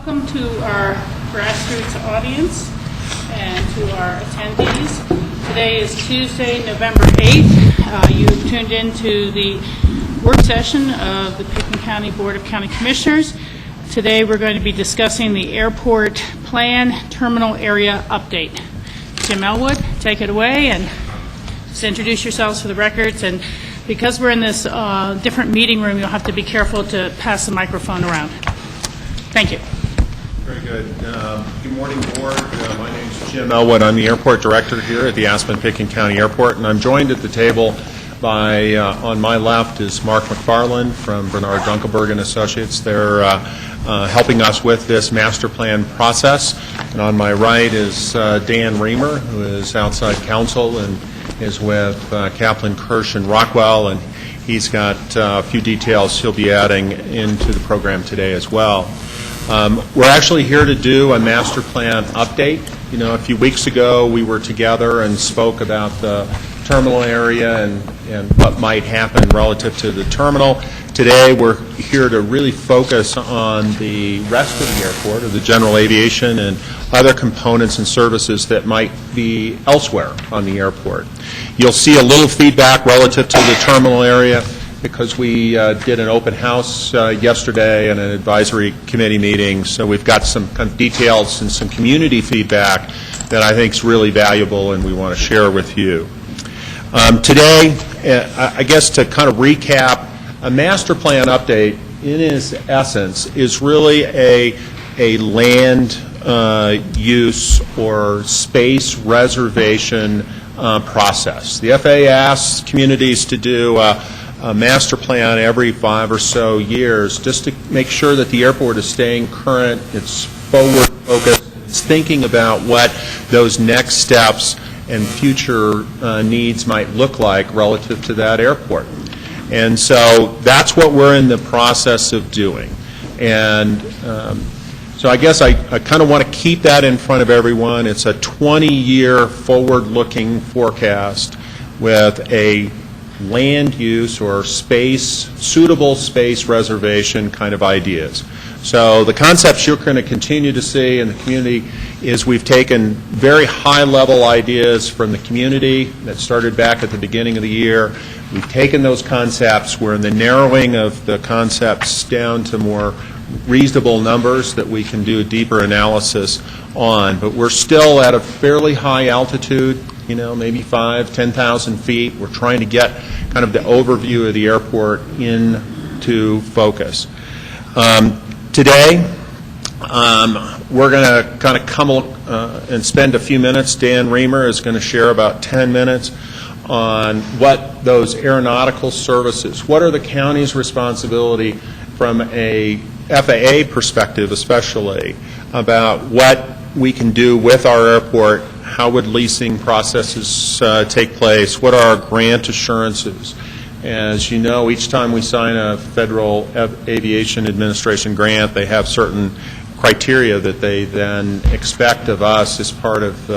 Welcome to our grassroots audience and to our attendees. Today is Tuesday, November 8th. You've tuned into the work session of the Pickens County Board of County Commissioners. Today we're going to be discussing the airport plan terminal area update. Jim Elwood, take it away and just introduce yourselves for the records. And because we're in this different meeting room, you'll have to be careful to pass the microphone around. Thank you. Very good. Good morning, Board. My name is Jim Elwood. I'm the Airport Director here at the Aspen-Pickens County Airport, and I'm joined at the table by, on my left is Mark McFarland from Bernard Dunkelberg and Associates. They're helping us with this master plan process. And on my right is Dan Reamer, who is outside counsel and is with Kaplan, Kirsch, and Rockwell, and he's got a few details he'll be adding into the program today as well. We're actually here to do a master plan update. You know, a few weeks ago we were together and spoke about the terminal area and what might happen relative to the terminal. Today we're here to really focus on the rest of the airport, or the general aviation and other components and services that might be elsewhere on the airport. You'll see a little feedback relative to the terminal area because we did an open house yesterday and an advisory committee meeting, so we've got some kind of details and some community feedback that I think is really valuable and we want to share with you. Today, I guess to kind of recap, a master plan update in its essence is really a land use or space reservation process. The FAA asks communities to do a master plan every 5 or so years just to make sure that the airport is staying current, it's forward focused, it's thinking about what those next steps and future needs might look like relative to that airport. And so that's what we're in the process of doing. And so I guess I kind of want to keep that in front of everyone. It's a 20-year forward-looking forecast with a land use or space, suitable space reservation kind of ideas. So the concepts you're going to continue to see in the community is we've taken very high-level ideas from the community that started back at the beginning of the year. We've taken those concepts. We're in the narrowing of the concepts down to more reasonable numbers that we can do a deeper analysis on. But we're still at a fairly high altitude, you know, maybe 5,000, 10,000 feet. We're trying to get kind of the overview of the airport into focus. Today, we're going to kind of come and spend a few minutes. Dan Reamer is going to share about 10 minutes on what those aeronautical services, what are the county's responsibility from a FAA perspective especially, about what we can do with our airport, how would leasing processes take place, what are our grant assurances. As you know, each time we sign a Federal Aviation Administration grant, they have certain criteria that they then expect of us as part of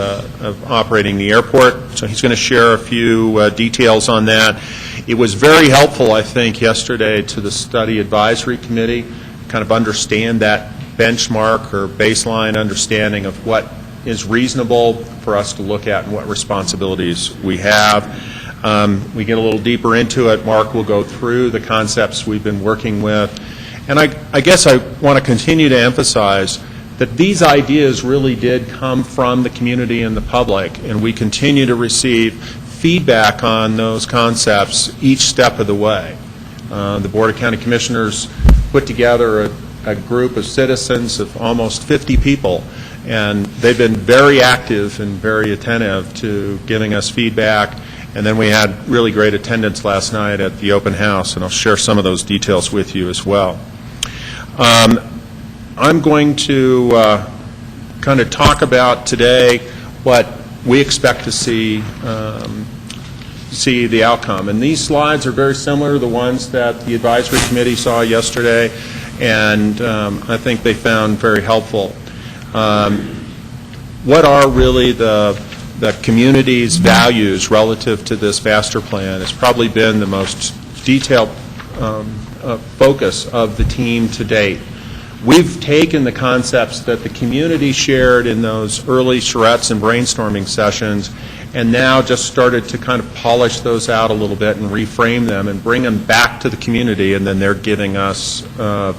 operating the airport. So he's going to share a few details on that. It was very helpful, I think, yesterday to the study advisory committee, kind of understand that benchmark or baseline understanding of what is reasonable for us to look at and what responsibilities we have. We get a little deeper into it. Mark will go through the concepts we've been working with. And I guess I want to continue to emphasize that these ideas really did come from the community and the public, and we continue to receive feedback on those concepts each step of the way. The Board of County Commissioners put together a group of citizens of almost 50 people, and they've been very active and very attentive to giving us feedback. And then we had really great attendance last night at the open house, and I'll share some of those details with you as well. I'm going to kind of talk about today what we expect to see the outcome. And these slides are very similar to the ones that the advisory committee saw yesterday, and I think they found very helpful. What are really the community's values relative to this master plan has probably been the most detailed focus of the team to date. we've taken the concepts that the community shared in those early charrettes and brainstorming sessions and now just started to kind of polish those out a little bit and reframe them and bring them back to the community, and then they're giving us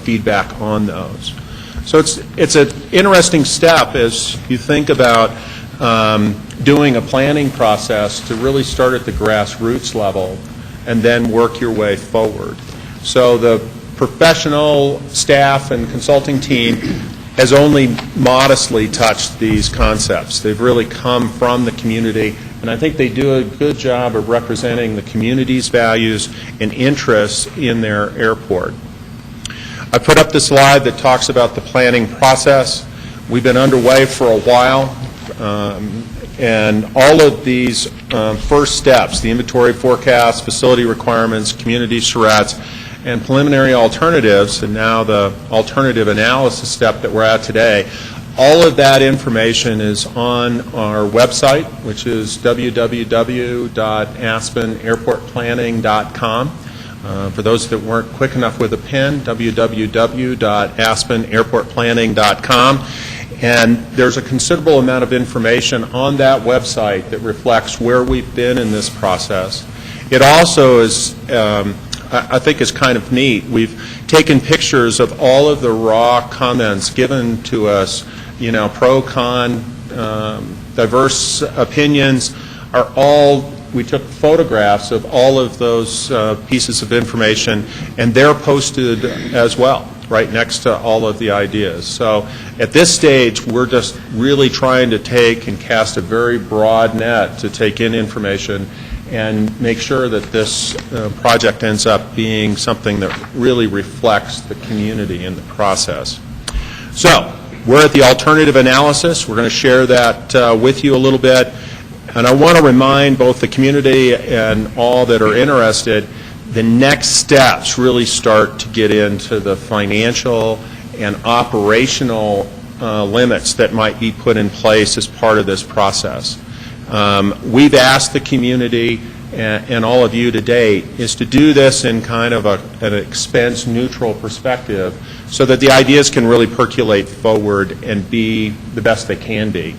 feedback on those. So it's an interesting step as you think about doing a planning process to really start at the grassroots level and then work your way forward. So the professional staff and consulting team has only modestly touched these concepts. They've really come from the community, and I think they do a good job of representing the community's values and interests in their airport. I put up this slide that talks about the planning process. We've been underway for a while, and all of these first steps, the inventory forecast, facility requirements, community charrettes, and preliminary alternatives, and now the alternative analysis step that we're at today, all of that information is on our website, which is www.aspenairportplanning.com. For those that weren't quick enough with a pen, www.aspenairportplanning.com. And there's a considerable amount of information on that website that reflects where we've been in this process. It also is I think is kind of neat. We've taken pictures of all of the raw comments given to us, you know, pro, con, diverse opinions are all, we took photographs of all of those pieces of information, and they're posted as well, right next to all of the ideas. So at this stage, we're just really trying to take and cast a very broad net to take in information and make sure that this project ends up being something that really reflects the community in the process. So we're at the alternative analysis. We're going to share that with you a little bit. And I want to remind both the community and all that are interested, the next steps really start to get into the financial and operational limits that might be put in place as part of this process. We've asked the community and all of you to date is to do this in kind of an expense neutral perspective so that the ideas can really percolate forward and be the best they can be.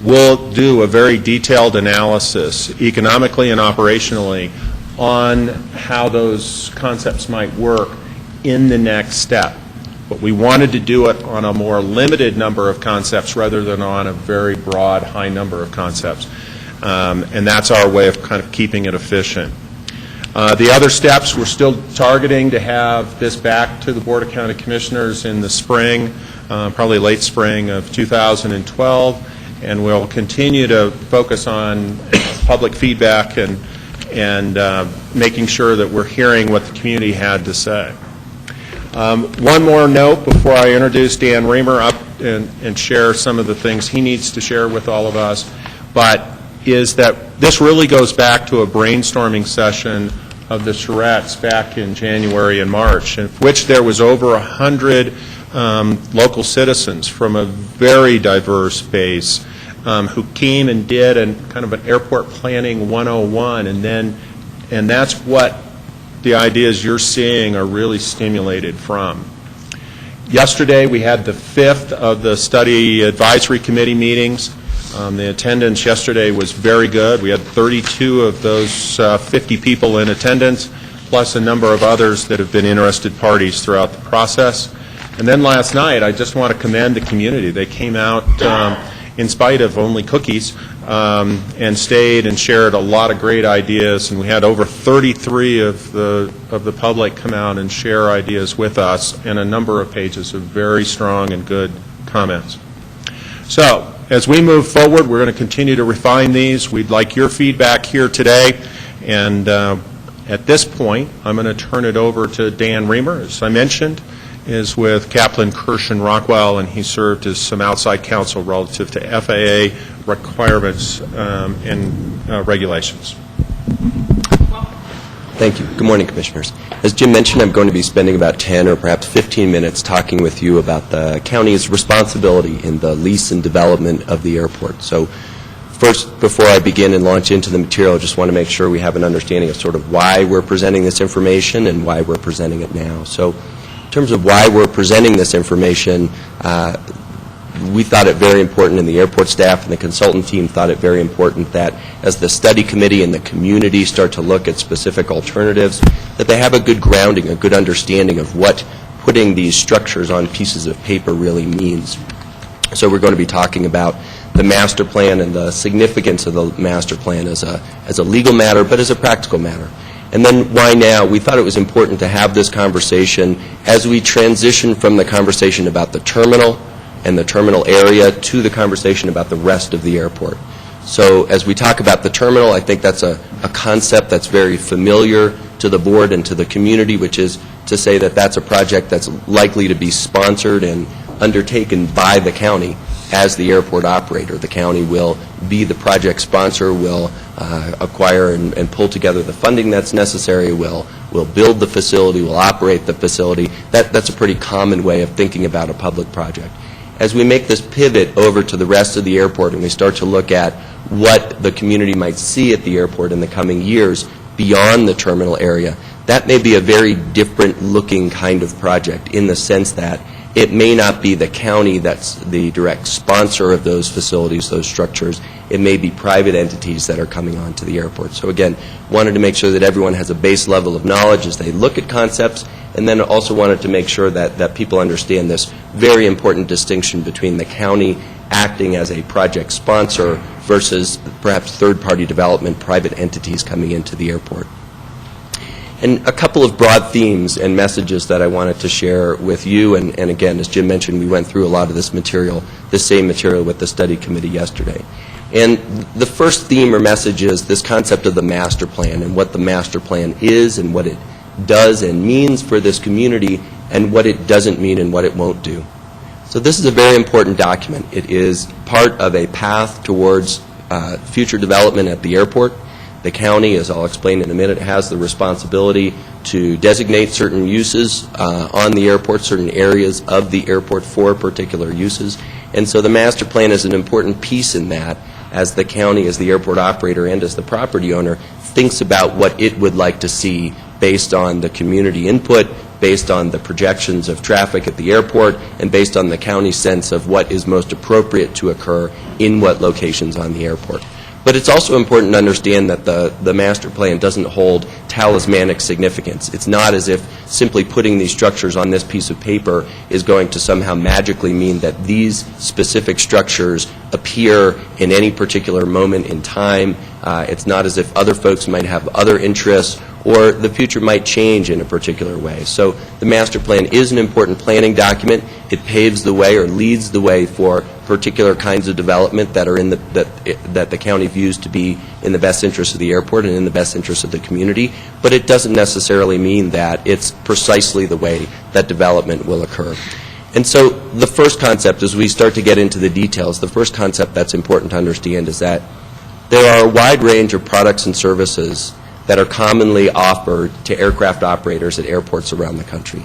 We'll do a very detailed analysis economically and operationally on how those concepts might work in the next step. But we wanted to do it on a more limited number of concepts rather than on a very broad, high number of concepts. And that's our way of kind of keeping it efficient. The other steps, we're still targeting to have this back to the Board of County Commissioners in the spring, probably late spring of 2012, and we'll continue to focus on public feedback and making sure that we're hearing what the community had to say. One more note before I introduce Dan Reamer up and share some of the things he needs to share with all of us, but is that this really goes back to a brainstorming session of the charrettes back in January and March, in which there was over 100 local citizens from a very diverse base who came and did kind of an airport planning 101, and that's what the ideas you're seeing are really stimulated from. Yesterday we had the 5th of the study advisory committee meetings. The attendance yesterday was very good. We had 32 of those 50 people in attendance, plus a number of others that have been interested parties throughout the process. And then last night, I just want to commend the community. They came out in spite of only cookies and stayed and shared a lot of great ideas. And we had over 33 of the public come out and share ideas with us, and a number of pages of very strong and good comments. So, as we move forward, we're going to continue to refine these. We'd like your feedback here today. And at this point, I'm going to turn it over to Dan Reamer. As I mentioned, is with Kaplan, Kirsch, and Rockwell, and he served as some outside counsel relative to FAA requirements and regulations. Thank you. Good morning, Commissioners. As Jim mentioned, I'm going to be spending about 10 or perhaps 15 minutes talking with you about the county's responsibility in the lease and development of the airport. So first, before I begin and launch into the material, I just want to make sure we have an understanding of sort of why we're presenting this information and why we're presenting it now. So In terms of why we're presenting this information, we thought it very important, and the airport staff and the consultant team thought it very important that as the study committee and the community start to look at specific alternatives, that they have a good grounding, a good understanding of what putting these structures on pieces of paper really means. So we're going to be talking about the master plan and the significance of the master plan as a legal matter, but as a practical matter. And then why now? We thought it was important to have this conversation as we transition from the conversation about the terminal and the terminal area to the conversation about the rest of the airport. So as we talk about the terminal, I think that's a concept that's very familiar to the board and to the community, which is to say that that's a project that's likely to be sponsored and undertaken by the county as the airport operator. The county will be the project sponsor, will acquire and pull together the funding that's necessary, will build the facility, will operate the facility. That's a pretty common way of thinking about a public project. As we make this pivot over to the rest of the airport and we start to look at what the community might see at the airport in the coming years beyond the terminal area, that may be a very different looking kind of project in the sense that it may not be the county that's the direct sponsor of those facilities, those structures. It may be private entities that are coming onto the airport. So again, wanted to make sure that everyone has a base level of knowledge as they look at concepts, and then also wanted to make sure that people understand this very important distinction between the county acting as a project sponsor versus perhaps third-party development, private entities coming into the airport. And a couple of broad themes and messages that I wanted to share with you, and again, as Jim mentioned, we went through a lot of this material, the same material with the study committee yesterday. And the first theme or message is this concept of the master plan and what the master plan is and what it does and means for this community and what it doesn't mean and what it won't do. So this is a very important document. It is part of a path towards future development at the airport. The county, as I'll explain in a minute, has the responsibility to designate certain uses on the airport, certain areas of the airport for particular uses. And so the master plan is an important piece in that as the county, as the airport operator, and as the property owner thinks about what it would like to see based on the community input, based on the projections of traffic at the airport, and based on the county's sense of what is most appropriate to occur in what locations on the airport. But it's also important to understand that the master plan doesn't hold talismanic significance. It's not as if simply putting these structures on this piece of paper is going to somehow magically mean that these specific structures appear in any particular moment in time. It's not as if other folks might have other interests or the future might change in a particular way. So the master plan is an important planning document. It paves the way or leads the way for particular kinds of development that are in that the county views to be in the best interest of the airport and in the best interest of the community, but it doesn't necessarily mean that it's precisely the way that development will occur. And so the first concept, as we start to get into the details, the first concept that's important to understand is that there are a wide range of products and services that are commonly offered to aircraft operators at airports around the country.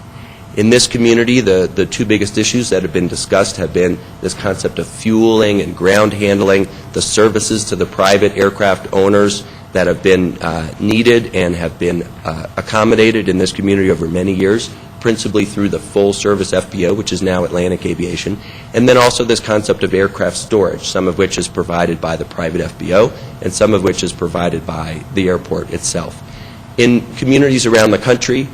In this community, the two biggest issues that have been discussed have been this concept of fueling and ground handling, the services to the private aircraft owners that have been needed and have been accommodated in this community over many years, principally through the full-service FBO, which is now Atlantic Aviation, and then also this concept of aircraft storage, some of which is provided by the private FBO and some of which is provided by the airport itself. In communities around the country,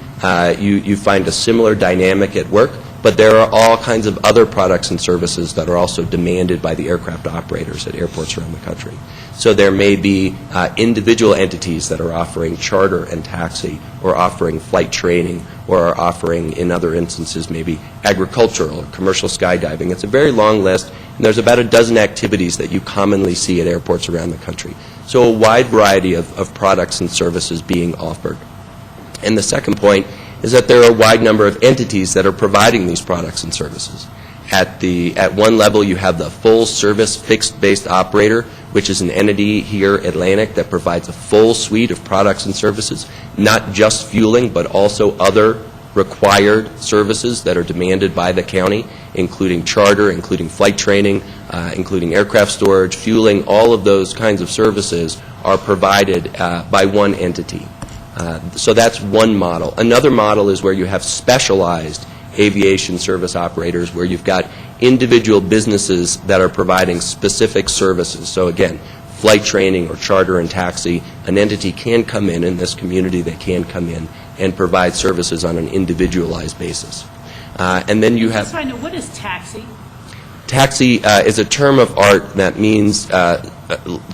you find a similar dynamic at work, but there are all kinds of other products and services that are also demanded by the aircraft operators at airports around the country. So there may be individual entities that are offering charter and taxi, or offering flight training, or are offering, in other instances, maybe agricultural or commercial skydiving. It's a very long list, and there's about a dozen activities that you commonly see at airports around the country. So a wide variety of products and services being offered. And the second point is that there are a wide number of entities that are providing these products and services. At one level, you have the full-service fixed-based operator, which is an entity here, Atlantic, that provides a full suite of products and services, not just fueling, but also other required services that are demanded by the county, including charter, including flight training, including aircraft storage, fueling. All of those kinds of services are provided by one entity. So that's one model. Another model is where you have specialized aviation service operators, where you've got individual businesses that are providing specific services. So again, flight training or charter and taxi, an entity can come in this community, they can come in and provide services on an individualized basis. And then you have... So I know, what is taxi? Taxi is a term of art that means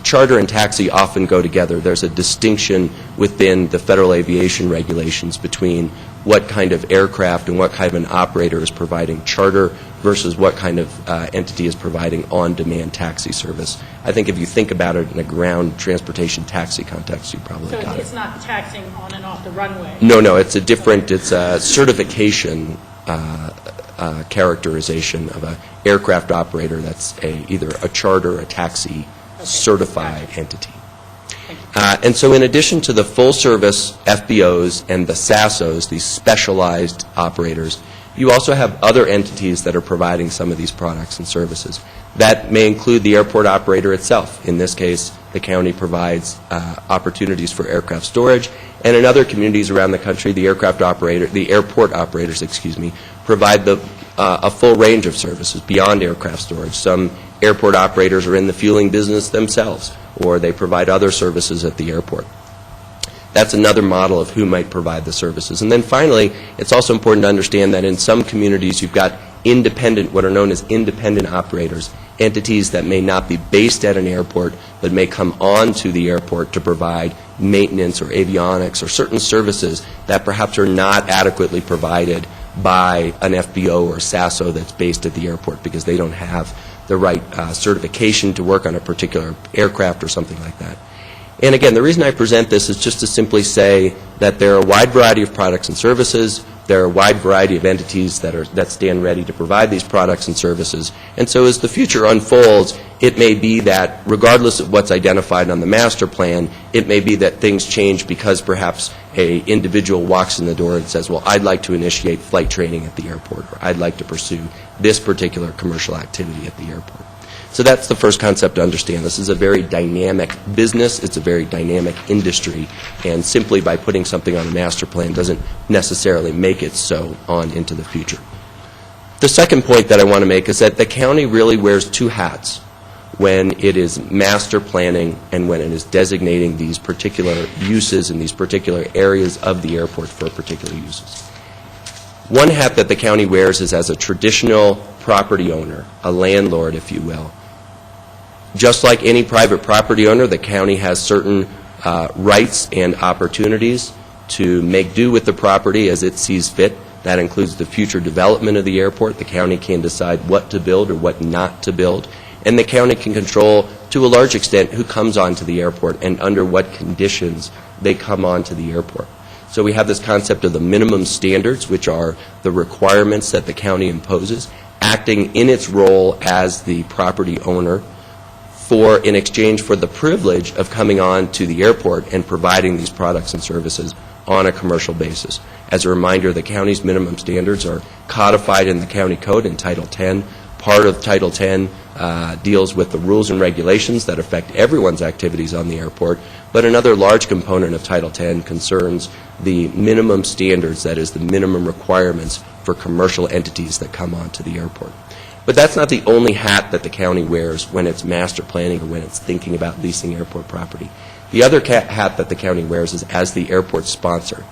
charter and taxi often go together. There's a distinction within the federal aviation regulations between what kind of aircraft and what kind of an operator is providing charter versus what kind of entity is providing on-demand taxi service. I think if you think about it in a ground transportation taxi context, you probably So got it's it. not taxiing on and off the runway? No, it's a certification characterization of an aircraft operator that's either a charter or a taxi certified entity. And so in addition to the full-service FBOs and the SASOs, these specialized operators, you also have other entities that are providing some of these products and services. That may include the airport operator itself. In this case, the county provides opportunities for aircraft storage, and in other communities around the country, the airport operators, provide a full range of services beyond aircraft storage. Some airport operators are in the fueling business themselves, or they provide other services at the airport. That's another model of who might provide the services. And then finally, it's also important to understand that in some communities you've got independent, what are known as independent operators, entities that may not be based at an airport but may come on to the airport to provide maintenance or avionics or certain services that perhaps are not adequately provided by an FBO or SASO that's based at the airport because they don't have the right certification to work on a particular aircraft or something like that. And again, the reason I present this is just to simply say that there are a wide variety of products and services. There are a wide variety of entities that stand ready to provide these products and services. And so as the future unfolds, it may be that regardless of what's identified on the master plan, it may be that things change because perhaps an individual walks in the door and says, well, I'd like to initiate flight training at the airport, or I'd like to pursue this particular commercial activity at the airport. So that's the first concept to understand. This is a very dynamic business. It's a very dynamic industry. And simply by putting something on a master plan doesn't necessarily make it so on into the future. The second point that I want to make is that the county really wears two hats when it is master planning and when it is designating these particular uses in these particular areas of the airport for particular uses. One hat that the county wears is as a traditional property owner, a landlord, if you will. Just like any private property owner, the county has certain rights and opportunities to make do with the property as it sees fit. That includes the future development of the airport. The county can decide what to build or what not to build. And the county can control, to a large extent, who comes onto the airport and under what conditions they come onto the airport. So we have this concept of the minimum standards, which are the requirements that the county imposes, acting in its role as the property owner in exchange for the privilege of coming on to the airport and providing these products and services on a commercial basis. As a reminder, the county's minimum standards are codified in the county code in Title 10. Part of Title 10 deals with the rules and regulations that affect everyone's activities on the airport, but another large component of Title 10 concerns the minimum standards, that is, the minimum requirements for commercial entities that come onto the airport. But that's not the only hat that the county wears when it's master planning or when it's thinking about leasing airport property. The other hat that the county wears is as the airport sponsor.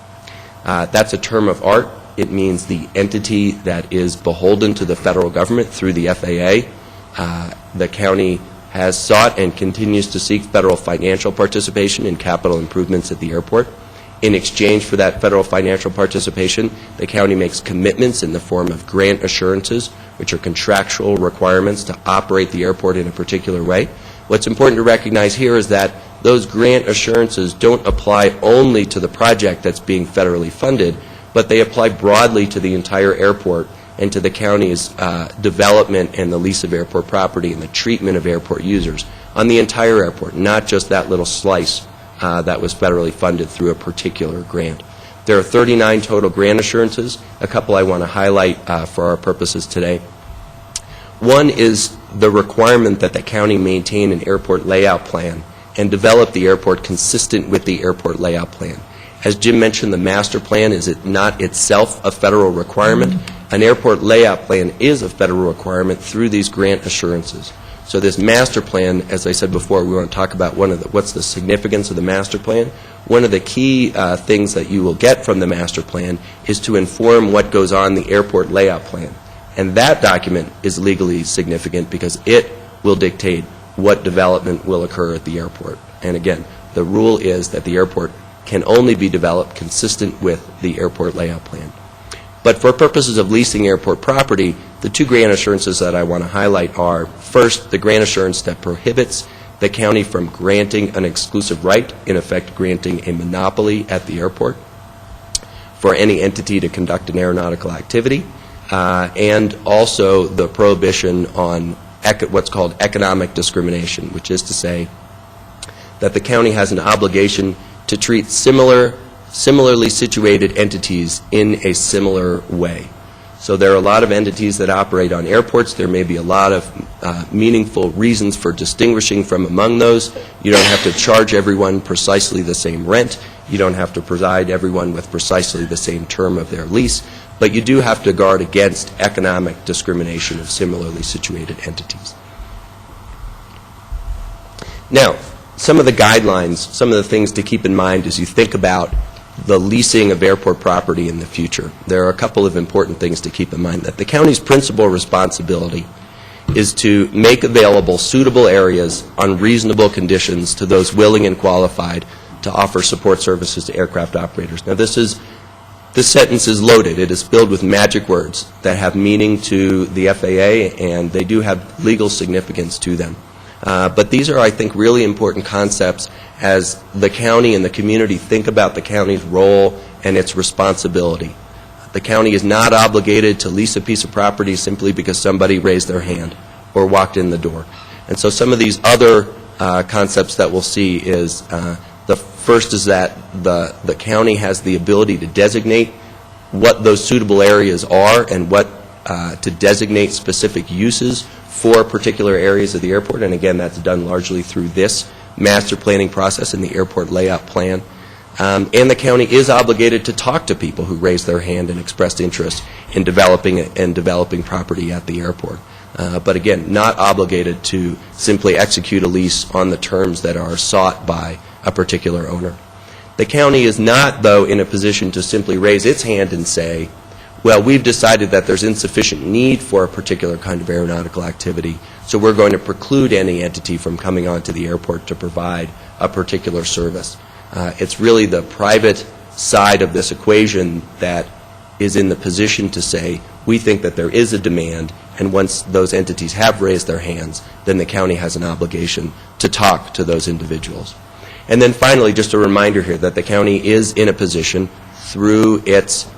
That's a term of art. It means the entity that is beholden to the federal government through the FAA. The county has sought and continues to seek federal financial participation in capital improvements at the airport. In exchange for that federal financial participation, the county makes commitments in the form of grant assurances, which are contractual requirements to operate the airport in a particular way. What's important to recognize here is that those grant assurances don't apply only to the project that's being federally funded, but they apply broadly to the entire airport and to the county's development and the lease of airport property and the treatment of airport users on the entire airport, not just that little slice that was federally funded through a particular grant. There are 39 total grant assurances. A couple I want to highlight for our purposes today. One is the requirement that the county maintain an airport layout plan and develop the airport consistent with the airport layout plan. As Jim mentioned, the master plan is not itself a federal requirement. an airport layout plan is a federal requirement through these grant assurances. So this master plan, as I said before, we want to talk about what's the significance of the master plan. One of the key things that you will get from the master plan is to inform what goes on the airport layout plan. And that document is legally significant because it will dictate what development will occur at the airport. And again, the rule is that the airport can only be developed consistent with the airport layout plan. But for purposes of leasing airport property, the two grant assurances that I want to highlight are, first, the grant assurance that prohibits the county from granting an exclusive right, in effect granting a monopoly at the airport for any entity to conduct an aeronautical activity, and also the prohibition on what's called economic discrimination, which is to say that the county has an obligation to treat similarly situated entities in a similar way. So there are a lot of entities that operate on airports. There may be a lot of meaningful reasons for distinguishing from among those. You don't have to charge everyone precisely the same rent. You don't have to provide everyone with precisely the same term of their lease. But you do have to guard against economic discrimination of similarly situated entities. Now, some of the guidelines, some of the things to keep in mind as you think about the leasing of airport property in the future. There are a couple of important things to keep in mind. That the county's principal responsibility is to make available suitable areas on reasonable conditions to those willing and qualified to offer support services to aircraft operators. Now this sentence is loaded. It is filled with magic words that have meaning to the FAA, and they do have legal significance to them. But these are, I think, really important concepts as the county and the community think about the county's role and its responsibility. The county is not obligated to lease a piece of property simply because somebody raised their hand or walked in the door. And so some of these other concepts that we'll see is the first is that the county has the ability to designate what those suitable areas are and what to designate specific uses for particular areas of the airport. And again, that's done largely through this master planning process and the airport layout plan. And the county is obligated to talk to people who raised their hand and expressed interest in developing property at the airport. But again, not obligated to simply execute a lease on the terms that are sought by a particular owner. The county is not, though, in a position to simply raise its hand and say, well, we've decided that there's insufficient need for a particular kind of aeronautical activity, so we're going to preclude any entity from coming onto the airport to provide a particular service. It's really the private side of this equation that is in the position to say, we think that there is a demand, and once those entities have raised their hands, then the county has an obligation to talk to those individuals. And then finally, just a reminder here that the county is in a position through its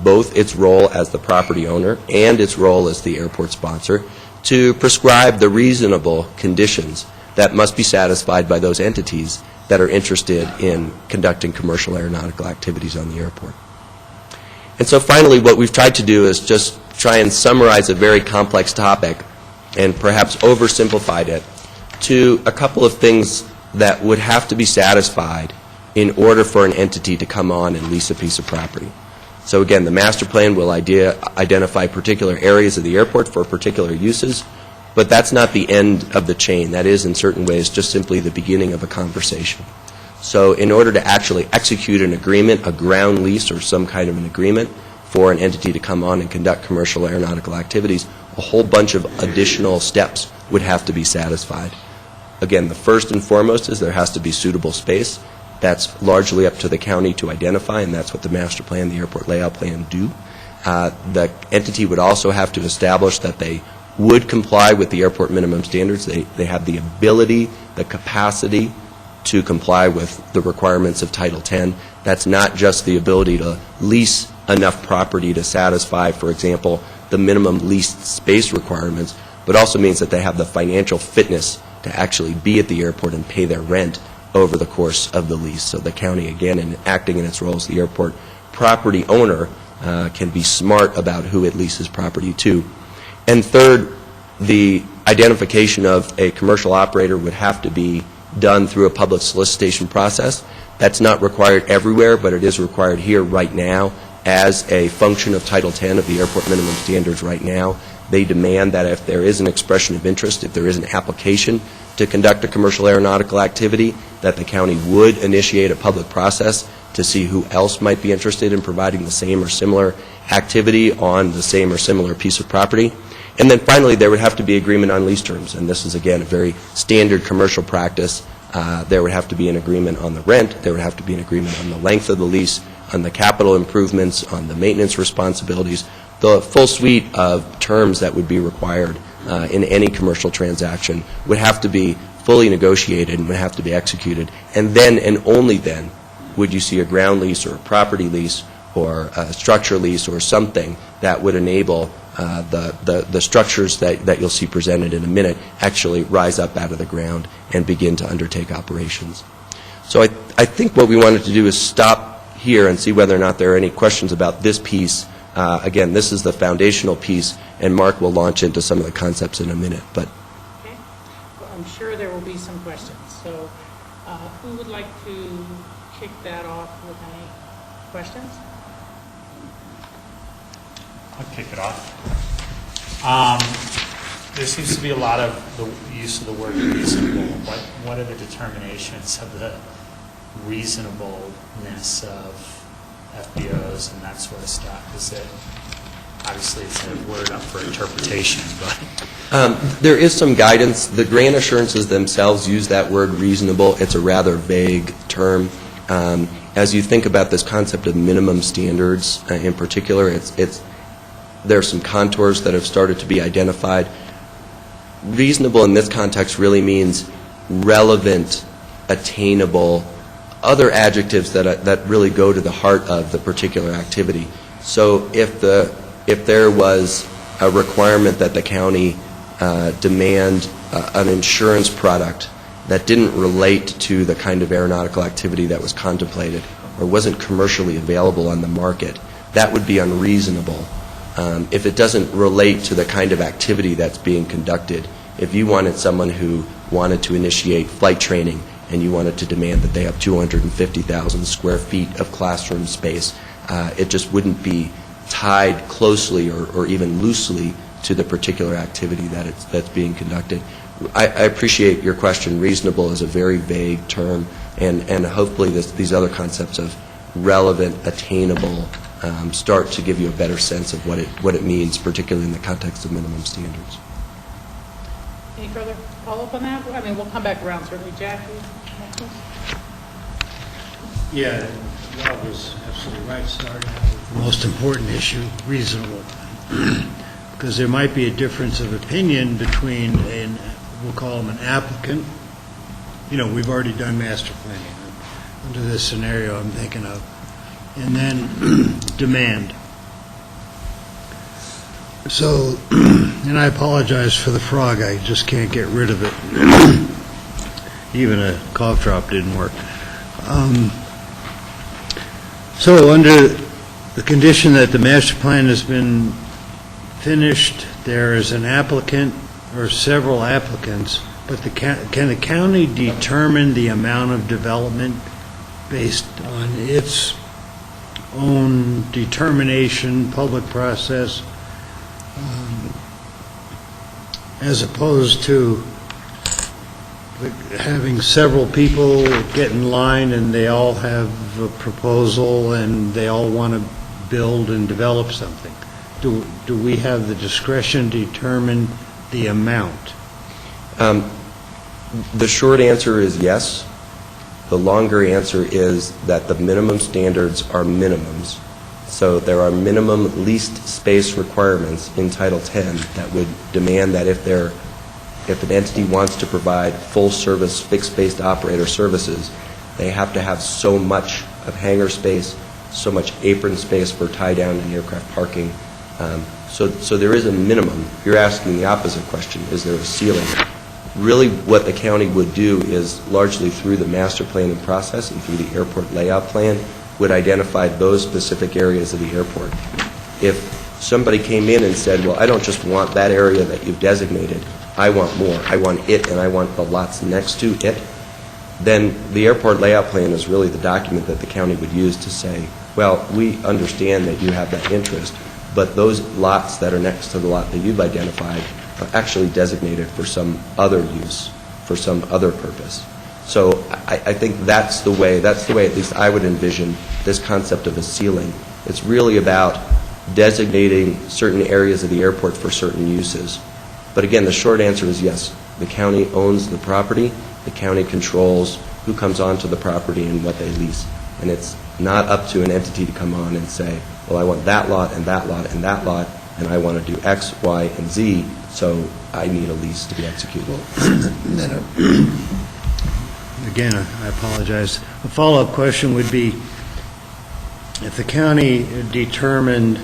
both its role as the property owner and its role as the airport sponsor to prescribe the reasonable conditions that must be satisfied by those entities that are interested in conducting commercial aeronautical activities on the airport. And so finally, what we've tried to do is just try and summarize a very complex topic and perhaps oversimplified it to a couple of things that would have to be satisfied in order for an entity to come on and lease a piece of property. So again, the master plan will identify particular areas of the airport for particular uses, but that's not the end of the chain. That is, in certain ways, just simply the beginning of a conversation. So in order to actually execute an agreement, a ground lease or some kind of an agreement for an entity to come on and conduct commercial aeronautical activities, a whole bunch of additional steps would have to be satisfied. Again, the first and foremost is there has to be suitable space. That's largely up to the county to identify, and that's what the master plan, the airport layout plan do. The entity would also have to establish that they would comply with the airport minimum standards. They have the ability, the capacity to comply with the requirements of Title X. That's not just the ability to lease enough property to satisfy, for example, the minimum leased space requirements, but also means that they have the financial fitness to actually be at the airport and pay their rent over the course of the lease. So the county, again, in acting in its role as the airport property owner, can be smart about who it leases property to. And third, the identification of a commercial operator would have to be done through a public solicitation process. That's not required everywhere, but it is required here right now as a function of Title 10 of the airport minimum standards right now. They demand that if there is an expression of interest, if there is an application to conduct a commercial aeronautical activity, that the county would initiate a public process to see who else might be interested in providing the same or similar activity on the same or similar piece of property. And then finally, there would have to be agreement on lease terms, and this is, again, a very standard commercial practice. There would have to be an agreement on the rent, there would have to be an agreement on the length of the lease, on the capital improvements, on the maintenance responsibilities, the full suite of terms that would be required in any commercial transaction would have to be fully negotiated and would have to be executed. And then and only then would you see a ground lease or a property lease or a structure lease or something that would enable the structures that you'll see presented in a minute actually rise up out of the ground and begin to undertake operations. So I think what we wanted to do is stop here and see whether or not there are any questions about this piece. Again, this is the foundational piece, and Mark will launch into some of the concepts in a minute. But Okay. Well, I'm sure there will be some questions. So who would like to kick that off with any questions? I'll kick it off. There seems to be a lot of the use of the word reasonable. What are the determinations of the reasonableness of FBOs and that sort of stuff? Is it, obviously it's a word up for interpretation, but... there is some guidance. The grant assurances themselves use that word reasonable. It's a rather vague term. As you think about this concept of minimum standards in particular, there are some contours that have started to be identified. Reasonable in this context really means relevant, attainable, other adjectives that really go to the heart of the particular activity. So if there was a requirement that the county demand an insurance product that didn't relate to the kind of aeronautical activity that was contemplated or wasn't commercially available on the market, that would be unreasonable. If it doesn't relate to the kind of activity that's being conducted, if you wanted someone who wanted to initiate flight training and you wanted to demand that they have 250,000 square feet of classroom space, it just wouldn't be tied closely or even loosely to the particular activity that's being conducted. I appreciate your question. Reasonable is a very vague term, and hopefully these other concepts of relevant, attainable, start to give you a better sense of what it means, particularly in the context of minimum standards. Any further follow-up on that? I mean, we'll come back around, certainly. Jackie? Yeah, Rob was absolutely right, starting out with the most important issue, reasonable. Because there might be a difference of opinion between, we'll call him an applicant. You know, we've already done master planning under this scenario I'm thinking of. And then demand. So, and I apologize for the frog, I just can't get rid of it. Even a cough drop didn't work. So under the condition that the master plan has been finished, there is an applicant or several applicants, but can the county determine the amount of development based on its own determination, public process, as opposed to having several people get in line and they all have a proposal and they all want to build and develop something? Do we have the discretion to determine the amount? The short answer is yes. The longer answer is that the minimum standards are minimums. So there are minimum leased space requirements in Title 10 that would demand that if an entity wants to provide full-service, fixed-based operator services, they have to have so much of hangar space, so much apron space for tie-down and aircraft parking. So there is a minimum. You're asking the opposite question, is there a ceiling? Really what the county would do is largely through the master planning process and through the airport layout plan would identify those specific areas of the airport. If somebody came in and said, well, I don't just want that area that you've designated, I want more, I want it and I want the lots next to it, then the airport layout plan is really the document that the county would use to say, well, we understand that you have that interest, but those lots that are next to the lot that you've identified are actually designated for some other use, for some other purpose. So I think that's the way at least I would envision this concept of a ceiling. It's really about designating certain areas of the airport for certain uses. But again, the short answer is yes. The county owns the property. The county controls who comes onto the property and what they lease. And it's not up to an entity to come on and say, well, I want that lot and that lot and that lot, and I want to do X, Y, and Z, so I need a lease to be executed. Again, I apologize. A follow-up question would be, if the county determined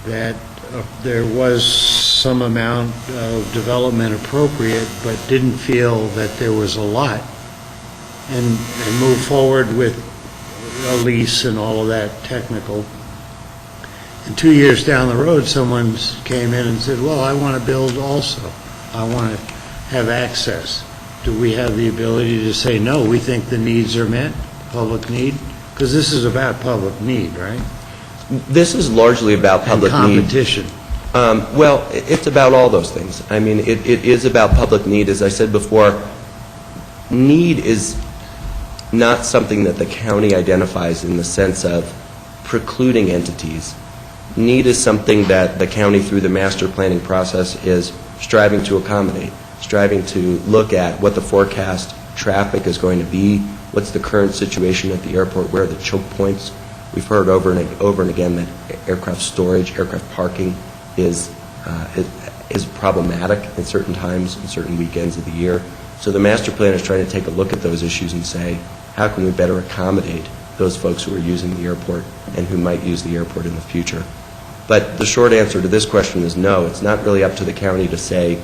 that there was some amount of development appropriate, but didn't feel that there was a lot, and move forward with a lease and all of that technical, and 2 years down the road, someone came in and said, well, I want to build also. I want to have access. Do we have the ability to say, no, we think the needs are met, public need? Because this is about public need, right? This is largely about public and need. competition. Well, it's about all those things. I mean, it is about public need. As I said before, need is not something that the county identifies in the sense of precluding entities. Need is something that the county, through the master planning process, is striving to accommodate, striving to look at what the forecast traffic is going to be, what's the current situation at the airport, where are the choke points. We've heard over and again that aircraft storage, aircraft parking is problematic at certain times, in certain weekends of the year. So the master plan is trying to take a look at those issues and say, how can we better accommodate those folks who are using the airport and who might use the airport in the future? But the short answer to this question is no. It's not really up to the county to say,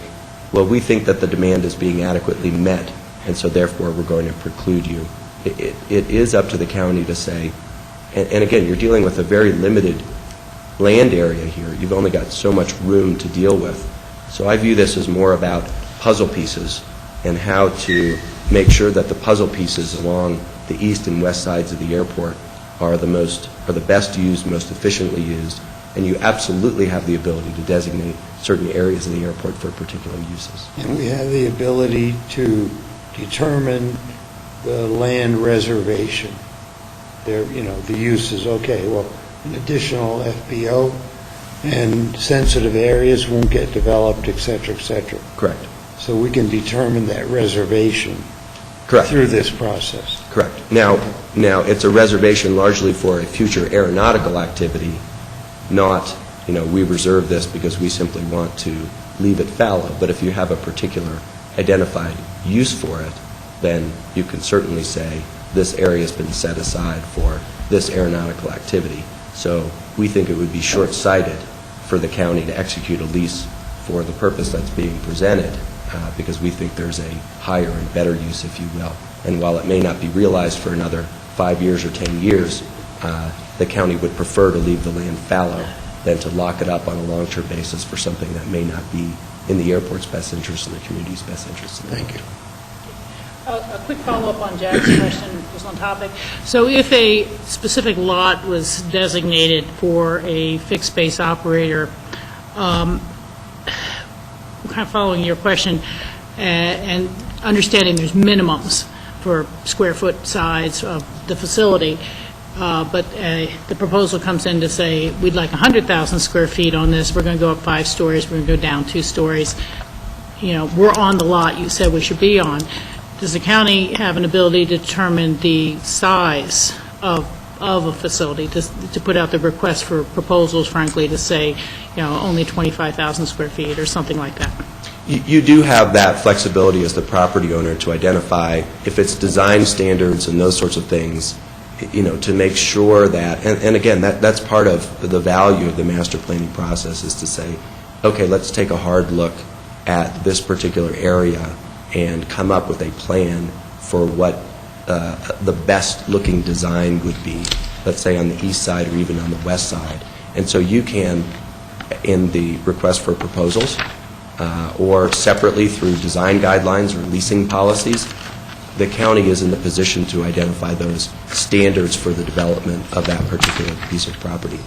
well, we think that the demand is being adequately met, and so therefore we're going to preclude you. It is up to the county to say, and again, you're dealing with a very limited land area here. You've only got so much room to deal with. So I view this as more about puzzle pieces and how to make sure that the puzzle pieces along the east and west sides of the airport are the best used, most efficiently used, and you absolutely have the ability to designate certain areas of the airport for particular uses. And we have the ability to determine the land reservation. There, the use is, okay, well, an additional FBO and sensitive areas won't get developed, et cetera, et cetera. Correct. So we can determine that reservation. Correct. Through this process. Correct. Now, it's a reservation largely for a future aeronautical activity, not, we reserve this because we simply want to leave it fallow. But if you have a particular identified use for it, then you can certainly say this area has been set aside for this aeronautical activity. So we think it would be short-sighted for the county to execute a lease for the purpose that's being presented, because we think there's a higher and better use, if you will. And while it may not be realized for another 5 years or 10 years, the county would prefer to leave the land fallow than to lock it up on a long-term basis for something that may not be in the airport's best interest and the community's best interest. Thank you. A quick follow-up on Jack's question, just on topic. So if a specific lot was designated for a fixed-base operator, kind of following your question, and understanding there's minimums for square foot size of the facility, but the proposal comes in to say, we'd like 100,000 square feet on this, we're going to go up 5 stories, we're going to go down 2 stories. We're on the lot you said we should be on. Does the county have an ability to determine the size of a facility, to put out the request for proposals, frankly, to say, only 25,000 square feet or something like that? You do have that flexibility as the property owner to identify if it's design standards and those sorts of things, to make sure that, and again, that's part of the value of the master planning process, is to say, okay, let's take a hard look at this particular area and come up with a plan for what the best-looking design would be, let's say on the east side or even on the west side. And so you can, in the request for proposals, or separately through design guidelines or leasing policies, the county is in the position to identify those standards for the development of that particular piece of property.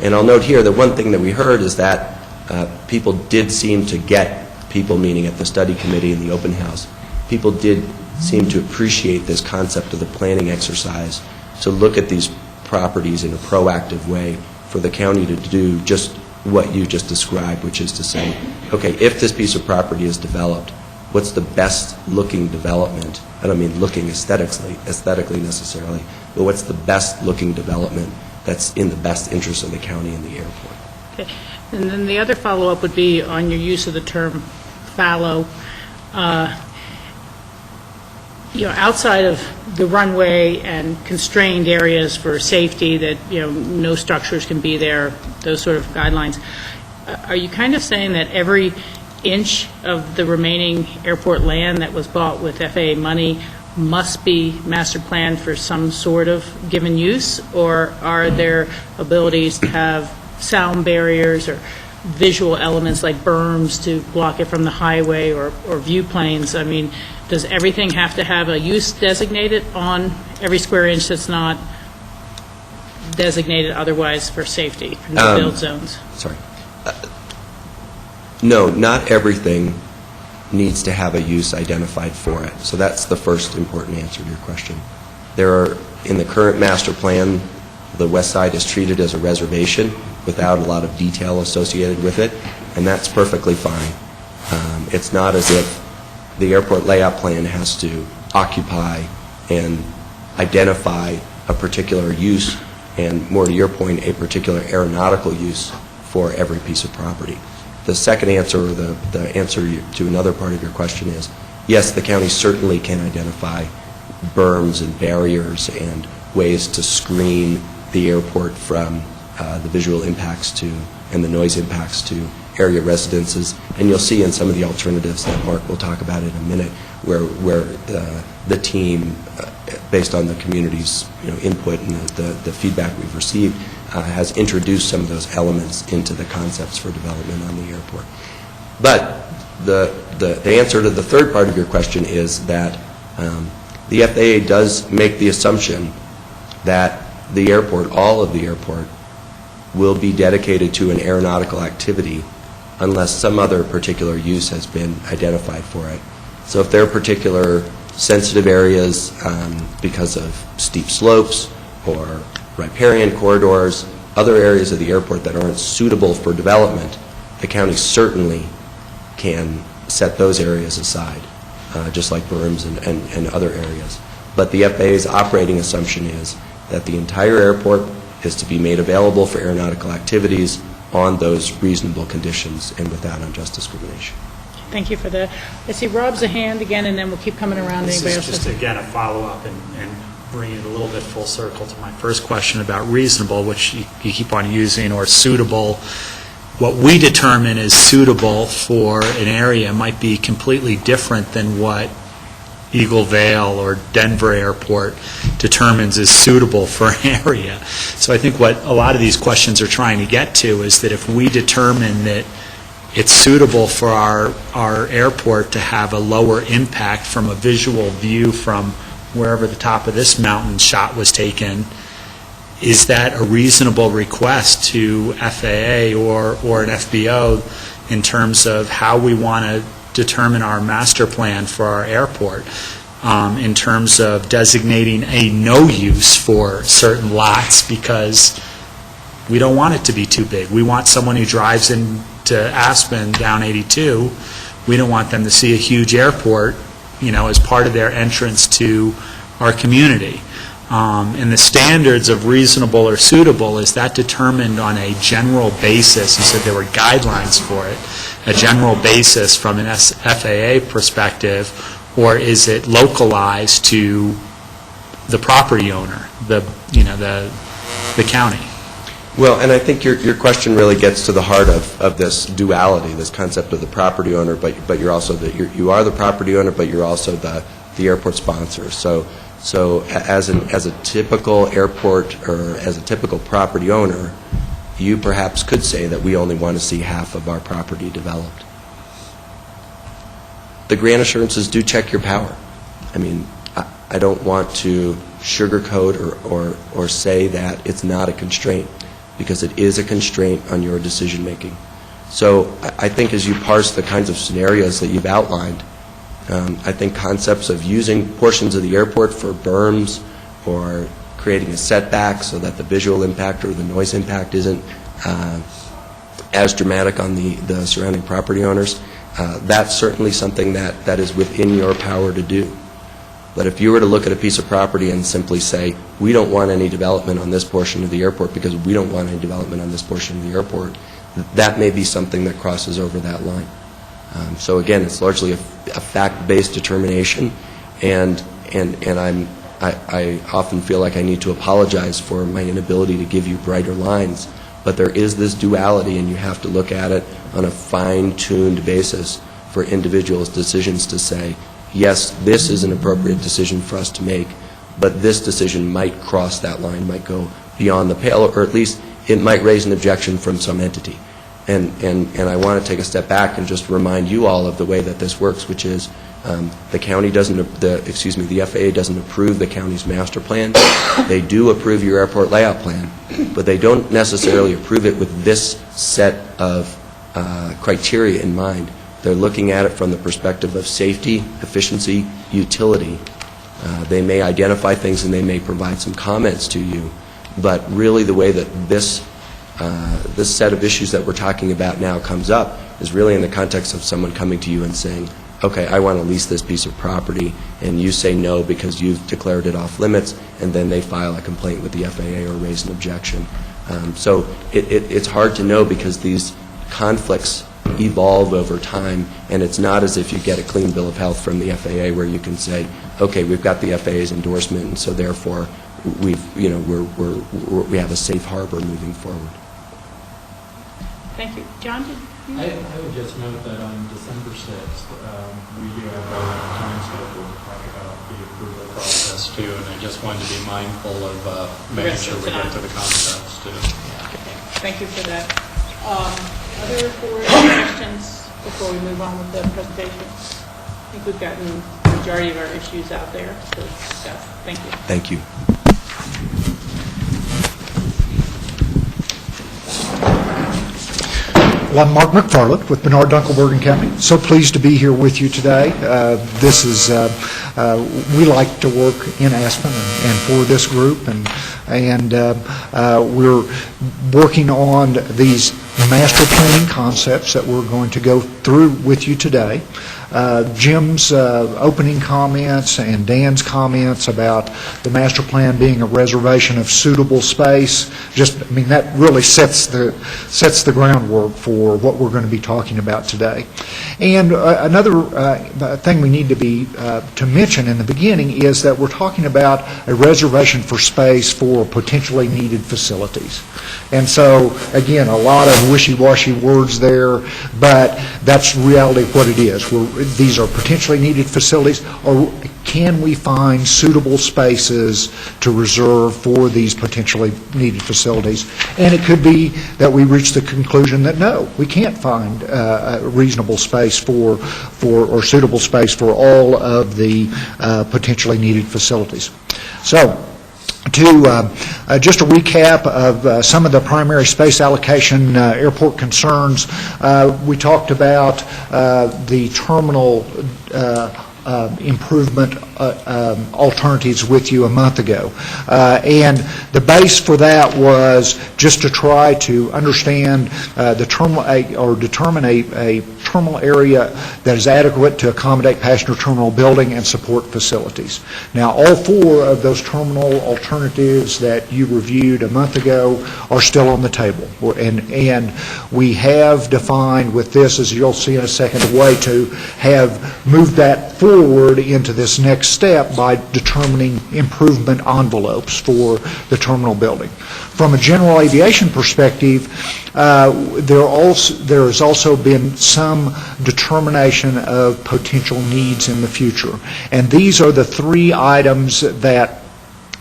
And I'll note here that one thing that we heard is that people did seem to get, people meaning at the study committee and the open house, people did seem to appreciate this concept of the planning exercise to look at these properties in a proactive way for the county to do just what you just described, which is to say, okay, if this piece of property is developed, what's the best looking development? I don't mean looking aesthetically necessarily, but what's the best looking development that's in the best interest of the county and the airport? Okay. And then the other follow-up would be on your use of the term fallow. Outside of the runway and constrained areas for safety that, no structures can be there, those sort of guidelines, are you kind of saying that every inch of the remaining airport land that was bought with FAA money must be master planned for some sort of given use, or are there abilities to have sound barriers or visual elements like berms to block it from the highway or view planes? I mean, does everything have to have a use designated on every square inch that's not designated otherwise for safety, for no build zones? Sorry. No, not everything needs to have a use identified for it. So that's the first important answer to your question. There are, in the current master plan, the west side is treated as a reservation without a lot of detail associated with it, and that's perfectly fine. It's not as if the airport layout plan has to occupy and identify a particular use, and more to your point, a particular aeronautical use for every piece of property. The second answer, or the answer to another part of your question is, yes, the county certainly can identify berms and barriers and ways to screen the airport from the visual impacts to and the noise impacts to area residences. And you'll see in some of the alternatives that Mark will talk about in a minute where the team, based on the community's input and the feedback we've received, has introduced some of those elements into the concepts for development on the airport. But the answer to the third part of your question is that the FAA does make the assumption that the airport, all of the airport, will be dedicated to an aeronautical activity unless some other particular use has been identified for it. So if there are particular sensitive areas because of steep slopes or riparian corridors, other areas of the airport that aren't suitable for development, the county certainly can set those areas aside, just like berms and other areas. But the FAA's operating assumption is that the entire airport is to be made available for aeronautical activities on those reasonable conditions and without unjust discrimination. Thank you for that. I see Rob's a hand again, and then we'll keep coming around. This Anybody is else? just, again, a follow-up and bringing it a little bit full circle to my first question about reasonable, which you keep on using, or suitable. What we determine is suitable for an area might be completely different than what Eagle Vale or Denver Airport determines is suitable for an area. So I think what a lot of these questions are trying to get to is that if we determine that it's suitable for our airport to have a lower impact from a visual view from wherever the top of this mountain shot was taken, is that a reasonable request to FAA or an FBO in terms of how we want to determine our master plan for our airport, in terms of designating a no use for certain lots because we don't want it to be too big. We want someone who drives into Aspen down 82, we don't want them to see a huge airport, as part of their entrance to our community. And the standards of reasonable or suitable, is that determined on a general basis? You said there were guidelines for it, a general basis from an FAA perspective, or is it localized to the property owner, the county? Well, and I think your question really gets to the heart of this duality, this concept of the property owner, but you're also you are the property owner, but you're also the airport sponsor. So as a typical airport or as a typical property owner, you perhaps could say that we only want to see half of our property developed. The grant assurances do check your power. I mean, I don't want to sugarcoat or say that it's not a constraint, because it is a constraint on your decision-making. So I think as you parse the kinds of scenarios that you've outlined, I think concepts of using portions of the airport for berms or creating a setback so that the visual impact or the noise impact isn't as dramatic on the surrounding property owners, that's certainly something that is within your power to do. But if you were to look at a piece of property and simply say, we don't want any development on this portion of the airport because we don't want any development on this portion of the airport, that may be something that crosses over that line. So again, it's largely a fact-based determination, and I often feel like I need to apologize for my inability to give you brighter lines, but there is this duality, and you have to look at it on a fine-tuned basis for individuals' decisions to say, yes, this is an appropriate decision for us to make, but this decision might cross that line, might go beyond the pale, or at least it might raise an objection from some entity. And I want to take a step back and just remind you all of the way that this works, which is the county doesn't, the FAA doesn't approve the county's master plan. They do approve your airport layout plan, but they don't necessarily approve it with this set of criteria in mind. They're looking at it from the perspective of safety, efficiency, utility. They may identify things and they may provide some comments to you, but really the way that this set of issues that we're talking about now comes up is really in the context of someone coming to you and saying, okay, I want to lease this piece of property, and you say no because you've declared it off limits, and then they file a complaint with the FAA or raise an objection. So it's hard to know because these conflicts evolve over time, and it's not as if you get a clean bill of health from the FAA where you can say, okay, we've got the FAA's endorsement, and so therefore we have a safe harbor moving forward. Thank you. John, did you? I would just note that on December 6th, we do have a time schedule to talk about the approval process too, and I just wanted to be mindful of making sure we get to the concepts too. Okay. Thank you for that. Other board questions before we move on with the presentation? I think we've gotten the majority of our issues out there to discuss. Thank you. Thank you. Well, I'm Mark McFarland with Bernard Dunkelbergen County. So pleased to be here with you today. This is, we like to work in Aspen and for this group, and we're working on these master planning concepts that we're going to go through with you today. Jim's opening comments and Dan's comments about the master plan being a reservation of suitable space, that really sets the groundwork for what we're going to be talking about today. And another thing we need to mention in the beginning is that we're talking about a reservation for space for potentially needed facilities. And so, again, a lot of wishy-washy words there, but that's reality what it is. These are potentially needed facilities, or can we find suitable spaces to reserve for these potentially needed facilities? And it could be that we reach the conclusion that no, we can't find a reasonable space or suitable space for all of the potentially needed facilities. So, just a recap of some of the primary space allocation airport concerns. We talked about the terminal improvement alternatives with you a month ago. And the base for that was just to try to understand the terminal, or determine a terminal area that is adequate to accommodate passenger terminal building and support facilities. Now, all four of those terminal alternatives that you reviewed a month ago are still on the table. And we have defined with this, as you'll see in a second, a way to have moved that forward into this next step by determining improvement envelopes for the terminal building. From a general aviation perspective, there has also been some determination of potential needs in the future. And these are the three items that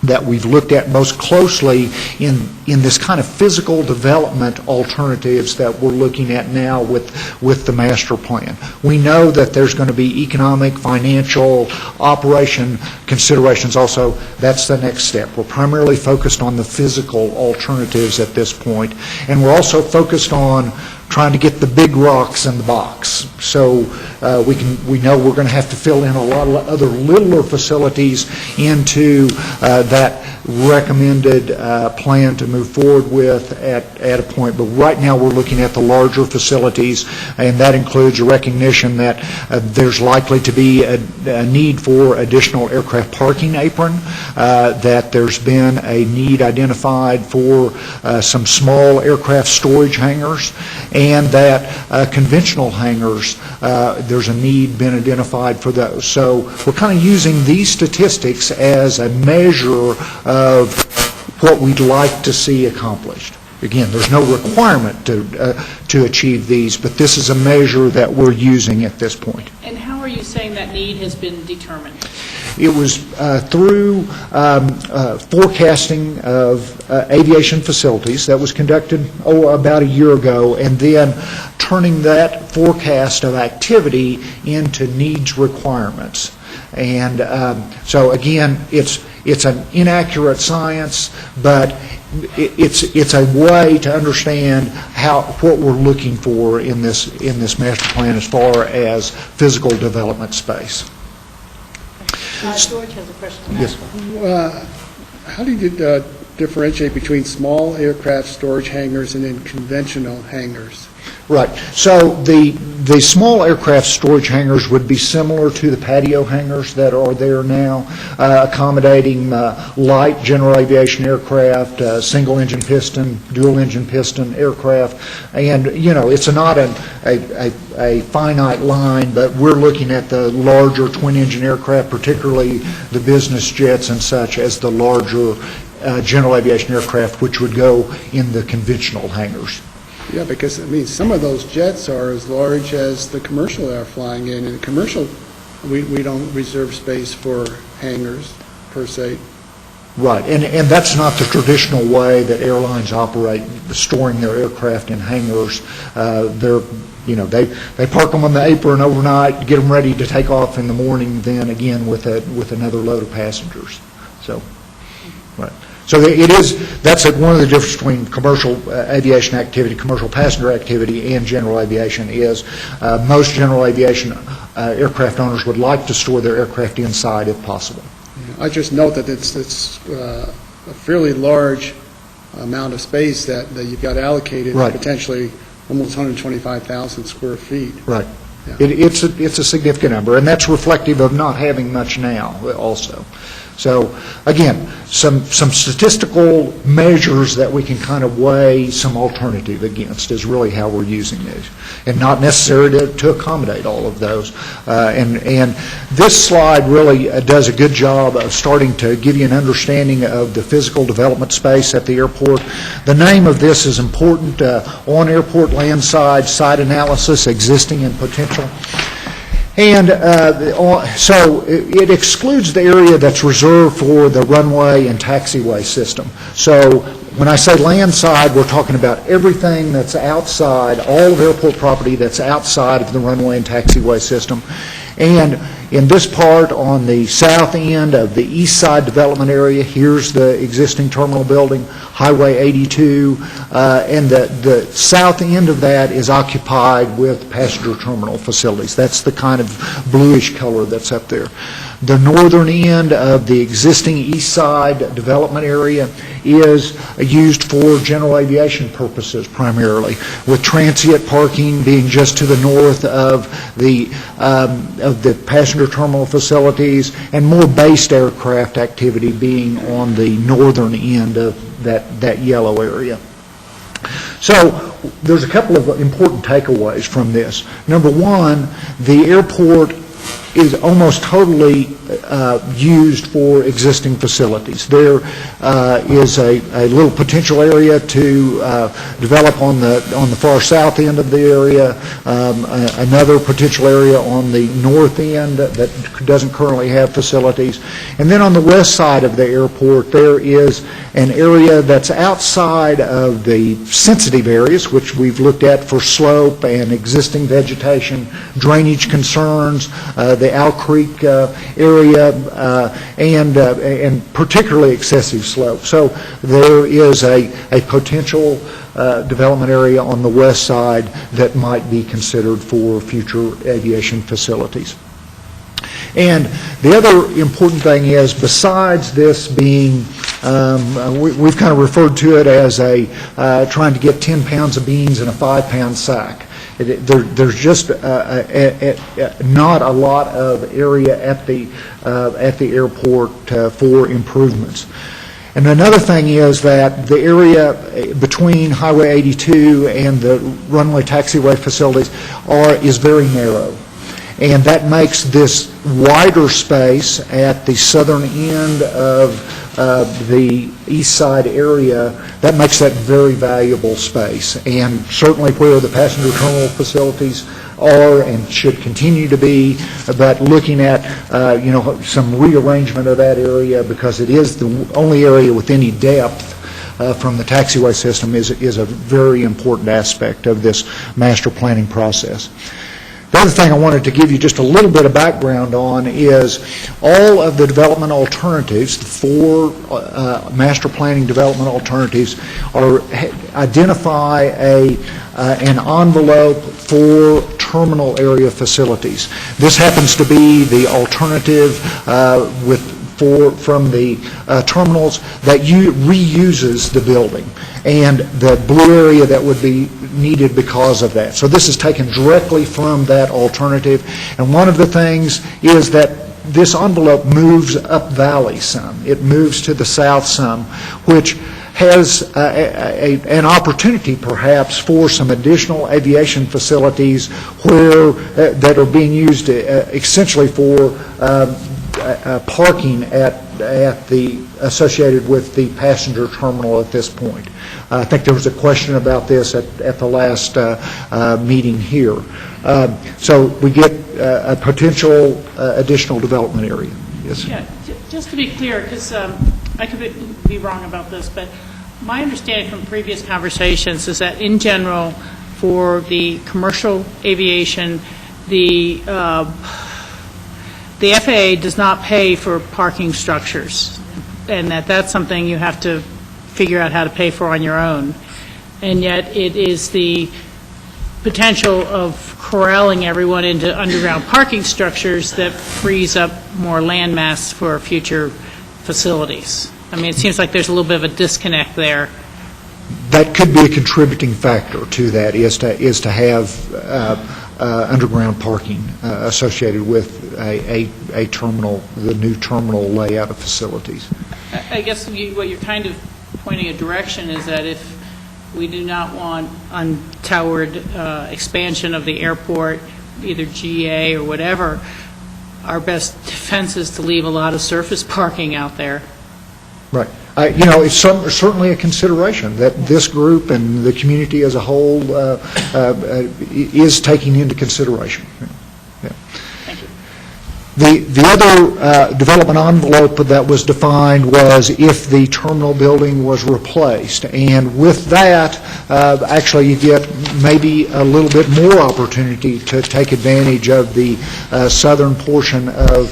that we've looked at most closely in this kind of physical development alternatives that we're looking at now with the master plan. We know that there's going to be economic, financial, operation considerations also. That's the next step. We're primarily focused on the physical alternatives at this point, and we're also focused on trying to get the big rocks in the box. So we know we're going to have to fill in a lot of other littler facilities into that recommended plan to move forward with at a point. But right now we're looking at the larger facilities, and that includes a recognition that there's likely to be a need for additional aircraft parking apron, that there's been a need identified for some small aircraft storage hangars, and that conventional hangars, there's a need been identified for those. So we're kind of using these statistics as a measure of what we'd like to see accomplished. Again, there's no requirement to achieve these, but this is a measure that we're using at this point. And how are you saying that need has been determined? It was through forecasting of aviation facilities that was conducted about a year ago, and then turning that forecast of activity into needs requirements. And so again, it's an inaccurate science, but it's a way to understand what we're looking for in this master plan as far as physical development space. George has a question. Yes. How do you differentiate between small aircraft storage hangars and then conventional hangars? Right. So the small aircraft storage hangars would be similar to the patio hangars that are there now, accommodating light general aviation aircraft, single engine piston, dual engine piston aircraft. And, you know, it's not a finite line, but we're looking at the larger twin engine aircraft, particularly the business jets and such, as the larger general aviation aircraft, which would go in the conventional hangars. Yeah, because, I mean, some of those jets are as large as the commercial that are flying in. In commercial, we don't reserve space for hangars, per se. Right, and that's not the traditional way that airlines operate, storing their aircraft in hangars. They park them on the apron overnight, get them ready to take off in the morning, then again with another load of passengers. So, right. So that's one of the differences between commercial aviation activity, commercial passenger activity, and general aviation is most general aviation aircraft owners would like to store their aircraft inside if possible. I just note that it's a fairly large amount of space that you've got allocated, right. Potentially almost 125,000 square feet. Right. Yeah. It's a significant number, and that's reflective of not having much now also. So, again, some statistical measures that we can kind of weigh some alternative against is really how we're using these, and not necessarily to accommodate all of those. And this slide really does a good job of starting to give you an understanding of the physical development space at the airport. The name of this is important, on airport land site analysis, existing and potential. And so it excludes the area that's reserved for the runway and taxiway system. So when I say land side, we're talking about everything that's outside, all of airport property that's outside of the runway and taxiway system. And in this part on the south end of the east side development area, here's the existing terminal building, Highway 82, and the south end of that is occupied with passenger terminal facilities. That's the kind of bluish color that's up there. The northern end of the existing east side development area is used for general aviation purposes primarily, with transient parking being just to the north of the passenger terminal facilities, and more based aircraft activity being on the northern end of that yellow area. So there's a couple of important takeaways from this. Number one, the airport is almost totally used for existing facilities. There is a little potential area to develop on the far south end of the area, another potential area on the north end that doesn't currently have facilities. And then on the west side of the airport, there is an area that's outside of the sensitive areas, which we've looked at for slope and existing vegetation, drainage concerns, the Owl Creek area, and particularly excessive slope. So there is a potential development area on the west side that might be considered for future aviation facilities. And the other important thing is, besides this being, we've kind of referred to it as trying to get 10 pounds of beans in a 5-pound sack. There's just not a lot of area at the airport for improvements. And another thing is that the area between Highway 82 and the runway taxiway facilities is very narrow. And that makes this wider space at the southern end of the east side area, that makes that very valuable space. And certainly where the passenger terminal facilities are and should continue to be, but looking at some rearrangement of that area, because it is the only area with any depth from the taxiway system, is a very important aspect of this master planning process. The other thing I wanted to give you just a little bit of background on is all of the development alternatives, the 4 master planning development alternatives, identify an envelope for terminal area facilities. This happens to be the alternative from the terminals that reuses the building, and the blue area that would be needed because of that. So this is taken directly from that alternative, and one of the things is that this envelope moves up valley some. It moves to the south some, which has an opportunity perhaps for some additional aviation facilities that are being used essentially for parking associated with the passenger terminal at this point. I think there was a question about this at the last meeting here. So we get a potential additional development area. Yes. Yeah, just to be clear, because I could be wrong about this, but my understanding from previous conversations is that in general, for the commercial aviation, the FAA does not pay for parking structures, and that's something you have to figure out how to pay for on your own. And yet it is the potential of corralling everyone into underground parking structures that frees up more land mass for future facilities. I mean, it seems like there's a little bit of a disconnect there. That could be a contributing factor to that, is to have underground parking associated with a terminal, the new terminal layout of facilities. I guess what you're kind of pointing a direction is that if we do not want untowered expansion of the airport, either GA or whatever, our best defense is to leave a lot of surface parking out there. Right. It's certainly a consideration that this group and the community as a whole is taking into consideration. Yeah. Thank you. The other development envelope that was defined was if the terminal building was replaced. And with that, actually you get maybe a little bit more opportunity to take advantage of the southern portion of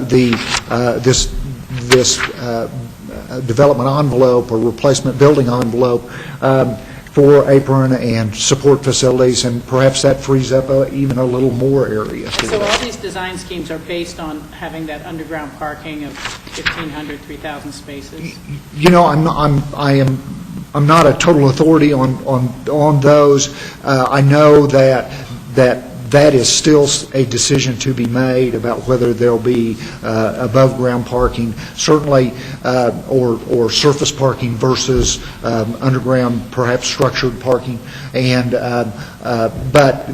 this development envelope or replacement building envelope for apron and support facilities, and perhaps that frees up even a little more area. So all these design schemes are based on having that underground parking of 1,500, 3,000 spaces? I'm not a total authority on those. I know that is still a decision to be made about whether there'll be above-ground parking, certainly, or surface parking versus underground, perhaps structured parking. But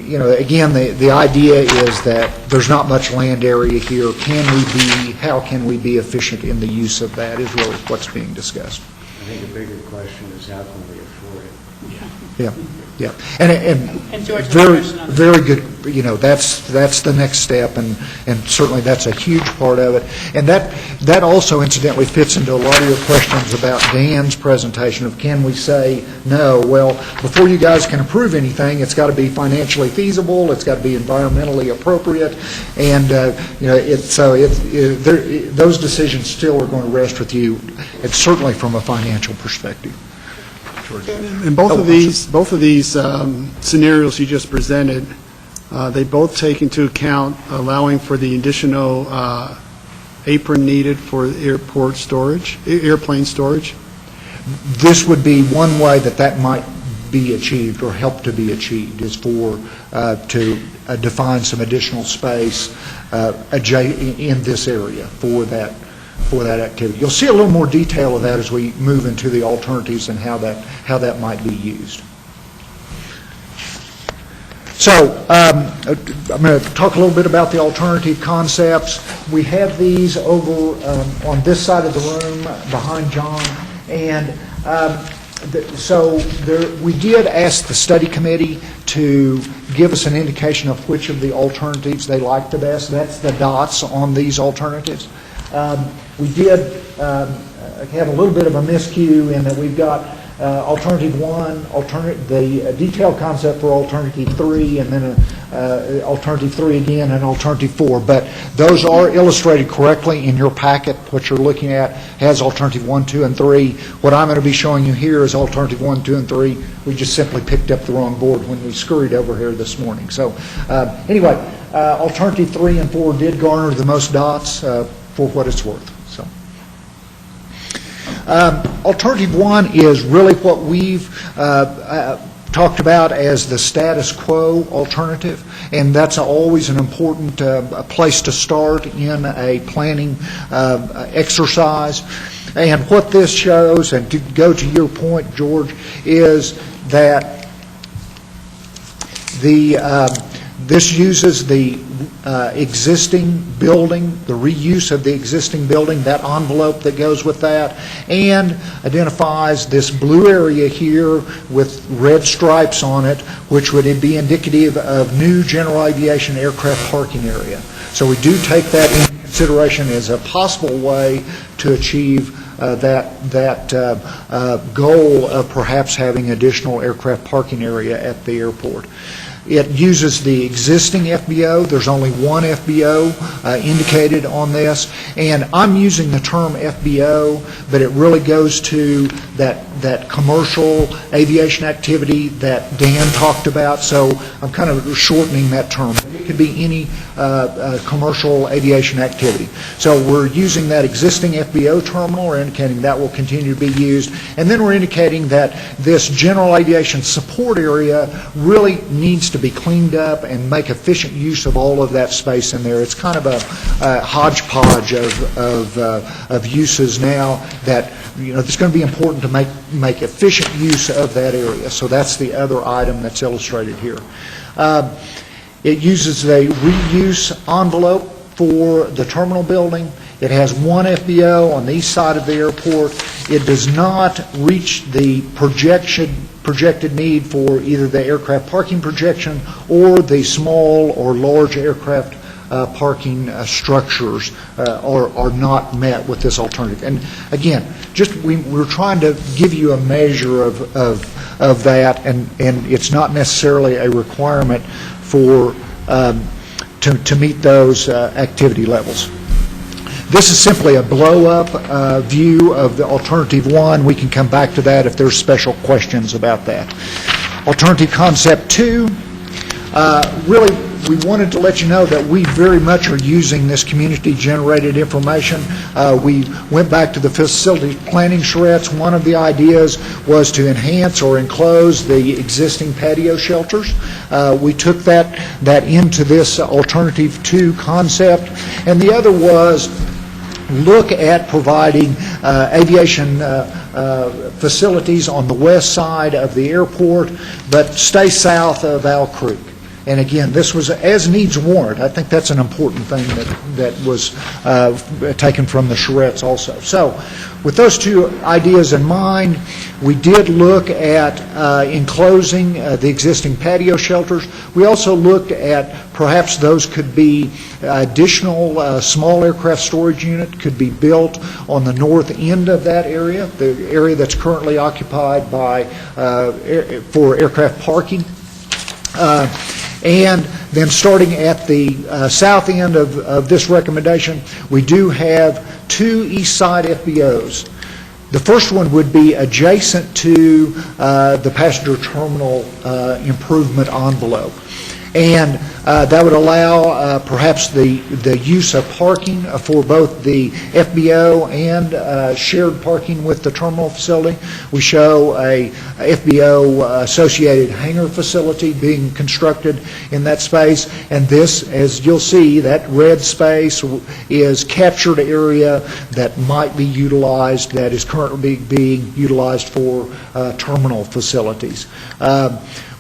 again, the idea is that there's not much land area here. How can we be efficient in the use of that is really what's being discussed. I think a bigger question is how can we afford it? Yeah, yeah. And George has a very, question on that. very good, that's the next step, and certainly that's a huge part of it. And that also incidentally fits into a lot of your questions about Dan's presentation of can we say no? Well, before you guys can approve anything, it's got to be financially feasible, it's got to be environmentally appropriate, and, those decisions still are going to rest with you, and certainly from a financial perspective. And both of these scenarios you just presented, they both take into account allowing for the additional apron needed for airport storage, airplane storage. This would be one way that might be achieved or help to be achieved is to define some additional space in this area for that activity. You'll see a little more detail of that as we move into the alternatives and how that might be used. So I'm going to talk a little bit about the alternative concepts. We have these over on this side of the room behind John, and we did ask the study committee to give us an indication of which of the alternatives they like the best. That's the dots on these alternatives. We did have a little bit of a miscue in that we've got alternative 1, the detailed concept for alternative 3, and then alternative 3 again, and alternative 4. But those are illustrated correctly in your packet. What you're looking at has alternative 1, 2, and 3. What I'm going to be showing you here is alternative 1, 2, and 3. We just simply picked up the wrong board when we scurried over here this morning. So anyway, alternative 3 and 4 did garner the most dots for what it's worth. So, alternative 1 is really what we've talked about as the status quo alternative, and that's always an important place to start in a planning exercise. And what this shows, and to go to your point, George, is that this uses the existing building, the reuse of the existing building, that envelope that goes with that, and identifies this blue area here with red stripes on it, which would be indicative of new general aviation aircraft parking area. So we do take that into consideration as a possible way to achieve that goal of perhaps having additional aircraft parking area at the airport. It uses the existing FBO. There's only one FBO indicated on this, and I'm using the term FBO, but it really goes to that commercial aviation activity that Dan talked about, so I'm kind of shortening that term. It could be any commercial aviation activity. So we're using that existing FBO terminal, we're indicating that will continue to be used, and then we're indicating that this general aviation support area really needs to be cleaned up and make efficient use of all of that space in there. It's kind of a hodgepodge of uses now that it's going to be important to make efficient use of that area. So that's the other item that's illustrated here. It uses a reuse envelope for the terminal building. It has one FBO on the east side of the airport. It does not reach the projected need for either the aircraft parking projection or the small or large aircraft parking structures are not met with this alternative. And again, we're trying to give you a measure of that, and it's not necessarily a requirement for to meet those activity levels. This is simply a blow-up view of the alternative 1. We can come back to that if there's special questions about that. Alternative concept 2, really we wanted to let you know that we very much are using this community-generated information. We went back to the facility planning charrettes. One of the ideas was to enhance or enclose the existing patio shelters. We took that into this alternative 2 concept, and the other was look at providing aviation facilities on the west side of the airport, but stay south of Owl Creek. And again, this was as needs warrant. I think that's an important thing that was taken from the charrettes also. So with those two ideas in mind, we did look at enclosing the existing patio shelters. We also looked at perhaps those could be additional small aircraft storage unit could be built on the north end of that area, the area that's currently occupied by for aircraft parking. And then starting at the south end of this recommendation, we do have two east side FBOs. The first one would be adjacent to the passenger terminal improvement envelope. And that would allow perhaps the use of parking for both the FBO and shared parking with the terminal facility. We show a FBO associated hangar facility being constructed in that space. And this, as you'll see, that red space is captured area that might be utilized, that is currently being utilized for terminal facilities.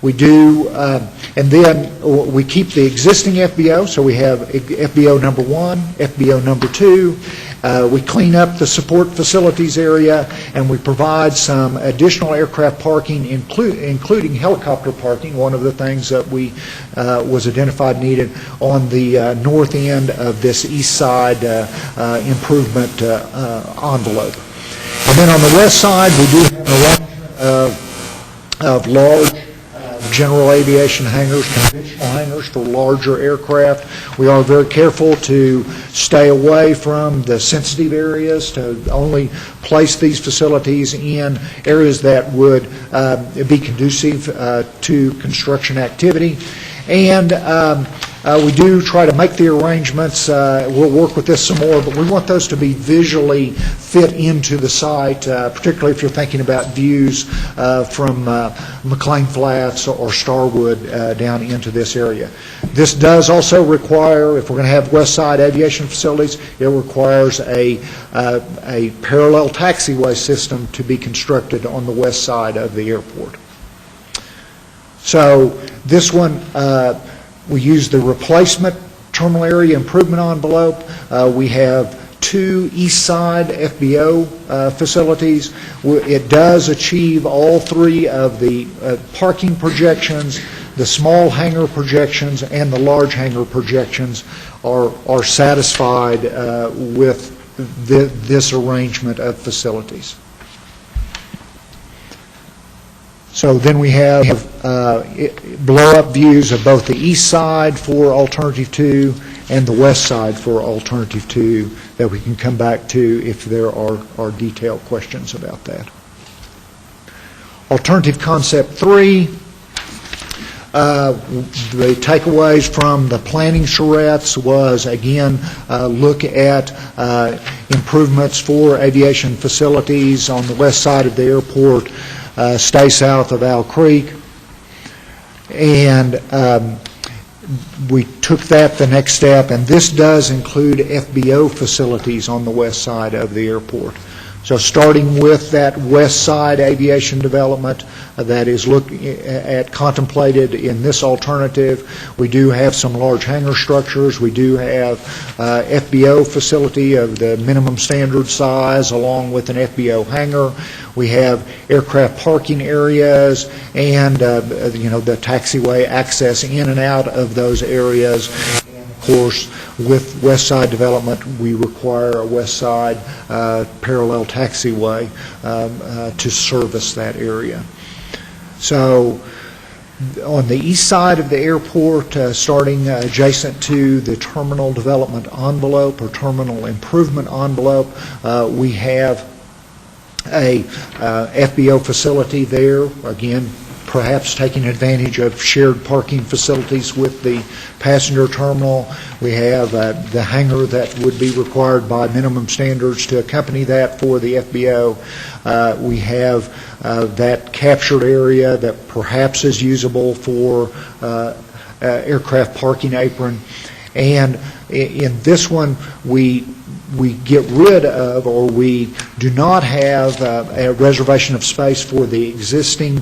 We do, and then we keep the existing FBO, so we have FBO number 1, FBO number 2. We clean up the support facilities area, and we provide some additional aircraft parking, including helicopter parking, one of the things that we was identified needed on the north end of this east side improvement envelope. And then on the west side, we do have an arrangement of large general aviation hangars, conventional hangars for larger aircraft. We are very careful to stay away from the sensitive areas, to only place these facilities in areas that would be conducive to construction activity. And we do try to make the arrangements. We'll work with this some more, but we want those to be visually fit into the site, particularly if you're thinking about views from McLean Flats or Starwood down into this area. This does also require, if we're going to have west side aviation facilities, it requires a parallel taxiway system to be constructed on the west side of the airport. So this one, we use the replacement terminal area improvement envelope. We have two east side FBO facilities. It does achieve all three of the parking projections, the small hangar projections, and the large hangar projections are satisfied with this arrangement of facilities. So then we have blow-up views of both the east side for Alternative 2 and the west side for Alternative 2 that we can come back to if there are detailed questions about that. Alternative Concept 3, the takeaways from the planning charrettes was, again, look at improvements for aviation facilities on the west side of the airport, stay south of Owl Creek, and we took that the next step, and this does include FBO facilities on the west side of the airport. So starting with that west side aviation development that is contemplated in this alternative, we do have some large hangar structures. We do have FBO facility of the minimum standard size along with an FBO hangar. We have aircraft parking areas and the taxiway access in and out of those areas. Of course, with west side development, we require a west side parallel taxiway to service that area. So on the east side of the airport, starting adjacent to the terminal development envelope or terminal improvement envelope, we have a FBO facility there, again, perhaps taking advantage of shared parking facilities with the passenger terminal. We have the hangar that would be required by minimum standards to accompany that for the FBO. We have that captured area that perhaps is usable for aircraft parking apron. And in this one, we get rid of, or we do not have a reservation of space for the existing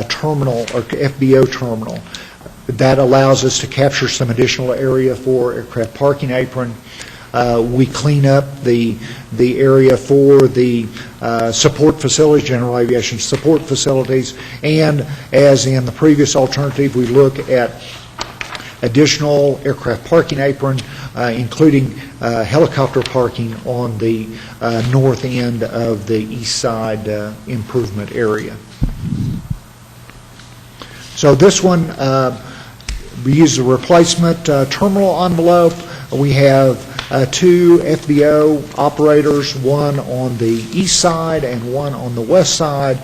terminal or FBO terminal. That allows us to capture some additional area for aircraft parking apron. We clean up the area for the support facilities, general aviation support facilities, and as in the previous alternative, we look at additional aircraft parking apron, including helicopter parking on the north end of the east side improvement area. So this one, we use a replacement terminal envelope. We have two FBO operators, one on the east side and one on the west side.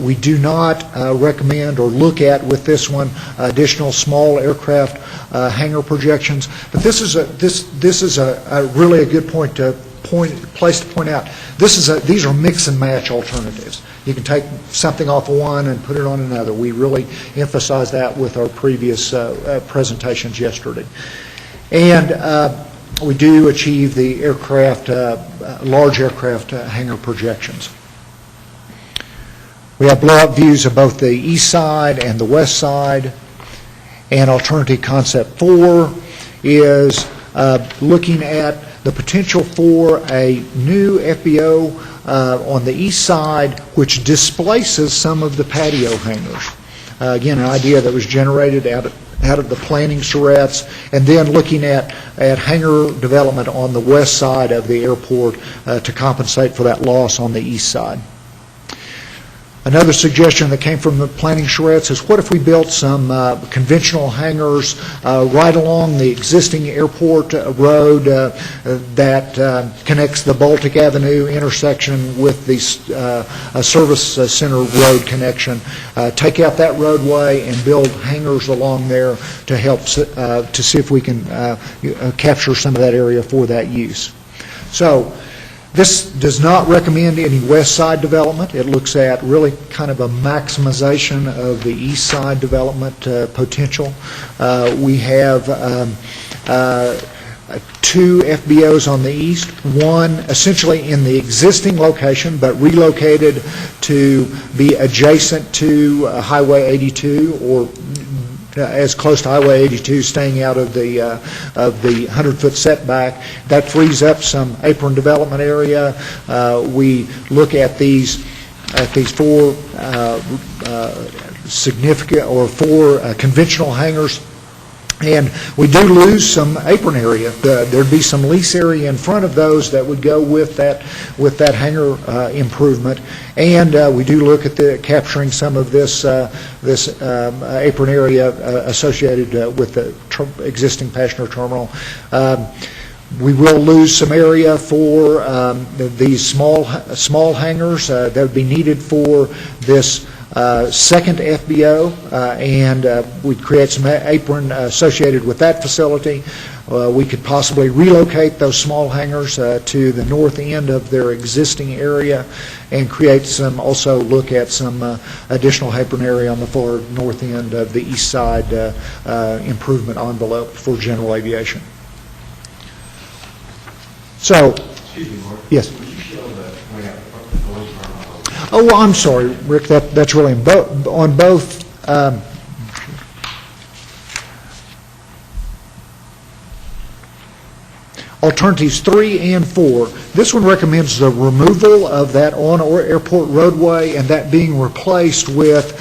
We do not recommend or look at with this one additional small aircraft hangar projections. But this is a really a good place to point out. These are mix and match alternatives. You can take something off of one and put it on another. We really emphasized that with our previous presentations yesterday. And we do achieve the aircraft, large aircraft hangar projections. We have blow-up views of both the east side and the west side. And alternative concept 4 is looking at the potential for a new FBO on the east side, which displaces some of the patio hangars. Again, an idea that was generated out of the planning charrettes, and then looking at hangar development on the west side of the airport to compensate for that loss on the east side. Another suggestion that came from the planning charrettes is what if we built some conventional hangars right along the existing airport road that connects the Baltic Avenue intersection with the service center road connection. Take out that roadway and build hangars along there to help to see if we can capture some of that area for that use. So this does not recommend any west side development. It looks at really kind of a maximization of the east side development potential. We have two FBOs on the east, one essentially in the existing location but relocated to be adjacent to Highway 82 or as close to Highway 82, staying out of the 100-foot setback. That frees up some apron development area. We look at these four significant or four conventional hangars, and we do lose some apron area. There'd be some lease area in front of those that would go with that hangar improvement, and we do look at capturing some of this apron area associated with the existing passenger terminal. We will lose some area for these small hangars that would be needed for this second FBO, and we'd create some apron associated with that facility. We could possibly relocate those small hangars to the north end of their existing area and create some, also look at some additional apron area on the far north end of the east side improvement envelope for general aviation. So, yes. Oh, I'm sorry, Rick. That's really on both. Alternatives 3 and 4. This one recommends the removal of that on or airport roadway and that being replaced with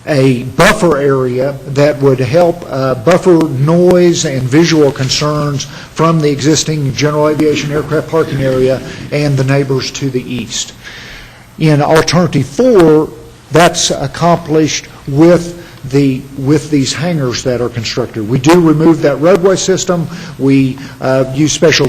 a buffer area that would help buffer noise and visual concerns from the existing general aviation aircraft parking area and the neighbors to the east. In alternative 4, that's accomplished with these hangars that are constructed. We do remove that roadway system. We use special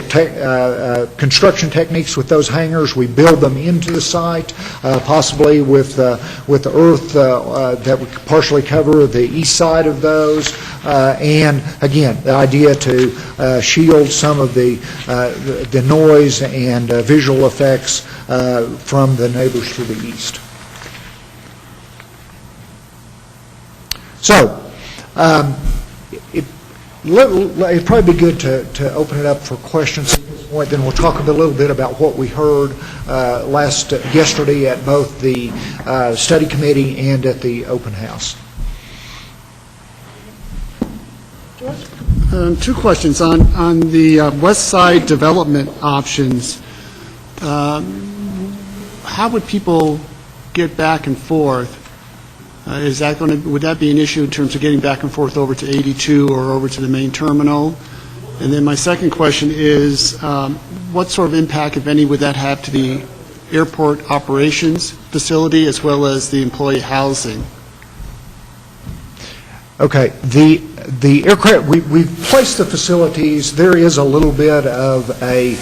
construction techniques with those hangars. We build them into the site, possibly with earth that would partially cover the east side of those. And again, the idea to shield some of the noise and visual effects from the neighbors to the east. So, it'd probably be good to open it up for questions at this point. Then we'll talk a little bit about what we heard yesterday at both the study committee and at the open house. Two questions. On the west side development options, how would people get back and forth? Would that be an issue in terms of getting back and forth over to 82 or over to the main terminal? And then my second question is, what sort of impact, if any, would that have to the airport operations facility as well as the employee housing? Okay, the aircraft, we've placed the facilities. There is a little bit of a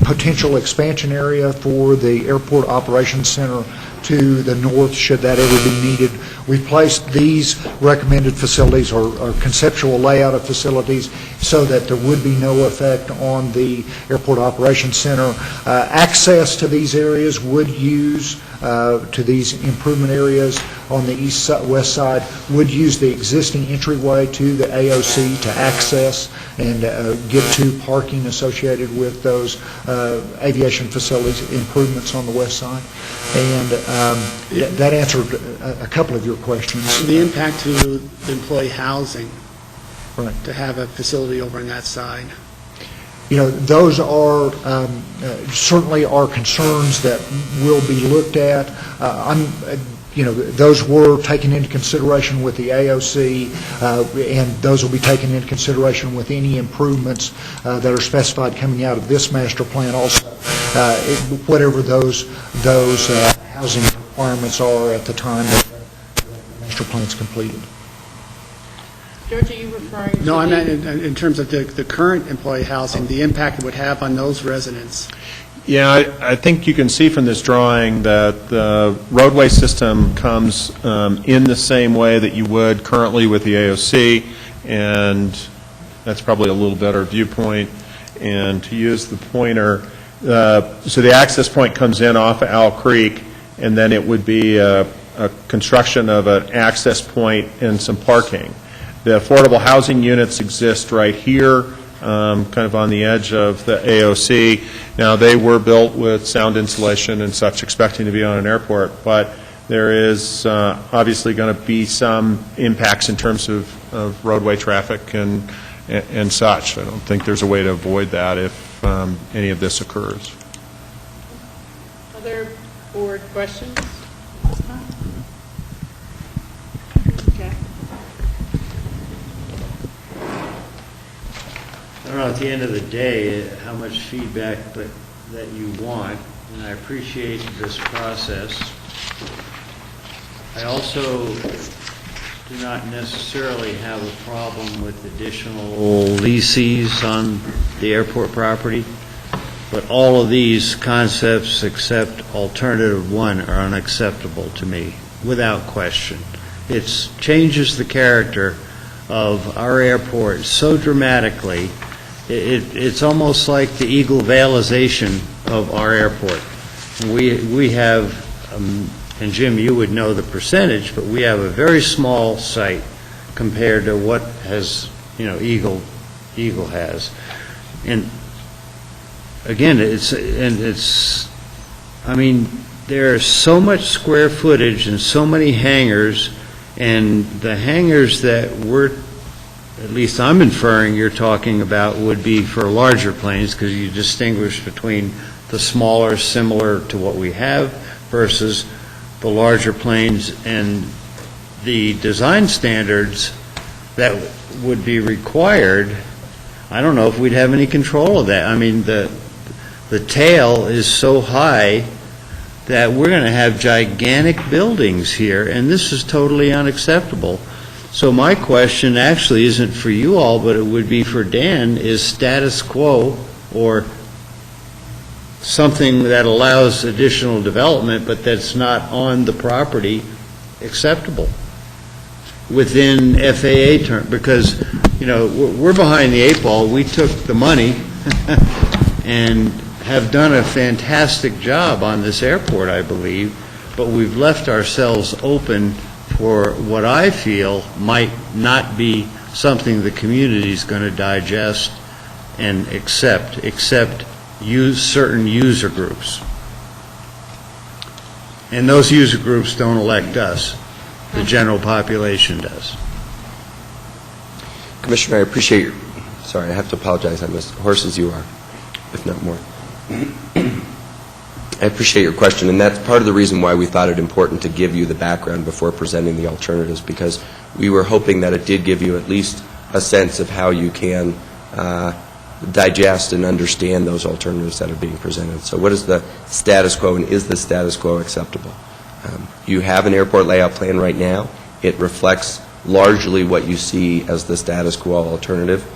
potential expansion area for the Airport Operations Center to the north, should that ever be needed. We've placed these recommended facilities or conceptual layout of facilities so that there would be no effect on the Airport Operations Center. Access to these areas would use, to these improvement areas on the west side, would use the existing entryway to the AOC to access and get to parking associated with those aviation facilities improvements on the west side. And that answered a couple of your questions. The impact to the employee housing, Right. to have a facility over on that side. You know, those are certainly are concerns that will be looked at. Those were taken into consideration with the AOC, and those will be taken into consideration with any improvements that are specified coming out of this master plan also, whatever those housing requirements are at the time that the master plan is completed. George, are you referring to No, I the- meant in terms of the current employee housing, the impact it would have on those residents. Yeah, I think you can see from this drawing that the roadway system comes in the same way that you would currently with the AOC, and that's probably a little better viewpoint. And to use the pointer, so the access point comes in off of Owl Creek, and then it would be a construction of an access point and some parking. The affordable housing units exist right here, kind of on the edge of the AOC. Now, they were built with sound insulation and such, expecting to be on an airport, but there is obviously going to be some impacts in terms of roadway traffic and such. I don't think there's a way to avoid that if any of this occurs. Other board questions? Okay. I don't know, at the end of the day, how much feedback that you want, and I appreciate this process. I also do not necessarily have a problem with additional leases on the airport property, but all of these concepts except alternative one are unacceptable to me, without question. It changes the character of our airport so dramatically. It's almost like the Eagle Valeization of our airport. We have, and Jim, you would know the percentage, but we have a very small site compared to what has, Eagle has. And again, there's so much square footage and so many hangars, and the hangars that at least I'm inferring you're talking about, would be for larger planes, because you distinguish between the smaller, similar to what we have, versus the larger planes, and the design standards that would be required. I don't know if we'd have any control of that. I mean, the tail is so high that we're going to have gigantic buildings here, and this is totally unacceptable. So my question actually isn't for you all, but it would be for Dan, is status quo, or something that allows additional development but that's not on the property, acceptable within FAA term? Because, we're behind the eight ball. We took the money and have done a fantastic job on this airport, I believe, but we've left ourselves open for what I feel might not be something the community is going to digest and accept, except use certain user groups. And those user groups don't elect us. The general population does. Commissioner, I appreciate your, sorry, I have to apologize, I'm as hoarse as you are, if not more. I appreciate your question, and that's part of the reason why we thought it important to give you the background before presenting the alternatives, because we were hoping that it did give you at least a sense of how you can digest and understand those alternatives that are being presented. So what is the status quo, and is the status quo acceptable? You have an airport layout plan right now. It reflects largely what you see as the status quo alternative.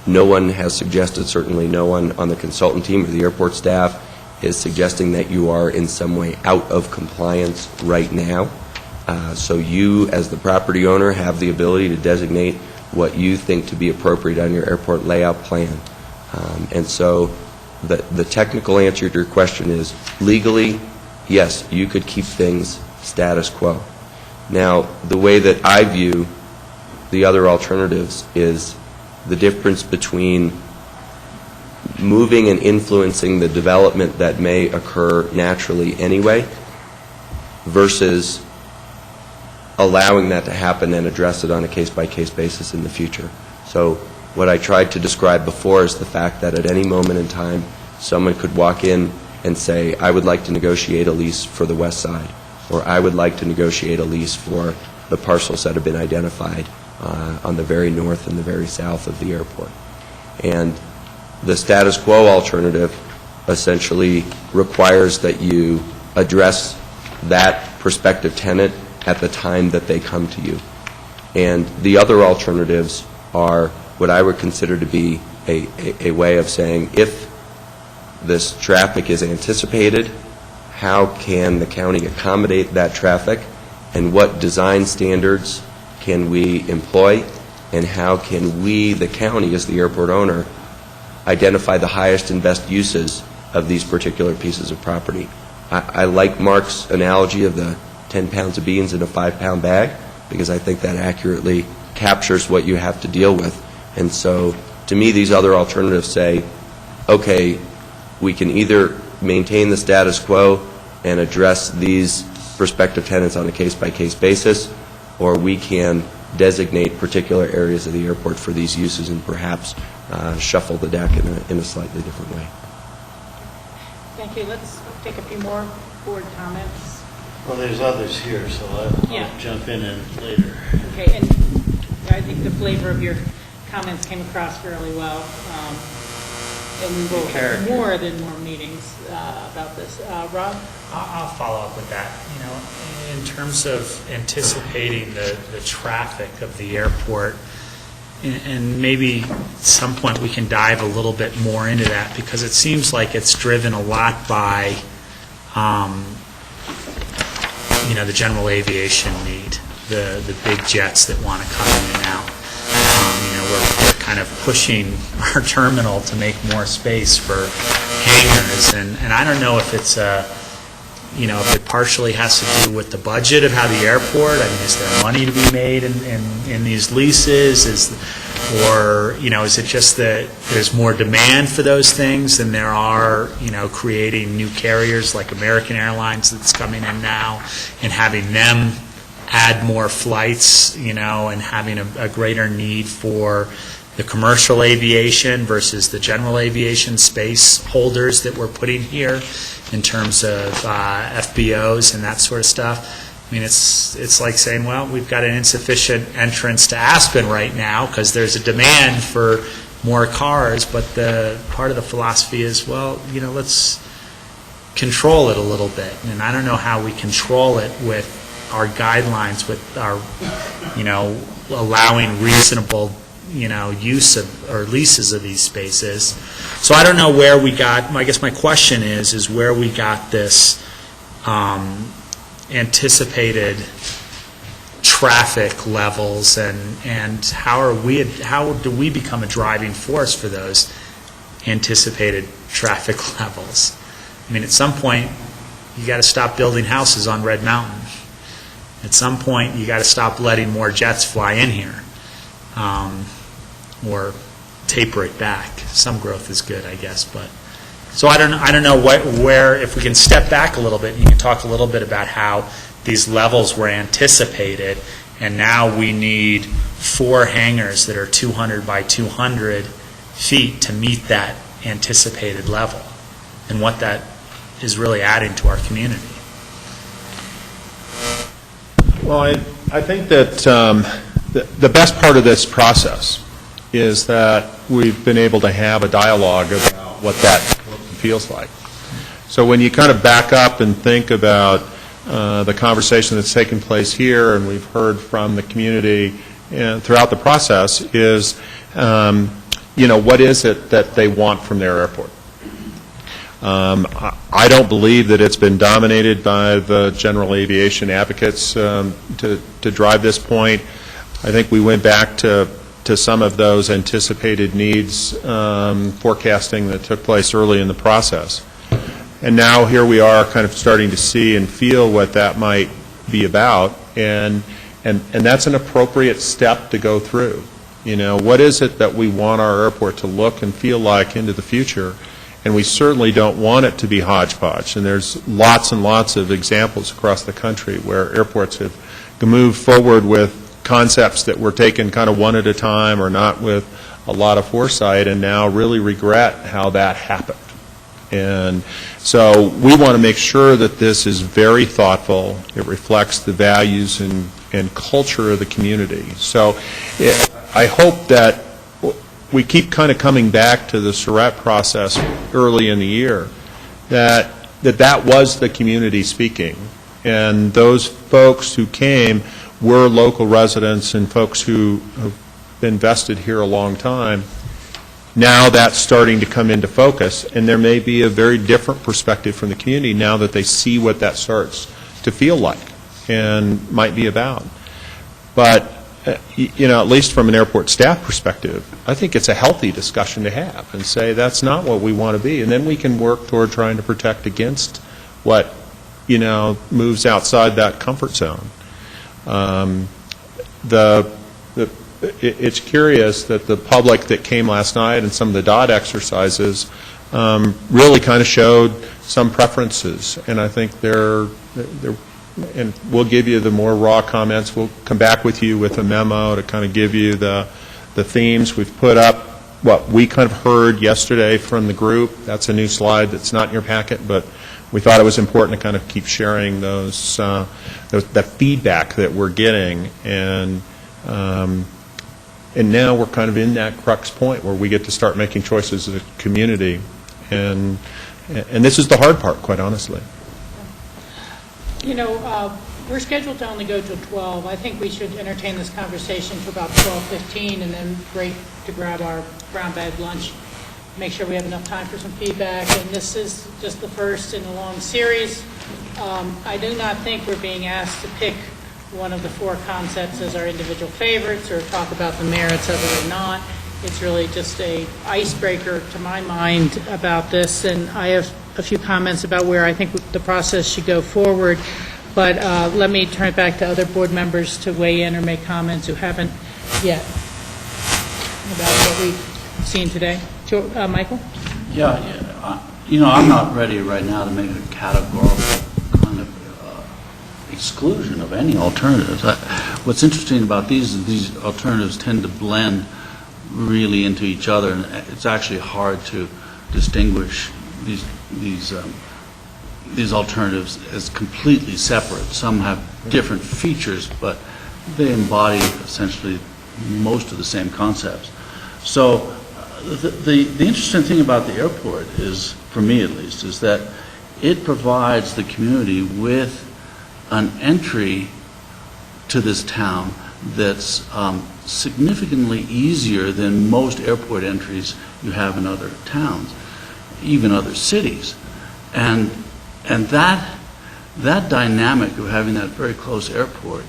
No one has suggested, certainly no one on the consultant team or the airport staff is suggesting that you are in some way out of compliance right now. So you, as the property owner, have the ability to designate what you think to be appropriate on your airport layout plan. And so the technical answer to your question is, legally, yes, you could keep things status quo. Now, the way that I view the other alternatives is the difference between moving and influencing the development that may occur naturally anyway versus allowing that to happen and address it on a case-by-case basis in the future. So what I tried to describe before is the fact that at any moment in time, someone could walk in and say, I would like to negotiate a lease for the west side, or I would like to negotiate a lease for the parcels that have been identified on the very north and the very south of the airport. And the status quo alternative essentially requires that you address that prospective tenant at the time that they come to you. And the other alternatives are what I would consider to be a way of saying, if this traffic is anticipated, how can the county accommodate that traffic, and what design standards can we employ, and how can we, the county, as the airport owner, identify the highest and best uses of these particular pieces of property. I like Mark's analogy of the 10 pounds of beans in a 5-pound bag, because I think that accurately captures what you have to deal with. And so, to me, these other alternatives say, okay, we can either maintain the status quo and address these prospective tenants on a case-by-case basis, or we can designate particular areas of the airport for these uses and perhaps shuffle the deck in a slightly different way. Thank you. Let's take a few more board comments. Well, there's others here, so Yeah. I'll jump in later. Okay, and I think the flavor of your comments came across fairly well. And we will have more meetings about this. Rob? I'll follow up with that. You know, in terms of anticipating the traffic of the airport, and maybe at some point we can dive a little bit more into that, because it seems like it's driven a lot by, you know, the general aviation need, the big jets that want to come in and out. You know, we're kind of pushing our terminal to make more space for hangars, and I don't know if it's you know, if it partially has to do with the budget of how the airport, I mean, is there money to be made in these leases, or, you know, is it just that there's more demand for those things than there are, you know, creating new carriers like American Airlines that's coming in now, and having them add more flights, you know, and having a greater need for the commercial aviation versus the general aviation space holders that we're putting here in terms of FBOs and that sort of stuff. I mean, it's like saying, well, we've got an insufficient entrance to Aspen right now because there's a demand for more cars, but the part of the philosophy is, well, you know, let's control it a little bit. And I don't know how we control it with our guidelines, with our, you know, allowing reasonable, you know, use of or leases of these spaces. So I don't know where we got, I guess my question is where we got this anticipated traffic levels, and how do we become a driving force for those anticipated traffic levels? I mean, at some point, you got to stop building houses on Red Mountain. At some point, you got to stop letting more jets fly in here, or taper it back. Some growth is good, I guess, but so I don't know where, if we can step back a little bit, you can talk a little bit about how these levels were anticipated, and now we need 4 hangars that are 200 by 200 feet to meet that anticipated level, and what that is really adding to our community. Well, I think that the best part of this process is that we've been able to have a dialogue about what that feels like. So when you kind of back up and think about the conversation that's taken place here, and we've heard from the community throughout the process, is, what is it that they want from their airport? I don't believe that it's been dominated by the general aviation advocates to drive this point. I think we went back to some of those anticipated needs forecasting that took place early in the process. And now here we are kind of starting to see and feel what that might be about, and that's an appropriate step to go through. What is it that we want our airport to look and feel like into the future? And we certainly don't want it to be hodgepodge. And there's lots and lots of examples across the country where airports have moved forward with concepts that were taken kind of one at a time or not with a lot of foresight, and now really regret how that happened. And so we want to make sure that this is very thoughtful. It reflects the values and culture of the community. So I hope that we keep kind of coming back to the Surratt process early in the year, that was the community speaking. And those folks who came were local residents and folks who have been vested here a long time. Now that's starting to come into focus, and there may be a very different perspective from the community now that they see what that starts to feel like and might be about. But, at least from an airport staff perspective, I think it's a healthy discussion to have and say that's not what we want to be. And then we can work toward trying to protect against what, moves outside that comfort zone. It's curious that the public that came last night and some of the DOT exercises really kind of showed some preferences, and I think they're and we'll give you the more raw comments. We'll come back with you with a memo to kind of give you the themes. We've put up what we kind of heard yesterday from the group. That's a new slide that's not in your packet, but we thought it was important to kind of keep sharing those that feedback that we're getting, and now we're kind of in that crux point where we get to start making choices as a community, and this is the hard part, quite honestly. We're scheduled to only go till 12. I think we should entertain this conversation for about 12:15 and then break to grab our brown bag lunch, make sure we have enough time for some feedback. And this is just the first in a long series. I do not think we're being asked to pick one of the 4 concepts as our individual favorites or talk about the merits of it or not. It's really just a icebreaker to my mind about this, and I have a few comments about where I think the process should go forward. But let me turn it back to other board members to weigh in or make comments who haven't yet about what we've seen today. Michael? Yeah, I'm not ready right now to make a categorical kind of exclusion of any alternatives. What's interesting about these alternatives tend to blend really into each other, and it's actually hard to distinguish these alternatives as completely separate. Some have different features, but they embody essentially most of the same concepts. So the interesting thing about the airport is, for me at least, is that it provides the community with an entry to this town that's significantly easier than most airport entries you have in other towns, even other cities. And that dynamic of having that very close airport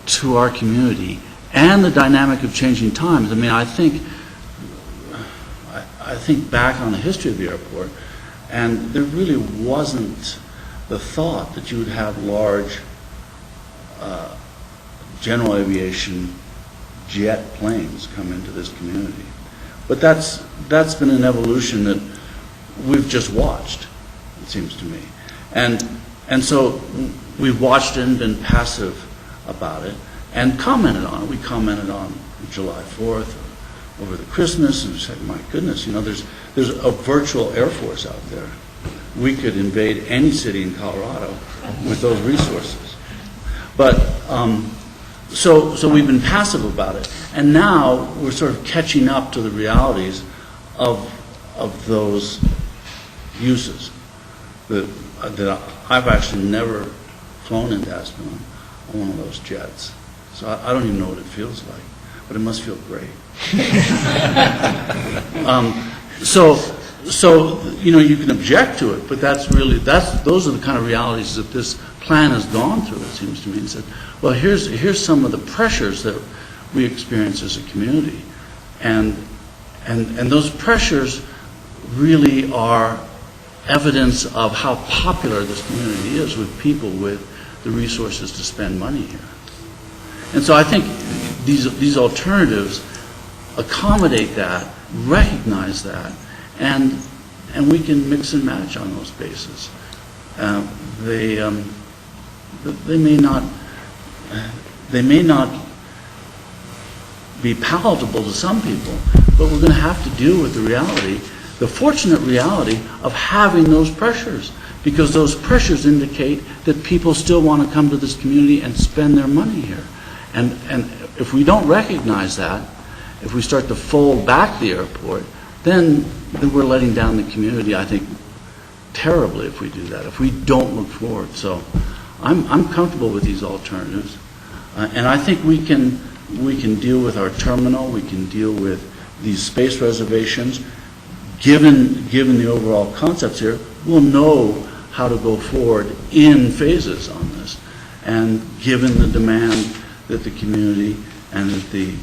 to our community, and the dynamic of changing times. I mean, I think back on the history of the airport, and there really wasn't the thought that you would have large general aviation jet planes come into this community. But that's been an evolution that we've just watched, it seems to me. And so we've watched it and been passive about it. and commented on it. We commented on July 4th or over the Christmas, and said, my goodness, there's a virtual Air Force out there. We could invade any city in Colorado with those resources. But, so we've been passive about it. And now we're sort of catching up to the realities of those uses. That I've actually never flown into Aspen on one of those jets. So I don't even know what it feels like, but it must feel great. So you can object to it, but those are the kind of realities that this plan has gone through, it seems to me, and said, well, here's some of the pressures that we experience as a community. And those pressures really are evidence of how popular this community is with people with the resources to spend money here. And so I think these alternatives accommodate that, recognize that, and we can mix and match on those bases. They may not be palatable to some people, but we're going to have to deal with the reality, the fortunate reality of having those pressures, because those pressures indicate that people still want to come to this community and spend their money here. And if we don't recognize that, if we start to fold back the airport, then we're letting down the community, I think, terribly if we do that, if we don't look forward. So I'm comfortable with these alternatives. And I think we can deal with our terminal, we can deal with these space reservations. Given the overall concepts here, we'll know how to go forward in phases on this. And given the demand that the community and that the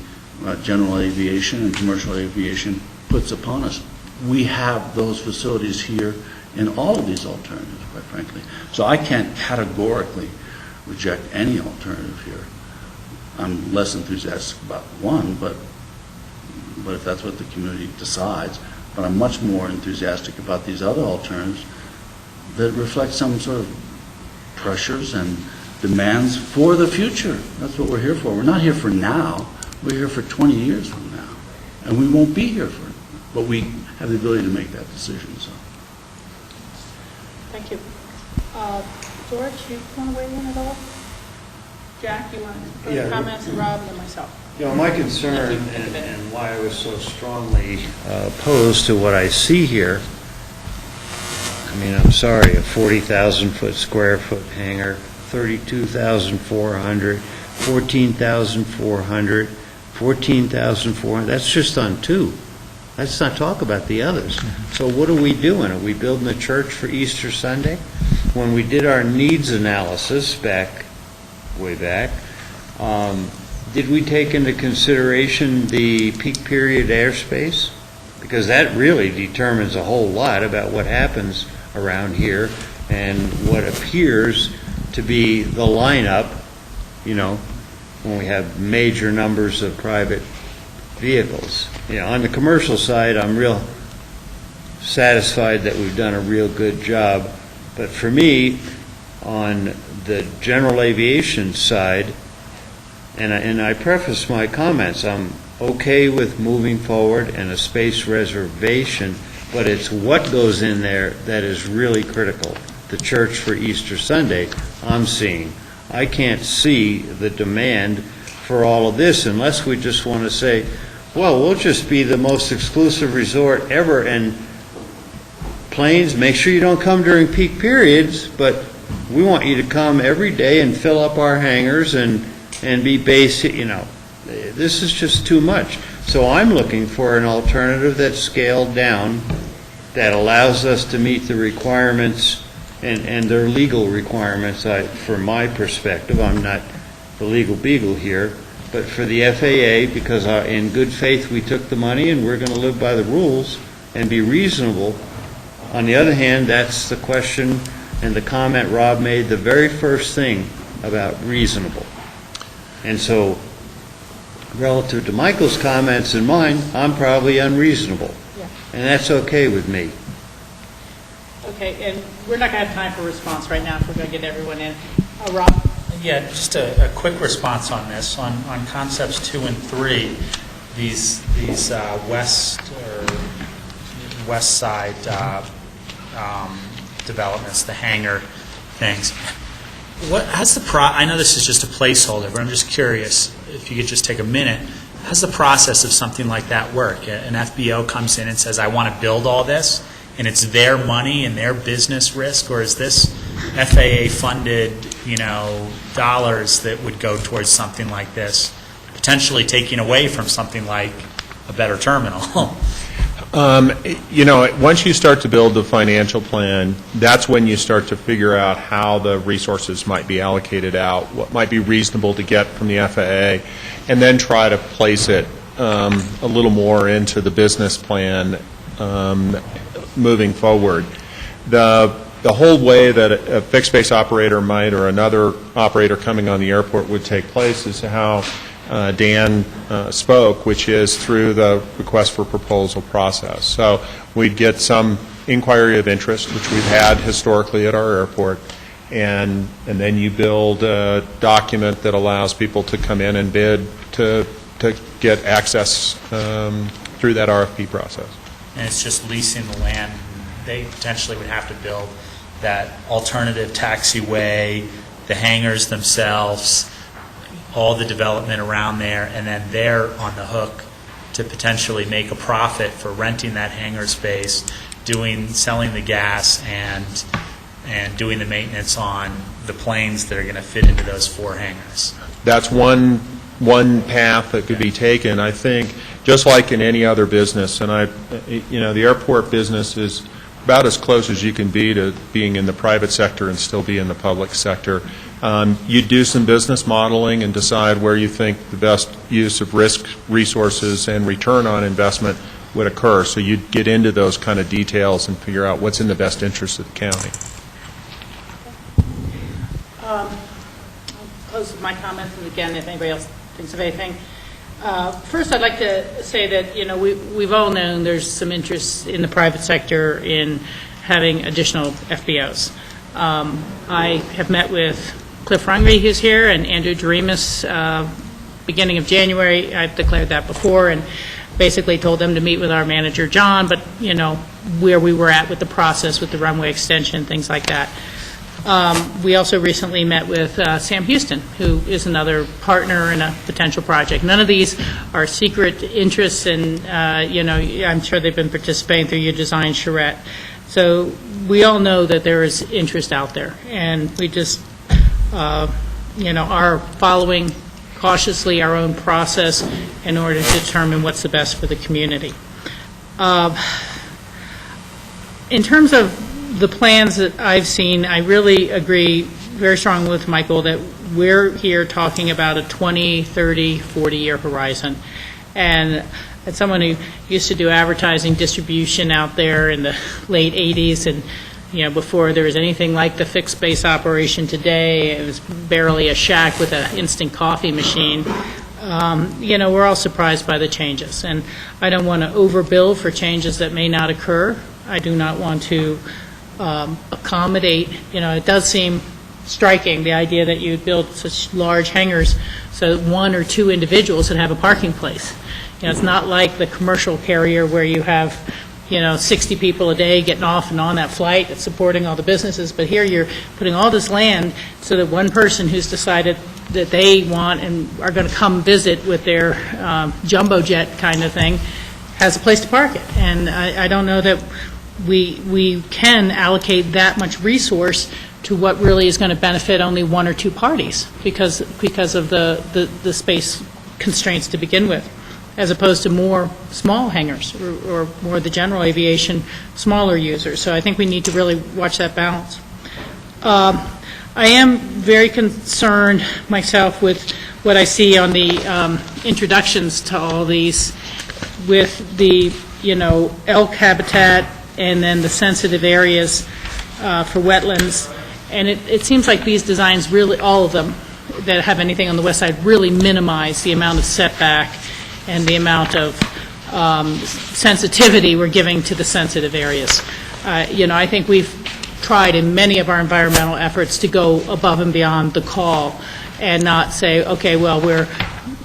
general aviation and commercial aviation puts upon us, we have those facilities here in all of these alternatives, quite frankly. So I can't categorically reject any alternative here. I'm less enthusiastic about one, but if that's what the community decides. But I'm much more enthusiastic about these other alternatives that reflect some sort of pressures and demands for the future. That's what we're here for. We're not here for now. We're here for 20 years from now. And we won't be here for it. But we have the ability to make that decision. So. Thank you. George, you want to weigh in at all? Jack, you want to comments, and Rob, and then myself? My concern and why I was so strongly opposed to what I see here, I'm sorry, a 40,000 square foot hangar, 32,400, 14,400, 14,400, that's just on two. Let's not talk about the others. So what are we doing? Are we building a church for Easter Sunday? When we did our needs analysis way back, did we take into consideration the peak period airspace? Because that really determines a whole lot about what happens around here and what appears to be the lineup, when we have major numbers of private vehicles. On the commercial side, I'm real satisfied that we've done a real good job. But for me, on the general aviation side, and I preface my comments, I'm okay with moving forward and a space reservation, but it's what goes in there that is really critical. The church for Easter Sunday, I'm seeing. I can't see the demand for all of this unless we just want to say, well, we'll just be the most exclusive resort ever, and planes, make sure you don't come during peak periods, but we want you to come every day and fill up our hangars and be basic, This is just too much. So I'm looking for an alternative that's scaled down, that allows us to meet the requirements and their legal requirements. From my perspective, I'm not the legal beagle here, but for the FAA, because in good faith we took the money and we're going to live by the rules and be reasonable. On the other hand, that's the question and the comment Rob made, the very first thing about reasonable. And so, relative to Michael's comments and mine, I'm probably unreasonable. Yeah. And that's okay with me. Okay, and we're not going to have time for response right now if we're going to get everyone in. Rob, and Yeah, just a quick response on this. On concepts 2 and 3, these west side developments, the hangar things. I know this is just a placeholder, but I'm just curious if you could just take a minute. How's the process of something like that work? An FBO comes in and says, I want to build all this, and it's their money and their business risk, or is this FAA-funded, dollars that would go towards something like this, potentially taking away from something like a better terminal? Once you start to build the financial plan, that's when you start to figure out how the resources might be allocated out, what might be reasonable to get from the FAA, and then try to place it a little more into the business plan moving forward. The whole way that a fixed-base operator might, or another operator coming on the airport would take place is how Dan spoke, which is through the request for proposal process. So we'd get some inquiry of interest, which we've had historically at our airport, and then you build a document that allows people to come in and bid to get access through that RFP process. And it's just leasing the land. They potentially would have to build that alternative taxiway, the hangars themselves, all the development around there, and then they're on the hook to potentially make a profit for renting that hangar space, selling the gas, and doing the maintenance on the planes that are going to fit into those 4 hangars. That's one path that could be taken. I think, just like in any other business, and the airport business is about as close as you can be to being in the private sector and still be in the public sector. You do some business modeling and decide where you think the best use of risk, resources, and return on investment would occur. So you'd get into those kind of details and figure out what's in the best interest of the county. I'll close my comments, and again, if anybody else thinks of anything. First, I'd like to say that, we've all known there's some interest in the private sector in having additional FBOs. I have met with Cliff Rungry, who's here, and Andrew Doremus, beginning of January. I've declared that before, and basically told them to meet with our manager, John, but, where we were at with the process with the runway extension, things like that. We also recently met with Sam Houston, who is another partner in a potential project. None of these are secret interests, and, I'm sure they've been participating through your design charrette. So we all know that there is interest out there, and we just, are following cautiously our own process in order to determine what's the best for the community. In terms of the plans that I've seen, I really agree very strongly with Michael that we're here talking about a 20, 30, 40-year horizon. And as someone who used to do advertising distribution out there in the late 80s, and before there was anything like the fixed base operation today, it was barely a shack with an instant coffee machine. We're all surprised by the changes. And I don't want to overbill for changes that may not occur. I do not want to accommodate, it does seem striking, the idea that you'd build such large hangars so that 1 or 2 individuals would have a parking place. It's not like the commercial carrier where you have, 60 people a day getting off and on that flight that's supporting all the businesses, but here you're putting all this land so that one person who's decided that they want and are going to come visit with their jumbo jet kind of thing has a place to park it. And I don't know that we can allocate that much resource to what really is going to benefit only 1 or 2 parties because of the space constraints to begin with, as opposed to more small hangars or more the general aviation smaller users. So I think we need to really watch that balance. I am very concerned myself with what I see on the introductions to all these with the elk habitat and then the sensitive areas for wetlands. And it seems like these designs really, all of them that have anything on the west side, really minimize the amount of setback and the amount of sensitivity we're giving to the sensitive areas. I think we've tried in many of our environmental efforts to go above and beyond the call and not say, okay, well, we're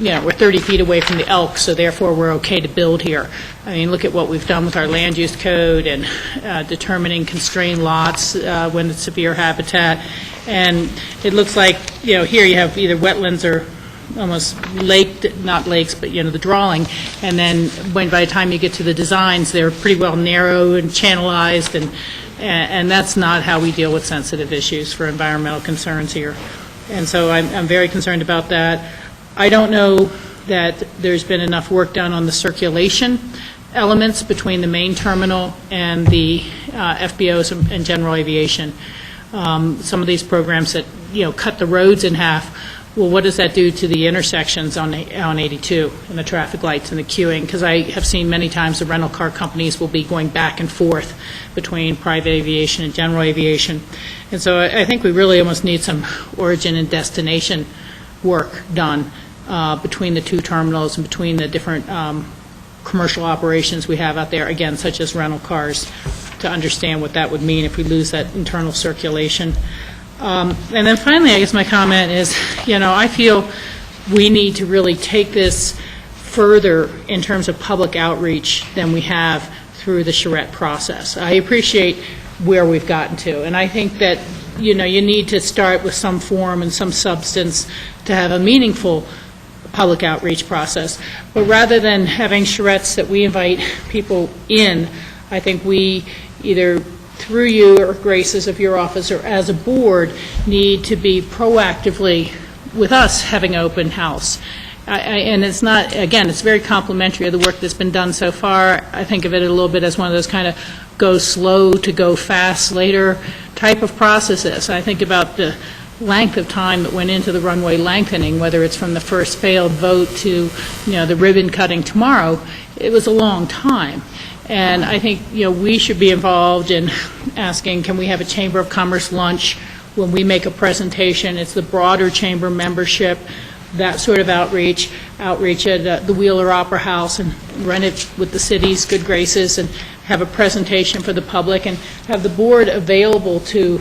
30 feet away from the elk, so therefore we're okay to build here. I mean, look at what we've done with our land use code and determining constrained lots when it's severe habitat. And it looks like, here you have either wetlands or almost not lakes, but, the drawing. And then by the time you get to the designs, they're pretty well narrow and channelized, and that's not how we deal with sensitive issues for environmental concerns here. And so I'm very concerned about that. I don't know that there's been enough work done on the circulation elements between the main terminal and the FBOs and general aviation. Some of these programs that, cut the roads in half, well, what does that do to the intersections on 82 and the traffic lights and the queuing? Because I have seen many times the rental car companies will be going back and forth between private aviation and general aviation. And so I think we really almost need some origin and destination work done between the two terminals and between the different commercial operations we have out there, again, such as rental cars, to understand what that would mean if we lose that internal circulation. And then finally, I guess my comment is, I feel we need to really take this further in terms of public outreach than we have through the charrette process. I appreciate where we've gotten to, and I think that, you need to start with some form and some substance to have a meaningful public outreach process. But rather than having charrettes that we invite people in, I think we either through you or graces of your office or as a board need to be proactively with us having open house. And it's not, again, it's very complimentary of the work that's been done so far. I think of it a little bit as one of those kind of go slow to go fast later type of processes. I think about the length of time that went into the runway lengthening, whether it's from the first failed vote to, the ribbon cutting tomorrow. It was a long time. And I think, we should be involved in asking, can we have a Chamber of Commerce lunch when we make a presentation? It's the broader chamber membership, that sort of outreach at the Wheeler Opera House, and run it with the city's good graces and have a presentation for the public and have the board available to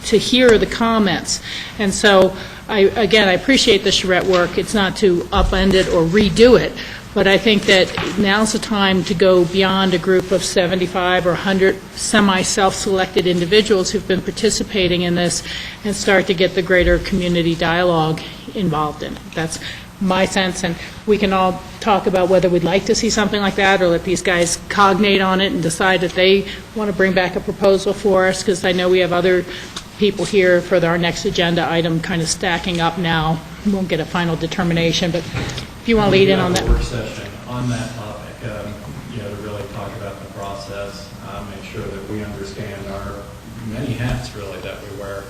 hear the comments. And so, I appreciate the charrette work. It's not to upend it or redo it, but I think that now's the time to go beyond a group of 75 or 100 semi-self-selected individuals who've been participating in this and start to get the greater community dialogue involved in it. That's my sense, and we can all talk about whether we'd like to see something like that or let these guys cognate on it and decide that they want to bring back a proposal for us, because I know we have other people here for our next agenda item kind of stacking up now. We won't get a final determination, but if you want to lead in on that. Work session on that topic, to really talk about the process, make sure that we understand our many hats really that we wear,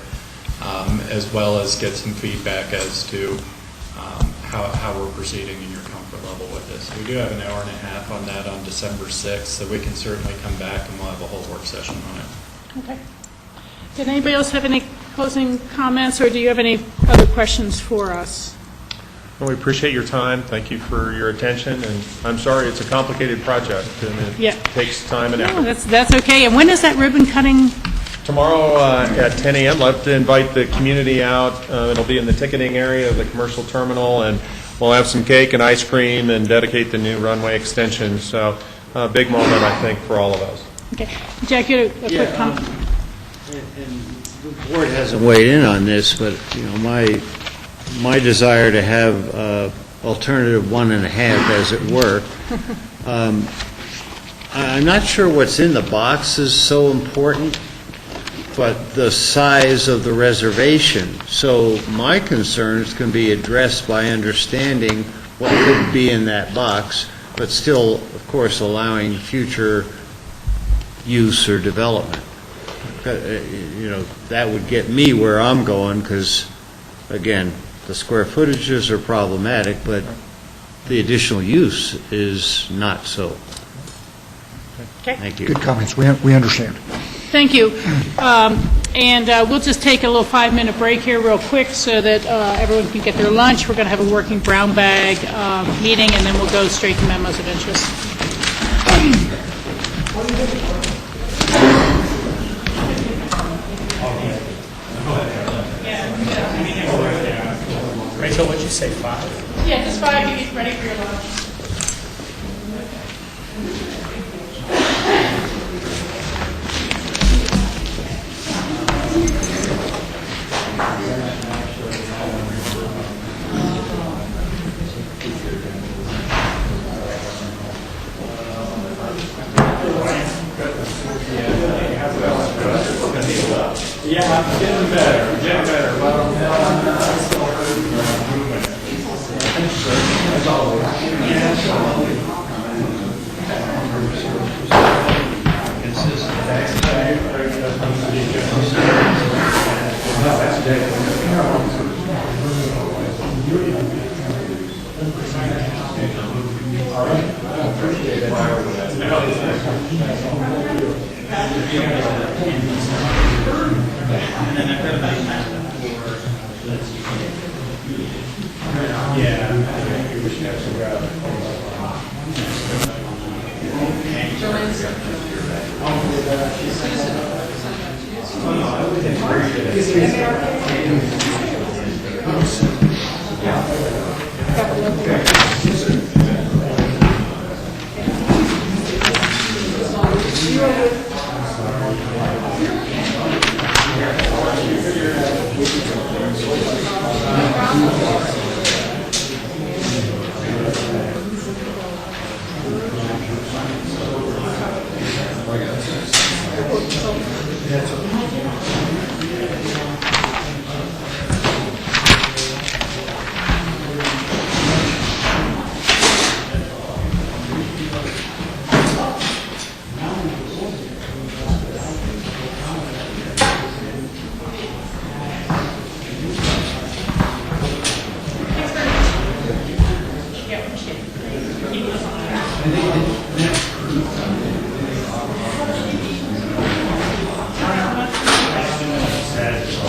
as well as get some feedback as to how we're proceeding in your comfort level with this. We do have an hour and a half on that on December 6th, so we can certainly come back and we'll have a whole work session on it. Okay. Did anybody else have any closing comments, or do you have any other questions for us? Well, we appreciate your time. Thank you for your attention, and I'm sorry it's a complicated project, and it takes time and effort. No, that's okay. And when is that ribbon cutting? Tomorrow at 10 a.m., I'd love to invite the community out. It'll be in the ticketing area of the commercial terminal, and we'll have some cake and ice cream and dedicate the new runway extension. So a big moment, I think, for all of us. Okay. Jack, you had a quick comment? And the board hasn't weighed in on this, but, my desire to have alternative 1.5, as it were, I'm not sure what's in the box is so important, but the size of the reservation. So my concerns can be addressed by understanding what could be in that box, but still, of course, allowing future use or development. That would get me where I'm going, because, again, the square footages are problematic, but the additional use is not so. Okay. Thank you. Good comments. We understand. Thank you. And we'll just take a little 5-minute break here real quick so that everyone can get their lunch. We're going to have a working brown bag meeting, and then we'll go straight to memos of interest. Until, what'd you say, 5? Yeah, just 5, you get ready for your lunch. Yeah, I'm getting better, getting better.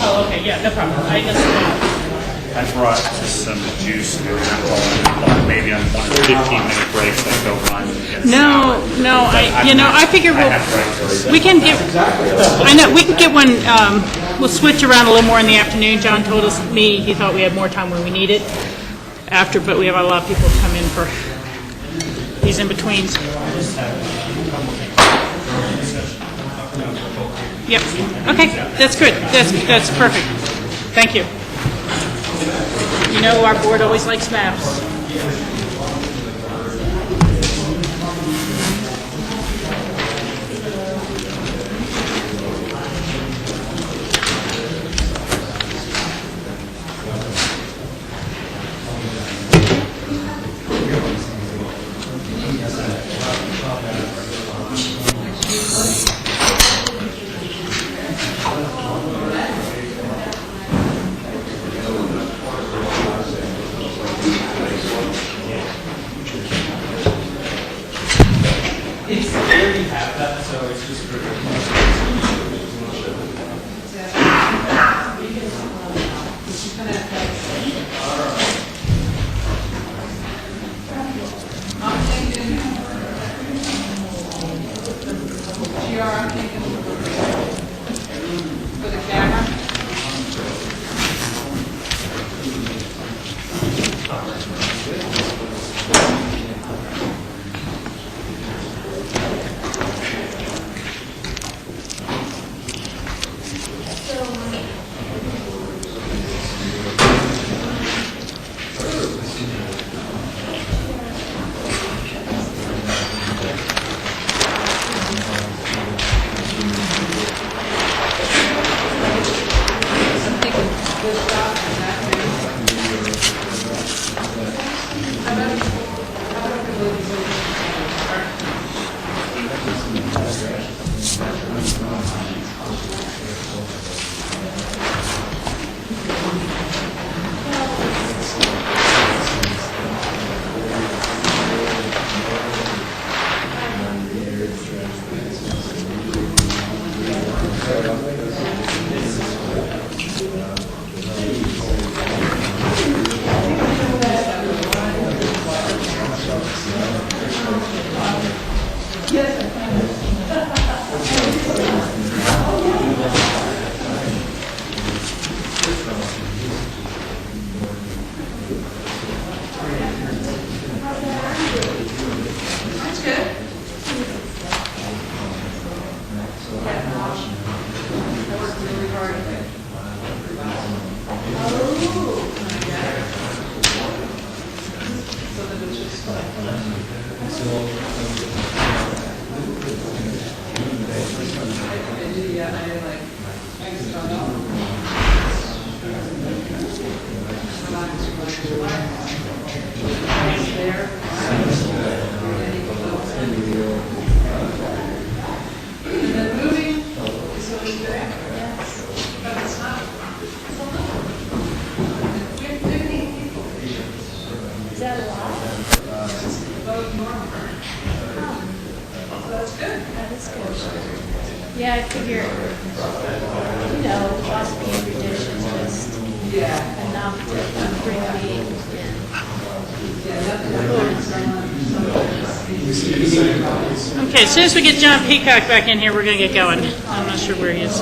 Oh, okay, yeah, no problem. I just, I brought just some juice and thought maybe on one 15-minute breaks I go run and get no, I figure we can get, I know, we can get one, we'll switch around a little more in the afternoon. John told me he thought we had more time when we need it after, but we have a lot of people come in for these in-betweens. Yep, okay, that's good, that's perfect. Thank you. You know, our board always likes maps. Yeah, I figure, philosophy and tradition is just enough to bring me in. Okay, as soon as we get John Peacock back in here, we're going to get going. I'm not sure where he is.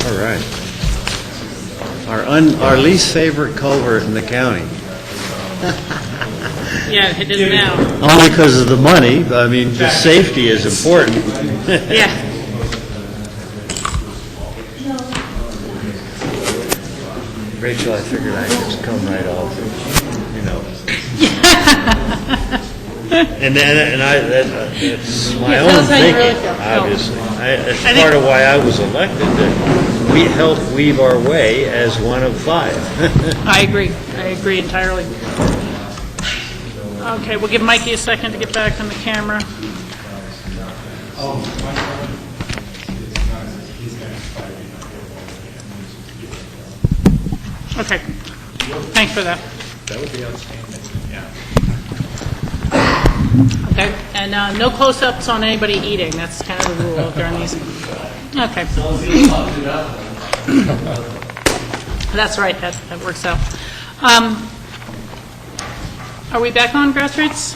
All right. Our least favorite culvert in the county. Yeah, it is now. Only because of the money, but I mean, just safety is important. Yeah. Rachel, I figured I'd just come right off, And that's my Yeah, own tell us how you thinking, really feel. No. obviously. That's I think- part of why I was elected, that we help weave our way as one of 5. I agree entirely. Okay, we'll give Mikey a second to get back on the camera. Okay, thanks for that. That would be outstanding, yeah. Okay, and no close-ups on anybody eating, that's kind of the rule during these. Okay. That's right, that works out. Are we back on grassroots?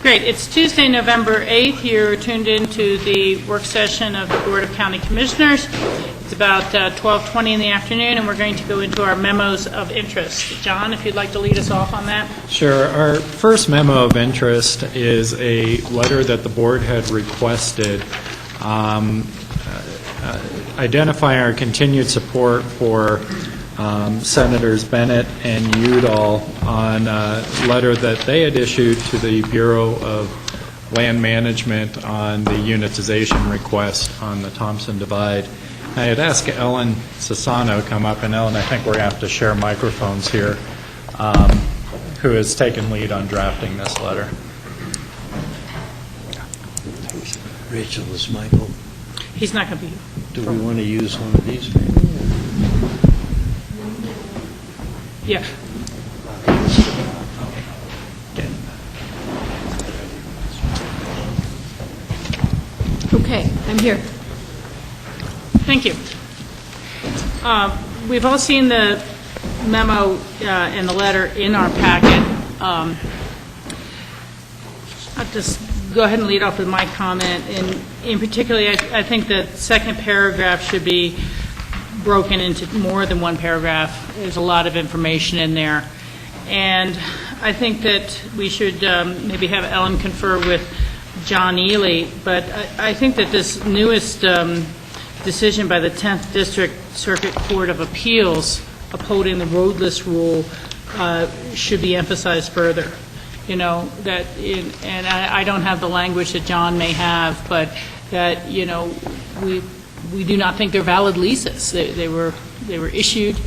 Great, it's Tuesday, November 8th. You're tuned into the work session of the Board of County Commissioners. It's about 12:20 in the afternoon, and we're going to go into our memos of interest. John, if you'd like to lead us off on that. Sure. Our first memo of interest is a letter that the board had requested identifying our continued support for Senators Bennett and Udall on a letter that they had issued to the Bureau of Land Management on the unitization request on the Thompson Divide. I had asked Ellen Sassano to come up, and Ellen, I think we're going to have to share microphones here, who has taken lead on drafting this letter. Rachel, is Michael, He's not going to be here. do we want to use one of these maybe? Yeah. Okay, I'm here. Thank you. We've all seen the memo and the letter in our packet. I'll just go ahead and lead off with my comment. In particular, I think the second paragraph should be broken into more than one paragraph. There's a lot of information in there. And I think that we should maybe have Ellen confer with John Ely, but I think that this newest decision by the 10th District Circuit Court of Appeals upholding the roadless rule should be emphasized further. You know, that, and I don't have the language that John may have, but that, you know, we do not think they're valid leases. They were issued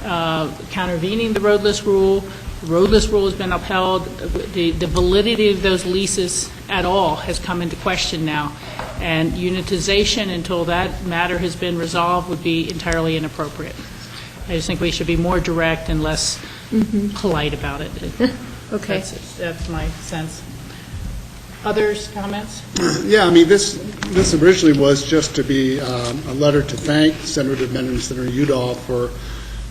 contravening the roadless rule, The roadless rule has been upheld. The validity of those leases at all has come into question now, and unitization until that matter has been resolved would be entirely inappropriate. I just think we should be more direct and less polite about it. Okay. That's my sense. Others, comments? Yeah, I mean, this originally was just to be a letter to thank Senator Bennett and Senator Udall for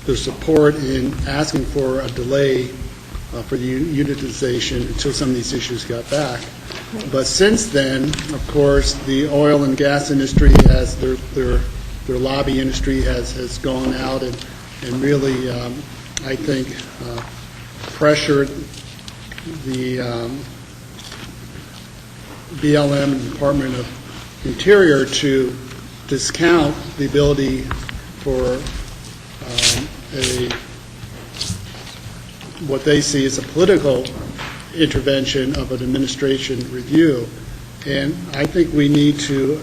their support in asking for a delay for the unitization until some of these issues got back. But since then, of course, the oil and gas industry has, their lobby industry has gone out and really, I think, pressured the BLM and Department of Interior to discount the ability for what they see as a political intervention of an administration review. And I think we need to,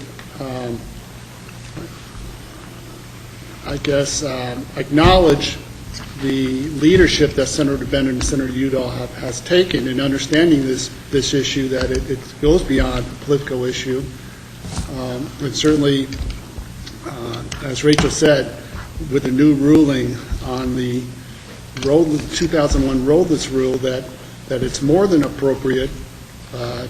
acknowledge the leadership that Senator Bennett and Senator Udall has taken in understanding this issue, that it goes beyond a political issue. And certainly, as Rachel said, with the new ruling on the 2001 roadless rule, that it's more than appropriate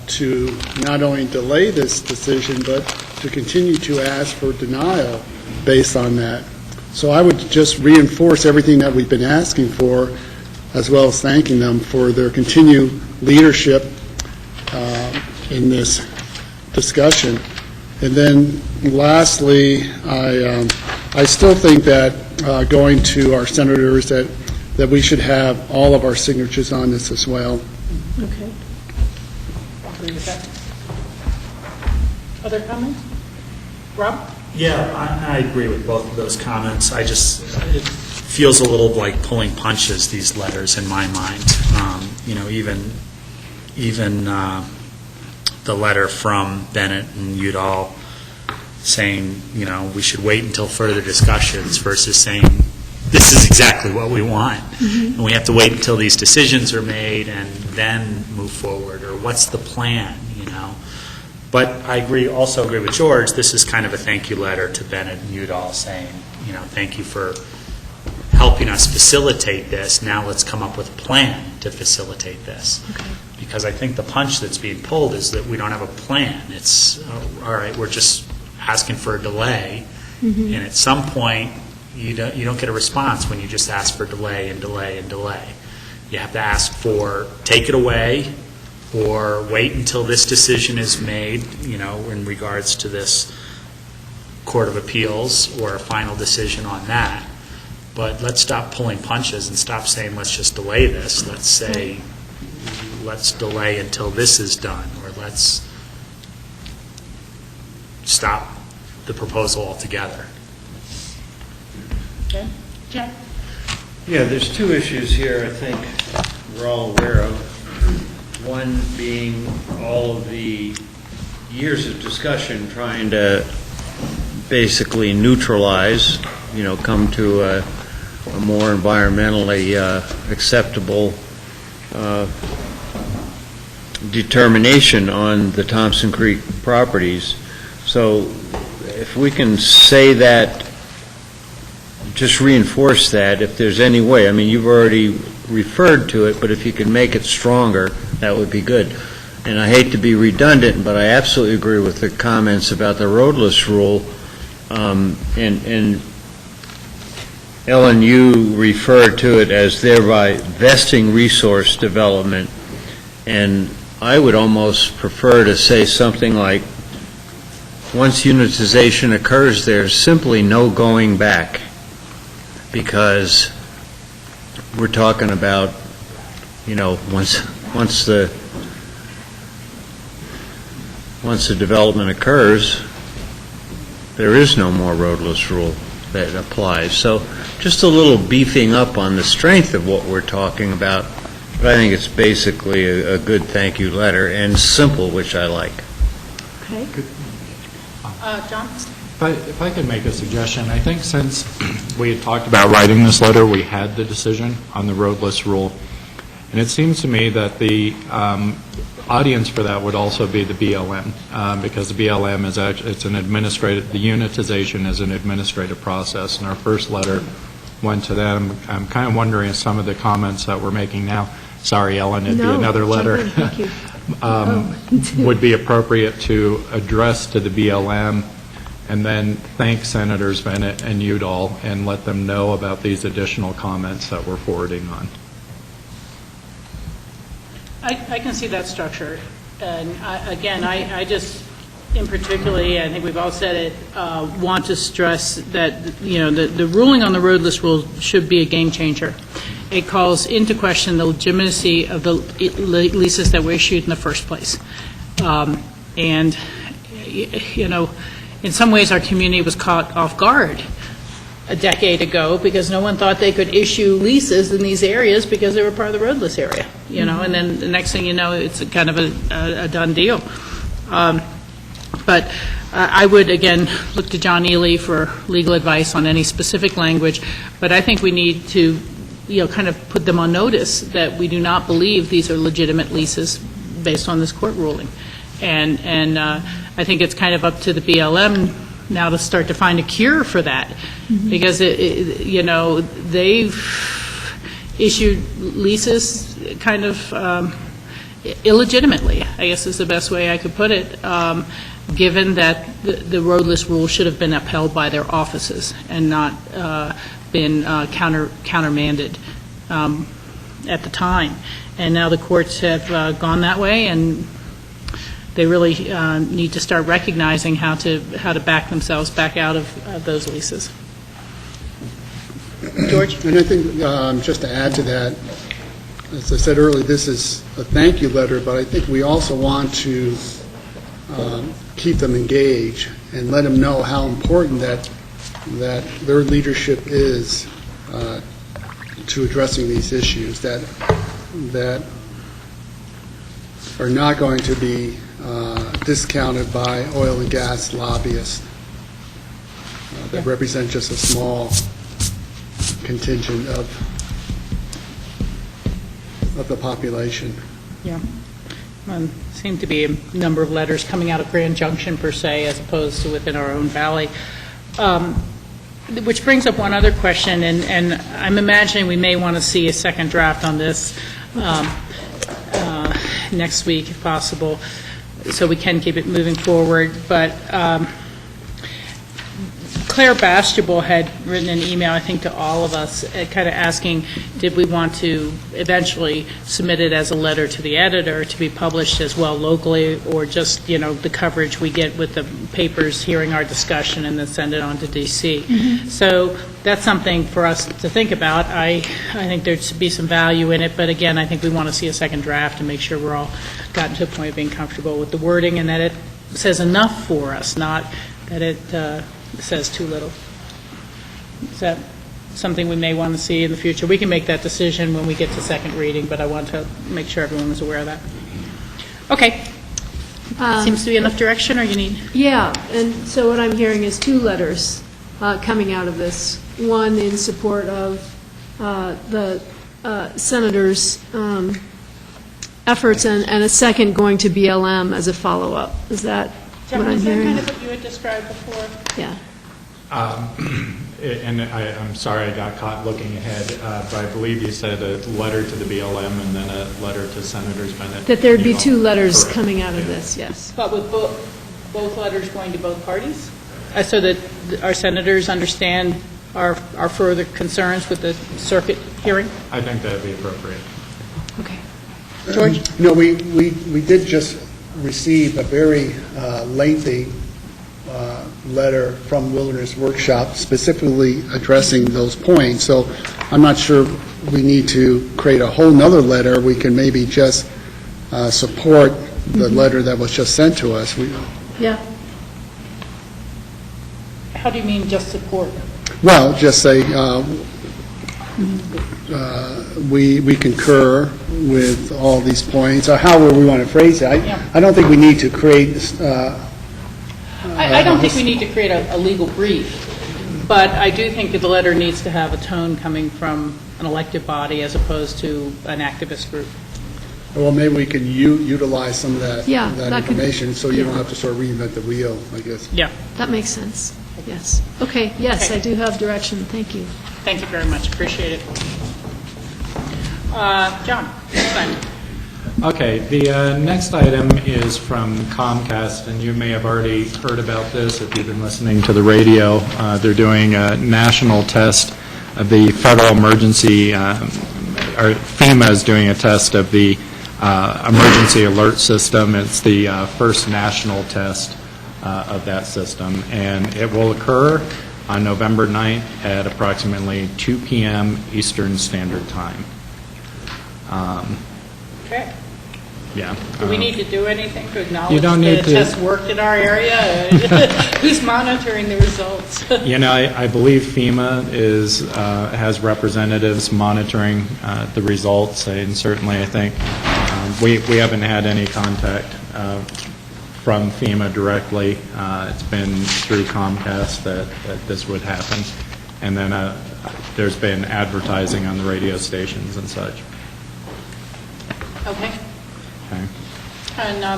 to not only delay this decision, but to continue to ask for denial based on that. So I would just reinforce everything that we've been asking for, as well as thanking them for their continued leadership in this discussion. And then lastly, I still think that going to our senators, that we should have all of our signatures on this as well. Okay. Agree with that. Other comments? Rob? Yeah, I agree with both of those comments. It feels a little like pulling punches, these letters, in my mind. Even the letter from Bennett and Udall saying, we should wait until further discussions versus saying, this is exactly what we want. And we have to wait until these decisions are made and then move forward, or what's the plan, But I also agree with George, this is kind of a thank you letter to Bennett and Udall saying, thank you for helping us facilitate this. Now let's come up with a plan to facilitate this. Okay. Because I think the punch that's being pulled is that we don't have a plan. It's, all right, we're just asking for a delay. And at some point, you don't get a response when you just ask for delay and delay and delay. You have to ask for take it away, or wait until this decision is made, in regards to this Court of Appeals, or a final decision on that. But let's stop pulling punches and stop saying, let's just delay this. Let's say, let's delay until this is done, or let's stop the proposal altogether. Okay. Jack? Yeah, there's two issues here I think we're all aware of. One being all of the years of discussion trying to basically neutralize, come to a more environmentally acceptable determination on the Thompson Creek properties. So if we can say that, just reinforce that if there's any way. I mean, you've already referred to it, but if you can make it stronger, that would be good. And I hate to be redundant, but I absolutely agree with the comments about the roadless rule. And Ellen, you referred to it as thereby vesting resource development. And I would almost prefer to say something like, once unitization occurs, there's simply no going back, because we're talking about, once the development occurs, there is no more roadless rule that applies. So just a little beefing up on the strength of what we're talking about, but I think it's basically a good thank you letter, and simple, which I like. Okay. John? If I could make a suggestion, I think since we had talked about writing this letter, we had the decision on the roadless rule, And it seems to me that the audience for that would also be the BLM, because the BLM is actually, it's an administrative, the unitization is an administrative process, and our first letter went to them. I'm kind of wondering if some of the comments that we're making now, sorry, Ellen, it'd be another letter, Thank you. would be appropriate to address to the BLM, and then thank Senators Bennett and Udall and let them know about these additional comments that we're forwarding on. I can see that structure. And again, I just, in particularly, I think we've all said it, want to stress that, you know, the ruling on the roadless rule should be a game changer. It calls into question the legitimacy of the leases that were issued in the first place. And, you know, in some ways our community was caught off guard a decade ago because no one thought they could issue leases in these areas because they were part of the roadless area, you know, and then the next thing you know, it's a kind of a done deal. But I would, again, look to John Ely for legal advice on any specific language, but I think we need to, you know, kind of put them on notice that we do not believe these are legitimate leases based on this court ruling. And I think it's kind of up to the BLM now to start to find a cure for that, because you know, they've issued leases kind of illegitimately, I guess is the best way I could put it, given that the roadless rule should have been upheld by their offices and not been countermanded at the time. And now the courts have gone that way, and they really need to start recognizing how to back themselves back out of those leases. George? And I think, just to add to that, as I said earlier, this is a thank you letter, but I think we also want to keep them engaged and let them know how important that their leadership is to addressing these issues that are not going to be discounted by oil and gas lobbyists that represent just a small contingent of the population. Yeah. Seem to be a number of letters coming out of Grand Junction per se, as opposed to within our own valley. Which brings up one other question, and I'm imagining we may want to see a second draft on this next week, if possible, so we can keep it moving forward. But Claire Bastable had written an email, I think, to all of us, kind of asking, did we want to eventually submit it as a letter to the editor to be published as well locally, or just, you know, the coverage we get with the papers hearing our discussion and then send it on to D.C. So that's something for us to think about. I think there'd be some value in it, but again, I think we want to see a second draft and make sure we're all gotten to a point of being comfortable with the wording and that it says enough for us, not that it says too little. Is that something we may want to see in the future? We can make that decision when we get to second reading, but I want to make sure everyone is aware of that. Okay. Seems to be enough direction, or you need? Yeah, and so what I'm hearing is two letters coming out of this. One in support of the Senator's efforts, and a second going to BLM as a follow-up. Is that what I'm hearing? Is that kind of what you had described before? Yeah. And I'm sorry I got caught looking ahead, but I believe you said a letter to the BLM and then a letter to Senators Bennett. That there'd be two letters Correct. coming out of this, yes. But with both letters going to both parties? So that our senators understand our further concerns with the circuit hearing? I think that would be appropriate. Okay. George? No, we did just receive a very lengthy letter from Wilderness Workshop specifically addressing those points. So I'm not sure we need to create a whole nother letter. We can maybe just support the letter that was just sent to us. Yeah. How do you mean just support? Well, just say we concur with all these points, or however we want to phrase it. I don't think we need to create I don't think we need to create a legal brief, but I do think that the letter needs to have a tone coming from an elected body as opposed to an activist group. Well, maybe we can utilize some of that Yeah, that that could- information, so you yeah. don't have to sort of reinvent the wheel, I guess. Yeah, That makes sense, yes. Okay, yes, I do have direction, thank you. thank you very much, appreciate it. John, next item. Okay, the next item is from Comcast, and you may have already heard about this if you've been listening to the radio. They're doing a national test of the federal emergency, or FEMA is doing a test of the emergency alert system. It's the first national test of that system, and it will occur on November 9th at approximately 2 p.m. Eastern Standard Time. Okay. Yeah. Do we need to do anything to acknowledge You don't that need a to. test worked in our area? Who's monitoring the results? You know, I believe FEMA has representatives monitoring the results, and certainly I think we haven't had any contact from FEMA directly. It's been through Comcast that this would happen, and then there's been advertising on the radio stations and such. Okay. Okay. And I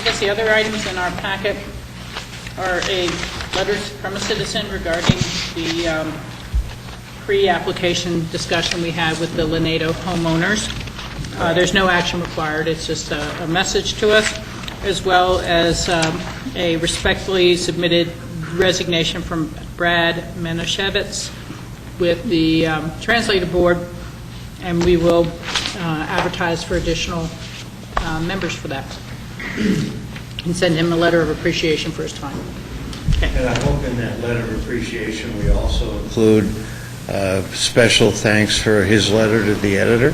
guess the other items in our packet are a letter from a citizen regarding the pre-application discussion we had with the Lanedo homeowners. There's no action required, it's just a message to us, as well as a respectfully submitted resignation from Brad Menoshevitz with the translator board, and we will advertise for additional members for that, and send him a letter of appreciation for his time. Okay. And I hope in that letter of appreciation, we also include special thanks for his letter to the editor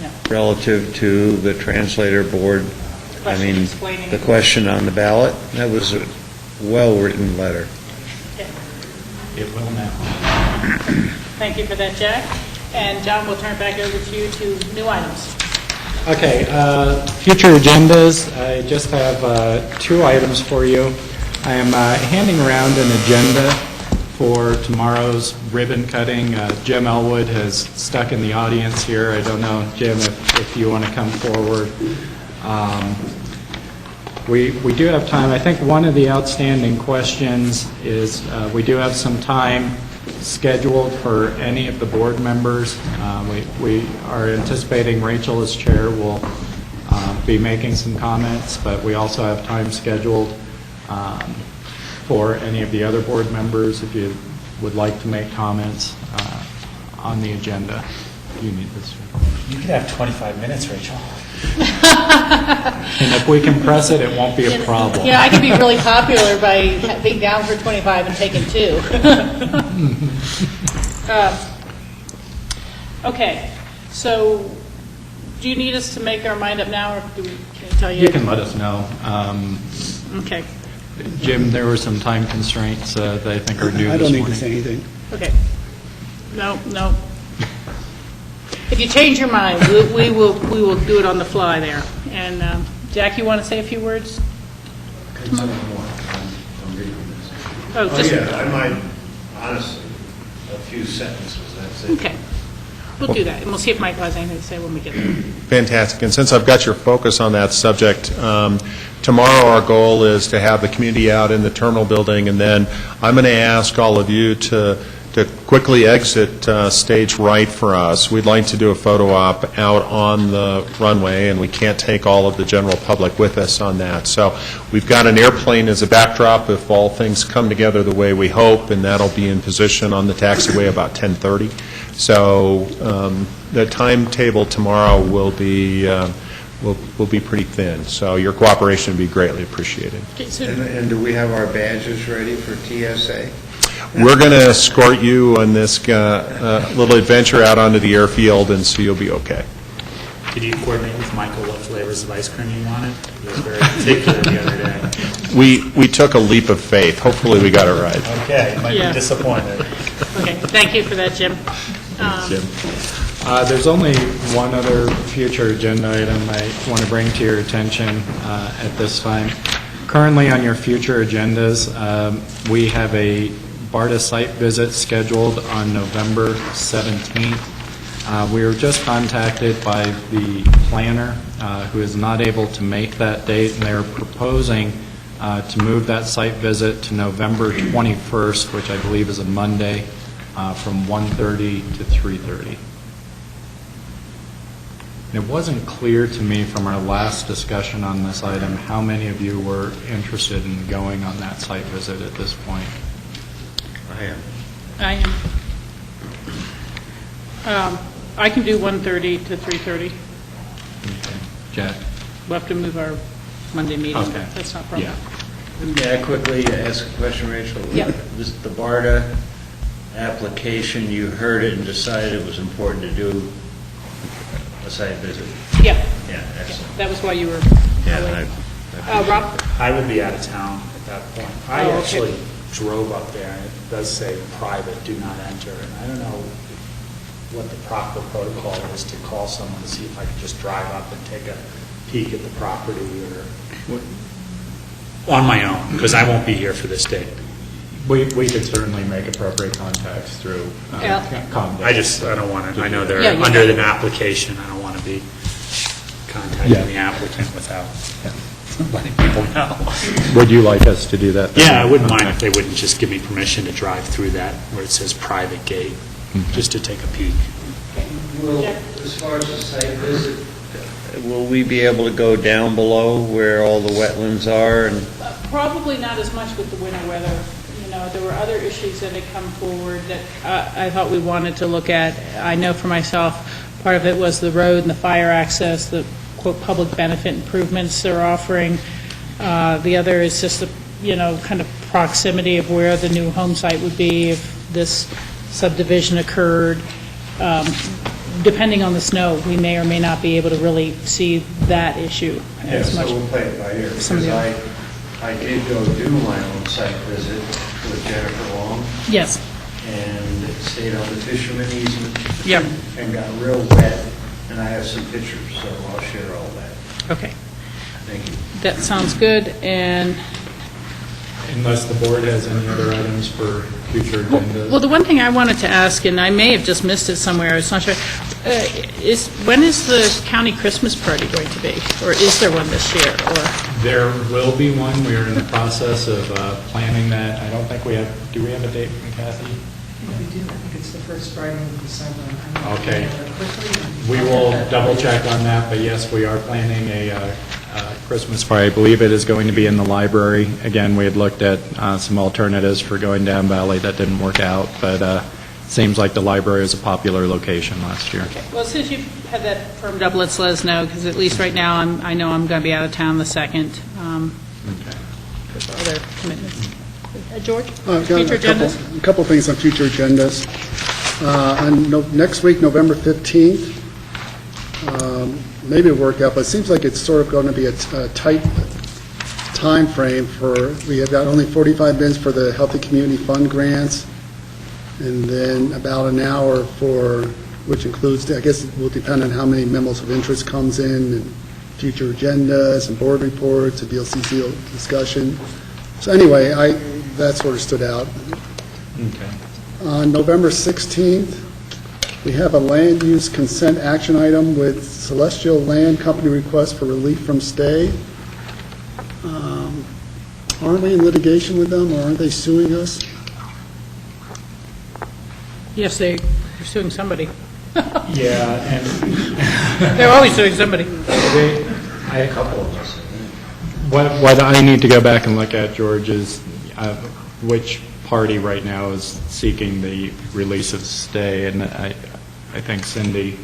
Yeah. relative to the translator board. I Question mean, explaining. the question on the ballot, that was a well-written letter. It will now. Thank you for that, Jack. And John, we'll turn it back over to you to new items. Okay, future agendas, I just have 2 items for you. I am handing around an agenda for tomorrow's ribbon cutting. Jim Elwood has stuck in the audience here. I don't know, Jim, if you want to come forward. We do have time. I think one of the outstanding questions is we do have some time scheduled for any of the board members. We are anticipating Rachel as chair will be making some comments, but we also have time scheduled for any of the other board members if you would like to make comments on the agenda. You need this. You could have 25 minutes, Rachel. And if we can press it, it won't be a problem. Yeah, I could be really popular by being down for 25 and taking 2. Okay, so do you need us to make our mind up now, or can I tell you? You can let us know. Okay, Jim, there were some time constraints that I think are due I this don't morning. need to say anything. okay. No. If you change your mind, we will do it on the fly there. And Jack, you want to say a few words? Oh, just, I might, honestly, a few sentences, that's it. okay. We'll do that, and we'll see if Michael has anything to say when we get there. Fantastic. And since I've got your focus on that subject, tomorrow our goal is to have the community out in the terminal building, and then I'm going to ask all of you to quickly exit stage right for us. We'd like to do a photo op out on the runway, and we can't take all of the general public with us on that. So we've got an airplane as a backdrop if all things come together the way we hope, and that'll be in position on the taxiway about 10:30. So the timetable tomorrow will be pretty thin. So your cooperation would be greatly appreciated. Okay, so And do we have our badges ready for TSA? We're going to escort you on this little adventure out onto the airfield, and so you'll be okay. Did you coordinate with Michael what flavors of ice cream you wanted? He was very particular the other day. We took a leap of faith. Hopefully we got it right. Okay, you might Yeah. be disappointed. okay, thank you for that, Jim. Jim. There's only one other future agenda item I want to bring to your attention at this time. Currently on your future agendas, we have a BARTA site visit scheduled on November 17th. We were just contacted by the planner, who is not able to make that date, and they're proposing to move that site visit to November 21st, which I believe is a Monday, from 1:30 to 3:30. It wasn't clear to me from our last discussion on this item how many of you were interested in going on that site visit at this point. I am. I can do 1:30 to 3:30. Okay. Jack? We'll have to move our Monday meeting, Okay. but that's not a problem. Yeah. May I quickly ask a question, Rachel? Yeah. The BARDA application, you heard it and decided it was important to do a site visit? Yeah, Yeah, excellent. that was why you were Yeah, away. Rob? I would be out of town at that point. I Oh, okay. actually drove up there, and it does say private, do not enter, and I don't know what the proper protocol is to call someone to see if I could just drive up and take a peek at the property or, on my own, because I won't be here for this date. We could certainly make appropriate contacts through Yeah. Comdata. I don't want to, I know they're Yeah, you under can. an application, I don't want to be contacting Yeah. the applicant without letting people know. Would you like us to do that then? Yeah, I wouldn't mind Okay. if they wouldn't just give me permission to drive through that where it says private gate, just to take a peek. Will, as far as the site visit, will we be able to go down below where all the wetlands are and? Probably not as much with the winter weather. You know, there were other issues that had come forward that I thought we wanted to look at. I know for myself, part of it was the road and the fire access, the quote, public benefit improvements they're offering. The other is just the, kind of proximity of where the new home site would be if this subdivision occurred. Depending on the snow, we may or may not be able to really see that issue as much. We'll play it by ear, Some of because the- I did go do my own site visit with Jennifer Long, Yes, and stayed on the fisherman easement. Yep. And got real wet, and I have some pictures, so I'll share all that. okay. Thank you. That sounds good, and, Unless the board has any other items for future agendas. well, the one thing I wanted to ask, and I may have just missed it somewhere, I'm not sure, when is the county Christmas party going to be? Or is there one this year, or? There will be one. We are in the process of planning that. I don't think we have, do we have a date from Kathy? We do, I think it's the first Friday of December. Okay. We will double check on that, but yes, we are planning a Christmas party. I believe it is going to be in the library. Again, we had looked at some alternatives for going down Valley. That didn't work out, but seems like the library was a popular location last year. Okay, well, since you've had that firmed up, let's let us know, because at least right now, I know I'm going to be out of town the 2nd, because of other commitments. George? I've Future got agendas? a couple things on future agendas. Next week, November 15th, maybe it'll work out, but it seems like it's sort of going to be a tight time frame for, we have got only 45 minutes for the Healthy Community Fund grants, and then about an hour for, which includes, I guess it will depend on how many memos of interest comes in, and future agendas, and board reports, and BOCC discussion. So anyway, that sort of stood out. Okay. On November 16th, we have a land use consent action item with Celestial Land Company request for relief from stay. Aren't we in litigation with them, or aren't they suing us? Yes, they're suing somebody. Yeah, and They're always suing somebody. A couple of us. what I need to go back and look at, George, is which party right now is seeking the release of stay, and I think Cindy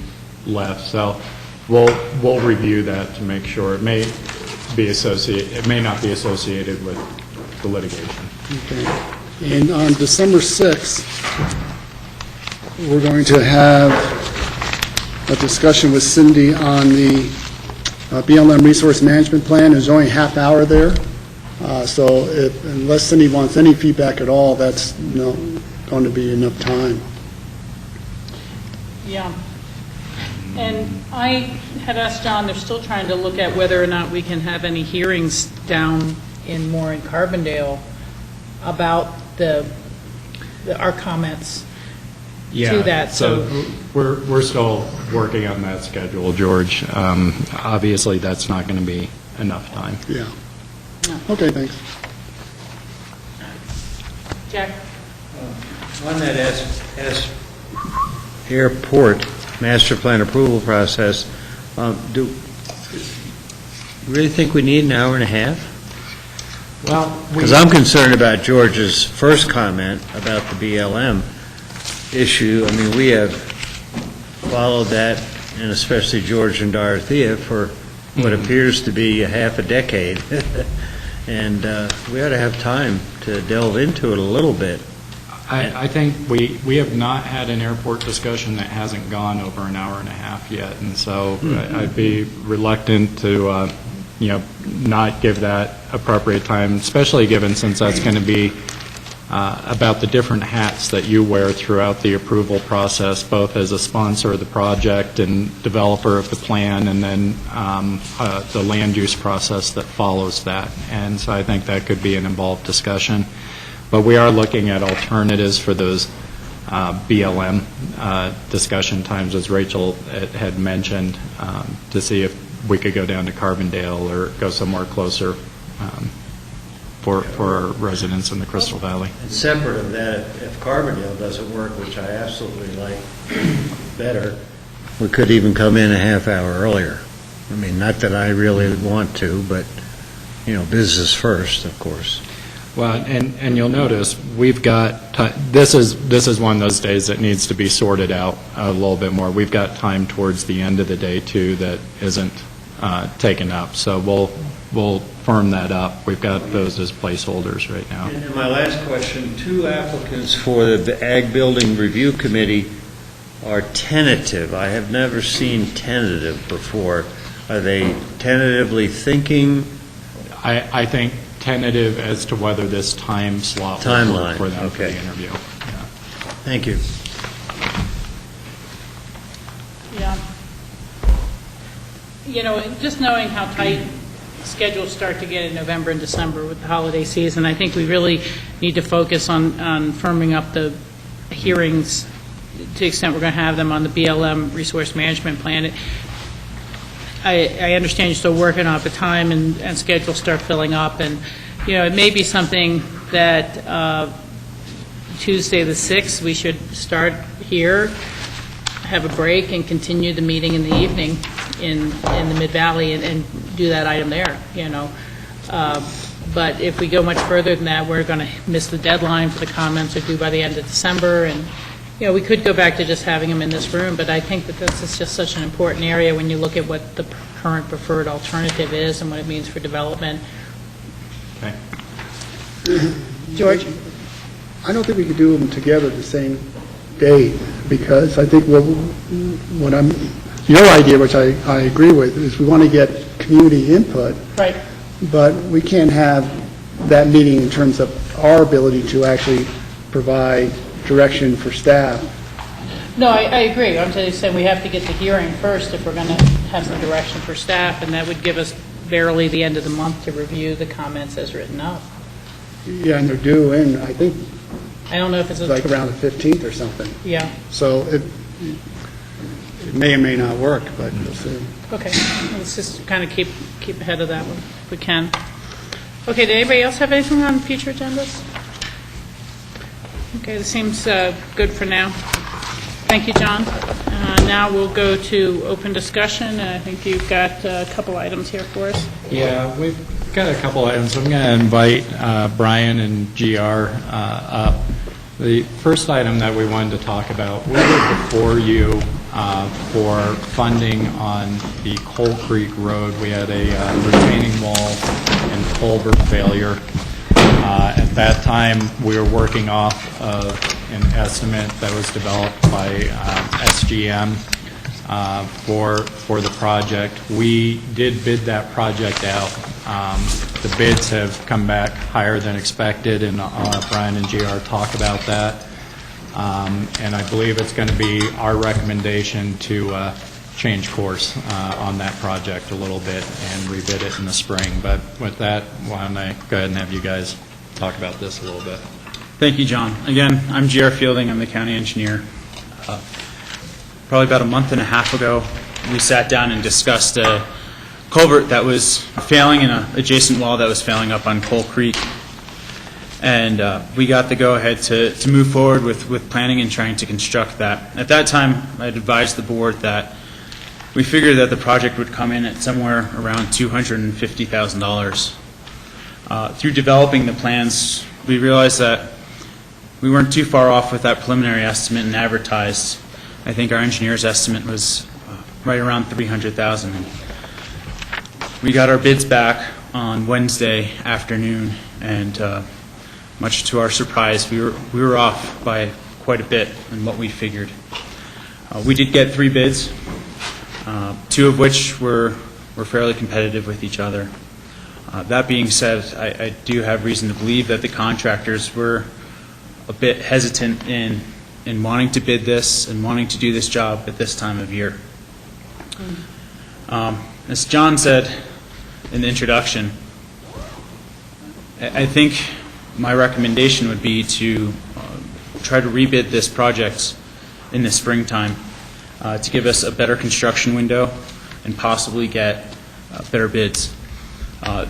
left, so we'll review that to make sure. It may not be associated with the litigation. Okay. And on December 6th, we're going to have a discussion with Cindy on the BLM Resource Management Plan. There's only a half hour there, so unless Cindy wants any feedback at all, that's not going to be enough time. Yeah. And I had asked John, they're still trying to look at whether or not we can have any hearings down in Carbondale about our comments to that. So We're still working on that schedule, George. Obviously, that's not going to be enough time. Yeah. Okay, thanks. Jack? On that airport master plan approval process, do you really think we need an hour and a half? Well, Because I'm concerned about George's first comment about the BLM issue. I mean, we have followed that, and especially George and Dorothea, for what appears to be a half a decade. And we ought to have time to delve into it a little bit. I think we have not had an airport discussion that hasn't gone over an hour and a half yet, and so I'd be reluctant to, not give that appropriate time, especially given since that's going to be about the different hats that you wear throughout the approval process, both as a sponsor of the project and developer of the plan, and then the land use process that follows that. And so I think that could be an involved discussion. But we are looking at alternatives for those BLM discussion times, as Rachel had mentioned, to see if we could go down to Carbondale or go somewhere closer for our residents in the Crystal Valley. And separate of that, if Carbondale doesn't work, which I absolutely like better, we could even come in a half hour earlier. I mean, not that I really want to, but, business first, of course. Well, and you'll notice we've got this is one of those days that needs to be sorted out a little bit more. We've got time towards the end of the day too that isn't taken up, so we'll firm that up. We've got those as placeholders right now. And my last question: 2 applicants for the Ag Building Review Committee are tentative. I have never seen tentative before. Are they tentatively thinking? I think tentative as to whether this time slot will work for them for the interview. Yeah. Thank you. Yeah. Just knowing how tight schedules start to get in November and December with the holiday season, I think we really need to focus on firming up the hearings to the extent we're going to have them on the BLM Resource Management Plan. I understand you're still working on it, but time and schedules start filling up, and it may be something that Tuesday the 6th we should start here, have a break, and continue the meeting in the evening in the Mid-Valley and do that item there. But if we go much further than that, we're going to miss the deadline for the comments are due by the end of December, and we could go back to just having them in this room, but I think that this is just such an important area when you look at what the current preferred alternative is and what it means for development. Okay. George? I don't think we could do them together the same day, because I think your idea, which I agree with, is we want to get community input. Right. But we can't have that meeting in terms of our ability to actually provide direction for staff. No, I agree. I'm just saying we have to get the hearing first if we're going to have some direction for staff, and that would give us barely the end of the month to review the comments as written up. Yeah, and they're due in, I think, I don't know if it's like around the 15th or something. Yeah. So it may or may not work, but we'll see. Okay. Let's just kind of keep ahead of that one if we can. Okay, did anybody else have anything on future agendas? Okay, this seems good for now. Thank you, John. Now we'll go to open discussion, and I think you've got a couple items here for us. Yeah, we've got a couple items. I'm going to invite Brian and GR up. The first item that we wanted to talk about, we were before you for funding on the Coal Creek Road. We had a retaining wall and culvert failure. At that time, we were working off of an estimate that was developed by SGM for the project. We did bid that project out. The bids have come back higher than expected, and Brian and GR talk about that. And I believe it's going to be our recommendation to change course on that project a little bit and rebid it in the spring. But with that, why don't I go ahead and have you guys talk about this a little bit. Thank you, John. Again, I'm GR Fielding. I'm the county engineer. probably about a month and a half ago, we sat down and discussed a culvert that was failing and an adjacent wall that was failing up on Coal Creek. And we got the go-ahead to move forward with planning and trying to construct that. At that time, I advised the board that we figured that the project would come in at somewhere around $250,000. Through developing the plans, we realized that we weren't too far off with that preliminary estimate and advertised. I think our engineer's estimate was right around $300,000. We got our bids back on Wednesday afternoon, and much to our surprise, we were off by quite a bit in what we figured. We did get 3 bids, 2 of which were fairly competitive with each other. That being said, I do have reason to believe that the contractors were a bit hesitant in wanting to bid this and wanting to do this job at this time of year. As John said in the introduction, I think my recommendation would be to try to rebid this project in the springtime to give us a better construction window and possibly get better bids. I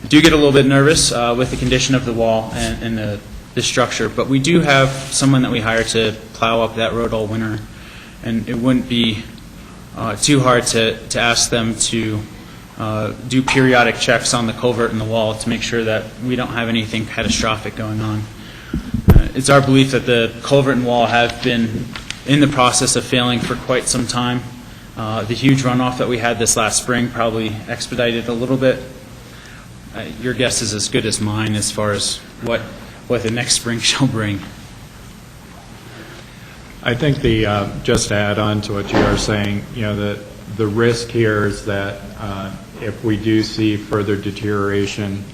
do get a little bit nervous with the condition of the wall and the structure, but we do have someone that we hire to plow up that road all winter, and it wouldn't be too hard to ask them to do periodic checks on the culvert and the wall to make sure that we don't have anything catastrophic going on. It's our belief that the culvert and wall have been in the process of failing for quite some time. The huge runoff that we had this last spring probably expedited a little bit. Your guess is as good as mine as far as what the next spring shall bring. I think just to add on to what you are saying, the risk here is that if we do see further deterioration,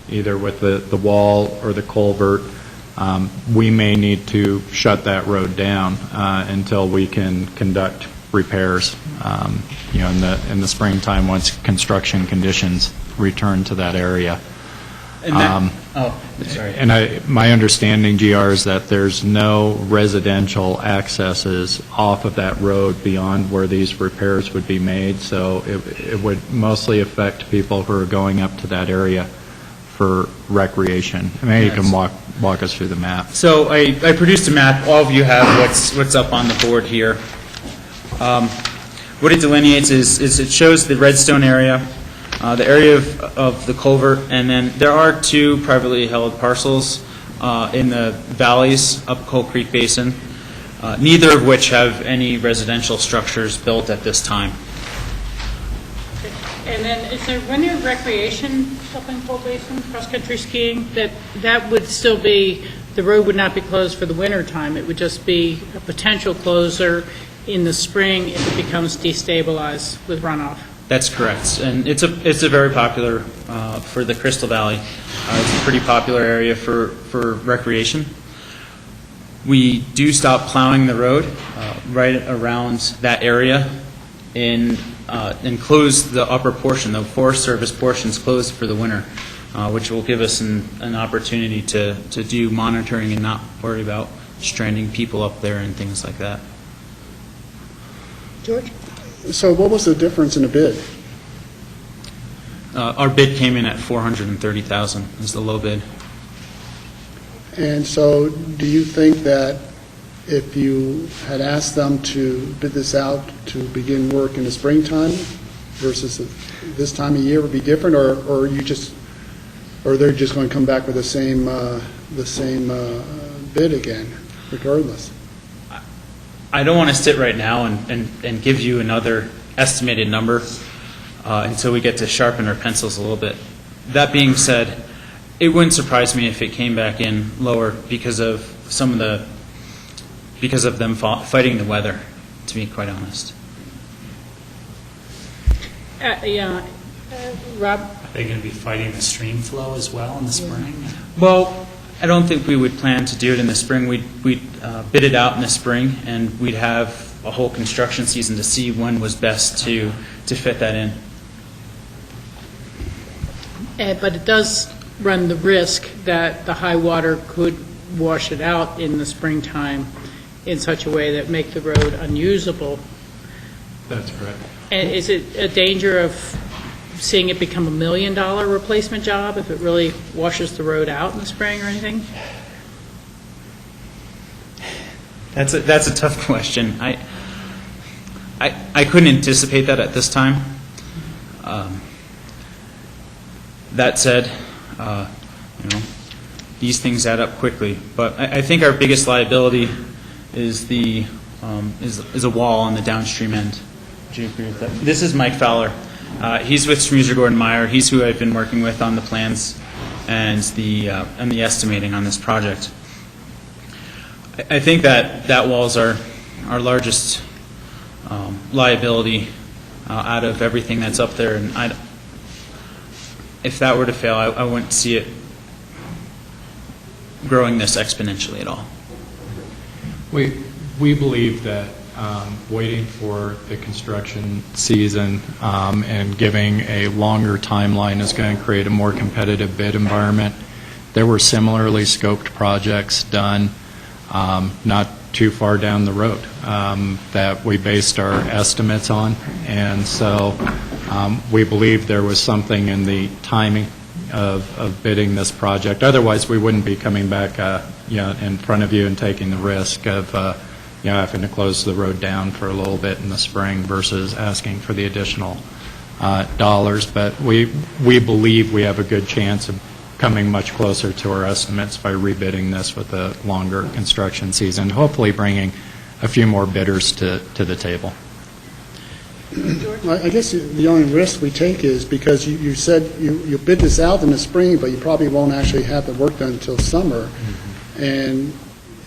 either with the wall or the culvert, we may need to shut that road down until we can conduct repairs, in the springtime once construction conditions return to that area. And my understanding, GR, is that there's no residential accesses off of that road beyond where these repairs would be made, so it would mostly affect people who are going up to that area for recreation. Maybe you can walk us through the map. So I produced a map. All of you have what's up on the board here. What it delineates is it shows the Redstone area, the area of the culvert, and then there are 2 privately held parcels in the valleys up Coal Creek Basin, neither of which have any residential structures built at this time. And then is there linear recreation up in Coal Basin, cross-country skiing? That would still be, the road would not be closed for the winter time. It would just be a potential closer in the spring if it becomes destabilized with runoff. That's correct, and it's a very popular for the Crystal Valley. It's a pretty popular area for recreation. We do stop plowing the road right around that area and close the upper portion. The Forest Service portion is closed for the winter, which will give us an opportunity to do monitoring and not worry about stranding people up there and things like that. George? So what was the difference in the bid? Our bid came in at $430,000 is the low bid. And so do you think that if you had asked them to bid this out to begin work in the springtime versus this time of year would be different, or they're just going to come back with the same bid again, regardless? I don't want to sit right now and give you another estimated number until we get to sharpen our pencils a little bit. That being said, it wouldn't surprise me if it came back in lower because of them fighting the weather, to be quite honest. Rob? Are they going to be fighting the stream flow as well in the spring? Well, I don't think we would plan to do it in the spring. We'd bid it out in the spring, and we'd have a whole construction season to see when was best to fit that in. But it does run the risk that the high water could wash it out in the springtime in such a way that make the road unusable. That's correct. And is it a danger of seeing it become $1 million replacement job if it really washes the road out in the spring or anything? That's a tough question. I couldn't anticipate that at this time. That said, these things add up quickly. But I think our biggest liability is is a wall on the downstream end. Do you agree with that? This is Mike Fowler. He's with Smuser Gordon Meyer. He's who I've been working with on the plans and the estimating on this project. I think that wall's our largest liability out of everything that's up there, and if that were to fail, I wouldn't see it growing this exponentially at all. We believe that waiting for the construction season and giving a longer timeline is going to create a more competitive bid environment. There were similarly scoped projects done not too far down the road that we based our estimates on, and so we believe there was something in the timing of bidding this project. Otherwise, we wouldn't be coming back in front of you and taking the risk of having to close the road down for a little bit in the spring versus asking for the additional dollars. But we believe we have a good chance of coming much closer to our estimates by rebidding this with a longer construction season, hopefully bringing a few more bidders to the table. I guess the only risk we take is because you said you bid this out in the spring, but you probably won't actually have the work done until summer. Mm-hmm. And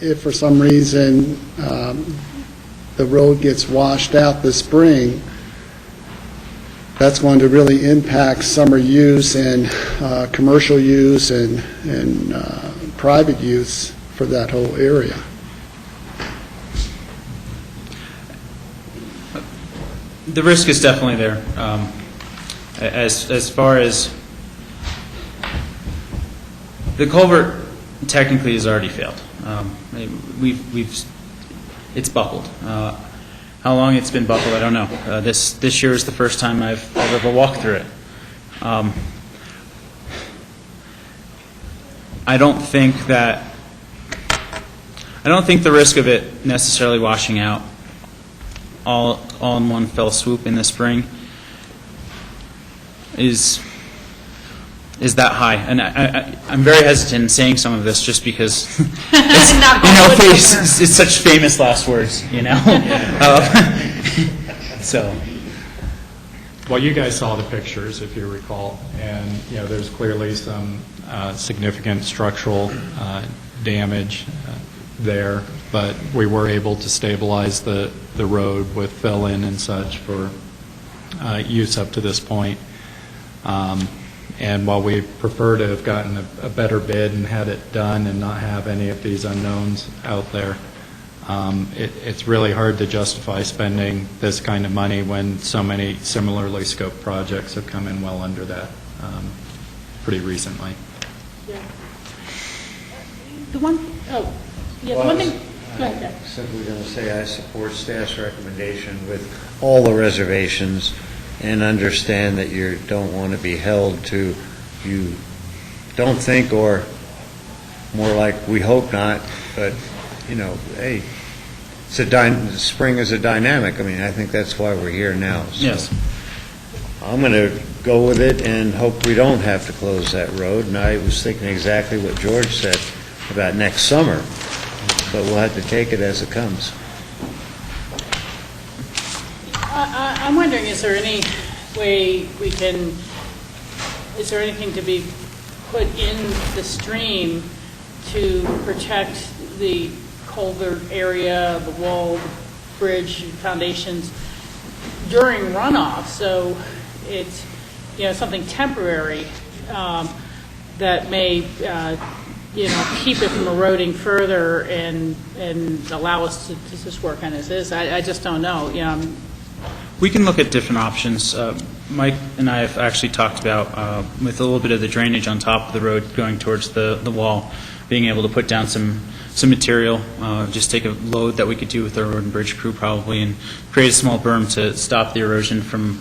if for some reason the road gets washed out this spring, that's going to really impact summer use and commercial use and private use for that whole area. The risk is definitely there. As far as the culvert, technically has already failed. It's buckled. How long it's been buckled, I don't know. This year is the first time I've ever walked through it. I don't think the risk of it necessarily washing out all in one fell swoop in the spring is that high, and I'm very hesitant in saying some of this just because it's such famous last words, So, well, you guys saw the pictures, if you recall, and there's clearly some significant structural damage there, but we were able to stabilize the road with fill-in and such for use up to this point. And while we prefer to have gotten a better bid and had it done and not have any of these unknowns out there, it's really hard to justify spending this kind of money when so many similarly scoped projects have come in well under that pretty recently. Yeah. The one thing, go ahead. Simply going to say I support staff's recommendation with all the reservations and understand that you don't want to be held to, you don't think, or more like we hope not, but, hey, spring is a dynamic. I mean, I think that's why we're here now. So yes. I'm going to go with it and hope we don't have to close that road. And I was thinking exactly what George said about next summer, but we'll have to take it as it comes. I'm wondering, is there any way is there anything to be put in the stream to protect the culvert area, the wall, the bridge, foundations during runoff? So it's, something temporary that may, keep it from eroding further and allow us to just work on as is. I just don't know. We can look at different options. Mike and I have actually talked about, with a little bit of the drainage on top of the road going towards the wall, being able to put down some some material, just take a load that we could do with our road and bridge crew probably, and create a small berm to stop the erosion from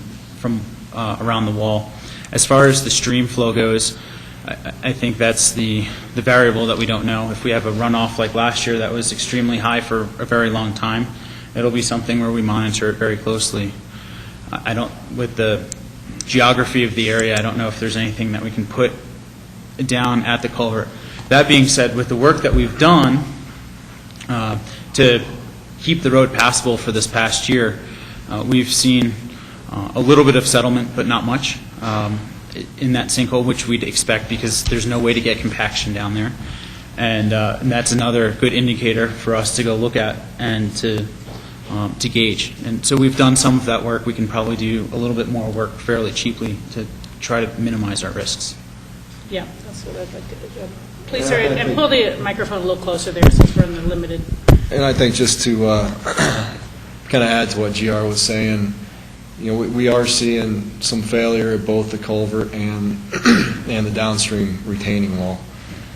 around the wall. As far as the stream flow goes, I think that's the variable that we don't know. If we have a runoff like last year that was extremely high for a very long time, it'll be something where we monitor it very closely. With the geography of the area, I don't know if there's anything that we can put down at the culvert. That being said, with the work that we've done to keep the road passable for this past year, we've seen a little bit of settlement, but not much, in that sinkhole, which we'd expect because there's no way to get compaction down there. And that's another good indicator for us to go look at and to gauge. And so we've done some of that work. We can probably do a little bit more work fairly cheaply to try to minimize our risks. Yeah, that's what I'd like to do. Please, sir, and pull the microphone a little closer there since we're in the limited. And I think just to kind of add to what GR was saying, we are seeing some failure at both the culvert and the downstream retaining wall.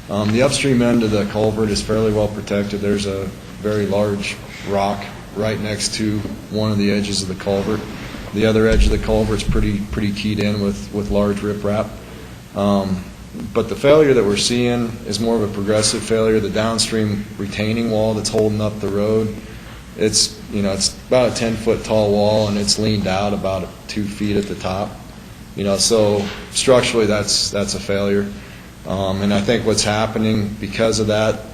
The upstream end of the culvert is fairly well protected. There's a very large rock right next to one of the edges of the culvert. The other edge of the culvert's pretty keyed in with large riprap. But the failure that we're seeing is more of a progressive failure. The downstream retaining wall that's holding up the road, it's about a 10-foot tall wall, and it's leaned out about 2 feet at the top. So structurally that's a failure. And I think what's happening because of that,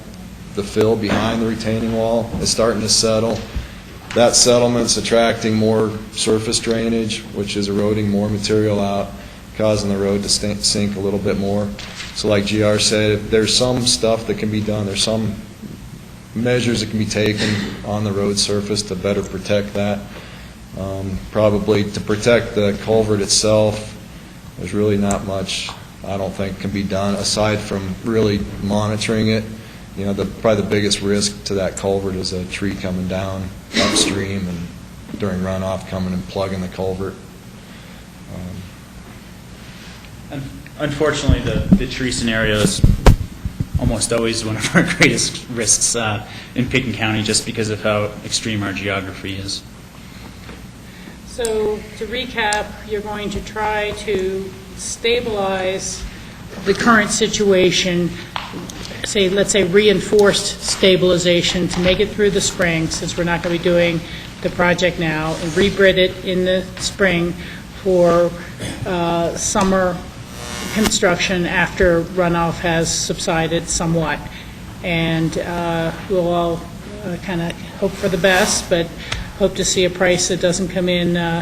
the fill behind the retaining wall is starting to settle. That settlement's attracting more surface drainage, which is eroding more material out, causing the road to sink a little bit more. So like GR said, there's some stuff that can be done. There's some measures that can be taken on the road surface to better protect that. Probably to protect the culvert itself, there's really not much, I don't think, can be done aside from really monitoring it. Probably the biggest risk to that culvert is a tree coming down upstream and during runoff coming and plugging the culvert. Unfortunately, the tree scenario is almost always one of our greatest risks in Picken County just because of how extreme our geography is. So to recap, you're going to try to stabilize the current situation, let's say reinforced stabilization to make it through the spring, since we're not going to be doing the project now, and rebid it in the spring for summer construction after runoff has subsided somewhat. And we'll all kind of hope for the best, but hope to see a price that doesn't come in, well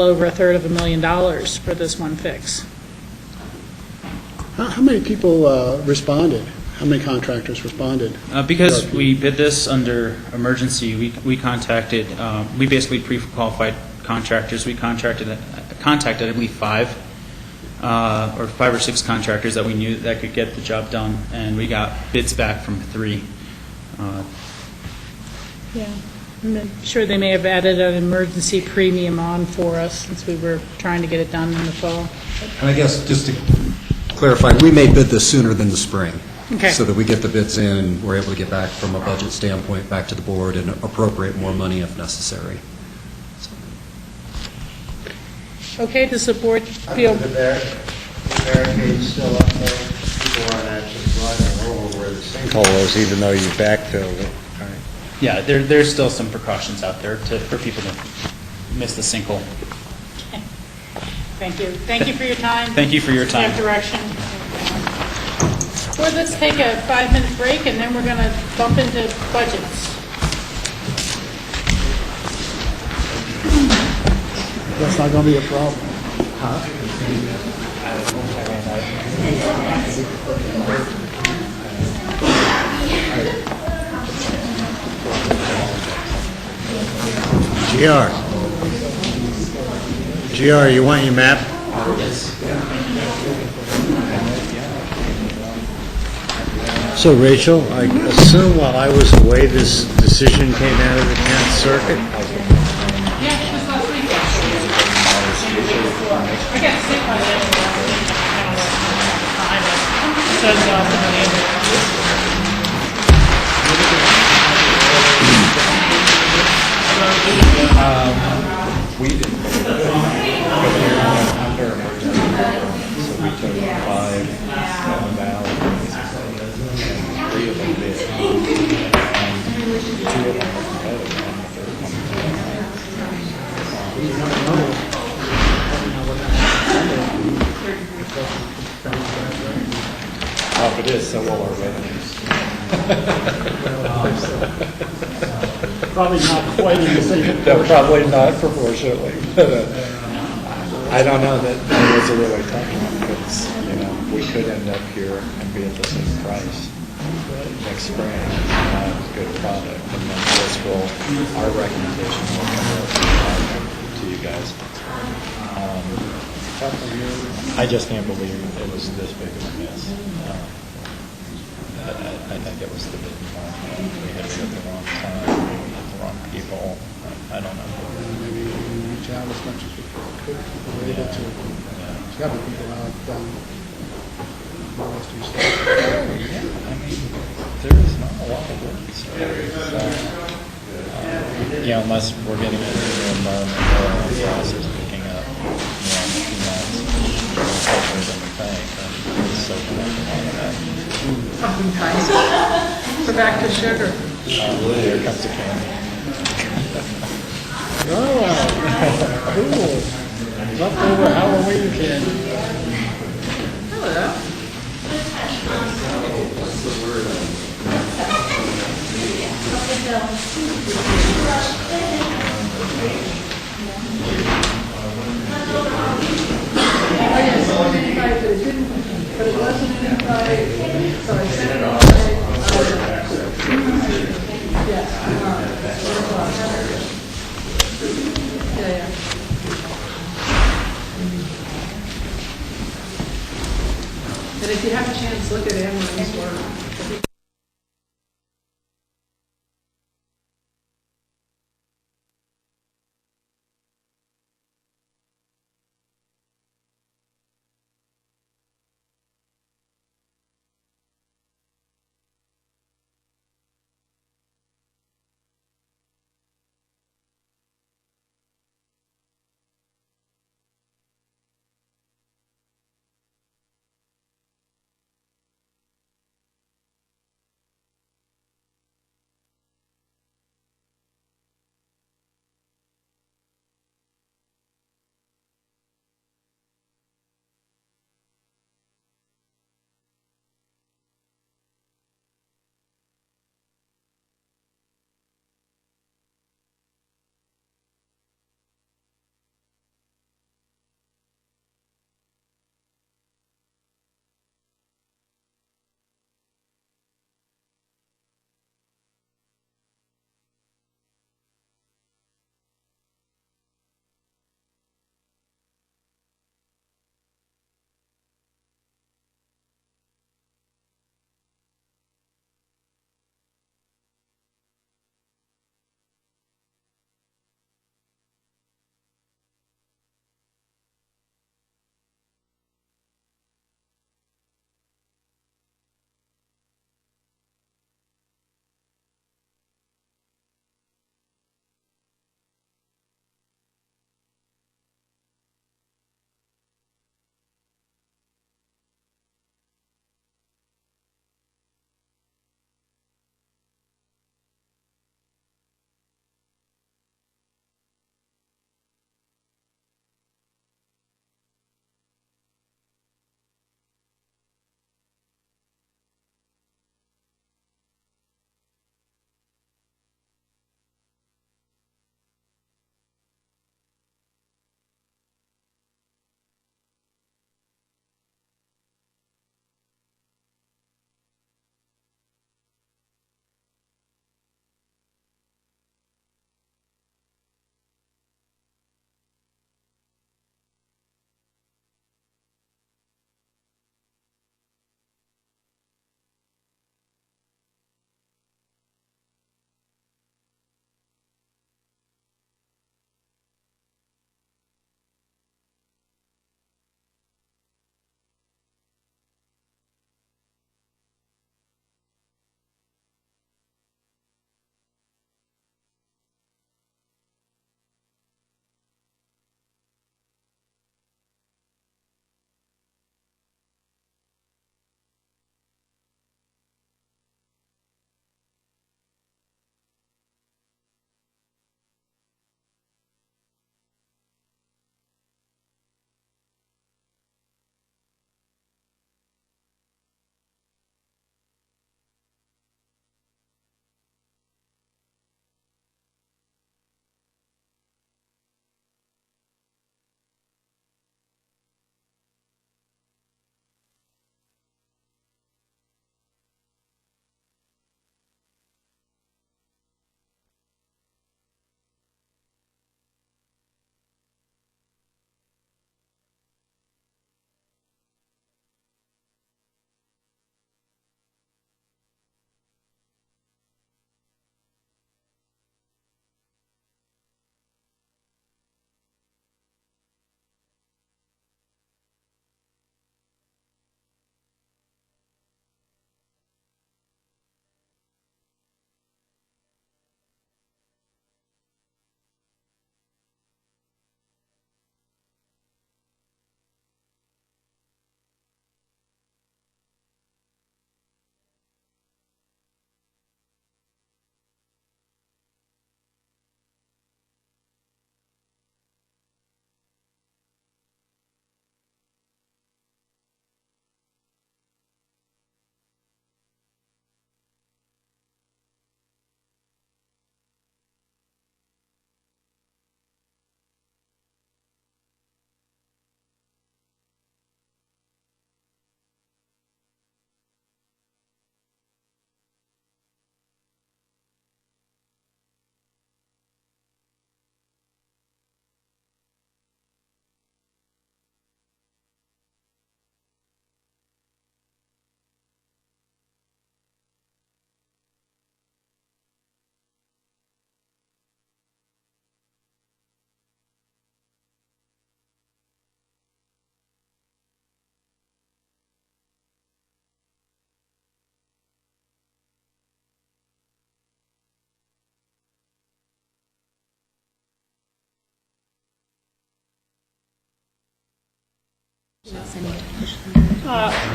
over $250,000 for this one fix. How many people responded? How many contractors responded? Because we bid this under emergency, we contacted, we basically pre-qualified contractors. We contacted, I believe, 5 or 6 contractors that we knew that could get the job done, and we got bids back from 3. Yeah, I'm sure they may have added an emergency premium on for us since we were trying to get it done in the fall. And I guess just to clarify, we may bid this sooner than the spring. Okay. So that we get the bids in and we're able to get back from a budget standpoint back to the board and appropriate more money if necessary. Okay, does the board feel? The barricade's still up there. People aren't actually driving over where the sinkhole is, even though you backfilled it. Yeah, there's still some precautions out there for people to miss the sinkhole. Okay. Thank you. Thank you for your time. Thank you for your time. Staff direction. Well, let's take a 5-minute break, and then we're going to bump into budgets. That's not going to be a problem. GR, you want your map? So Rachel, I assume while I was away, this decision came out of the 10th Circuit? Yeah, just last week. I got sick by then. Says off in the name. it is, so will our revenues. Probably not quite in the same No, proportion. probably not proportionately. I don't know that was a really tough one, because, we could end up here and be at the same price next spring, and have a good product, and then this will, our recommendation will come up to you guys. I just can't believe it was this big of a miss. I think it was the big one. We hit it at the wrong time, we hit the wrong people. I don't know. Maybe we reach out as much as we could. We were able to. There's got to be people out most of your stuff. I mean, there is not a lot of work. Unless we're getting into the environment where our gas is picking up, that's quicker than we think, and it's soaking up a lot of that. Pumpkin pies. We're back to sugar. Here comes the candy. Oh, cool. Leftover Halloween candy. Hello. Oh, yes, it was inside, but it wasn't inside, so I sent it off. Yes. Yeah. And if you have a chance, look at Anne-Marie's work.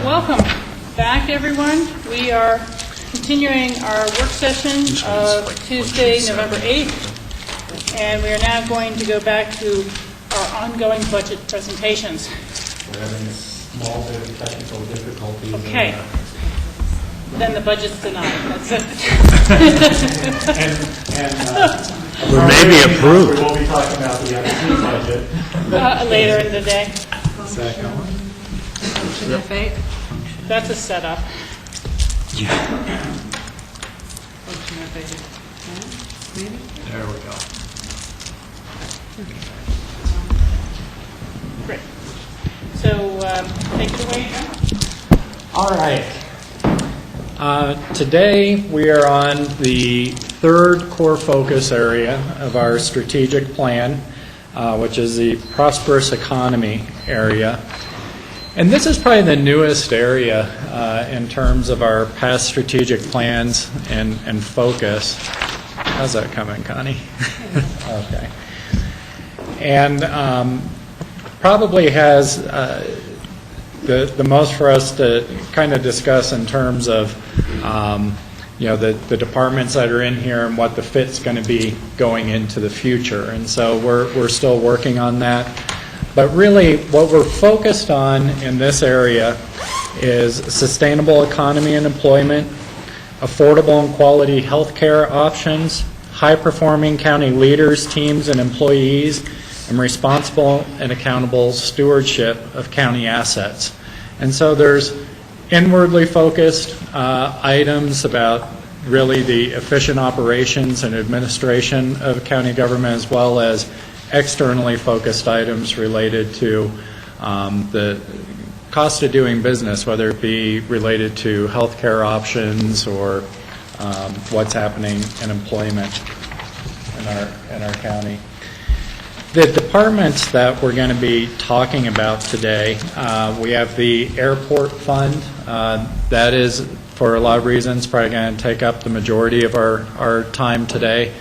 Welcome back, everyone. We are continuing our work session of Tuesday, November 8th, and we are now going to go back to our ongoing budget presentations. We're having a small bit of technical difficulties. Okay. Then the budget's denied. That's it. Or maybe approved. We will be talking about the IT budget. Later in the day. Second one. Function F8. That's a setup. Function F8. Maybe? There we go. Great. So take it away, John. All right. Today, we are on the third core focus area of our strategic plan, which is the prosperous economy area. And this is probably the newest area in terms of our past strategic plans and focus. How's that coming, Connie? Okay. And probably has the most for us to kind of discuss in terms of the departments that are in here and what the fit's going to be going into the future. And so we're still working on that. But really, what we're focused on in this area is sustainable economy and employment, affordable and quality health care options, high-performing county leaders, teams, and employees, and responsible and accountable stewardship of county assets. And so there's inwardly focused items about really the efficient operations and administration of county government, as well as externally focused items related to the cost of doing business, whether it be related to healthcare options or what's happening in employment in our county. The departments that we're going to be talking about today, we have the airport fund. That is, for a lot of reasons, probably going to take up the majority of our time today.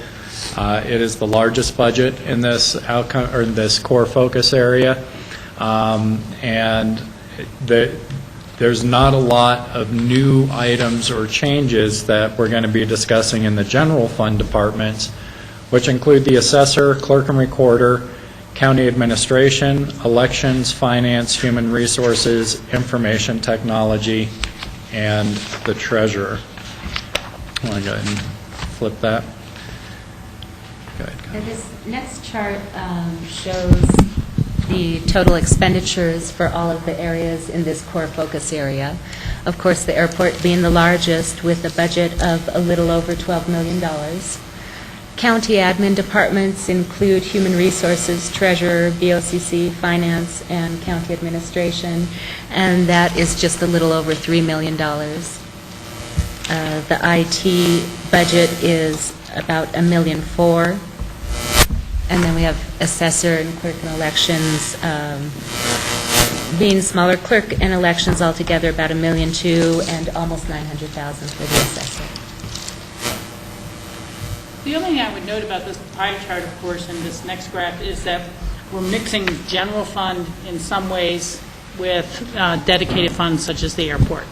It is the largest budget in this outcome or in this core focus area, and there's not a lot of new items or changes that we're going to be discussing in the general fund departments, which include the assessor, clerk and recorder, county administration, elections, finance, human resources, information technology, and the treasurer. I want to go ahead and flip that. This next chart shows the total expenditures for all of the areas in this core focus area. Of course, the airport being the largest with a budget of a little over $12 million. County admin departments include human resources, treasurer, BOCC, finance, and county administration, and that is just a little over $3 million. The IT budget is about $1.4 million. And then we have assessor and clerk and elections being smaller. Clerk and elections altogether about $1.2 million and almost $900,000 for the assessor. The only thing I would note about this pie chart, of course, in this next graph is that we're mixing general fund in some ways with dedicated funds such as the airport.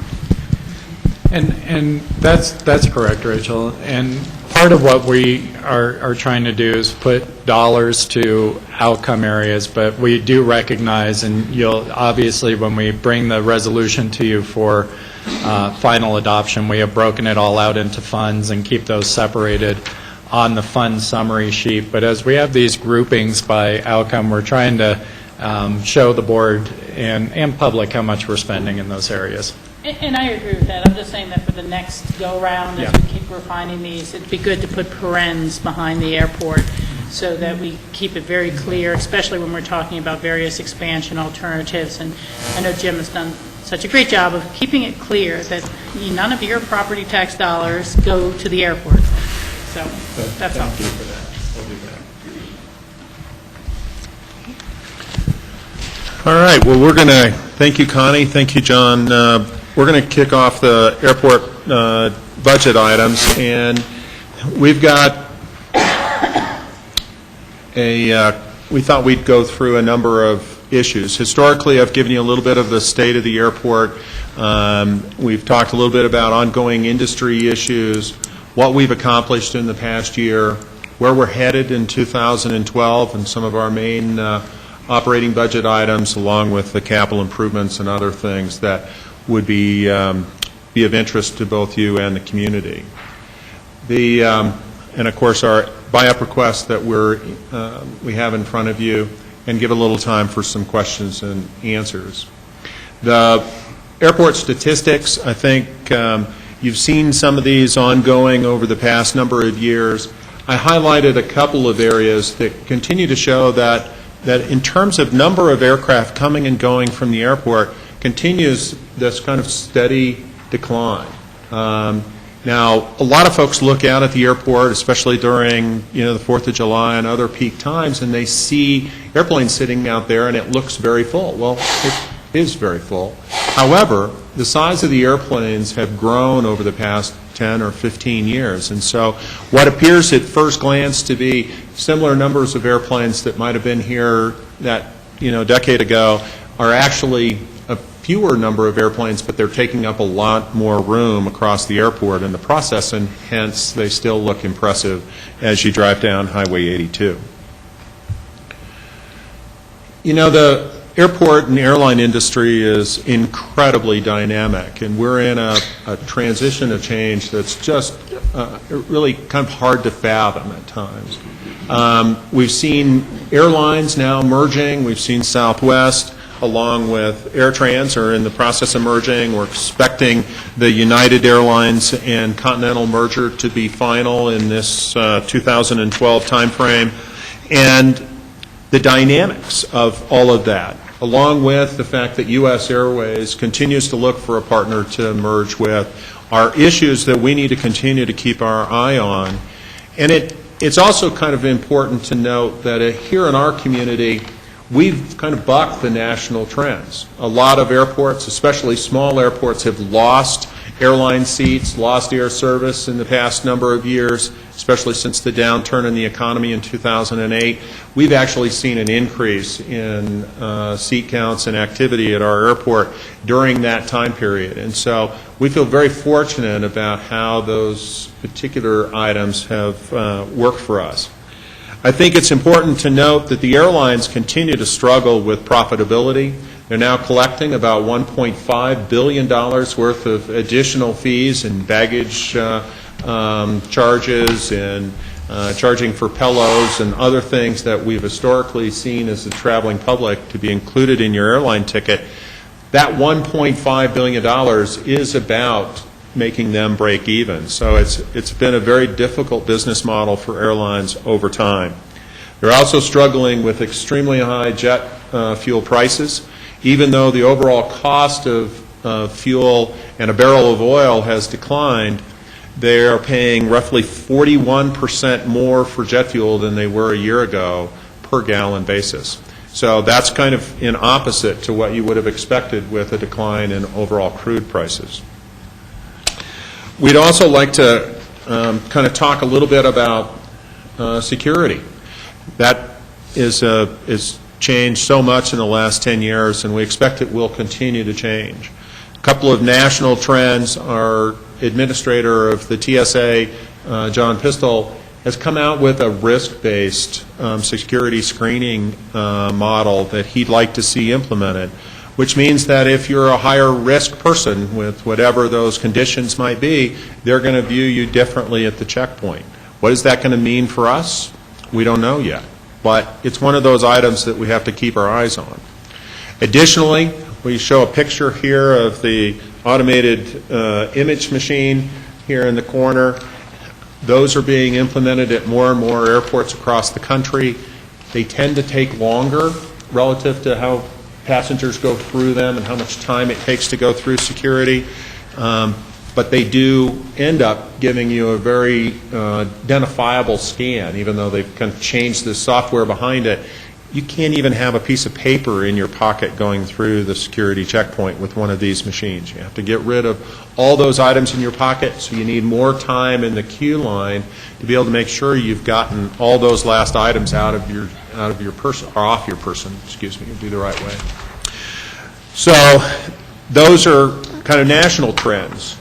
And that's correct, Rachel. And part of what we are trying to do is put dollars to outcome areas, but we do recognize, and you'll obviously, when we bring the resolution to you for final adoption, we have broken it all out into funds and keep those separated on the fund summary sheet. But as we have these groupings by outcome, we're trying to show the board and public how much we're spending in those areas. And I agree with that. I'm just saying that for the next go-round, as we keep refining these, it'd be good to put parens behind the airport so that we keep it very clear, especially when we're talking about various expansion alternatives. And I know Jim has done such a great job of keeping it clear that none of your property tax dollars go to the airport. So that's all. Thank you for that. We'll do that. All right, well, we're going to, thank you, Connie, thank you, John. We're going to kick off the airport budget items, and we've got we thought we'd go through a number of issues. Historically, I've given you a little bit of the state of the airport. We've talked a little bit about ongoing industry issues, what we've accomplished in the past year, where we're headed in 2012, and some of our main operating budget items, along with the capital improvements and other things that would be of interest to both you and the community. And of course, our buy-up request that we have in front of you, and give a little time for some questions and answers. The airport statistics, I think you've seen some of these ongoing over the past number of years. I highlighted a couple of areas that continue to show that in terms of number of aircraft coming and going from the airport continues this kind of steady decline. Now, a lot of folks look out at the airport, especially during the 4th of July and other peak times, and they see airplanes sitting out there, and it looks very full. Well, it is very full. However, the size of the airplanes have grown over the past 10 or 15 years, and so what appears at first glance to be similar numbers of airplanes that might have been here that decade ago are actually a fewer number of airplanes, but they're taking up a lot more room across the airport in the process, and hence they still look impressive as you drive down Highway 82. The airport and airline industry is incredibly dynamic, and we're in a transition of change that's just really kind of hard to fathom at times. We've seen airlines now merging. We've seen Southwest, along with AirTrans, are in the process of merging. We're expecting the United Airlines and Continental merger to be final in this 2012 timeframe. And the dynamics of all of that, along with the fact that U.S. Airways continues to look for a partner to merge with, are issues that we need to continue to keep our eye on. And it's also kind of important to note that here in our community, we've kind of bucked the national trends. A lot of airports, especially small airports, have lost airline seats, lost air service in the past number of years, especially since the downturn in the economy in 2008. We've actually seen an increase in seat counts and activity at our airport during that time period. And so we feel very fortunate about how those particular items have worked for us. I think it's important to note that the airlines continue to struggle with profitability. They're now collecting about $1.5 billion worth of additional fees and baggage charges and charging for pillows and other things that we've historically seen as the traveling public to be included in your airline ticket. That $1.5 billion is about making them break even. So it's been a very difficult business model for airlines over time. They're also struggling with extremely high jet fuel prices. Even though the overall cost of fuel and a barrel of oil has declined, they are paying roughly 41% more for jet fuel than they were a year ago per gallon basis. So that's kind of in opposite to what you would have expected with a decline in overall crude prices. We'd also like to kind of talk a little bit about security. That is changed so much in the last 10 years, and we expect it will continue to change. A couple of national trends. Our administrator of the TSA, John Pistol, has come out with a risk-based security screening model that he'd like to see implemented, which means that if you're a higher risk person with whatever those conditions might be, they're going to view you differently at the checkpoint. What is that going to mean for us? We don't know yet, but it's one of those items that we have to keep our eyes on. Additionally, we show a picture here of the automated image machine here in the corner. Those are being implemented at more and more airports across the country. They tend to take longer relative to how passengers go through them and how much time it takes to go through security. But they do end up giving you a very identifiable scan, even though they've kind of changed the software behind it. you can't even have a piece of paper in your pocket going through the security checkpoint with one of these machines. You have to get rid of all those items in your pocket, so you need more time in the queue line to be able to make sure you've gotten all those last items out of your person, or off your person, excuse me, would be the right way. So those are kind of national trends.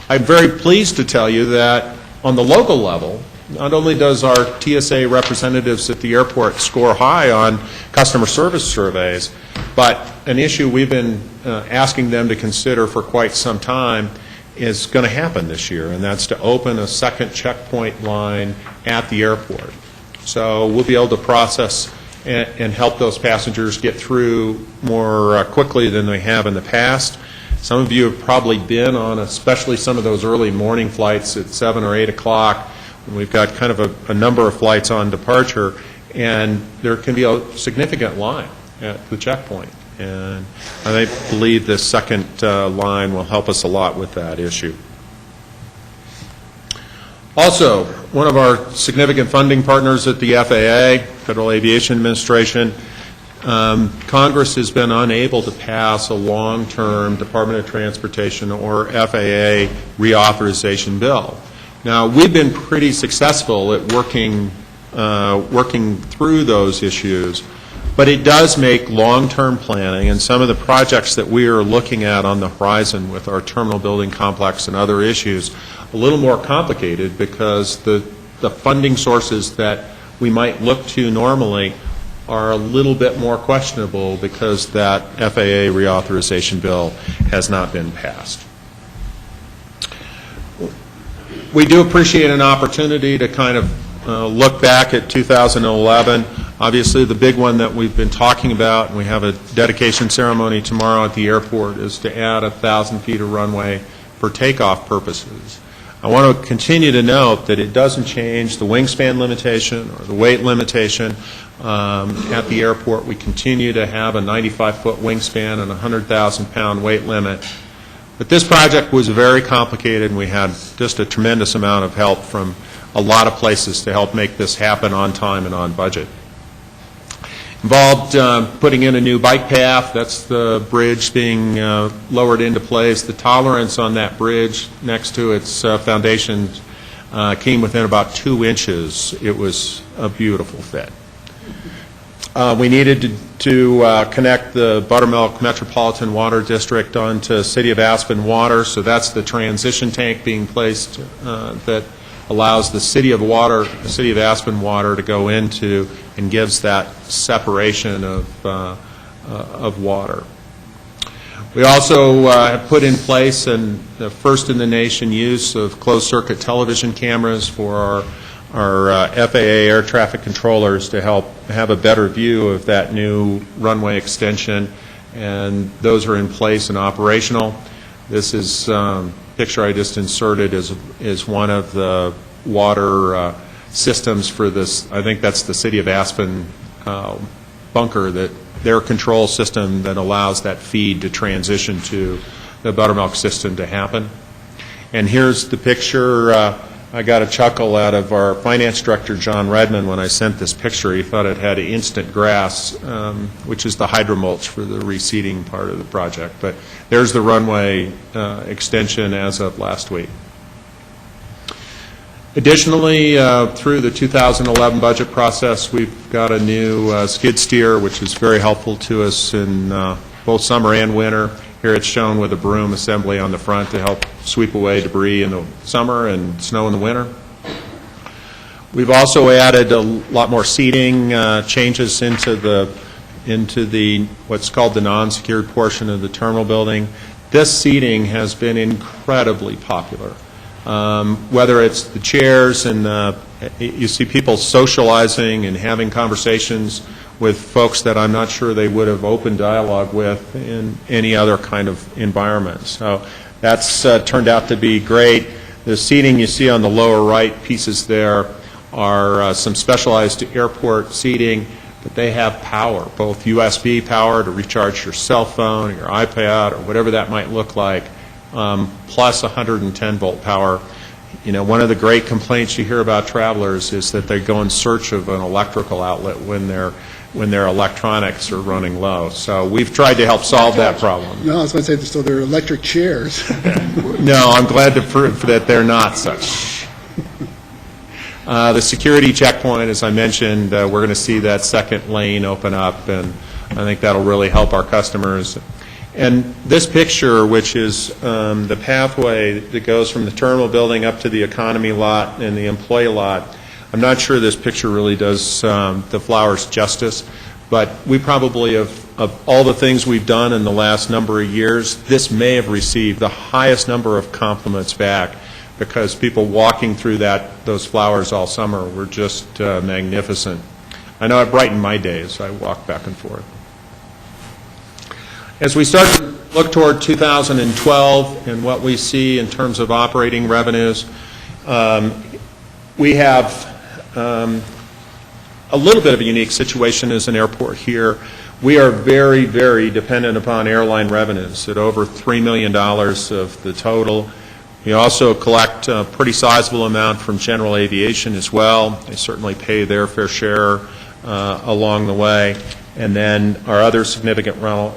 I'm very pleased to tell you that on the local level, not only does our TSA representatives at the airport score high on customer service surveys, but an issue we've been asking them to consider for quite some time is going to happen this year, and that's to open a second checkpoint line at the airport. So we'll be able to process and help those passengers get through more quickly than they have in the past. Some of you have probably been on, especially some of those early morning flights at 7 or 8 o'clock. We've got kind of a number of flights on departure, and there can be a significant line at the checkpoint. And I believe this second line will help us a lot with that issue. Also, one of our significant funding partners at the FAA, Federal Aviation Administration, Congress has been unable to pass a long-term Department of Transportation or FAA reauthorization bill. Now, we've been pretty successful at working through those issues, but it does make long-term planning, and some of the projects that we are looking at on the horizon with our terminal building complex and other issues a little more complicated, because the funding sources that we might look to normally are a little bit more questionable because that FAA reauthorization bill has not been passed. We do appreciate an opportunity to kind of look back at 2011. Obviously, the big one that we've been talking about, and we have a dedication ceremony tomorrow at the airport, is to add 1,000 feet of runway for takeoff purposes. I want to continue to note that it doesn't change the wingspan limitation or the weight limitation. At the airport, we continue to have a 95-foot wingspan and a 100,000-pound weight limit. But this project was very complicated, and we had just a tremendous amount of help from a lot of places to help make this happen on time and on budget. Involved putting in a new bike path. That's the bridge being lowered into place. The tolerance on that bridge next to its foundation came within about 2 inches. It was a beautiful fit. We needed to connect the Buttermilk Metropolitan Water District onto City of Aspen water, so that's the transition tank being placed that allows the City of Aspen water to go into and gives that separation of water. We also have put in place the first in the nation use of closed-circuit television cameras for our FAA air traffic controllers to help have a better view of that new runway extension, and those are in place and operational. This is picture I just inserted is one of the water systems for this. I think that's the City of Aspen bunker, that their control system that allows that feed to transition to the Buttermilk system to happen. And here's the picture. I got a chuckle out of our finance director, John Redmond, when I sent this picture. He thought it had instant grass, which is the hydromulch for the reseeding part of the project. But there's the runway extension as of last week. Additionally, through the 2011 budget process, we've got a new skid steer, which is very helpful to us in both summer and winter. Here it's shown with a broom assembly on the front to help sweep away debris in the summer and snow in the winter. We've also added a lot more seating changes into the what's called the non-secured portion of the terminal building. This seating has been incredibly popular. Whether it's the chairs and you see people socializing and having conversations with folks that I'm not sure they would have open dialogue with in any other kind of environment. So that's turned out to be great. The seating you see on the lower right pieces there are some specialized airport seating, but they have power, both USB power to recharge your cell phone or your iPad or whatever that might look like, plus 110-volt power. You know, one of the great complaints you hear about travelers is that they go in search of an electrical outlet when they're when their electronics are running low. So we've tried to help solve that problem. No, I was going to say, so they're electric chairs. No, I'm glad to prove that they're not such. The security checkpoint, as I mentioned, we're going to see that second lane open up, and I think that'll really help our customers. And this picture, which is the pathway that goes from the terminal building up to the economy lot and the employee lot, I'm not sure this picture really does the flowers justice, but we probably, of all the things we've done in the last number of years, this may have received the highest number of compliments back, because people walking through those flowers all summer were just magnificent. I know it brightened my days. I walk back and forth. As we start to look toward 2012 and what we see in terms of operating revenues, we have a little bit of a unique situation as an airport here. We are very, very dependent upon airline revenues at over $3 million of the total. We also collect a pretty sizable amount from general aviation as well. They certainly pay their fair share along the way. And then our other significant rental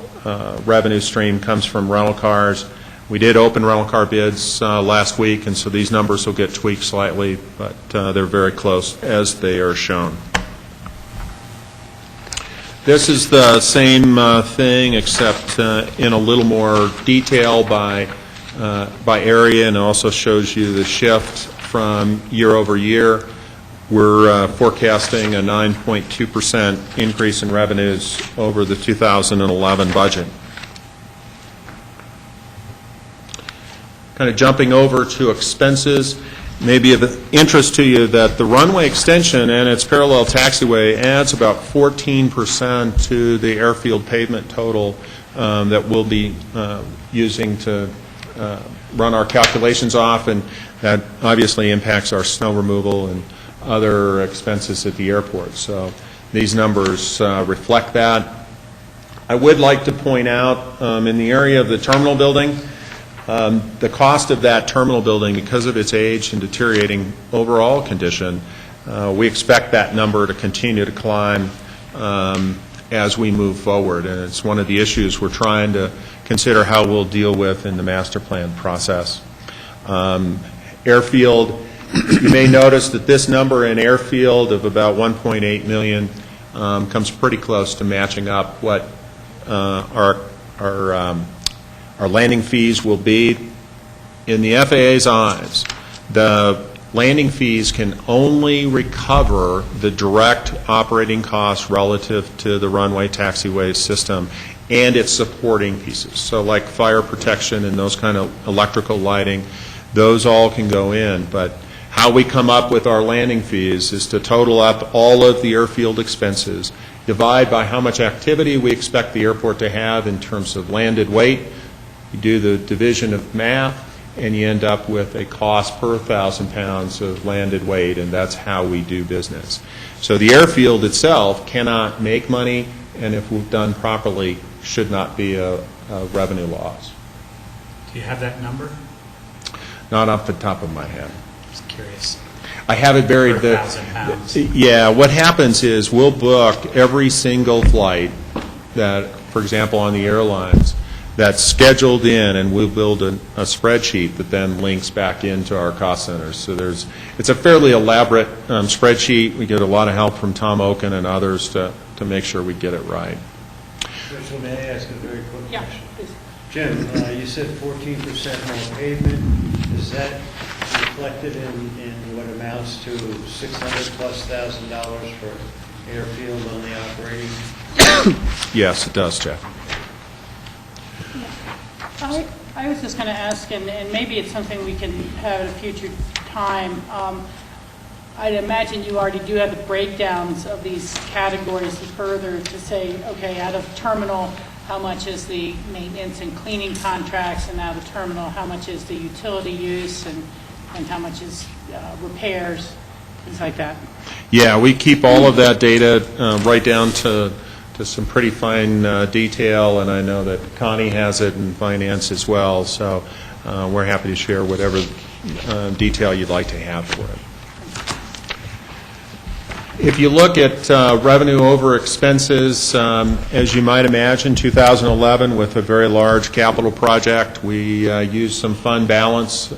revenue stream comes from rental cars. We did open rental car bids last week, and so these numbers will get tweaked slightly, but they're very close as they are shown. This is the same thing, except in a little more detail by area, and it also shows you the shift from year over year. We're forecasting a 9.2% increase in revenues over the 2011 budget. Kind of jumping over to expenses, maybe of interest to you that the runway extension and its parallel taxiway adds about 14% to the airfield pavement total that we'll be using to run our calculations off, and that obviously impacts our snow removal and other expenses at the airport. So these numbers reflect that. I would like to point out in the area of the terminal building, the cost of that terminal building, because of its age and deteriorating overall condition, we expect that number to continue to climb as we move forward. And it's one of the issues we're trying to consider how we'll deal with in the master plan process. Airfield, you may notice that this number in airfield of about 1.8 million comes pretty close to matching up what our landing fees will be. In the FAA's eyes, the landing fees can only recover the direct operating costs relative to the runway taxiway system and its supporting pieces. So like fire protection and those kind of electrical lighting, those all can go in. But how we come up with our landing fees is to total up all of the airfield expenses, divide by how much activity we expect the airport to have in terms of landed weight. You do the division of math, and you end up with a cost per 1,000 pounds of landed weight, and that's how we do business. So the airfield itself cannot make money, and if we've done properly, should not be a revenue loss. Do you have that number? Not off the top of my head. Just curious. I have it buried. Per 1,000 pounds. Yeah, what happens is we'll book every single flight that, for example, on the airlines, that's scheduled in, and we'll build a spreadsheet that then links back into our cost centers. So it's a fairly elaborate spreadsheet. We get a lot of help from Tom Oken and others to make sure we get it right. So may I ask a very quick Yeah, question? please. Jim, you said 14% more pavement. Is that reflected in what amounts to $600,000+ for airfield on the operating? Yes, it does, Jeff. I was just going to ask, and maybe it's something we can have at a future time. I'd imagine you already do have the breakdowns of these categories further to say, okay, out of terminal, how much is the maintenance and cleaning contracts, and out of terminal, how much is the utility use, and how much is repairs, things like that. Yeah, we keep all of that data right down to some pretty fine detail, and I know that Connie has it in finance as well, so we're happy to share whatever detail you'd like to have for it. If you look at revenue over expenses, as you might imagine, 2011 with a very large capital project, we used some fund balance,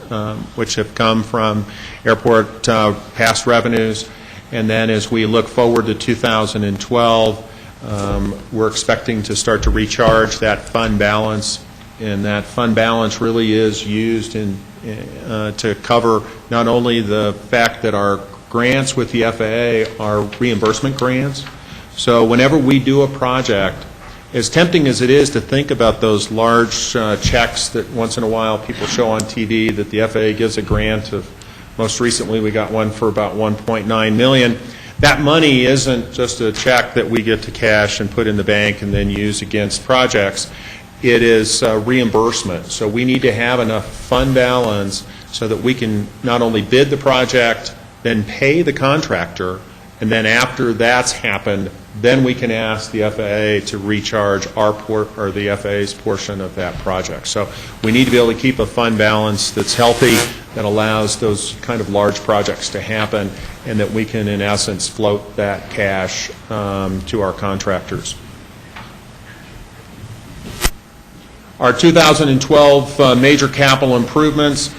which have come from airport past revenues. And then as we look forward to 2012, we're expecting to start to recharge that fund balance. And that fund balance really is used to cover not only the fact that our grants with the FAA are reimbursement grants. So whenever we do a project, as tempting as it is to think about those large checks that once in a while people show on TV that the FAA gives a grant of, most recently we got one for about $1.9 million. That money isn't just a check that we get to cash and put in the bank and then use against projects. It is reimbursement. So we need to have enough fund balance so that we can not only bid the project, then pay the contractor, and then after that's happened, then we can ask the FAA to recharge or the FAA's portion of that project. So we need to be able to keep a fund balance that's healthy, that allows those kind of large projects to happen, and that we can, in essence, float that cash to our contractors. Our 2012 major capital improvements,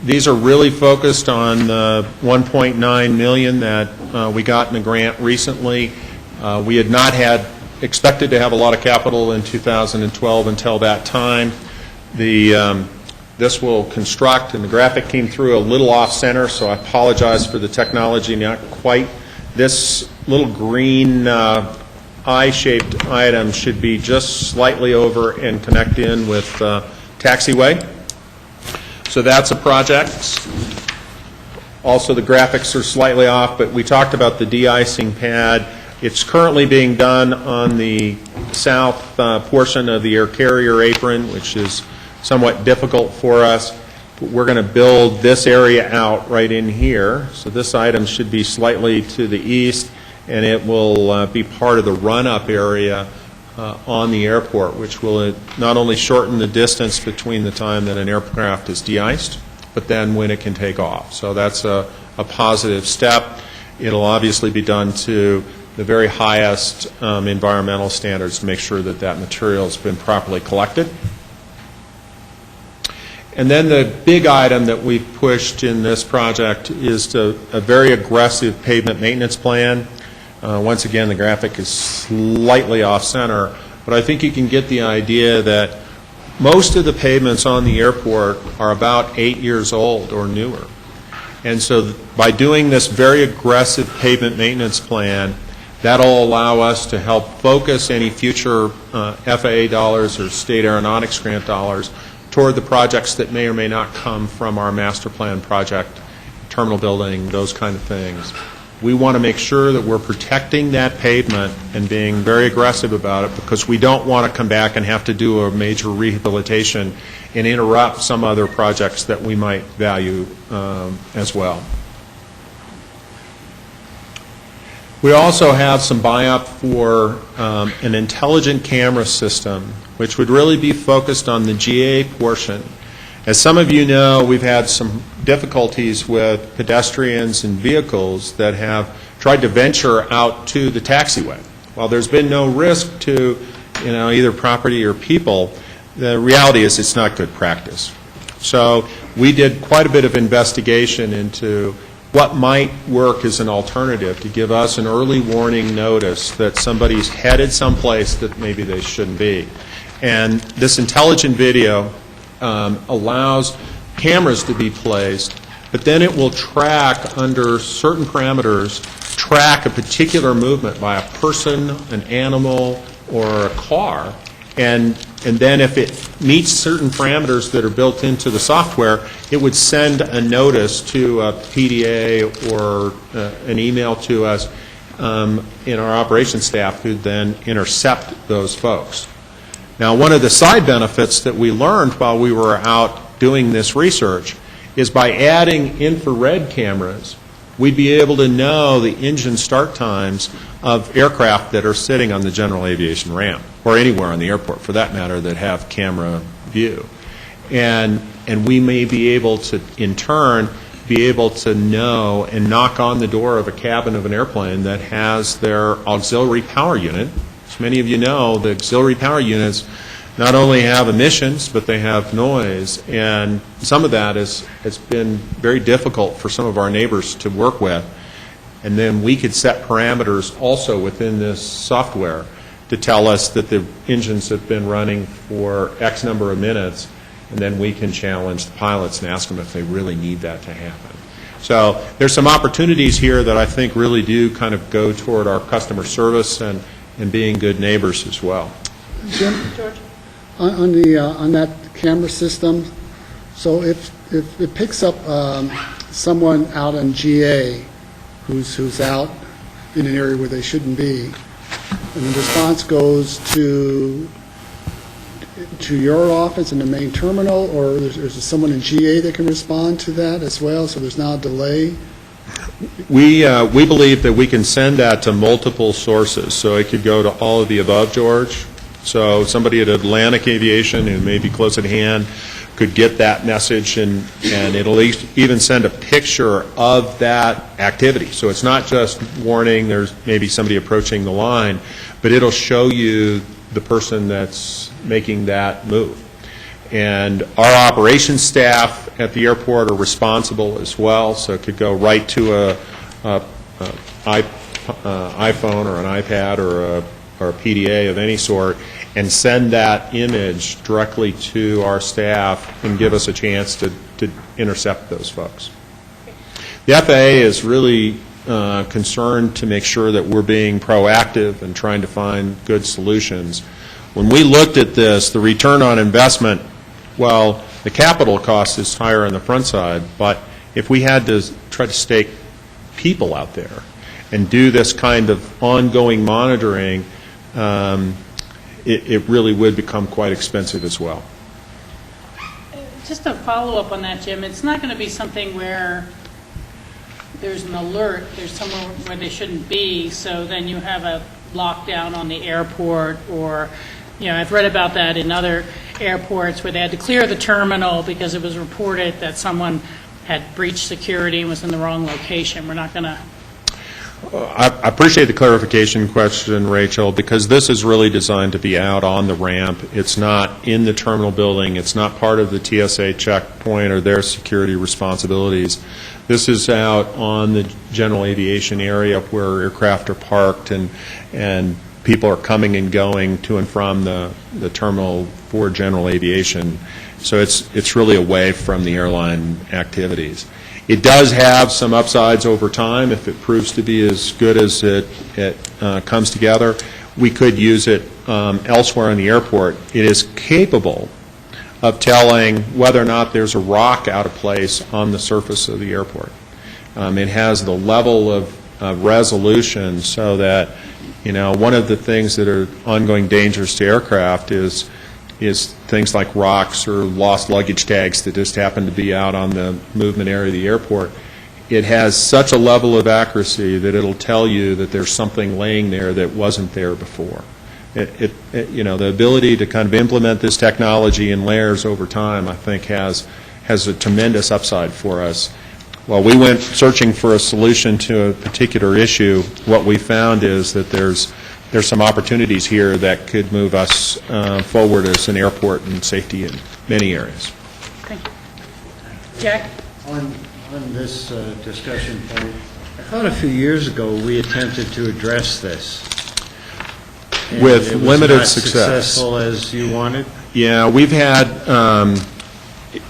these are really focused on the $1.9 million that we got in a grant recently. We had not expected to have a lot of capital in 2012 until that time. This will construct, and the graphic came through a little off-center, so I apologize for the technology, not quite. This little green I-shaped item should be just slightly over and connect in with taxiway. So that's a project. Also, the graphics are slightly off, but we talked about the de-icing pad. It's currently being done on the south portion of the air carrier apron, which is somewhat difficult for us. But we're going to build this area out right in here. So this item should be slightly to the east, and it will be part of the run-up area on the airport, which will not only shorten the distance between the time that an aircraft is de-iced, but then when it can take off. So that's a positive step. It'll obviously be done to the very highest environmental standards to make sure that that material has been properly collected. And then the big item that we've pushed in this project is a very aggressive pavement maintenance plan. Once again, the graphic is slightly off-center, but I think you can get the idea that most of the pavements on the airport are about 8 years old or newer. And so by doing this very aggressive pavement maintenance plan, that'll allow us to help focus any future FAA dollars or state aeronautics grant dollars toward the projects that may or may not come from our master plan project, terminal building, those kind of things. We want to make sure that we're protecting that pavement and being very aggressive about it, because we don't want to come back and have to do a major rehabilitation and interrupt some other projects that we might value as well. We also have some buy-up for an intelligent camera system, which would really be focused on the GA portion. As some of you know, we've had some difficulties with pedestrians and vehicles that have tried to venture out to the taxiway. While there's been no risk to either property or people, the reality is it's not good practice. So we did quite a bit of investigation into what might work as an alternative to give us an early warning notice that somebody's headed someplace that maybe they shouldn't be. And this intelligent video allows cameras to be placed, but then it will track under certain parameters, track a particular movement by a person, an animal, or a car. And then if it meets certain parameters that are built into the software, it would send a notice to a PDA or an email to us in our operations staff, who then intercept those folks. Now, one of the side benefits that we learned while we were out doing this research is by adding infrared cameras, we'd be able to know the engine start times of aircraft that are sitting on the general aviation ramp, or anywhere on the airport, for that matter, that have camera view. And we may be able to, in turn, be able to know and knock on the door of a cabin of an airplane that has their auxiliary power unit. As many of you know, the auxiliary power units not only have emissions, but they have noise, and some of that has been very difficult for some of our neighbors to work with. And then we could set parameters also within this software to tell us that the engines have been running for X number of minutes, and then we can challenge the pilots and ask them if they really need that to happen. So there's some opportunities here that I think really do kind of go toward our customer service and being good neighbors as well. Jim? George? On that camera system, so if it picks up someone out in GA who's out in an area where they shouldn't be, and the response goes to your office in the main terminal, or is there someone in GA that can respond to that as well, so there's not a delay? We believe that we can send that to multiple sources, so it could go to all of the above, George. So somebody at Atlantic Aviation who may be close at hand could get that message, and it'll even send a picture of that activity. So it's not just warning, there's maybe somebody approaching the line, but it'll show you the person that's making that move. And our operations staff at the airport are responsible as well, so it could go right to a iPhone or an iPad or a PDA of any sort, and send that image directly to our staff and give us a chance to intercept those folks. The FAA is really concerned to make sure that we're being proactive and trying to find good solutions. When we looked at this, the return on investment, well, the capital cost is higher on the front side, but if we had to try to stake people out there and do this kind of ongoing monitoring, it really would become quite expensive as well. Just a follow-up on that, Jim, it's not going to be something where there's an alert, there's somewhere where they shouldn't be, so then you have a lockdown on the airport, or, you know, I've read about that in other airports where they had to clear the terminal because it was reported that someone had breached security and was in the wrong location. We're not going to... I appreciate the clarification question, Rachel, because this is really designed to be out on the ramp. It's not in the terminal building. It's not part of the TSA checkpoint or their security responsibilities. This is out on the general aviation area where aircraft are parked and people are coming and going to and from the terminal for general aviation. So it's really away from the airline activities. It does have some upsides over time if it proves to be as good as it comes together. We could use it elsewhere in the airport. It is capable of telling whether or not there's a rock out of place on the surface of the airport. It has the level of resolution so that, you know, one of the things that are ongoing dangers to aircraft is things like rocks or lost luggage tags that just happen to be out on the movement area of the airport. It has such a level of accuracy that it'll tell you that there's something laying there that wasn't there before. You know, the ability to kind of implement this technology in layers over time, I think, has a tremendous upside for us. While we went searching for a solution to a particular issue, what we found is that there's some opportunities here that could move us forward as an airport and safety in many areas. Thank you. Jack? On this discussion point, I thought a few years ago we attempted to address this. And with it was limited not success. Successful as you wanted? Yeah, we've had,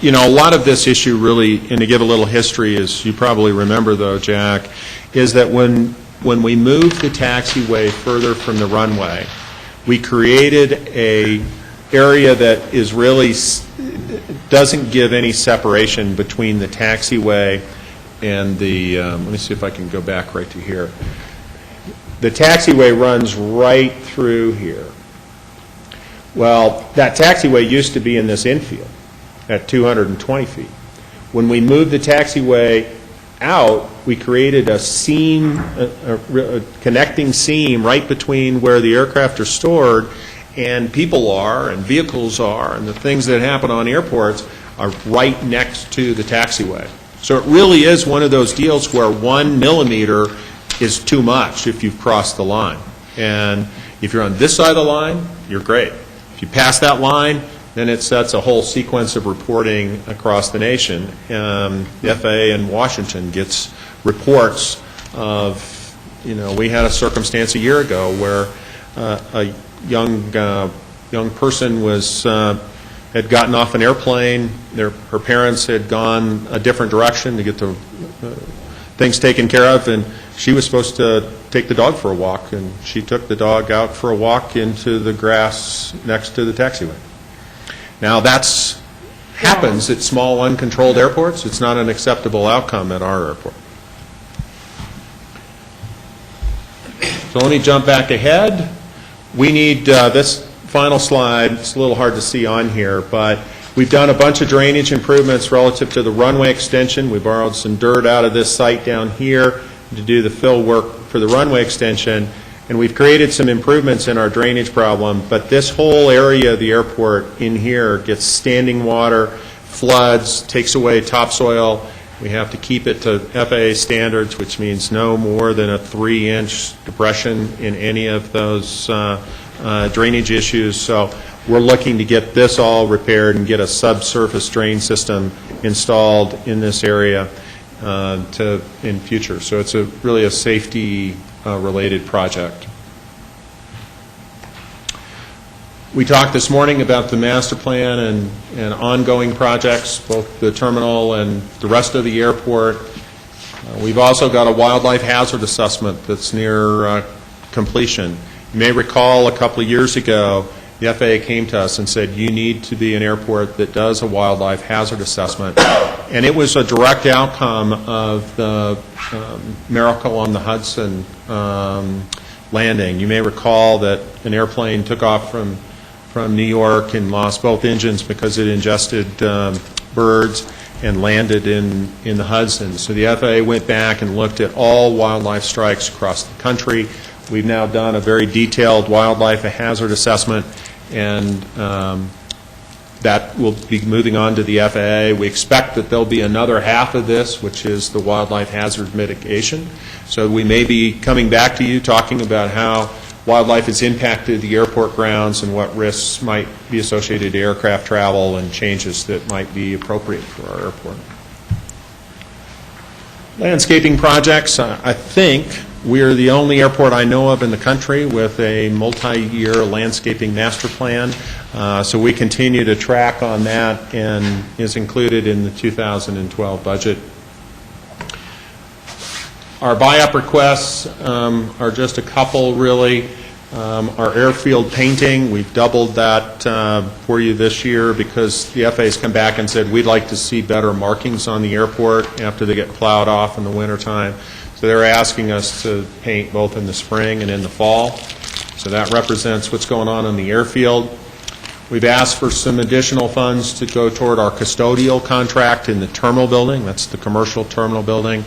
you know, a lot of this issue really, and to give a little history, as you probably remember though, Jack, is that when we moved the taxiway further from the runway, we created a area that is really doesn't give any separation between the taxiway and the, let me see if I can go back right to here. The taxiway runs right through here. Well, that taxiway used to be in this infield at 220 feet. When we moved the taxiway out, we created a seam, a connecting seam right between where the aircraft are stored and people are and vehicles are, and the things that happen on airports are right next to the taxiway. So it really is one of those deals where 1 millimeter is too much if you've crossed the line. And if you're on this side of the line, you're great. If you pass that line, then it sets a whole sequence of reporting across the nation. The FAA in Washington gets reports of, we had a circumstance a year ago where a young person had gotten off an airplane. Her parents had gone a different direction to get the things taken care of, and she was supposed to take the dog for a walk, and she took the dog out for a walk into the grass next to the taxiway. Now, happens at small, uncontrolled airports. It's not an acceptable outcome at our airport. So let me jump back ahead. We need this final slide. It's a little hard to see on here, but we've done a bunch of drainage improvements relative to the runway extension. We borrowed some dirt out of this site down here to do the fill work for the runway extension, and we've created some improvements in our drainage problem, but this whole area of the airport in here gets standing water, floods, takes away topsoil. We have to keep it to FAA standards, which means no more than a 3-inch depression in any of those drainage issues. So we're looking to get this all repaired and get a subsurface drain system installed in this area in future. So it's really a safety related project. We talked this morning about the master plan and ongoing projects, both the terminal and the rest of the airport. We've also got a wildlife hazard assessment that's near completion. You may recall a couple of years ago, the FAA came to us and said, you need to be an airport that does a wildlife hazard assessment. And it was a direct outcome of the Miracle on the Hudson landing. You may recall that an airplane took off from New York and lost both engines because it ingested birds and landed in the Hudson. So the FAA went back and looked at all wildlife strikes across the country. We've now done a very detailed wildlife hazard assessment, and that will be moving on to the FAA. We expect that there'll be another half of this, which is the wildlife hazard mitigation. So we may be coming back to you talking about how wildlife has impacted the airport grounds and what risks might be associated to aircraft travel and changes that might be appropriate for our airport. Landscaping projects, I think we're the only airport I know of in the country with a multi-year landscaping master plan. So we continue to track on that and is included in the 2012 budget. Our buy-up requests are just a couple, really. Our airfield painting, we've doubled that for you this year because the FAA's come back and said we'd like to see better markings on the airport after they get plowed off in the wintertime. So they're asking us to paint both in the spring and in the fall. So that represents what's going on in the airfield. We've asked for some additional funds to go toward our custodial contract in the terminal building. That's the commercial terminal building.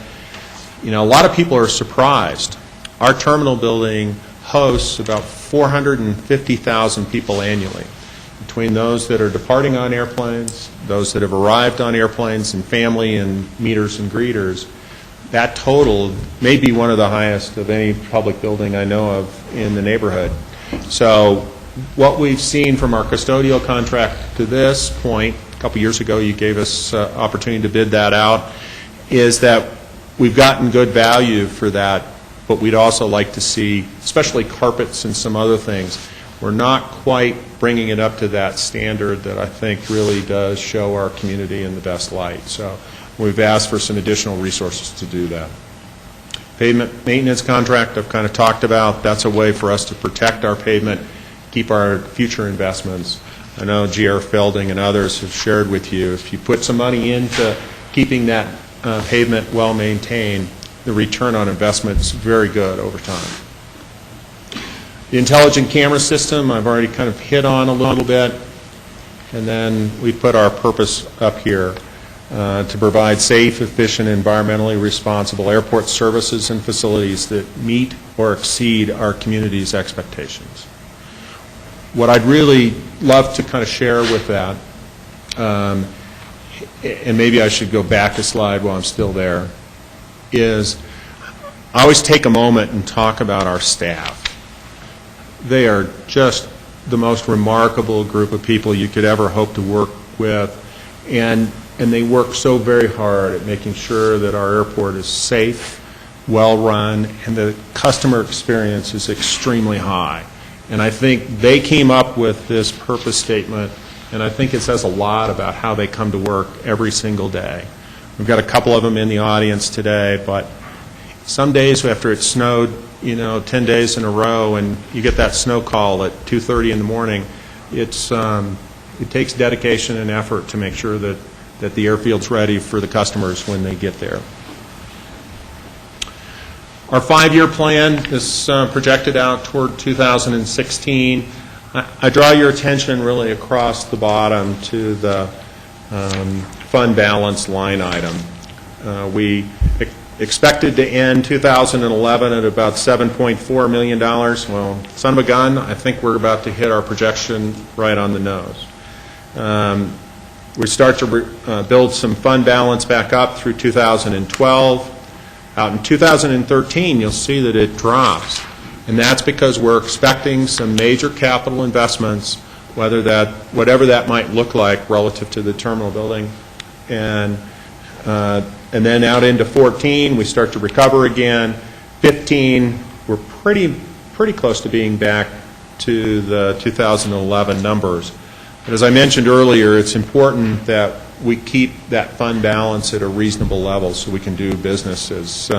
You know, a lot of people are surprised. Our terminal building hosts about 450,000 people annually, between those that are departing on airplanes, those that have arrived on airplanes, and family and meeters and greeters. That total may be one of the highest of any public building I know of in the neighborhood. So what we've seen from our custodial contract to this point, a couple years ago you gave us opportunity to bid that out, is that we've gotten good value for that, but we'd also like to see, especially carpets and some other things, we're not quite bringing it up to that standard that I think really does show our community in the best light. So we've asked for some additional resources to do that. Pavement maintenance contract I've kind of talked about. That's a way for us to protect our pavement, keep our future investments. I know G.R. Felding and others have shared with you, if you put some money into keeping that pavement well maintained, the return on investment is very good over time. The intelligent camera system I've already kind of hit on a little bit, and then we put our purpose up here to provide safe, efficient, environmentally responsible airport services and facilities that meet or exceed our community's expectations. What I'd really love to kind of share with that and maybe I should go back a slide while I'm still there, is I always take a moment and talk about our staff. They are just the most remarkable group of people you could ever hope to work with, and they work so very hard at making sure that our airport is safe, well-run, and the customer experience is extremely high. And I think they came up with this purpose statement, and I think it says a lot about how they come to work every single day. We've got a couple of them in the audience today, but some days after it snowed, 10 days in a row, and you get that snow call at 2:30 in the morning, it takes dedication and effort to make sure that the airfield's ready for the customers when they get there. Our 5-year plan is projected out toward 2016. I draw your attention really across the bottom to the fund balance line item. We expected to end 2011 at about $7.4 million. Well, son of a gun, I think we're about to hit our projection right on the nose. We start to build some fund balance back up through 2012. Out in 2013, you'll see that it drops, and that's because we're expecting some major capital investments, whatever that might look like relative to the terminal building, and then out into 14, we start to recover again. 15, we're pretty close to being back to the 2011 numbers. But as I mentioned earlier, it's important that we keep that fund balance at a reasonable level so we can do business as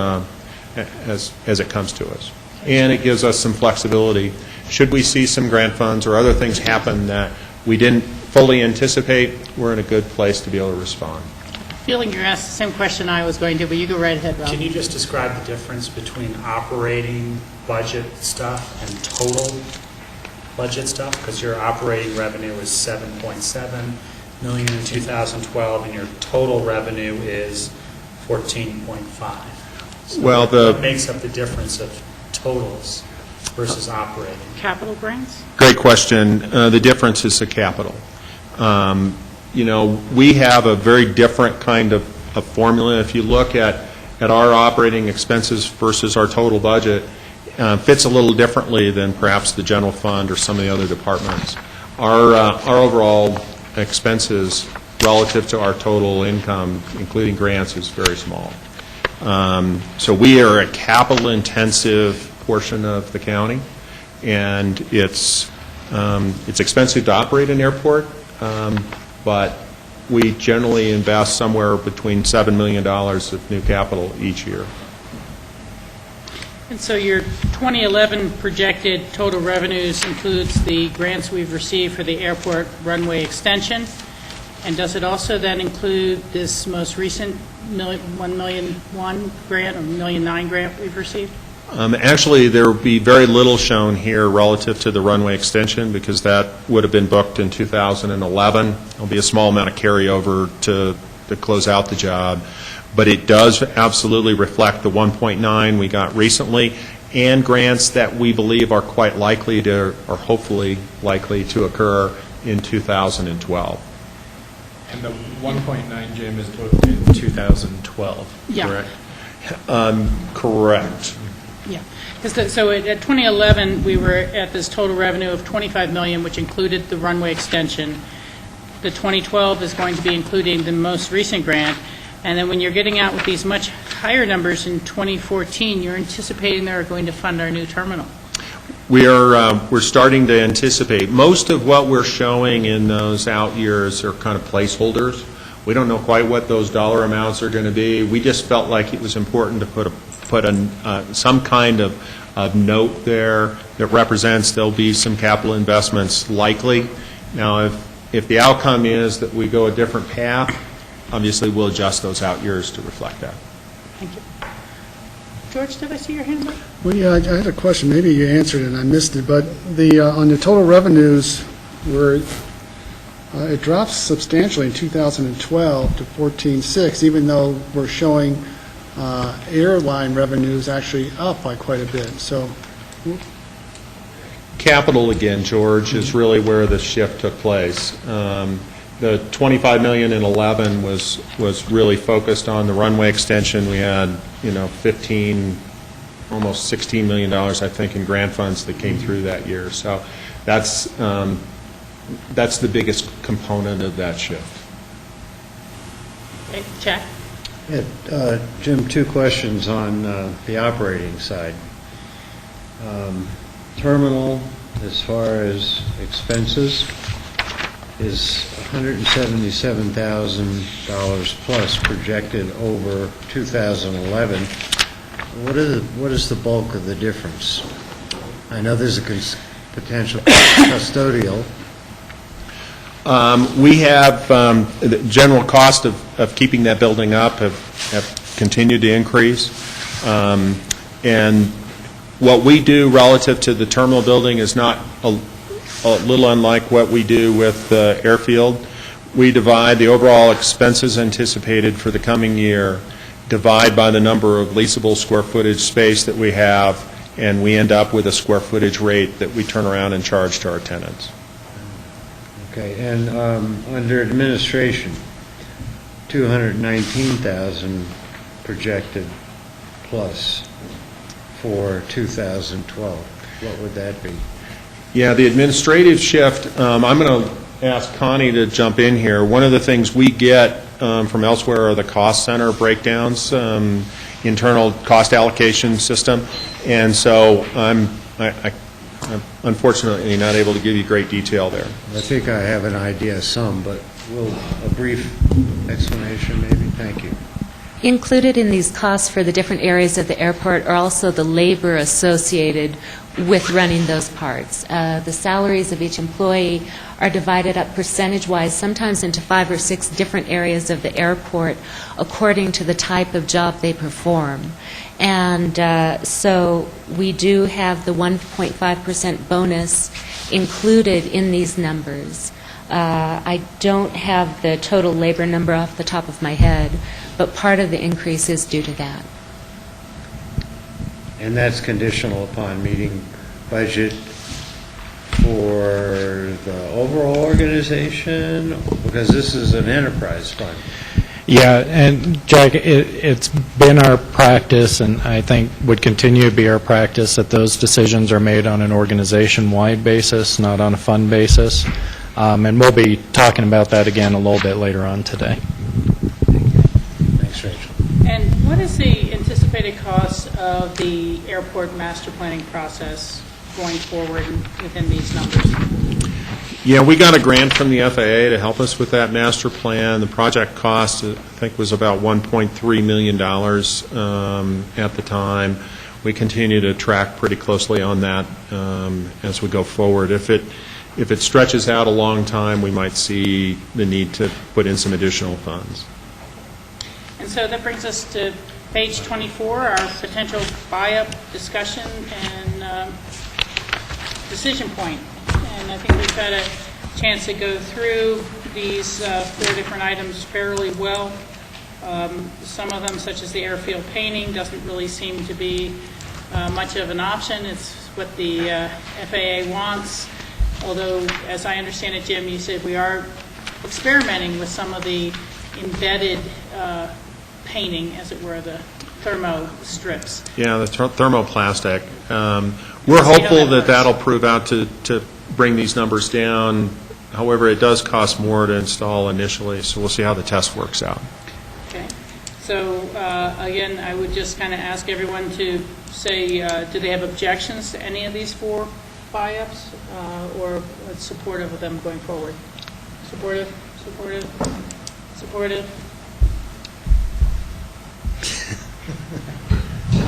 it comes to us. And it gives us some flexibility. Should we see some grant funds or other things happen that we didn't fully anticipate, we're in a good place to be able to respond. Feeling you're asked the same question I was going to, but you go right ahead, Rob. Can you just describe the difference between operating budget stuff and total budget stuff? Because your operating revenue is $7.7 million in 2012, and your total revenue is 14.5. So what makes up the difference of totals versus operating? Capital grants? Great question. The difference is the capital. We have a very different kind of formula. If you look at our operating expenses versus our total budget, fits a little differently than perhaps the general fund or some of the other departments. Our overall expenses relative to our total income, including grants, is very small. So we are a capital-intensive portion of the county, and it's expensive to operate an airport, but we generally invest somewhere between $7 million of new capital each year. And so your 2011 projected total revenues includes the grants we've received for the airport runway extension, and does it also then include this most recent $1 million grant or $1 million grant we've received? Actually, there will be very little shown here relative to the runway extension because that would have been booked in 2011. There will be a small amount of carryover to close out the job. But it does absolutely reflect the 1.9 we got recently and grants that we believe are quite likely to, or hopefully likely to occur in 2012. And the 1.9, Jim, is booked in 2012, Yeah. correct? Correct. Yeah. So at 2011, we were at this total revenue of $25 million, which included the runway extension. The 2012 is going to be including the most recent grant. And then when you're getting out with these much higher numbers in 2014, you're anticipating they're going to fund our new terminal. We're starting to anticipate. Most of what we're showing in those out years are kind of placeholders. We don't know quite what those dollar amounts are going to be. We just felt like it was important to put some kind of note there that represents there'll be some capital investments likely. Now, if the outcome is that we go a different path, obviously we'll adjust those out years to reflect that. Thank you. George, did I see your hand up? Well, yeah, I had a question. Maybe you answered it and I missed it, but on the total revenues, where it drops substantially in 2012 to 14.6, even though we're showing airline revenues actually up by quite a bit. So, capital again, George, is really where the shift took place. The $25 million in 11 was really focused on the runway extension. We had, 15, almost $16 million, I think, in grant funds that came through that year. So that's the biggest component of that shift. Okay, Jack? Yeah, Jim, two questions on the operating side. Terminal, as far as expenses, is $177,000 plus projected over 2011. What is the bulk of the difference? I know there's a potential custodial. We have the general cost of keeping that building up have continued to increase. And what we do relative to the terminal building is not a little unlike what we do with the airfield. We divide the overall expenses anticipated for the coming year, divide by the number of leasable square footage space that we have, and we end up with a square footage rate that we turn around and charge to our tenants. Okay, and under administration, 219,000 projected plus for 2012. What would that be? Yeah, the administrative shift, I'm going to ask Connie to jump in here. One of the things we get from elsewhere are the cost center breakdowns, internal cost allocation system, and so I'm unfortunately not able to give you great detail there. I think I have an idea some, but a brief explanation maybe? Thank you. Included in these costs for the different areas of the airport are also the labor associated with running those parts. The salaries of each employee are divided up percentage-wise, sometimes into 5 or 6 different areas of the airport, according to the type of job they perform. And so we do have the 1.5% bonus included in these numbers. I don't have the total labor number off the top of my head, but part of the increase is due to that. And that's conditional upon meeting budget for the overall organization, because this is an enterprise fund. Yeah, and Jack, it's been our practice, and I think would continue to be our practice, that those decisions are made on an organization-wide basis, not on a fund basis. And we'll be talking about that again a little bit later on today. Thanks, Rachel. And what is the anticipated cost of the airport master planning process going forward within these numbers? Yeah, we got a grant from the FAA to help us with that master plan. The project cost, I think, was about $1.3 million at the time. We continue to track pretty closely on that as we go forward. If it stretches out a long time, we might see the need to put in some additional funds. And so that brings us to page 24, our potential buy-up discussion and decision point. And I think we've had a chance to go through these 4 different items fairly well. Some of them, such as the airfield painting, doesn't really seem to be much of an option. It's what the FAA wants. Although, as I understand it, Jim, you said we are experimenting with some of the embedded painting, as it were, the thermo strips. Yeah, the thermoplastic. We're hopeful that that'll prove out to bring these numbers down. However, it does cost more to install initially, so we'll see how the test works out. Okay. So, again, I would just kind of ask everyone to say, do they have objections to any of these 4 buy-ups, or supportive of them going forward? Supportive, supportive, supportive?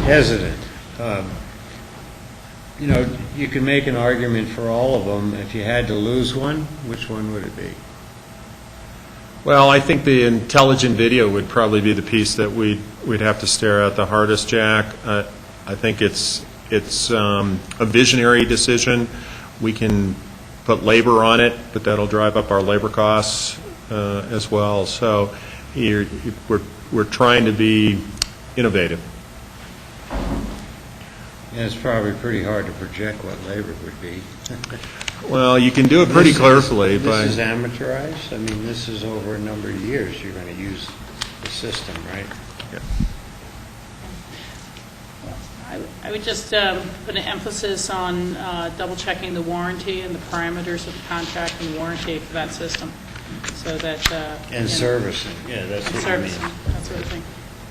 Hesitant. You can make an argument for all of them. If you had to lose one, which one would it be? Well, I think the intelligent video would probably be the piece that we'd have to stare at the hardest, Jack. I think it's a visionary decision. We can put labor on it, but that'll drive up our labor costs as well. So we're trying to be innovative. Yeah, it's probably pretty hard to project what labor would be. Well, you can do it pretty closely, but... This is amortized? I mean, this is over a number of years you're going to use the system, right? I would just put an emphasis on double-checking the warranty and the parameters of the contract and warranty for that system, so that... And servicing, yeah, that's what I mean. Servicing, that sort of thing.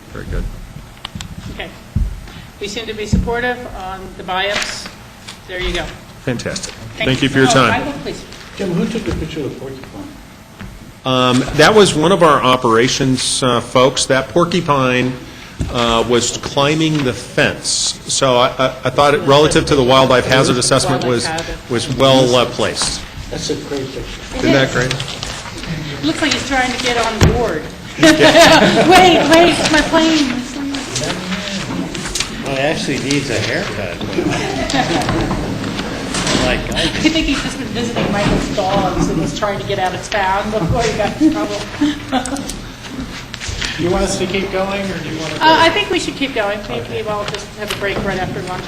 Very good. Okay. We seem to be supportive on the buy-ups. There you go. Fantastic. Thank you for your time. Michael, please. Jim, who took the picture of the porcupine? That was one of our operations folks. That porcupine was climbing the fence. So I thought it, relative to the wildlife hazard assessment, was well placed. That's a great picture. Isn't that great? Looks like he's trying to get on board. Wait, my plane. Well, it actually needs a haircut. I think he's just been visiting Michael's dogs and was trying to get out of town before he got in trouble. Do you want us to keep going, or do you want to... I think we should keep going. Maybe I'll just have a break right after lunch.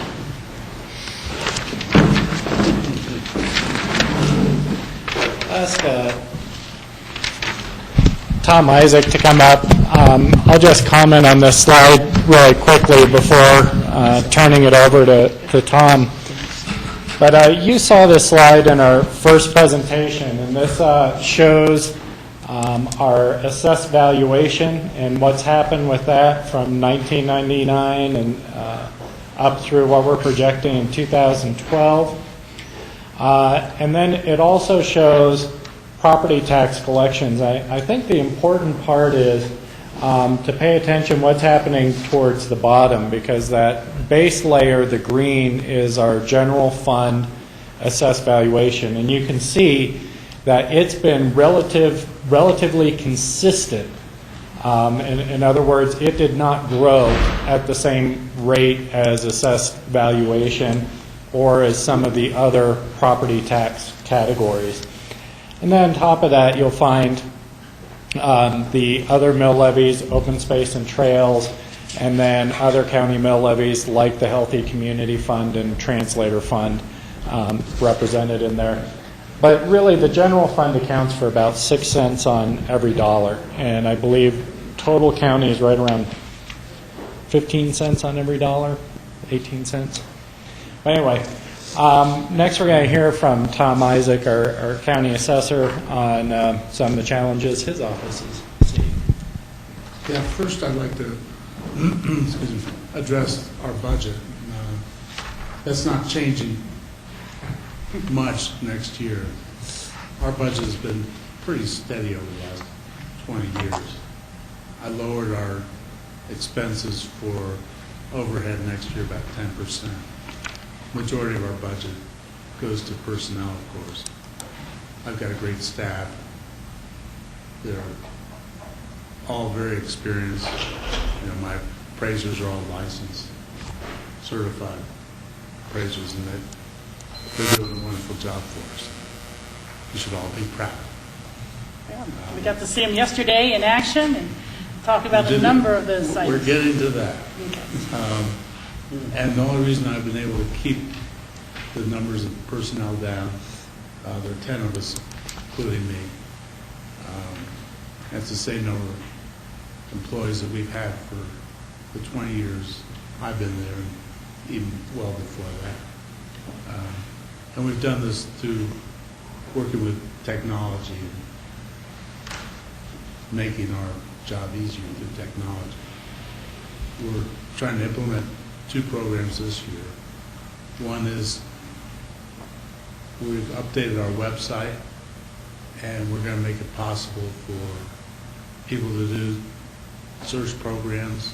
Ask Tom Isaac to come up. I'll just comment on this slide really quickly before turning it over to Tom. But you saw this slide in our first presentation, and this shows our assessed valuation and what's happened with that from 1999 and up through what we're projecting in 2012. And then it also shows property tax collections. I think the important part is to pay attention what's happening towards the bottom, because that base layer, the green, is our general fund assessed valuation. And you can see that it's been relatively consistent. In other words, it did not grow at the same rate as assessed valuation or as some of the other property tax categories. And then on top of that, you'll find the other mill levies, open space and trails, and then other county mill levies like the Healthy Community Fund and Translator Fund represented in there. But really, the general fund accounts for about 6 cents on every dollar, and I believe total county is right around 15 cents on every dollar, 18 cents. But anyway, next we're going to hear from Tom Isaac, our county assessor, on some of the challenges his office is seeing. Yeah, first I'd like to excuse me, address our budget. That's not changing much next year. Our budget has been pretty steady over the last 20 years. I lowered our expenses for overhead next year about 10%. Majority of our budget goes to personnel, of course. I've got a great staff. They're all very experienced. You know, my appraisers are all licensed, certified appraisers, and they're doing a wonderful job for us. You should all be proud. Yeah, we got to see him yesterday in action and talk about a number of those sites. We're getting to that. Okay. And the only reason I've been able to keep the numbers of personnel down, there are 10 of us, including me. That's the same number of employees that we've had for the 20 years I've been there, and even well before that. And we've done this through working with technology and making our job easier through technology. We're trying to implement 2 programs this year. One is we've updated our website, and we're going to make it possible for people to do search programs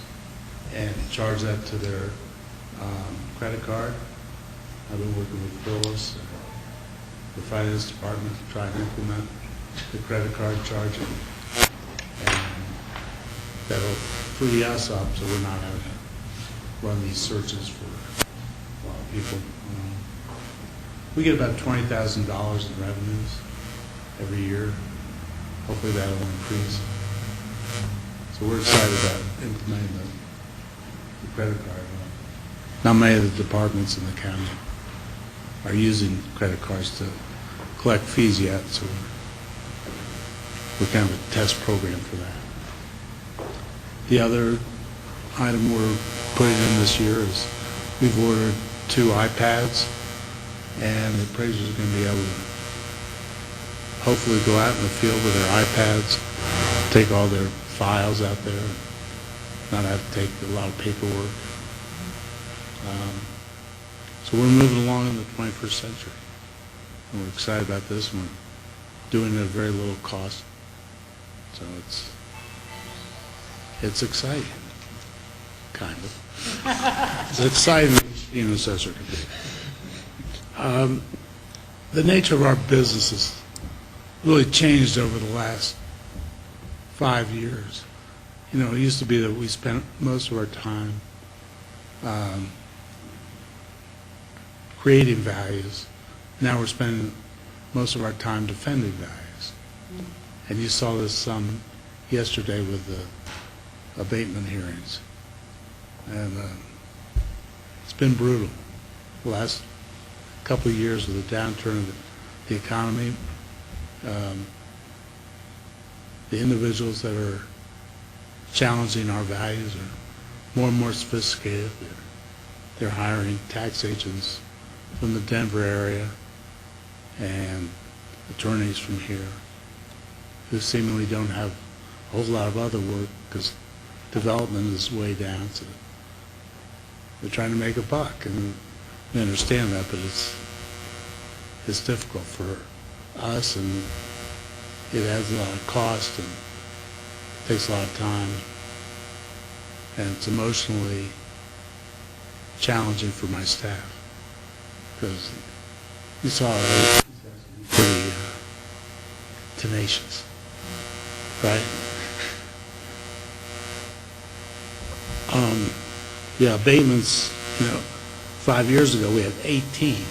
and charge that to their credit card. I've been working with Phyllis and the finance department to try and implement the credit card charging. And that'll free us up so we're not having to run these searches for a lot of people. We get about $20,000 in revenues every year. Hopefully that'll increase. So we're excited about implementing the credit card. Not many of the departments in the county are using credit cards to collect fees yet, so we're kind of a test program for that. The other item we're putting in this year is we've ordered 2 iPads, and the appraisers are going to be able to hopefully go out in the field with their iPads, take all their files out there, not have to take a lot of paperwork. So we're moving along in the 21st century. And we're excited about this, and we're doing it at very little cost. So it's exciting, kind of. It's exciting being an assessor can be. The nature of our business has really changed over the last 5 years. You know, it used to be that we spent most of our time creating values. Now we're spending most of our time defending values. And you saw this some yesterday with the abatement hearings. And it's been brutal. The last couple of years of the downturn of the economy, the individuals that are challenging our values are more and more sophisticated. They're hiring tax agents from the Denver area and attorneys from here who seemingly don't have a whole lot of other work because development is way down. So they're trying to make a buck, and we understand that, but it's difficult for us, and it adds a lot of cost and takes a lot of time, and it's emotionally challenging for my staff because you saw pretty tenacious, right? Yeah, abatements, 5 years ago we had 18.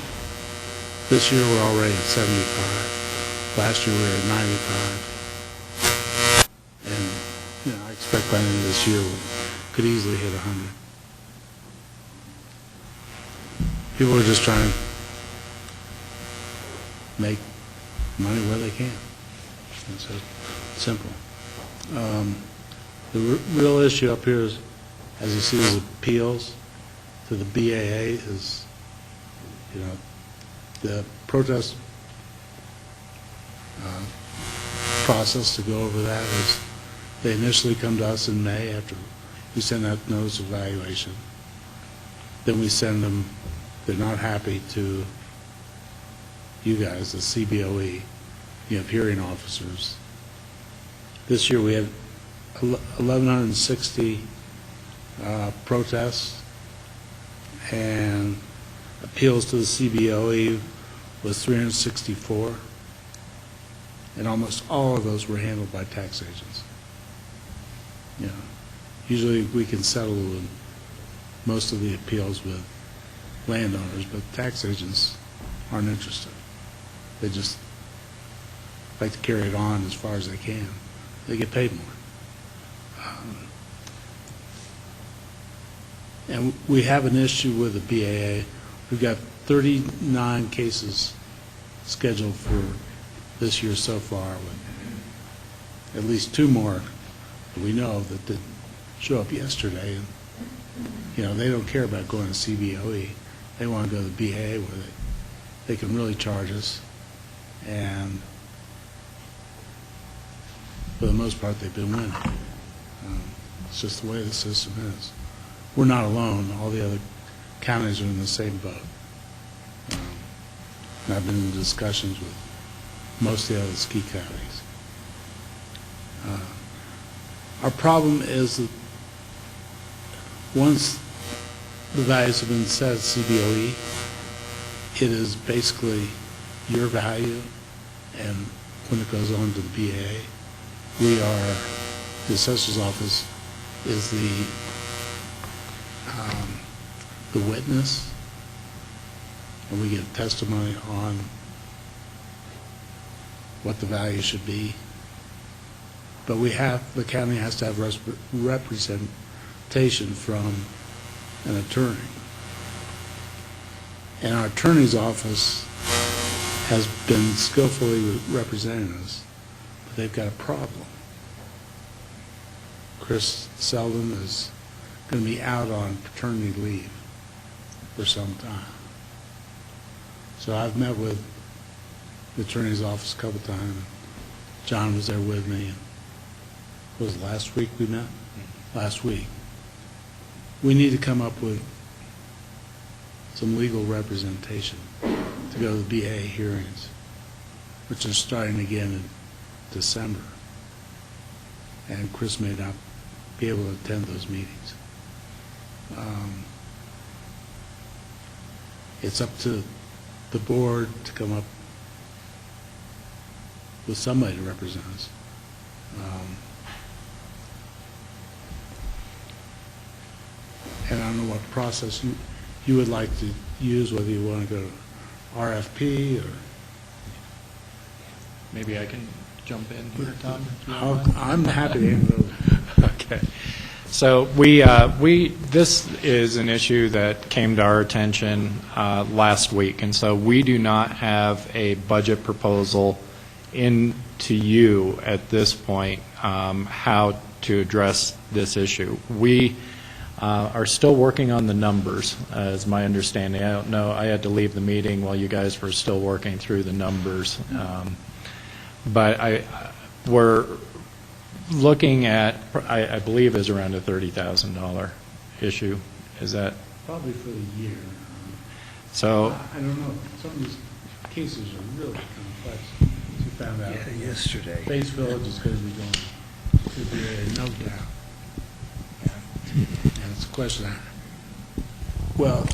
This year we're already at 75. Last year we were at 95. And, I expect by the end of this year we could easily hit 100. People are just trying to make money where they can. It's so simple. The real issue up here is, as you see, is appeals to the BAA is, the protest process to go over that is they initially come to us in May after we send out notice of evaluation. Then we send them, they're not happy, to you guys, the CBOE. You have hearing officers. This year we had 1,160 protests, and appeals to the CBOE was 364, and almost all of those were handled by tax agents. Usually we can settle in most of the appeals with landowners, but tax agents aren't interested. They just like to carry it on as far as they can. They get paid more. And we have an issue with the BAA. We've got 39 cases scheduled for this year so far, with at least 2 more that we know of that didn't show up yesterday. And, they don't care about going to CBOE. They want to go to the BAA where they can really charge us. And for the most part, they've been winning. It's just the way the system is. We're not alone. All the other counties are in the same boat. And I've been in discussions with most of the other ski counties. Our problem is that once the values have been set at CBOE, it is basically your value, and when it goes on to the BAA, the assessor's office is the witness, and we get testimony on what the value should be. But the county has to have representation from an attorney. And our attorney's office has been skillfully representing us, but they've got a problem. Chris Selden is going to be out on paternity leave for some time. So I've met with the attorney's office a couple times. John was there with me. Was it last week we met? Last week. We need to come up with some legal representation to go to the BA hearings, which are starting again in December. And Chris may not be able to attend those meetings. It's up to the board to come up with somebody to represent us. And I don't know what process you would like to use, whether you want to go to RFP or... Maybe I can jump in here, Tom? I'm happy to handle it. Okay. So this is an issue that came to our attention last week, and so we do not have a budget proposal in to you at this point how to address this issue. We are still working on the numbers, is my understanding. I don't know. I had to leave the meeting while you guys were still working through the numbers. But we're looking at, I believe, is around a $30,000 issue. Is that? Probably for the year. So. I don't know. Some of these cases are really complex. As you found out. Yeah, yesterday. Base Village is going to be going to be no doubt. And it's a question well,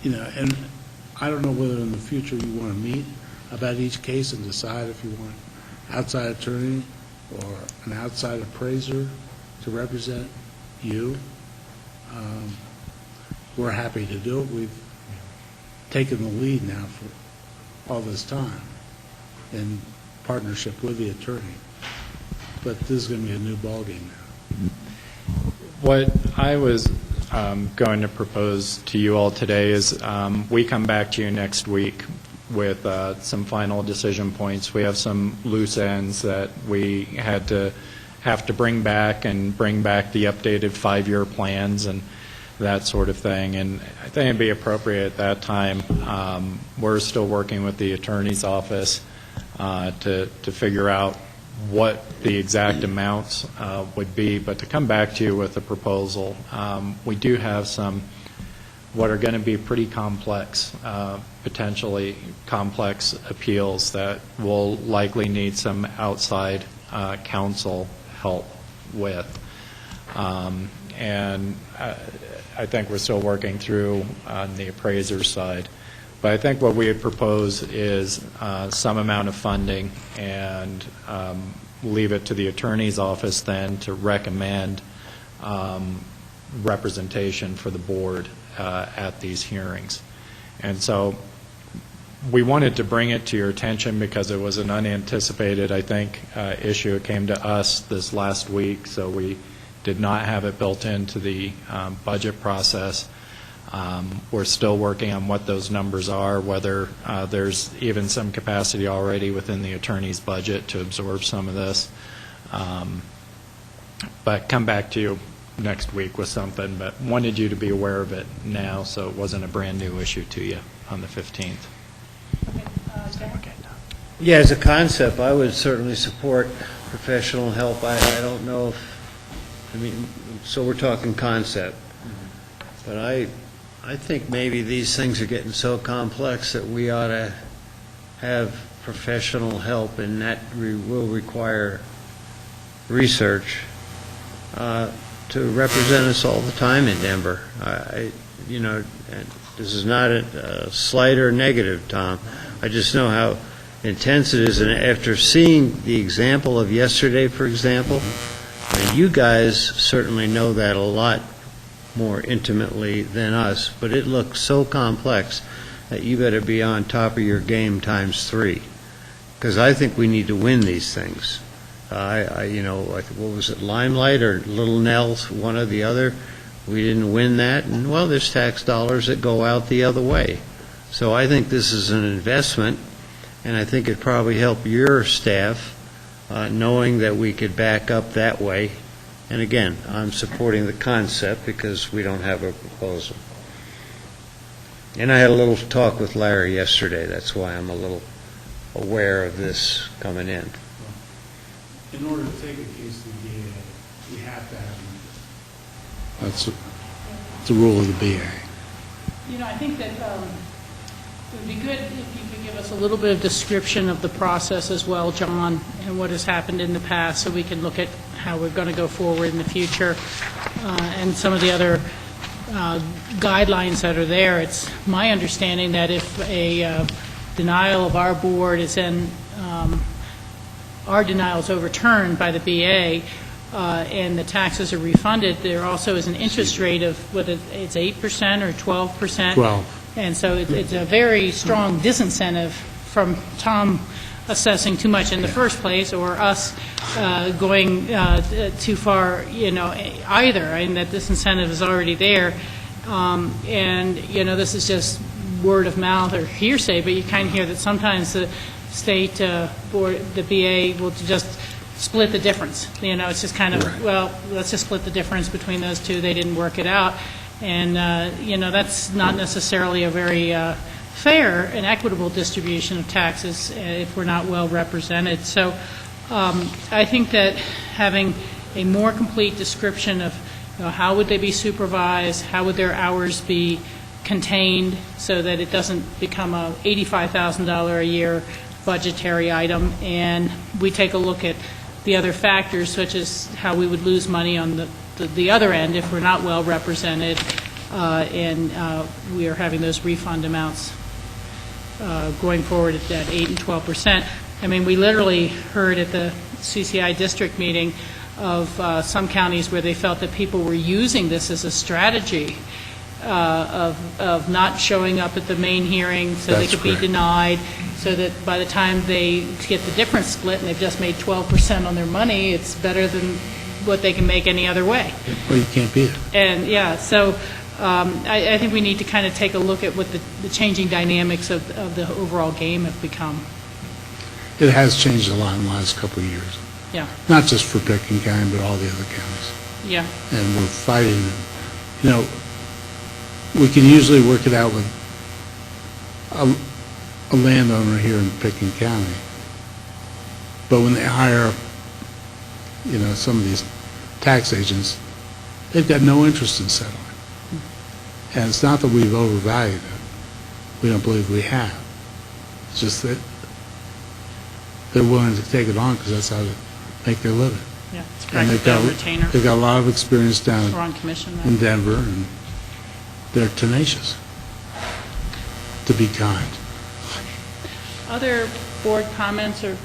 and I don't know whether in the future you want to meet about each case and decide if you want an outside attorney or an outside appraiser to represent you. We're happy to do it. We've taken the lead now for all this time in partnership with the attorney. But this is going to be a new ballgame now. What I was going to propose to you all today is we come back to you next week with some final decision points. We have some loose ends that we have to bring back the updated 5-year plans and that sort of thing. And I think it'd be appropriate at that time. We're still working with the attorney's office to figure out what the exact amounts would be, but to come back to you with a proposal. We do have some what are going to be pretty complex, potentially complex appeals that will likely need some outside counsel help with. And I think we're still working through on the appraiser side. But I think what we would propose is some amount of funding and leave it to the attorney's office then to recommend representation for the board at these hearings. And so we wanted to bring it to your attention because it was an unanticipated, I think, issue. It came to us this last week, so we did not have it built into the budget process. We're still working on what those numbers are, whether there's even some capacity already within the attorney's budget to absorb some of this. But come back to you next week with something, but wanted you to be aware of it now so it wasn't a brand new issue to you on the 15th. Yeah, as a concept, I would certainly support professional help. I don't know if, so we're talking concept. But I think maybe these things are getting so complex that we ought to have professional help, and that will require research to represent us all the time in Denver. This is not a slight or negative, Tom. I just know how intense it is, and after seeing the example of yesterday, for example, you guys certainly know that a lot more intimately than us, but it looks so complex that you better be on top of your game times 3, because I think we need to win these things. What was it, Limelight or Little Nell's, one or the other? We didn't win that, and well, there's tax dollars that go out the other way. So I think this is an investment, and I think it'd probably help your staff, knowing that we could back up that way. And again, I'm supporting the concept because we don't have a proposal. And I had a little talk with Larry yesterday. That's why I'm a little aware of this coming in. In order to take a case to the BA, we have to have an investment. That's the rule of the BA. You know, I think that it would be good if you could give us a little bit of description of the process as well, John, and what has happened in the past, so we can look at how we're going to go forward in the future, and some of the other guidelines that are there. It's my understanding that if a denial of our board is in, our denial is overturned by the BA, and the taxes are refunded, there also is an interest rate of, it's 8% or 12%? 12. And so it's a very strong disincentive from Tom assessing too much in the first place, or us going too far, either. I mean, that disincentive is already there. And, this is just word of mouth or hearsay, but you kind of hear that sometimes the state board, the BA will just split the difference. It's just kind of, well, let's just split the difference between those two. They didn't work it out. And, that's not necessarily a very fair and equitable distribution of taxes if we're not well represented. So I think that having a more complete description of how would they be supervised, how would their hours be contained so that it doesn't become a $85,000 a year budgetary item, and we take a look at the other factors, such as how we would lose money on the other end if we're not well represented, and we are having those refund amounts going forward at that 8 and 12%. I mean, we literally heard at the CCI district meeting of some counties where they felt that people were using this as a strategy of not showing up at the main hearing so they could be denied, so that by the time they get the difference split and they've just made 12% on their money, it's better than what they can make any other way. Well, you can't beat it. And, so I think we need to kind of take a look at what the changing dynamics of the overall game have become. It has changed a lot in the last couple of years. Yeah. Not just for Pickens County, but all the other counties. Yeah. And we're fighting. We can usually work it out with a landowner here in Pickens County. But when they hire, some of these tax agents, they've got no interest in settling. And it's not that we've overvalued it. We don't believe we have. It's just that they're willing to take it on because that's how they make their living. Yeah, it's And practically a retainer. they've got a lot of experience down We're on commission now. in Denver, and they're tenacious, to be kind. Other board comments or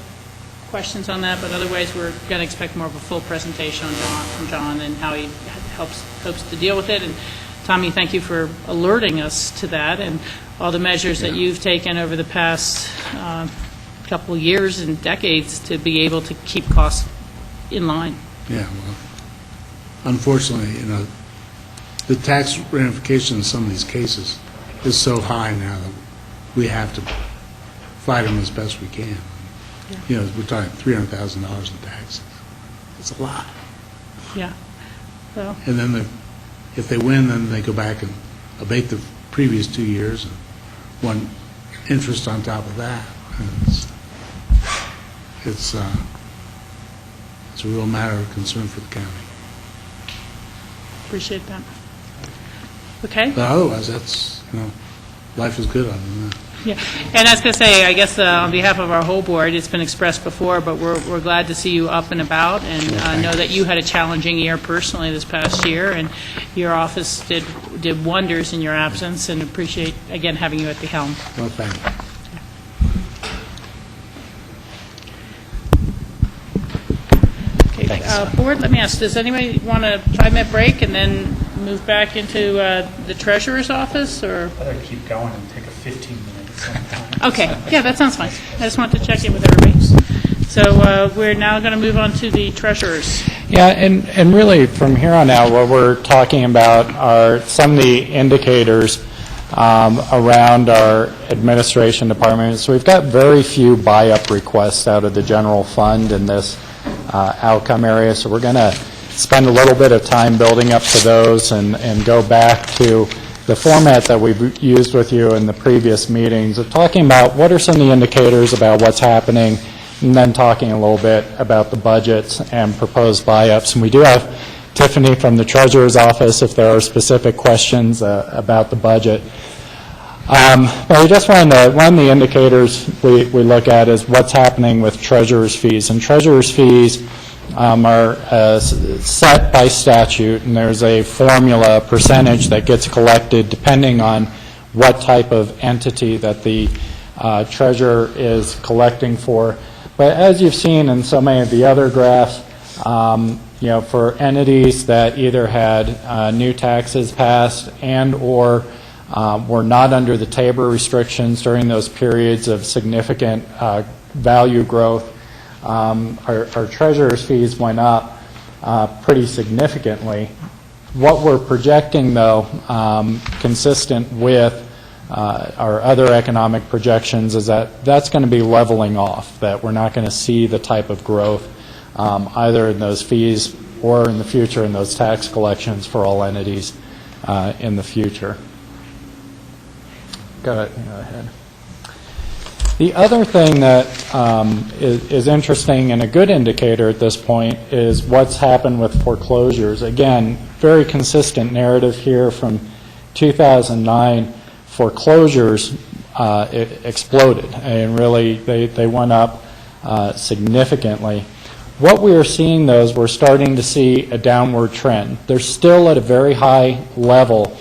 questions on that, but otherwise we're going to expect more of a full presentation from John and how he hopes to deal with it. And Tommy, thank you for alerting us to that and all the measures that you've taken over the past couple of years and decades to be able to keep costs in line. Yeah, well, unfortunately, the tax ramification in some of these cases is so high now that we have to fight them as best we can. Yeah. We're talking $300,000 in taxes. It's a lot. Yeah. Well. And then if they win, then they go back and abate the previous 2 years and want interest on top of that. And it's a real matter of concern for the county. Appreciate that. Okay. But otherwise, that's, life is good other than that. Yeah, and I was going to say, I guess on behalf of our whole board, it's been expressed before, but we're glad to see you up and about, and know that you had a challenging year personally this past year, and your office did wonders in your absence, and appreciate, again, having you at the helm. Well, thank you. Board, let me ask, does anybody want a 5-minute break and then move back into the treasurer's office, or? I'd rather keep going and take a 15-minute sometime. Okay, yeah, that sounds fine. I just wanted to check in with everybody. So we're now going to move on to the treasurers. Yeah, and really from here on out, what we're talking about are some of the indicators around our administration department. So we've got very few buy-up requests out of the general fund in this outcome area. So we're going to spend a little bit of time building up to those and go back to the format that we've used with you in the previous meetings of talking about what are some of the indicators about what's happening, and then talking a little bit about the budgets and proposed buy-ups. And we do have Tiffany from the Treasurer's Office if there are specific questions about the budget. But I just wanted to, one of the indicators we look at is what's happening with treasurer's fees. And treasurer's fees are set by statute, and there's a formula, percentage that gets collected depending on what type of entity that the treasurer is collecting for. But as you've seen in so many of the other graphs, for entities that either had new taxes passed and or were not under the Tabor restrictions during those periods of significant value growth, our treasurer's fees went up pretty significantly. What we're projecting, though, consistent with our other economic projections, is that that's going to be leveling off, that we're not going to see the type of growth either in those fees or in the future in those tax collections for all entities in the future. Go ahead. The other thing that is interesting and a good indicator at this point is what's happened with foreclosures. Again, very consistent narrative here from 2009. Foreclosures exploded, and really they went up significantly. What we are seeing, though, is we're starting to see a downward trend. They're still at a very high level,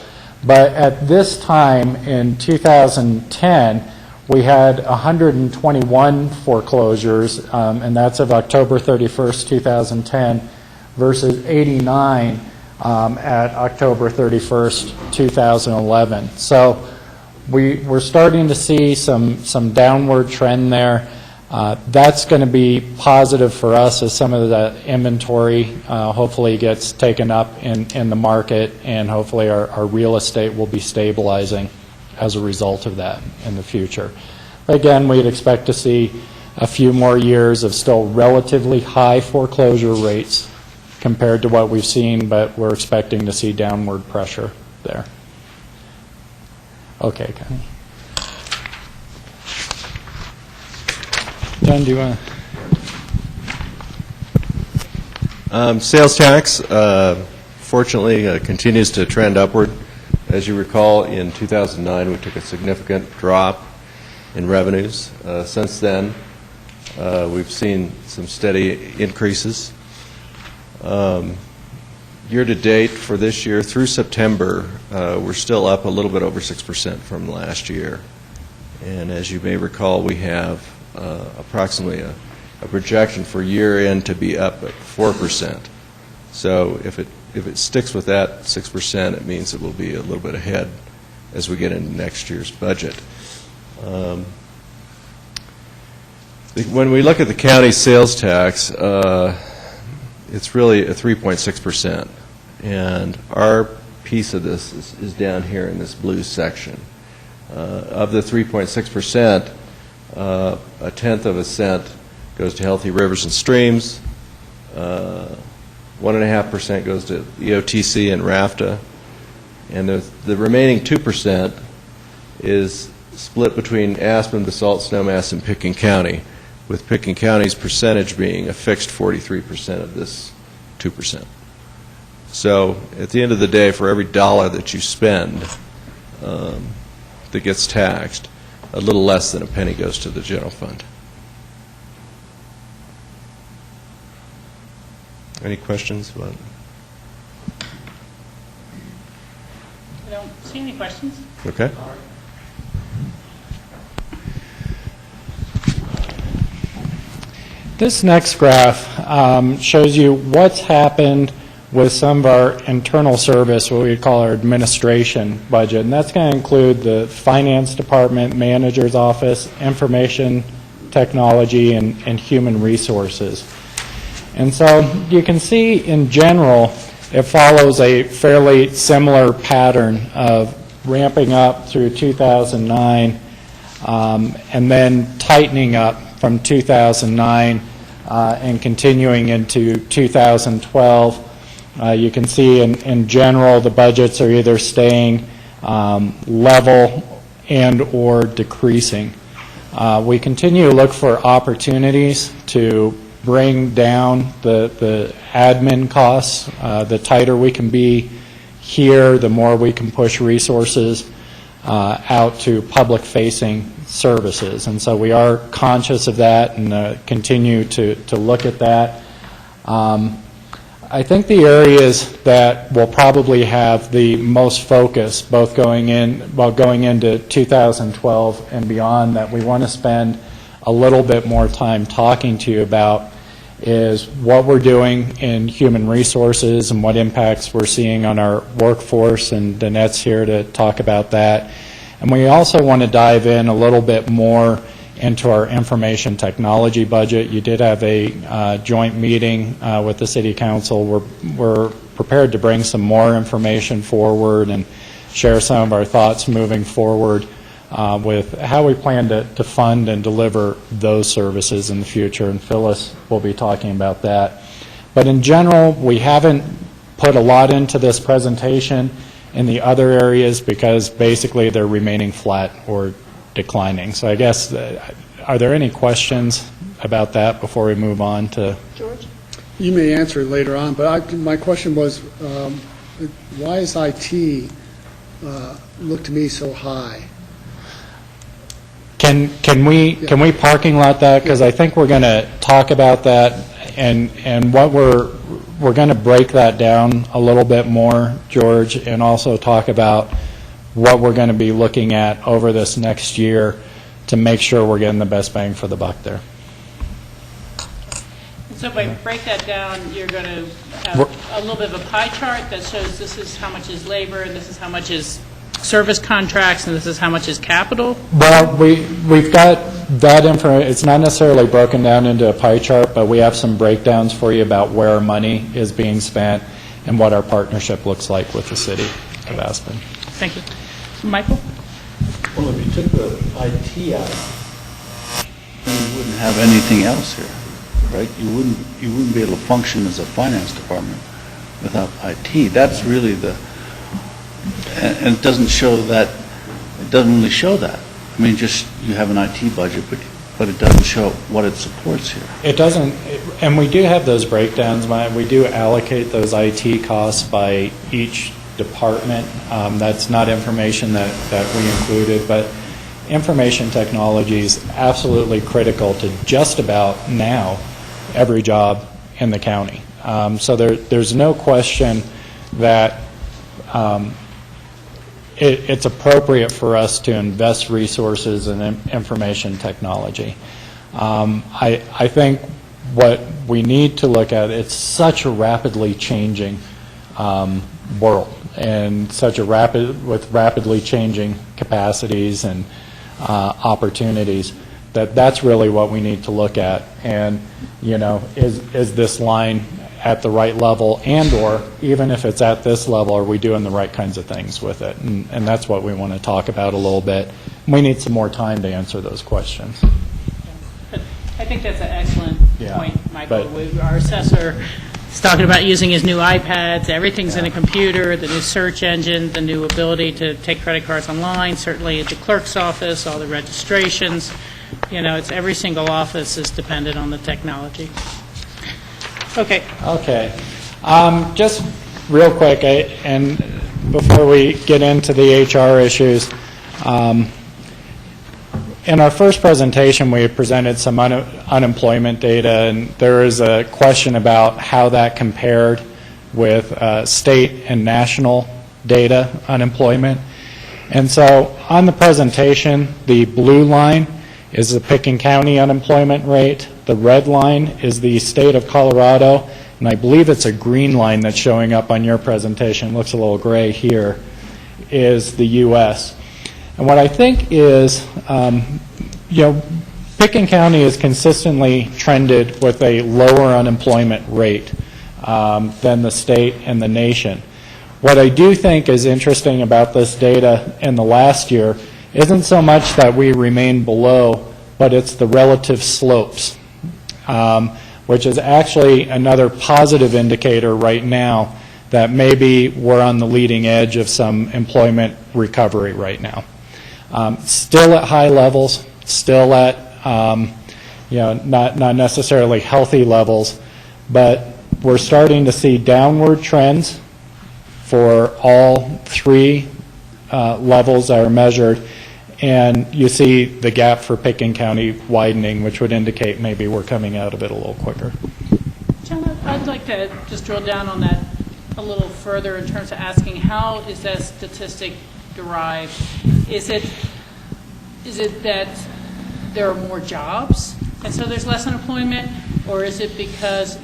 but at this time in 2010, we had 121 foreclosures, and that's of October 31st, 2010, versus 89 at October 31st, 2011. So we're starting to see some downward trend there. That's going to be positive for us as some of the inventory hopefully gets taken up in the market, and hopefully our real estate will be stabilizing as a result of that in the future. Again, we'd expect to see a few more years of still relatively high foreclosure rates compared to what we've seen, but we're expecting to see downward pressure there. Okay, Connie. John, do you want to? Sales tax, fortunately, continues to trend upward. As you recall, in 2009, we took a significant drop in revenues. Since then, we've seen some steady increases. Year to date for this year, through September, we're still up a little bit over 6% from last year. And as you may recall, we have approximately a projection for year end to be up at 4%. So if it sticks with that 6%, it means it will be a little bit ahead as we get into next year's budget. When we look at the county sales tax, it's really a 3.6%, and our piece of this is down here in this blue section. Of the 3.6%, a tenth of a cent goes to healthy rivers and streams, 1.5% goes to EOTC and RAFTA, and the remaining 2% is split between Aspen, Basalt, Snowmass, and Pitkin County, with Pitkin County's percentage being a fixed 43% of this 2%. So at the end of the day, for every dollar that you spend that gets taxed, a little less than a penny goes to the general fund. Any questions about it? I don't see any questions. Okay. This next graph shows you what's happened with some of our internal service, what we call our administration budget, and that's going to include the finance department, manager's office, information technology, and human resources. And so you can see in general it follows a fairly similar pattern of ramping up through 2009, and then tightening up from 2009 and continuing into 2012. You can see in general the budgets are either staying level and or decreasing. We continue to look for opportunities to bring down the admin costs. The tighter we can be here, the more we can push resources out to public-facing services. And so we are conscious of that and continue to look at that. I think the areas that will probably have the most focus, both going into 2012 and beyond, that we want to spend a little bit more time talking to you about is what we're doing in human resources and what impacts we're seeing on our workforce, and Danette's here to talk about that. And we also want to dive in a little bit more into our information technology budget. You did have a joint meeting with the City Council. We're prepared to bring some more information forward and share some of our thoughts moving forward with how we plan to fund and deliver those services in the future, and Phyllis will be talking about that. But in general, we haven't put a lot into this presentation in the other areas because basically they're remaining flat or declining. So I guess, are there any questions about that before we move on to? George? You may answer it later on, but my question was, why is IT look to me so high? Can we parking lot that? Because I think we're going to talk about that, and what we're going to break that down a little bit more, George, and also talk about what we're going to be looking at over this next year to make sure we're getting the best bang for the buck there. So if I break that down, you're going to have a little bit of a pie chart that shows this is how much is labor, and this is how much is service contracts, and this is how much is capital? Well, we've got that information. It's not necessarily broken down into a pie chart, but we have some breakdowns for you about where our money is being spent and what our partnership looks like with the city of Aspen. Thank you. Michael? Well, if you took the IT out, then you wouldn't have anything else here, right? You wouldn't be able to function as a finance department without IT. That's really and it doesn't show that, it doesn't really show that. I mean, just you have an IT budget, but it doesn't show what it supports here. It doesn't, and we do have those breakdowns. We do allocate those IT costs by each department. That's not information that we included, but information technology is absolutely critical to just about now every job in the county. So there's no question that it's appropriate for us to invest resources in information technology. I think what we need to look at, it's such a rapidly changing world, and with rapidly changing capacities and opportunities, that's really what we need to look at. And, is this line at the right level, and or even if it's at this level, are we doing the right kinds of things with it? And that's what we want to talk about a little bit. We need some more time to answer those questions. I think that's an excellent point, Michael. Our assessor is talking about using his new iPads. Everything's in a computer, the new search engine, the new ability to take credit cards online, certainly at the clerk's office, all the registrations. It's every single office is dependent on the technology. Okay. Just real quick, and before we get into the HR issues, in our first presentation we presented some unemployment data, and there is a question about how that compared with state and national data unemployment. And so on the presentation, the blue line is the Pickens County unemployment rate. The red line is the state of Colorado, and I believe it's a green line that's showing up on your presentation. It looks a little gray here, is the U.S. And what I think is, Pickens County has consistently trended with a lower unemployment rate than the state and the nation. What I do think is interesting about this data in the last year isn't so much that we remain below, but it's the relative slopes, which is actually another positive indicator right now that maybe we're on the leading edge of some employment recovery right now. Still at high levels, still at not necessarily healthy levels, but we're starting to see downward trends for all three levels that are measured, and you see the gap for Pickens County widening, which would indicate maybe we're coming out of it a little quicker. John, I'd like to just drill down on that a little further in terms of asking how is that statistic derived? Is it that there are more jobs and so there's less unemployment, or is it because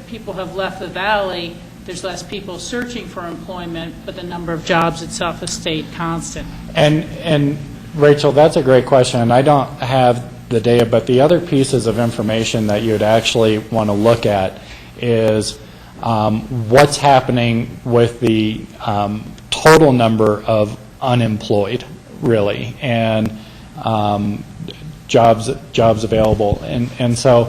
people have left the valley, there's less people searching for employment, but the number of jobs itself has stayed constant? And Rachel, that's a great question, and I don't have the data, but the other pieces of information that you'd actually want to look at is what's happening with the total number of unemployed, really, and jobs available. And so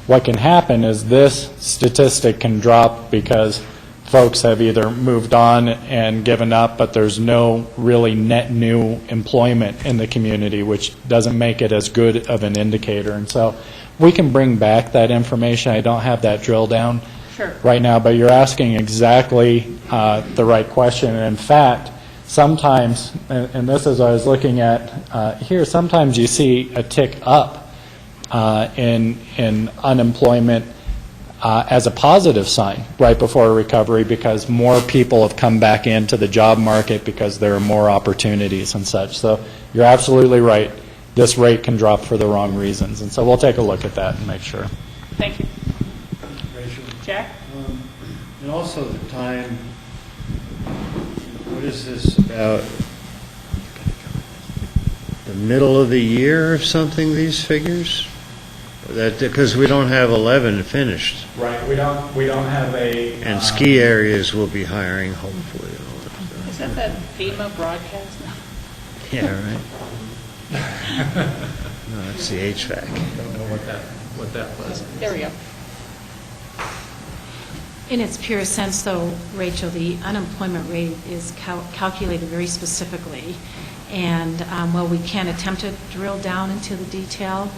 what can happen is this statistic can drop because folks have either moved on and given up, but there's no really net new employment in the community, which doesn't make it as good of an indicator. And so we can bring back that information. I don't have that drill down right now, but you're asking exactly the right question. And in fact, sometimes, and this is I was looking at here, sometimes you see a tick up in unemployment as a positive sign right before a recovery, because more people have come back into the job market because there are more opportunities and such. So you're absolutely right. This rate can drop for the wrong reasons. And so we'll take a look at that and make sure. Thank you. Rachel? Jack? And also the time, what is this about the middle of the year or something, these figures? Because we don't have 11 finished. Right. We don't have a. And ski areas will be hiring, hopefully. Is that FEMA broadcast now? Yeah, right. No, it's the HVAC. Don't know what that was. There we go. In its pure sense, though, Rachel, the unemployment rate is calculated very specifically. And while we can attempt to drill down into the detail,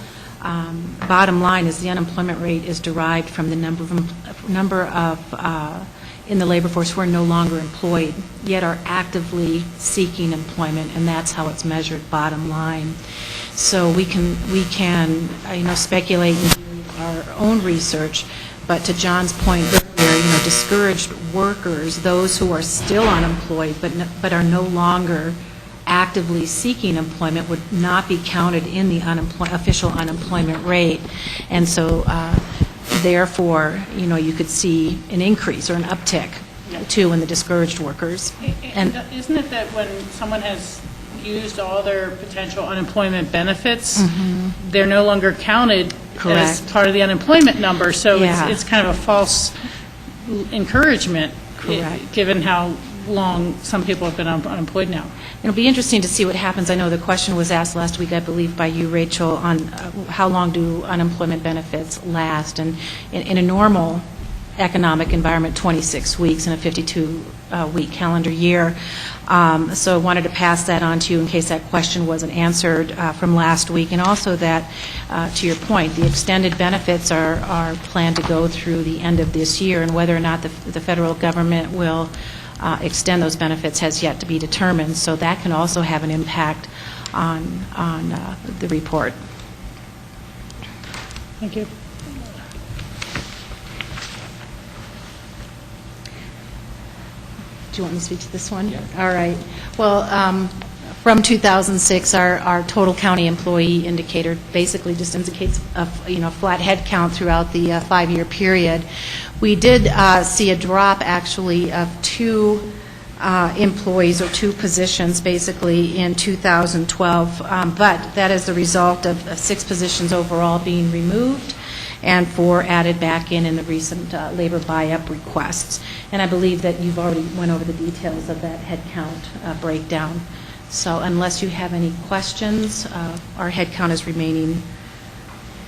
bottom line is the unemployment rate is derived from the number of in the labor force who are no longer employed, yet are actively seeking employment, and that's how it's measured, bottom line. So we can speculate and do our own research, but to John's point earlier, discouraged workers, those who are still unemployed but are no longer actively seeking employment, would not be counted in the official unemployment rate. And so therefore, you could see an increase or an uptick too in the discouraged workers. And isn't it that when someone has used all their potential unemployment benefits, they're no longer counted as part of the unemployment number? So it's kind of a false encouragement, given how long some people have been unemployed now. It'll be interesting to see what happens. I know the question was asked last week, I believe, by you, Rachel, on how long do unemployment benefits last. And in a normal economic environment, 26 weeks in a 52-week calendar year. So I wanted to pass that on to you in case that question wasn't answered from last week. And also that, to your point, the extended benefits are planned to go through the end of this year, and whether or not the federal government will extend those benefits has yet to be determined. So that can also have an impact on the report. Thank you. Do you want me to speak to this one? Yeah. All right. Well, from 2006, our total county employee indicator basically just indicates a flat head count throughout the 5-year period. We did see a drop actually of 2 employees or 2 positions basically in 2012, but that is the result of 6 positions overall being removed and 4 added back in the recent labor buy-up requests. And I believe that you've already went over the details of that headcount breakdown. So unless you have any questions, our headcount is remaining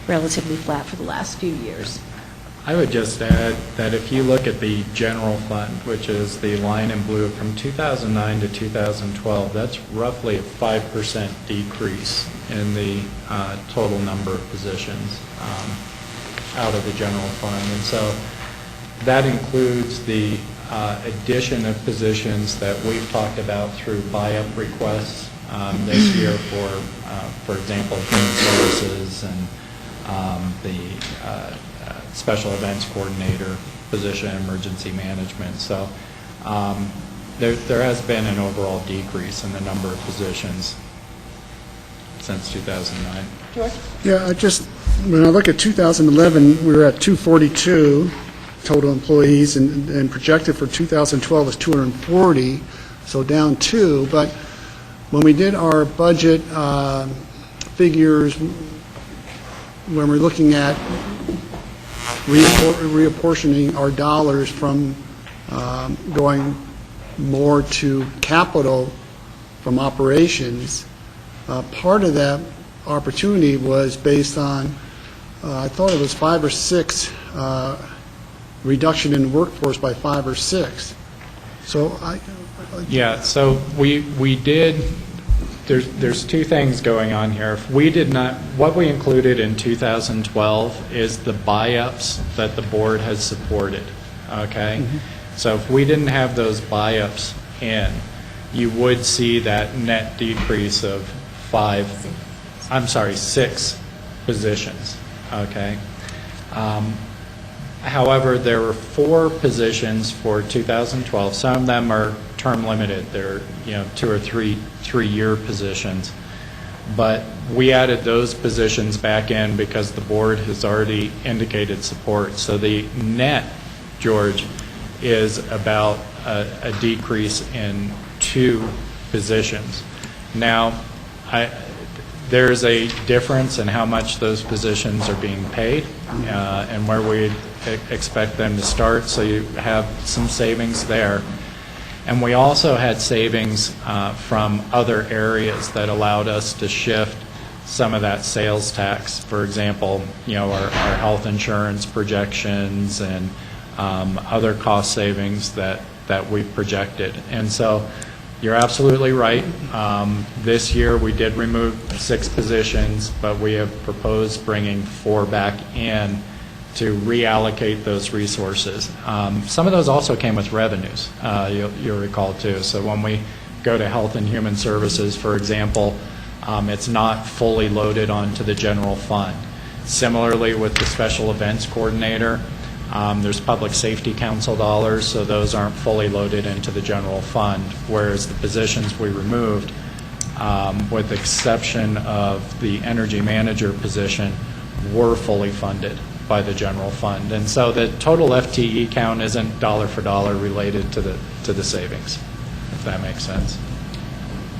relatively flat for the last few years. I would just add that if you look at the general fund, which is the line in blue from 2009 to 2012, that's roughly a 5% decrease in the total number of positions out of the general fund. And so that includes the addition of positions that we've talked about through buy-up requests this year for example, human services and the special events coordinator position, emergency management. So there has been an overall decrease in the number of positions since 2009. George? Yeah, when I look at 2011, we were at 242 total employees, and projected for 2012 is 240, so down 2. But when we did our budget figures, when we're looking at reapportioning our dollars from going more to capital from operations, part of that opportunity was based on, I thought it was 5 or 6 reduction in workforce by 5 or 6. So yeah, so we did. There's 2 things going on here. If we did not, what we included in 2012 is the buy-ups that the board has supported, okay? Mm-hmm. So if we didn't have those buy-ups in, you would see that net decrease of 6 positions, okay? However, there were 4 positions for 2012. Some of them are term limited. They're 2 or 3-year positions. But we added those positions back in because the board has already indicated support. So the net, George, is about a decrease in 2 positions. Now, there's a difference in how much those positions are being paid and where we expect them to start, so you have some savings there. And we also had savings from other areas that allowed us to shift some of that sales tax. For example, our health insurance projections and other cost savings that we projected. And so you're absolutely right. This year we did remove 6 positions, but we have proposed bringing 4 back in to reallocate those resources. Some of those also came with revenues, you'll recall too. So when we go to Health and Human Services, for example, it's not fully loaded onto the general fund. Similarly with the Special Events Coordinator, there's Public Safety Council dollars, so those aren't fully loaded into the general fund, whereas the positions we removed, with the exception of the Energy Manager position, were fully funded by the general fund. And so the total FTE count isn't dollar for dollar related to the savings, if that makes sense.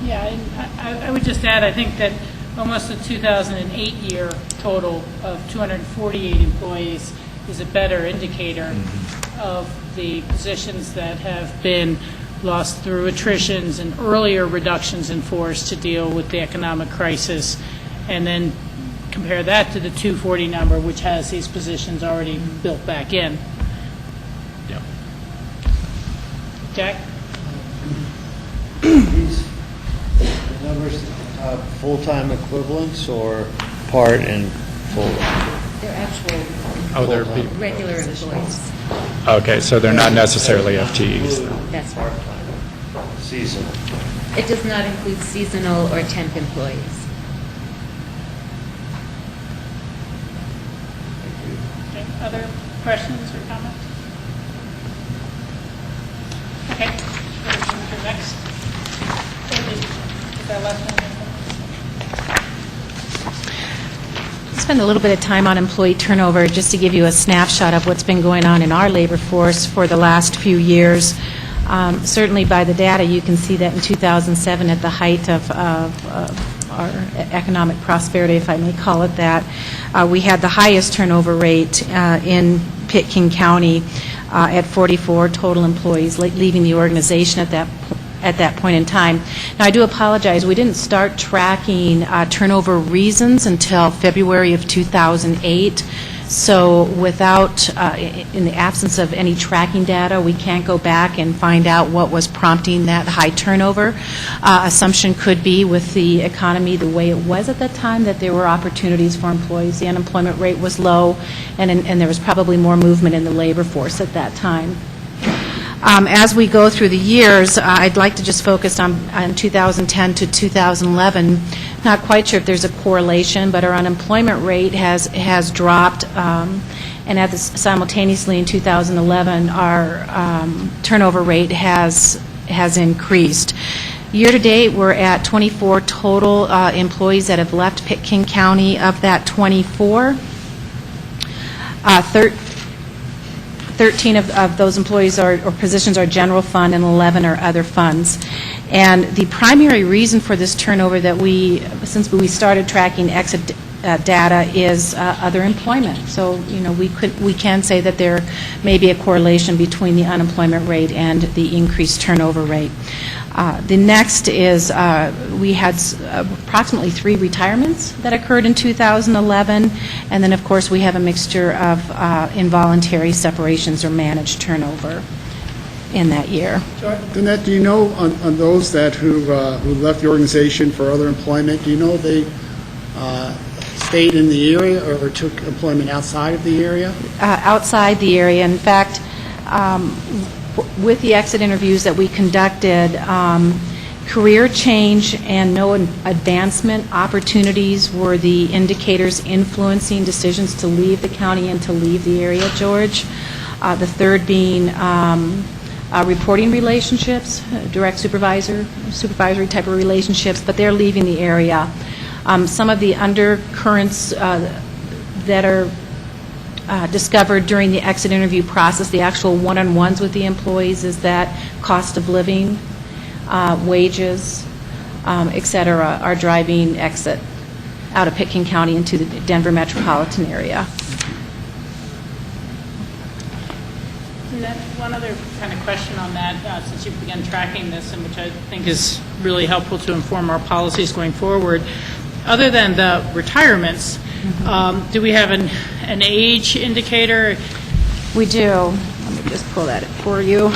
Yeah, and I would just add, I think that almost the 2008 year total of 248 employees is a better indicator of the positions that have been lost through attritions and earlier reductions in force to deal with the economic crisis, and then compare that to the 240 number, which has these positions already built back in. Yeah. Jack? These numbers, full-time equivalents or part and full? They're actual they're regular employees. Okay, so they're not necessarily FTEs. That's right. Seasonal. It does not include seasonal or temp employees. Okay. Other questions or comments? Okay. We'll to next. Is that last one? Spend a little bit of time on employee turnover just to give you a snapshot of what's been going on in our labor force for the last few years. Certainly by the data, you can see that in 2007, at the height of our economic prosperity, if I may call it that. We had the highest turnover rate in Pitkin County at 44 total employees leaving the organization at that point in time. Now, I do apologize. We didn't start tracking turnover reasons until February of 2008. So without, in the absence of any tracking data, we can't go back and find out what was prompting that high turnover. Assumption could be with the economy the way it was at that time, that there were opportunities for employees. The unemployment rate was low, and there was probably more movement in the labor force at that time. As we go through the years, I'd like to just focus on 2010 to 2011. Not quite sure if there's a correlation, but our unemployment rate has dropped, and simultaneously in 2011, our turnover rate has increased. Year to date, we're at 24 total employees that have left Pitkin County. Of that 24, 13 of those employees or positions are general fund and 11 are other funds. And the primary reason for this turnover that since we started tracking exit data is other employment. So, we can say that there may be a correlation between the unemployment rate and the increased turnover rate. The next is we had approximately 3 retirements that occurred in 2011, and then, of course, we have a mixture of involuntary separations or managed turnover in that year. Danette, do you know on those who left the organization for other employment, do you know if they stayed in the area or took employment outside of the area? Outside the area. In fact, with the exit interviews that we conducted, career change and no advancement opportunities were the indicators influencing decisions to leave the county and to leave the area, George. The third being reporting relationships, direct supervisory type of relationships, but they're leaving the area. Some of the undercurrents that are discovered during the exit interview process, the actual one-on-ones with the employees, is that cost of living, wages, et cetera, are driving exit out of Pitkin County into the Denver metropolitan area. And then one other kind of question on that, since you've begun tracking this, and which I think is really helpful to inform our policies going forward. Other than the retirements, do we have an age indicator? We do. Let me just pull that for you.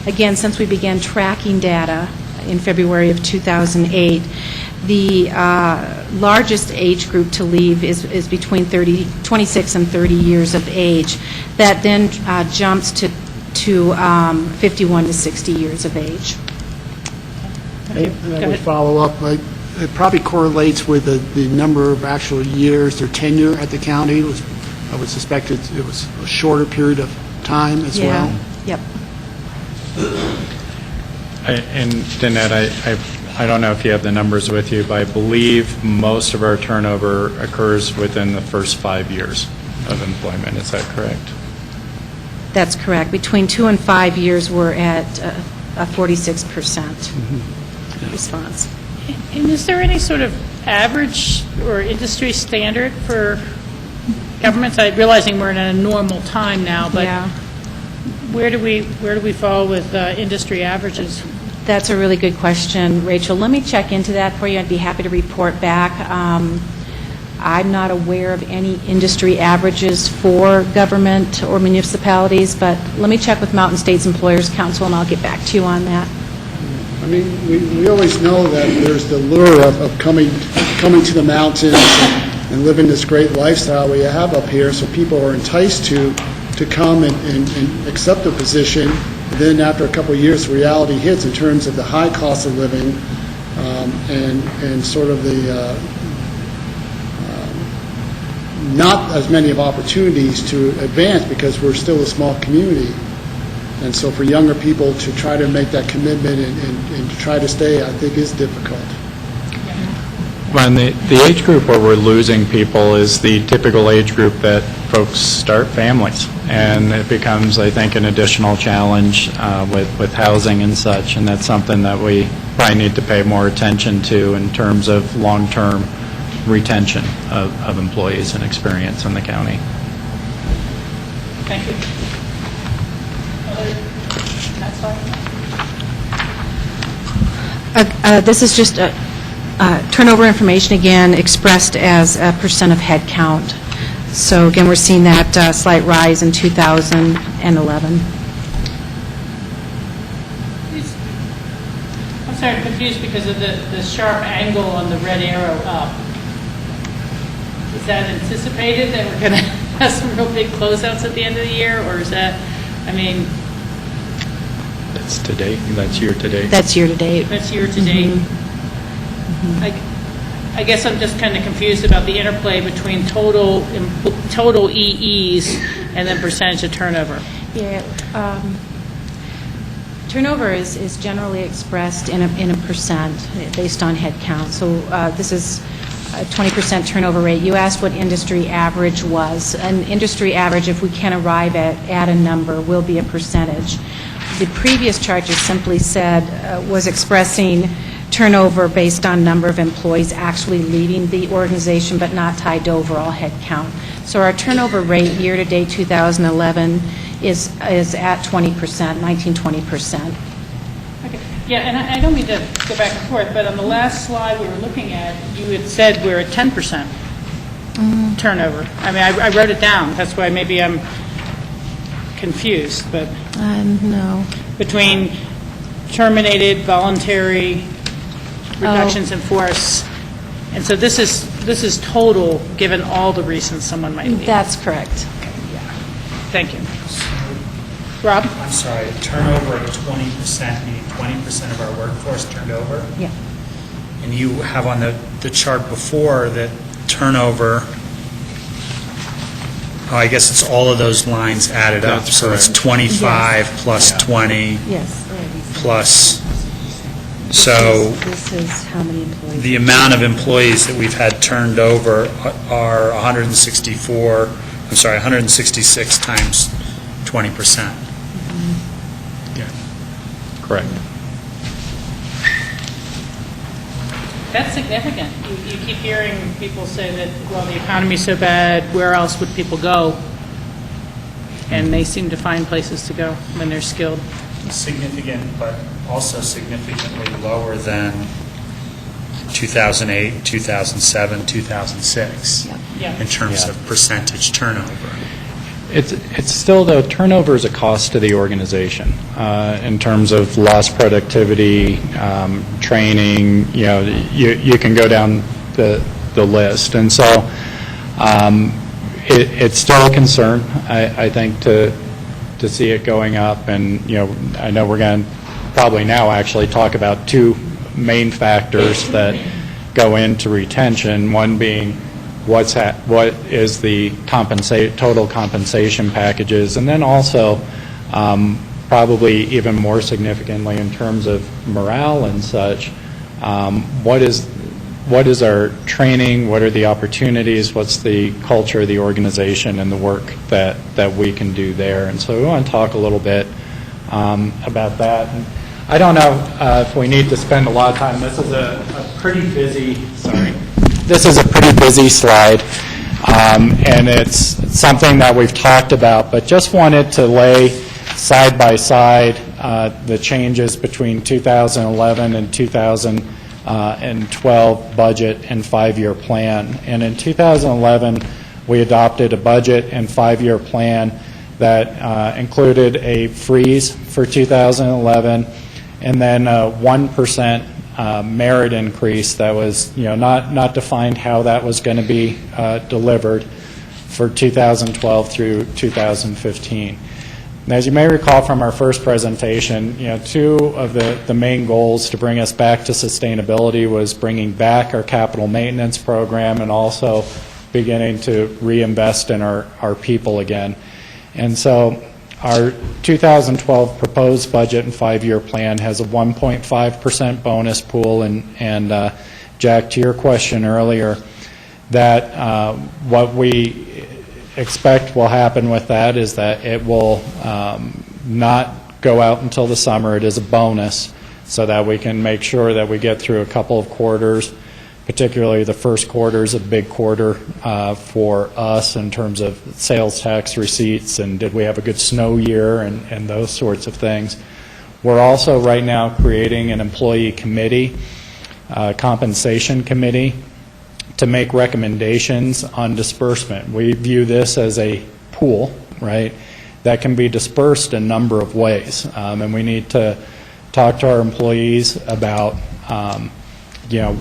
Again, since we began tracking data in February of 2008, the largest age group to leave is between 26 and 30 years of age. That then jumps to 51 to 60 years of age. And I would follow up. It probably correlates with the number of actual years or tenure at the county. I would suspect it was a shorter period of time as well. Yep. And Danette, I don't know if you have the numbers with you, but I believe most of our turnover occurs within the first 5 years of employment. Is that correct? That's correct. Between 2 and 5 years, we're at a 46% response. And is there any sort of average or industry standard for governments? I'm realizing we're in a normal time now, but where do we fall with industry averages? That's a really good question, Rachel. Let me check into that for you. I'd be happy to report back. I'm not aware of any industry averages for government or municipalities, but let me check with Mountain States Employers Council, and I'll get back to you on that. I mean, we always know that there's the lure of coming to the mountains and living this great lifestyle we have up here, so people are enticed to come and accept a position. Then after a couple of years, reality hits in terms of the high cost of living and sort of the not as many of opportunities to advance because we're still a small community. And so for younger people to try to make that commitment and to try to stay, I think is difficult. when the age group where we're losing people is the typical age group that folks start families, and it becomes, I think, an additional challenge with housing and such, and that's something that we probably need to pay more attention to in terms of long-term retention of employees and experience in the county. Thank you. That's fine. This is just turnover information, again, expressed as a percent of head count. So again, we're seeing that slight rise in 2011. I'm sorry, I'm confused because of the sharp angle on the red arrow up. Is that anticipated, that we're going to have some real big closeouts at the end of the year, or is that, I mean... That's to date, that's year to date. That's year to date. That's year to date. I guess I'm just kind of confused about the interplay between total EEs and then percentage of turnover. Yeah. Turnover is generally expressed in a percent based on head count. So this is a 20% turnover rate. You asked what industry average was. An industry average, if we can arrive at a number, will be a percentage. The previous chart just simply said, was expressing turnover based on number of employees actually leaving the organization, but not tied to overall head count. So our turnover rate year-to-date 2011 is at 20%, 19-20%. Okay. Yeah, and I don't mean to go back and forth, but on the last slide we were looking at, you had said we're at 10% turnover. I mean, I wrote it down. That's why maybe I'm confused, but... No. Between terminated, voluntary reductions in force, and so this is total, given all the reasons someone might leave. That's correct. Thank you. Rob? I'm sorry, turnover at 20%, meaning 20% of our workforce turned over? Yeah. And you have on the chart before that turnover, I guess it's all of those lines added up. That's so correct. It's 25 plus 20 Yes. plus. So This is how many employees. the amount of employees that we've had turned over are 166 times 20%. Correct. That's significant. You keep hearing people say that, well, the economy's so bad, where else would people go? And they seem to find places to go when they're skilled. Significant, but also significantly lower than 2008, 2007, 2006 in terms of percentage turnover. It's still, though, turnover is a cost to the organization in terms of lost productivity, training. You can go down the list, and so it's still a concern. I think to see it going up, and I know we're going to probably now actually talk about two main factors that go into retention. One being what is the total compensation packages, and then also probably even more significantly in terms of morale and such, what is our training, what are the opportunities, what's the culture of the organization and the work that we can do there. And so we want to talk a little bit about that. And I don't know if we need to spend a lot of time. This is a pretty busy, This is a pretty busy slide, and it's something that we've talked about, but just wanted to lay side by side the changes between 2011 and 2012 budget and five-year plan. And in 2011, we adopted a budget and five-year plan that included a freeze for 2011 and then a 1% merit increase that was, not defined how that was going to be delivered for 2012 through 2015. And as you may recall from our first presentation, two of the main goals to bring us back to sustainability was bringing back our capital maintenance program and also beginning to reinvest in our people again. And so our 2012 proposed budget and five-year plan has a 1.5% bonus pool and Jack, to your question earlier, that what we expect will happen with that is that it will not go out until the summer. It is a bonus so that we can make sure that we get through a couple of quarters. Particularly the first quarter is a big quarter for us in terms of sales tax receipts and did we have a good snow year and those sorts of things. We're also right now creating an employee committee, compensation committee, to make recommendations on disbursement. We view this as a pool, right, that can be dispersed a number of ways. And we need to talk to our employees about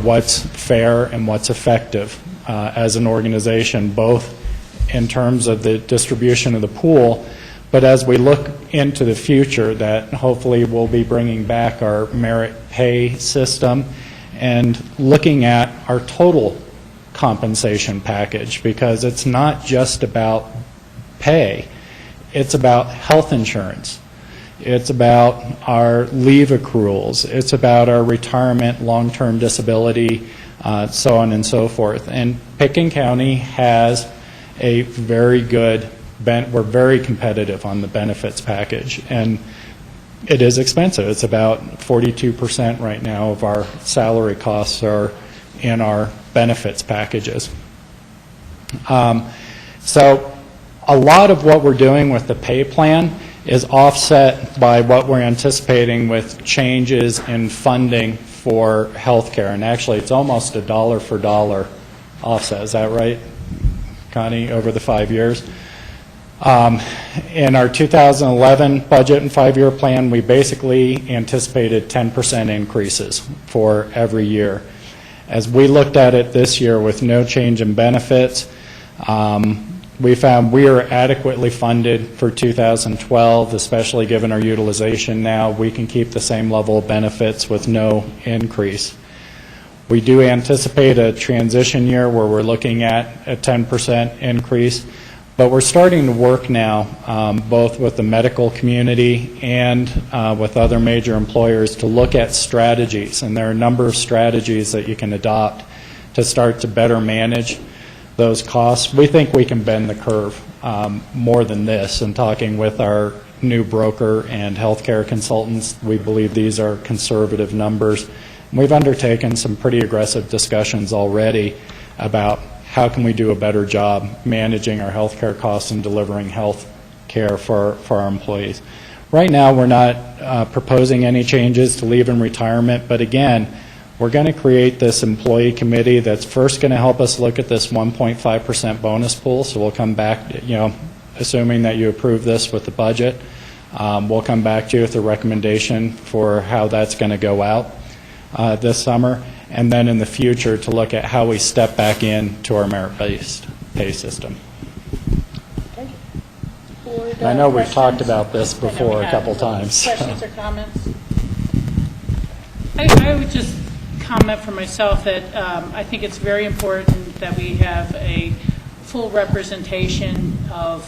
what's fair and what's effective as an organization, both in terms of the distribution of the pool, but as we look into the future, that hopefully we'll be bringing back our merit pay system and looking at our total compensation package, because it's not just about pay, it's about health insurance. It's about our leave accruals. It's about our retirement, long-term disability, so on and so forth. And Pickens County has a very good, we're very competitive on the benefits package. And it is expensive. It's about 42% right now of our salary costs are in our benefits packages. So a lot of what we're doing with the pay plan is offset by what we're anticipating with changes in funding for health care. And actually, it's almost a dollar for dollar offset. Is that right, Connie, over the 5 years? In our 2011 budget and 5-year plan, we basically anticipated 10% increases for every year. As we looked at it this year with no change in benefits, we found we are adequately funded for 2012, especially given our utilization now. We can keep the same level of benefits with no increase. We do anticipate a transition year where we're looking at a 10% increase, but we're starting to work now both with the medical community and with other major employers to look at strategies, and there are a number of strategies that you can adopt to start to better manage those costs. We think we can bend the curve more than this. In talking with our new broker and healthcare consultants, we believe these are conservative numbers. We've undertaken some pretty aggressive discussions already about how can we do a better job managing our healthcare costs and delivering health care for our employees. Right now, we're not proposing any changes to leave and retirement, but again, we're going to create this employee committee that's first going to help us look at this 1.5% bonus pool. So we'll come back, assuming that you approve this with the budget, we'll come back to you with a recommendation for how that's going to go out this summer, and then in the future to look at how we step back into our merit-based pay system. Board, I know we've questions? talked about this before a couple times. Questions or comments? I would just comment for myself that I think it's very important that we have a full representation of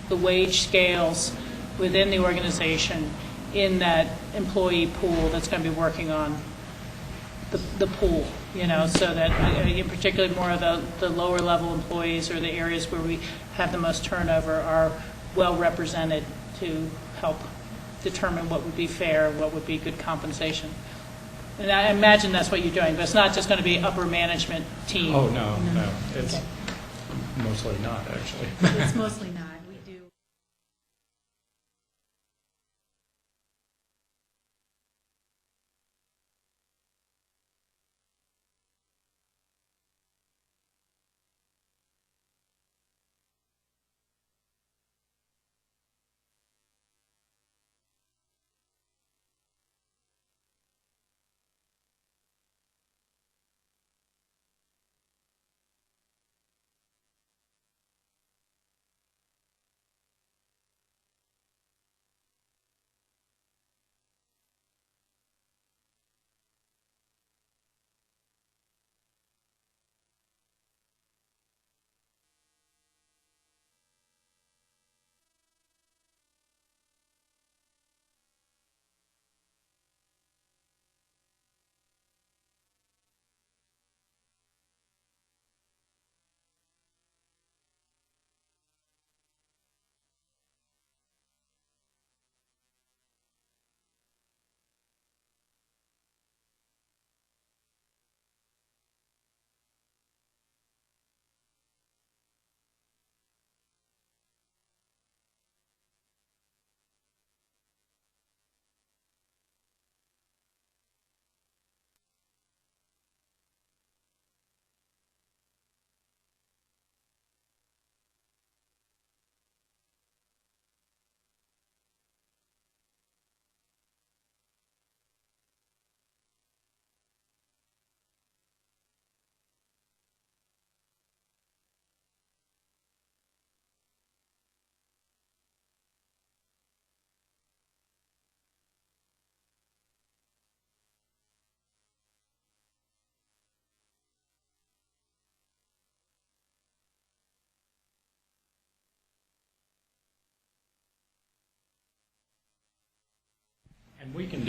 the wage scales within the organization in that employee pool that's going to be working on the pool, so that in particular more of the lower level employees or the areas where we have the most turnover are well represented to help determine what would be fair, what would be good compensation. And I imagine that's what you're doing, but it's not just going to be upper management team. Oh, no. It's mostly not, actually. It's mostly not.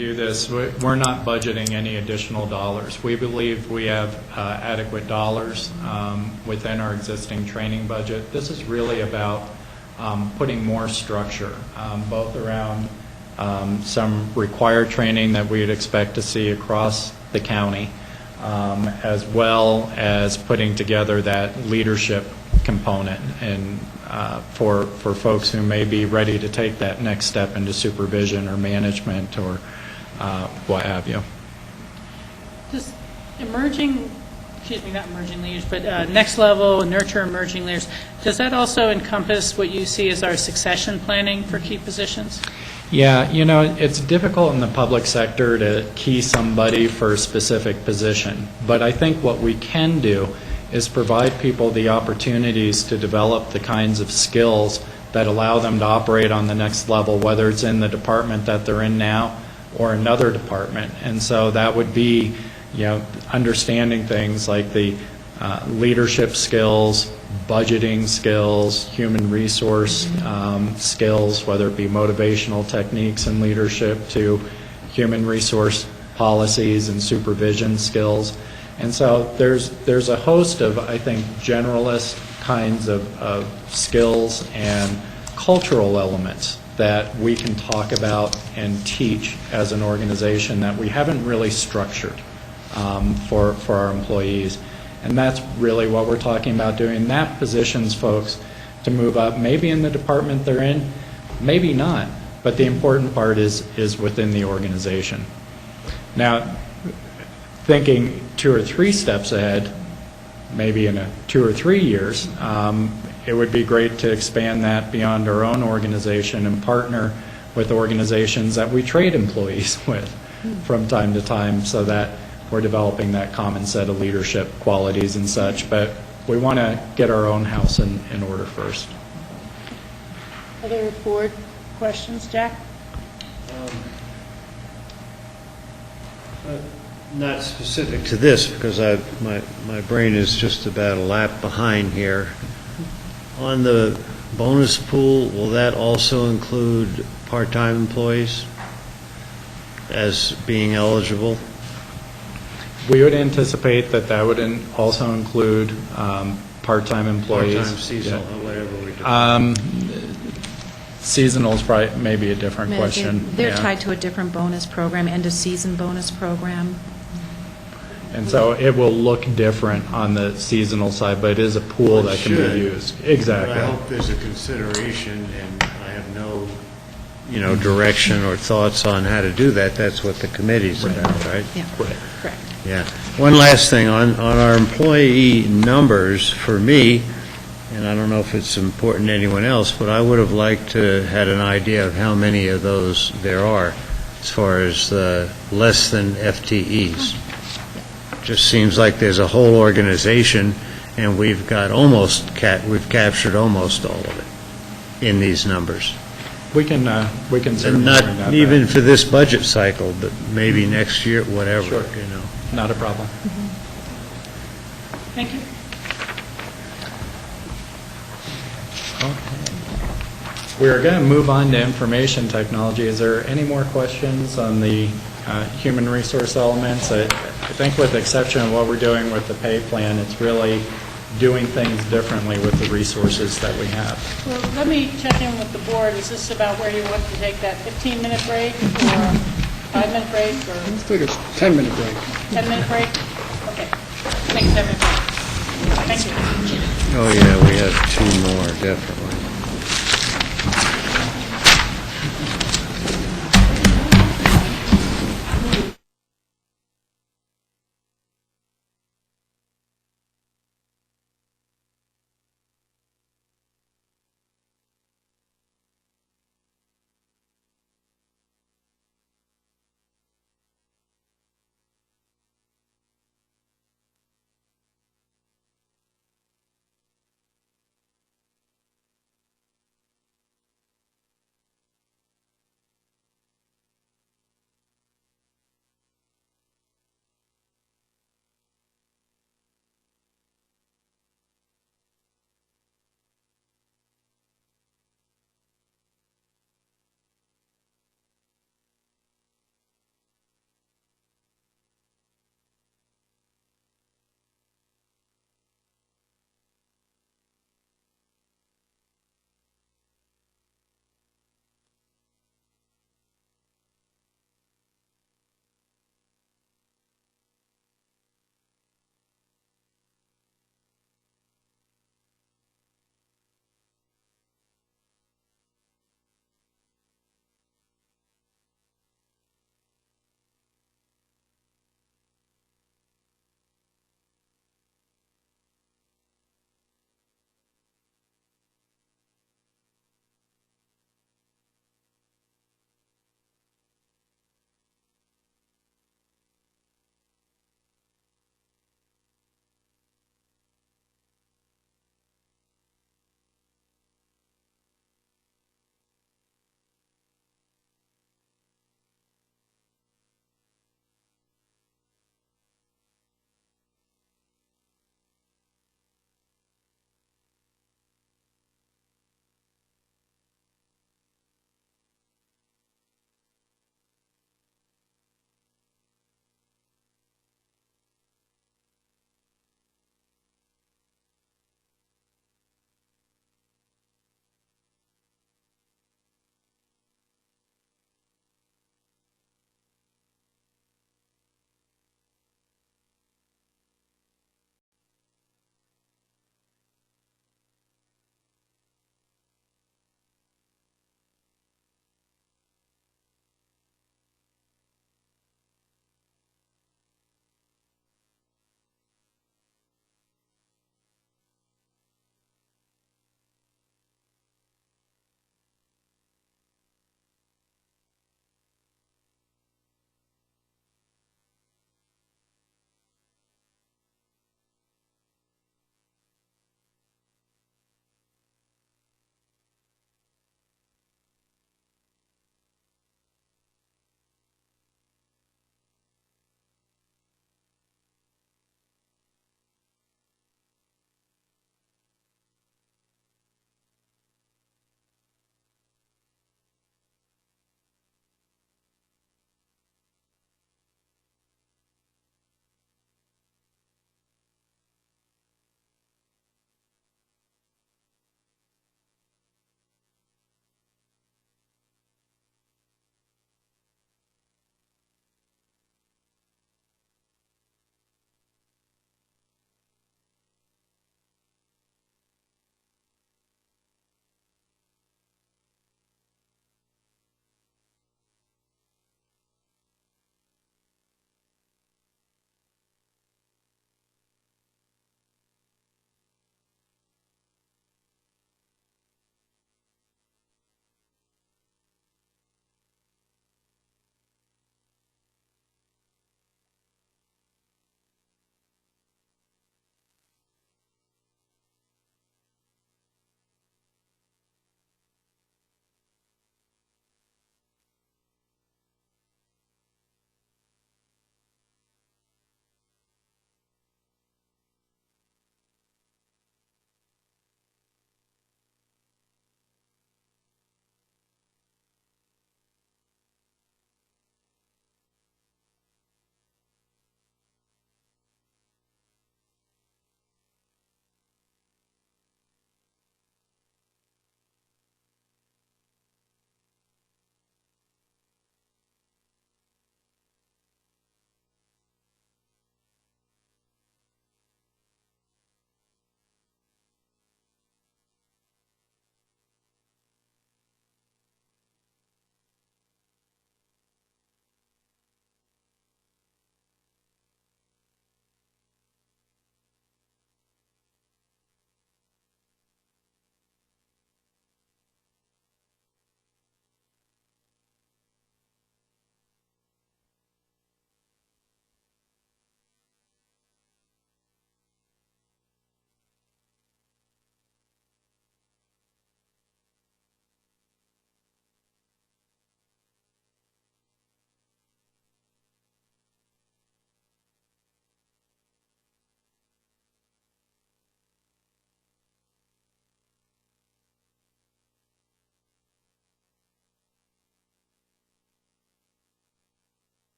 do this. We're not budgeting any additional dollars. We believe we have adequate dollars within our existing training budget. This is really about putting more structure, both around some required training that we'd expect to see across the county, as well as putting together that leadership component and for folks who may be ready to take that next step into supervision or management or what have you. Does emerging, not emerging leaders, but next level, nurture emerging leaders, does that also encompass what you see as our succession planning for key positions? Yeah, it's difficult in the public sector to key somebody for a specific position, but I think what we can do is provide people the opportunities to develop the kinds of skills that allow them to operate on the next level, whether it's in the department that they're in now or another department. And so that would be, understanding things like the leadership skills, budgeting skills, human resource skills, whether it be motivational techniques and leadership to human resource policies and supervision skills. And so there's a host of, I think, generalist kinds of skills and cultural elements that we can talk about and teach as an organization that we haven't really structured for our employees. And that's really what we're talking about doing. That positions folks to move up, maybe in the department they're in, maybe not. But the important part is within the organization. Now, thinking 2 or 3 steps ahead, maybe in 2 or 3 years, it would be great to expand that beyond our own organization and partner with organizations that we trade employees with from time to time so that we're developing that common set of leadership qualities and such. But we want to get our own house in order first. Other board questions, Jack? Not specific to this, because my brain is just about a lap behind here. On the bonus pool, will that also include part-time employees as being eligible? We would anticipate that would also include part-time employees. Part-time, seasonal, whatever we do. Seasonal is probably maybe a different question. They're tied to a different bonus program, end-of-season bonus program. And so it will look different on the seasonal side, but it is a pool that can be used. Exactly. But I hope there's a consideration, and I have no, direction or thoughts on how to do that. That's what the committee's about, right? Yeah, correct. Yeah. One last thing, on our employee numbers, for me, and I don't know if it's important to anyone else, but I would have liked to had an idea of how many of those there are as far as less than FTEs. Just seems like there's a whole organization, and we've captured almost all of it in these numbers. We can certainly not bring that even back. for this budget cycle, but maybe next year, whatever. Sure. Not a problem. Thank you. We're going to move on to information technology. Is there any more questions on the human resource elements? I think with the exception of what we're doing with the pay plan, it's really doing things differently with the resources that we have. Well, let me check in with the board. Is this about where you want to take that 15-minute break or 5-minute break? Or Let's take a 10-minute break. 10-minute break? Okay. Take a 10-minute break. Thank you. Oh, yeah, we have 2 more, definitely.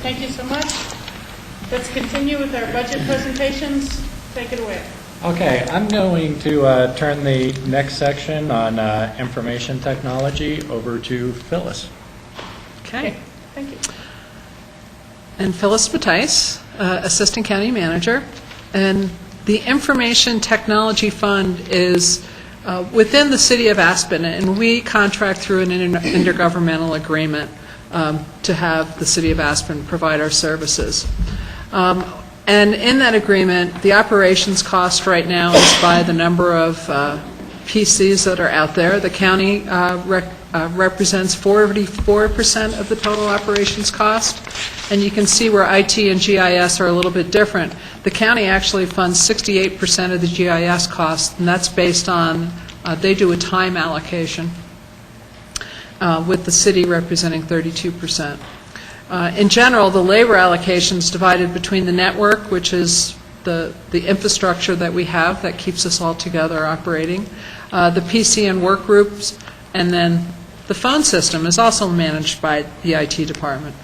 Thank you so much. Let's continue with our budget presentations. Take it away. Okay, I'm going to turn the next section on information technology over to Phyllis. Okay. Thank you. And Phyllis Batice, Assistant County Manager. And the Information Technology Fund is within the City of Aspen, and we contract through an intergovernmental agreement to have the City of Aspen provide our services. And in that agreement, the operations cost right now is by the number of PCs that are out there. The county represents 44% of the total operations cost, and you can see where IT and GIS are a little bit different. The county actually funds 68% of the GIS cost, and that's based on, they do a time allocation, with the city representing 32%. In general, the labor allocation is divided between the network, which is the infrastructure that we have that keeps us all together operating, the PC and work groups, and then the phone system is also managed by the IT department.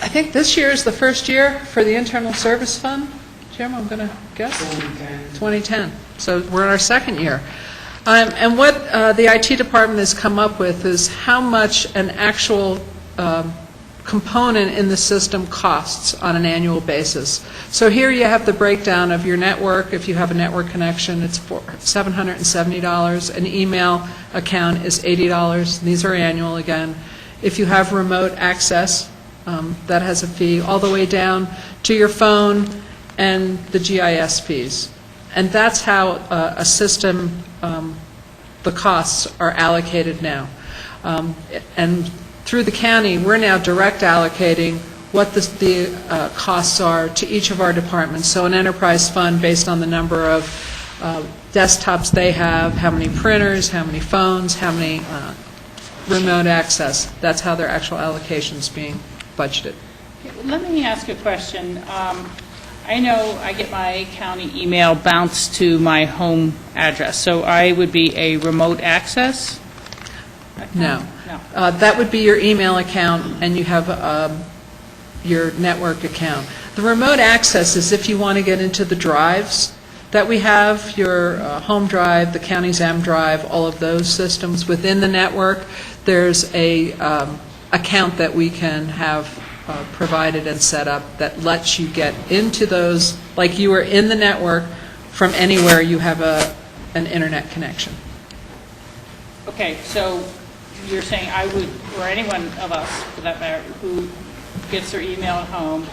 I think this year is the first year for the Internal Service Fund. Jim, I'm going to guess? 2010. So we're in our second year. And what the IT department has come up with is how much an actual component in the system costs on an annual basis. So here you have the breakdown of your network. If you have a network connection, it's $770. An email account is $80. These are annual again. If you have remote access, that has a fee, all the way down to your phone and the GIS fees. And that's how a system, the costs are allocated now. And through the county, we're now direct allocating what the costs are to each of our departments. So an enterprise fund based on the number of desktops they have, how many printers, how many phones, how many remote access. That's how their actual allocation's being budgeted. Let me ask a question. I know I get my county email bounced to my home address, so I would be a remote access? No. No. That would be your email account, and you have your network account. The remote access is if you want to get into the drives that we have, your home drive, the county's M drive, all of those systems within the network. There's a account that we can have provided and set up that lets you get into those, like you are in the network from anywhere you have an internet connection. Okay, so you're saying I would, or anyone of us, for that matter, who gets their email at home,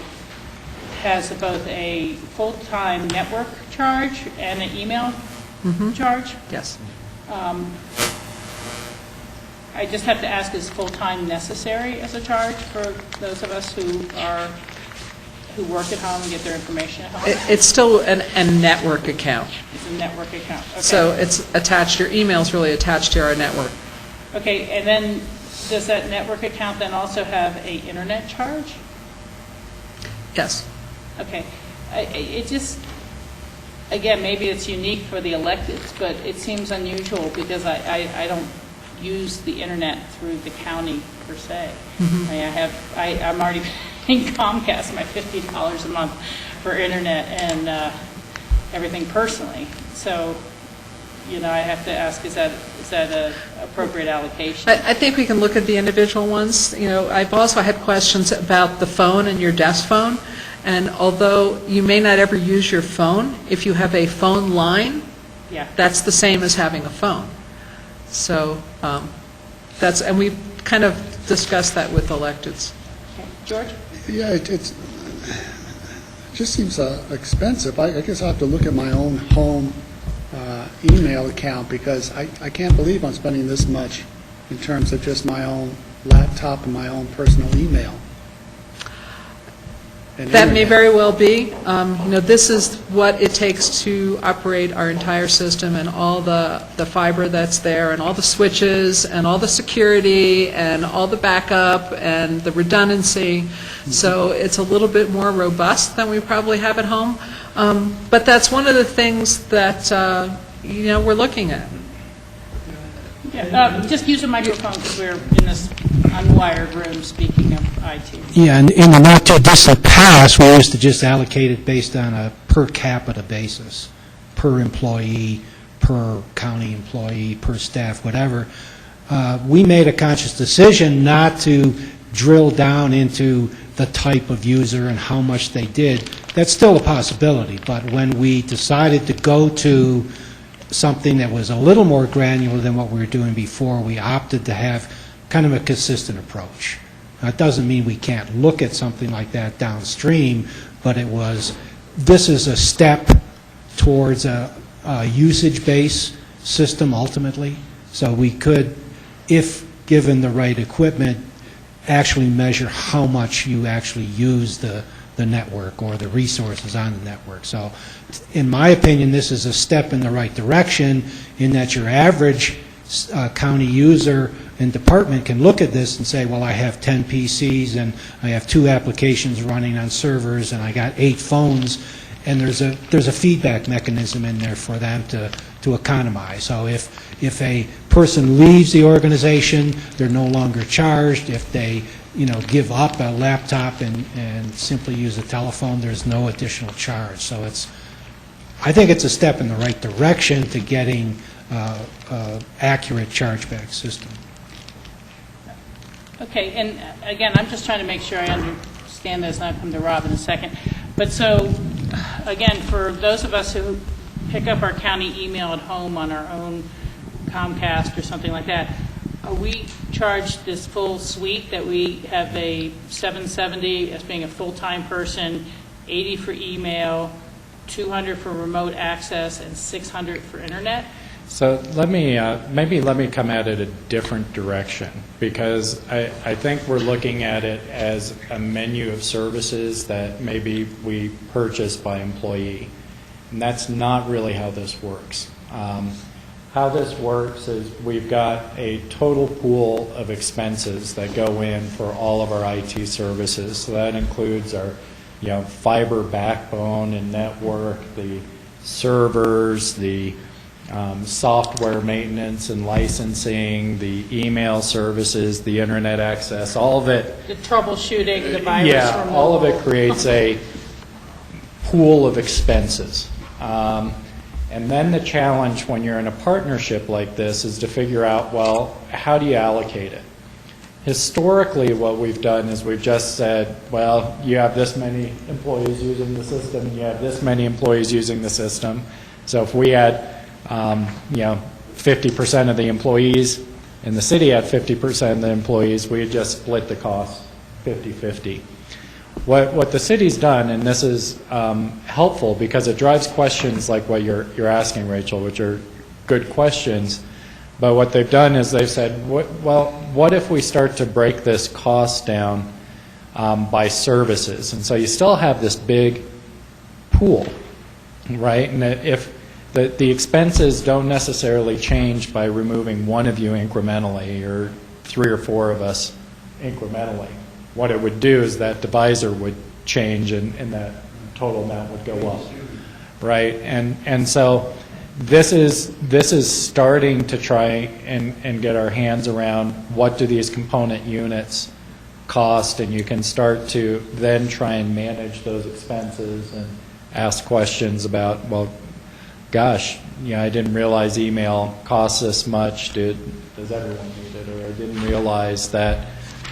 has both a full-time network charge and an email charge? Yes. I just have to ask, is full-time necessary as a charge for those of us who work at home and get their information at home? It's still a network account. It's a network account, okay. So it's attached, your email's really attached to our network. Okay, and then does that network account then also have a internet charge? Yes. Okay. It just, again, maybe it's unique for the electeds, but it seems unusual because I don't use the internet through the county per se. I'm already paying Comcast my $50 a month for internet and everything personally. So, I have to ask, is that an appropriate allocation? I think we can look at the individual ones. I've also had questions about the phone and your desk phone. And although you may not ever use your phone, if you have a phone line, that's the same as having a phone. So and we've kind of discussed that with electeds. Okay. George? Yeah, it just seems expensive. I guess I'll have to look at my own home email account because I can't believe I'm spending this much in terms of just my own laptop and my own personal email. That may very well be. This is what it takes to operate our entire system and all the fiber that's there and all the switches and all the security and all the backup and the redundancy. So it's a little bit more robust than we probably have at home. But that's one of the things that, we're looking at. Yeah, just use a microphone because we're in this unwired room speaking of IT. Yeah, and in the not-too-distant past, we used to just allocate it based on a per capita basis, per employee, per county employee, per staff, whatever. We made a conscious decision not to drill down into the type of user and how much they did. That's still a possibility, but when we decided to go to something that was a little more granular than what we were doing before, we opted to have kind of a consistent approach. Now, it doesn't mean we can't look at something like that downstream, but this is a step towards a usage-based system ultimately. So we could, if given the right equipment, actually measure how much you actually use the network or the resources on the network. So in my opinion, this is a step in the right direction in that your average county user and department can look at this and say, well, I have 10 PCs and I have 2 applications running on servers and I got 8 phones, and there's a feedback mechanism in there for them to economize. So if a person leaves the organization, they're no longer charged. If they give up a laptop and simply use a telephone, there's no additional charge. So I think it's a step in the right direction to getting accurate chargeback system. Okay, and again, I'm just trying to make sure I understand this, and I'll come to Rob in a second. But so, again, for those of us who pick up our county email at home on our own Comcast or something like that, we charge this full suite that we have a $770 as being a full-time person, $80 for email, $200 for remote access, and $600 for internet? So let me come at it a different direction, because I think we're looking at it as a menu of services that maybe we purchase by employee, and that's not really how this works. How this works is we've got a total pool of expenses that go in for all of our IT services. So that includes our fiber backbone and network, the servers, the software maintenance and licensing, the email services, the internet access, all of it. The troubleshooting, the virus removal. All of it creates a pool of expenses. And then the challenge when you're in a partnership like this is to figure out, well, how do you allocate it? Historically, what we've done is we've just said, well, you have this many employees using the system, you have this many employees using the system. So if we had 50% of the employees, and the city had 50% of the employees, we had just split the cost 50-50. What the city's done, and this is helpful because it drives questions like what you're asking, Rachel, which are good questions, but what they've done is they've said, what if we start to break this cost down by services? And so you still have this big pool, right? And if the expenses don't necessarily change by removing one of you incrementally or 3 or 4 of us incrementally. What it would do is that divisor would change and that total amount would go up, right? And so this is starting to try and get our hands around what do these component units cost, and you can start to then try and manage those expenses and ask questions about, well, gosh, I didn't realize email costs this much. Does everyone need it? Or I didn't realize that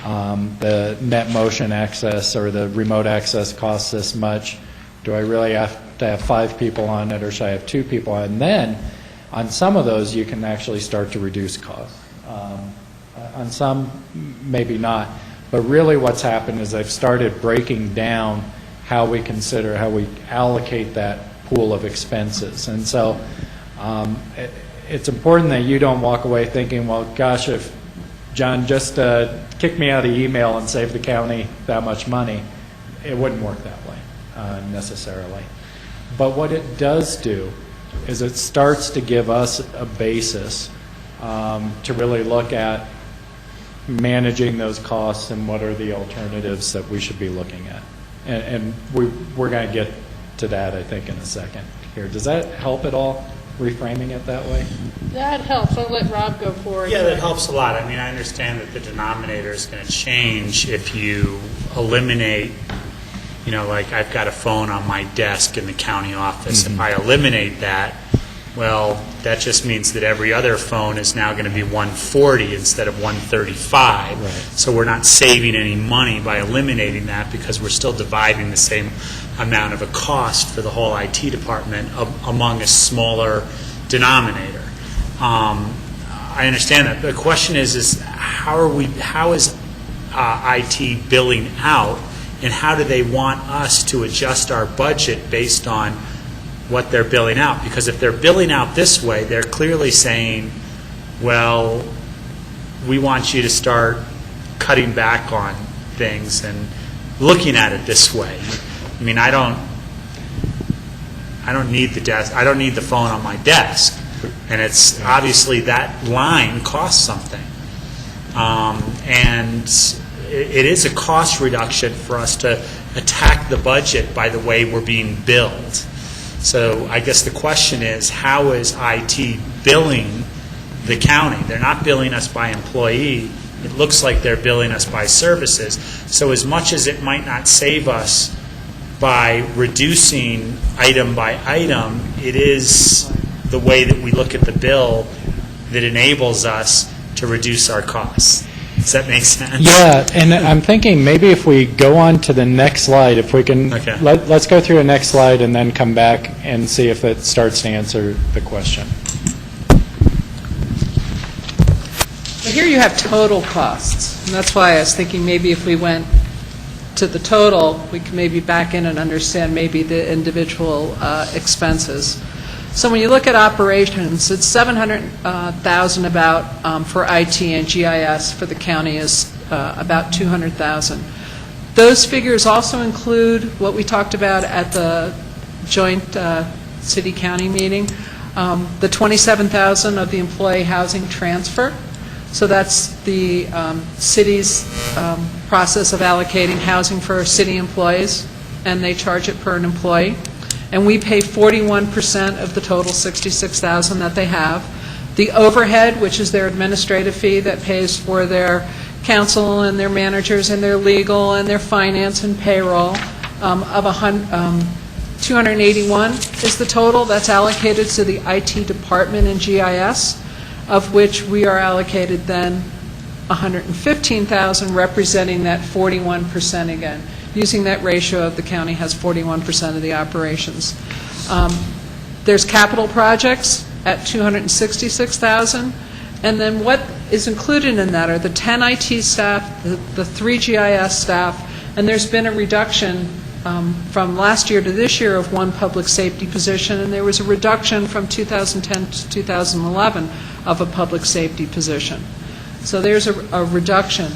the net motion access or the remote access costs this much. Do I really have to have 5 people on it, or should I have 2 people on it? And then on some of those, you can actually start to reduce costs. On some, maybe not. But really what's happened is I've started breaking down how we allocate that pool of expenses. And so it's important that you don't walk away thinking, well, gosh, if John just kicked me out of email and saved the county that much money, it wouldn't work that way necessarily. But what it does do is it starts to give us a basis to really look at managing those costs and what are the alternatives that we should be looking at. And we're going to get to that, I think, in a second here. Does that help at all? reframing it that way? That helps. I'll let Rob go forward. Yeah, that helps a lot. I mean, I understand that the denominator is going to change if you eliminate, like I've got a phone on my desk in the county office. If I eliminate that, well, that just means that every other phone is now going to be 140 instead of 135. Right. So we're not saving any money by eliminating that because we're still dividing the same amount of a cost for the whole IT department among a smaller denominator. I understand that. The question is how is IT billing out, and how do they want us to adjust our budget based on what they're billing out? Because if they're billing out this way, they're clearly saying, well, we want you to start cutting back on things and looking at it this way. I mean, I don't need the desk. I don't need the phone on my desk, and it's obviously that line costs something, and it is a cost reduction for us to attack the budget by the way we're being billed. So I guess the question is, how is IT billing the county? They're not billing us by employee. It looks like they're billing us by services. So as much as it might not save us by reducing item by item, it is the way that we look at the bill that enables us to reduce our costs. Does that make sense? Yeah, and I'm thinking maybe if we go on to the next slide, if we can, let's go through the next slide and then come back and see if it starts to answer the question. But here you have total costs, and that's why I was thinking maybe if we went to the total, we could maybe back in and understand maybe the individual expenses. So when you look at operations, it's $700,000 about for IT, and GIS for the county is about $200,000. Those figures also include what we talked about at the joint city-county meeting, the $27,000 of the employee housing transfer. So that's the city's process of allocating housing for city employees, and they charge it per an employee. And we pay 41% of the total $66,000 that they have. The overhead, which is their administrative fee that pays for their counsel and their managers and their legal and their finance and payroll, of 281 is the total that's allocated to the IT department and GIS, of which we are allocated then $115,000, representing that 41% again. Using that ratio of the county has 41% of the operations. There's capital projects at $266,000, and then what is included in that are the 10 IT staff, the 3 GIS staff, and there's been a reduction from last year to this year of 1 public safety position, and there was a reduction from 2010 to 2011 of a public safety position. So there's a reduction.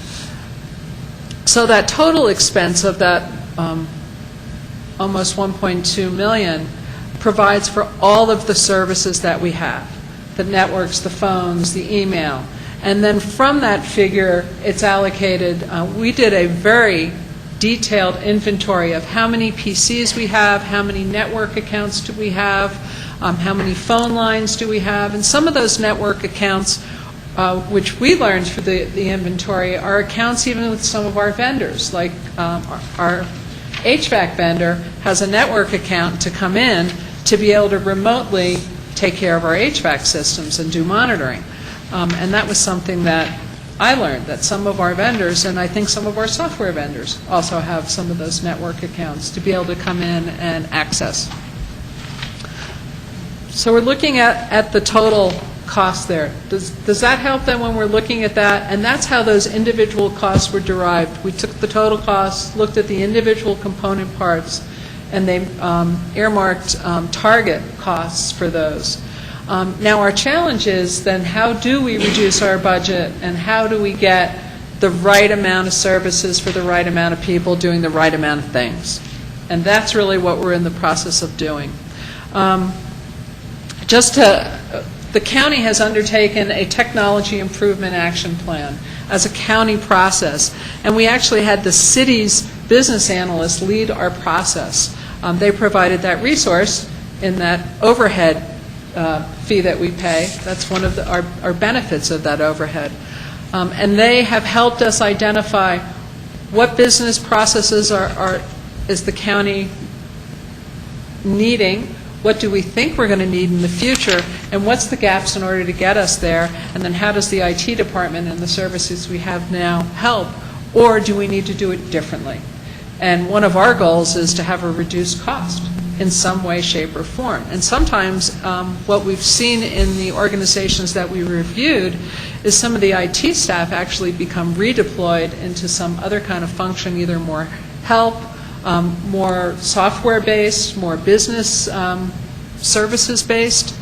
So that total expense of that almost $1.2 million provides for all of the services that we have, the networks, the phones, the email. And then from that figure, it's allocated, we did a very detailed inventory of how many PCs we have, how many network accounts do we have, how many phone lines do we have, and some of those network accounts which we learned through the inventory are accounts even with some of our vendors. Like our HVAC vendor has a network account to come in to be able to remotely take care of our HVAC systems and do monitoring. And that was something that I learned, that some of our vendors, and I think some of our software vendors, also have some of those network accounts to be able to come in and access. So we're looking at the total cost there. Does that help then when we're looking at that? And that's how those individual costs were derived. We took the total costs, looked at the individual component parts, and they earmarked target costs for those. Now our challenge is then how do we reduce our budget, and how do we get the right amount of services for the right amount of people doing the right amount of things? And that's really what we're in the process of doing. The county has undertaken a technology improvement action plan as a county process, and we actually had the city's business analysts lead our process. They provided that resource in that overhead fee that we pay. That's one of our benefits of that overhead. And they have helped us identify what business processes is the county needing, what do we think we're going to need in the future, and what's the gaps in order to get us there, and then how does the IT department and the services we have now help, or do we need to do it differently? And one of our goals is to have a reduced cost in some way, shape, or form. And sometimes what we've seen in the organizations that we reviewed is some of the IT staff actually become redeployed into some other kind of function, either more help, more software-based, more business services-based.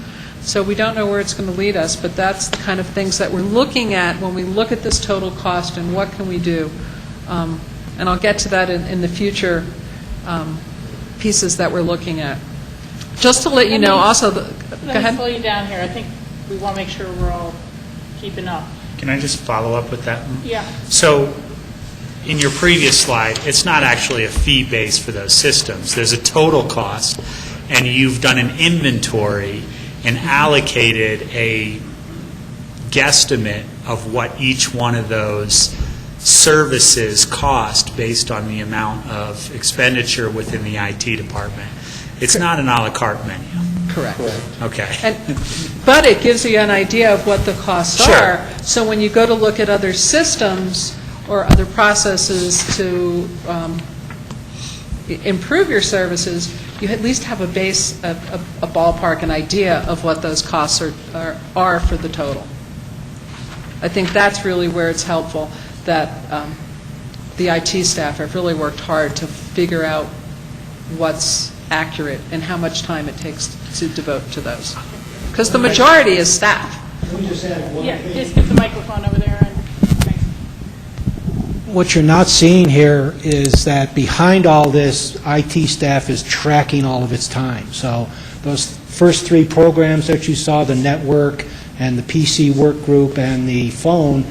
So we don't know where it's going to lead us, but that's the kind of things that we're looking at when we look at this total cost and what can we do. And I'll get to that in the future pieces that we're looking at. Just to let you know, also, go ahead. Let me slow you down here. I think we want to make sure we're all keeping up. Can I just follow up with that? Yeah. So, in your previous slide, it's not actually a fee base for those systems. There's a total cost, and you've done an inventory and allocated a guesstimate of what each one of those services cost based on the amount of expenditure within the IT department. It's not an a la carte menu. Correct. Okay. But it gives you an idea of what the costs Sure. are. So when you go to look at other systems or other processes to improve your services, you at least have a base, a ballpark, an idea of what those costs are for the total. I think that's really where it's helpful that the IT staff have really worked hard to figure out what's accurate and how much time it takes to devote to those. Because the majority is staff. Let me just add one thing. Just get the microphone over there. What you're not seeing here is that behind all this, IT staff is tracking all of its time. So those first three programs that you saw, the network and the PC work group and the phone,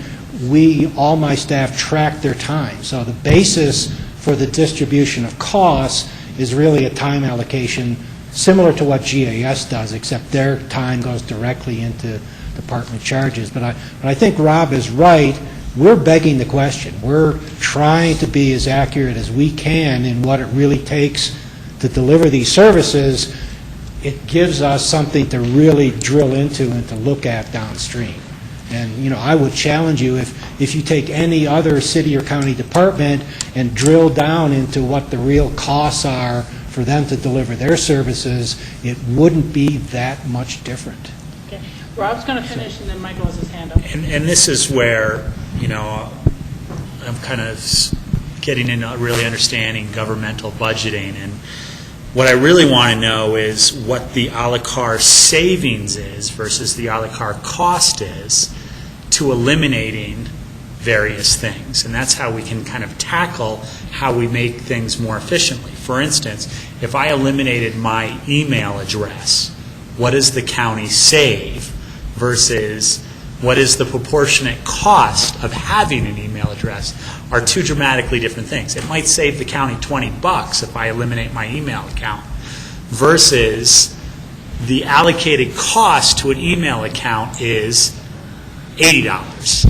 all my staff track their time. So the basis for the distribution of costs is really a time allocation similar to what GAS does, except their time goes directly into department charges. But I think Rob is right. We're begging the question. We're trying to be as accurate as we can in what it really takes to deliver these services. It gives us something to really drill into and to look at downstream. And, I would challenge you, if you take any other city or county department and drill down into what the real costs are for them to deliver their services, it wouldn't be that much different. Okay. Rob's going to finish, and then Michael has his hand up. And this is where, I'm kind of getting into really understanding governmental budgeting. And what I really want to know is what the a la carte savings is versus the a la carte cost is to eliminating various things. And that's how we can kind of tackle how we make things more efficiently. For instance, if I eliminated my email address, what does the county save versus what is the proportionate cost of having an email address are two dramatically different things. It might save the county $20 if I eliminate my email account versus the allocated cost to an email account is $80.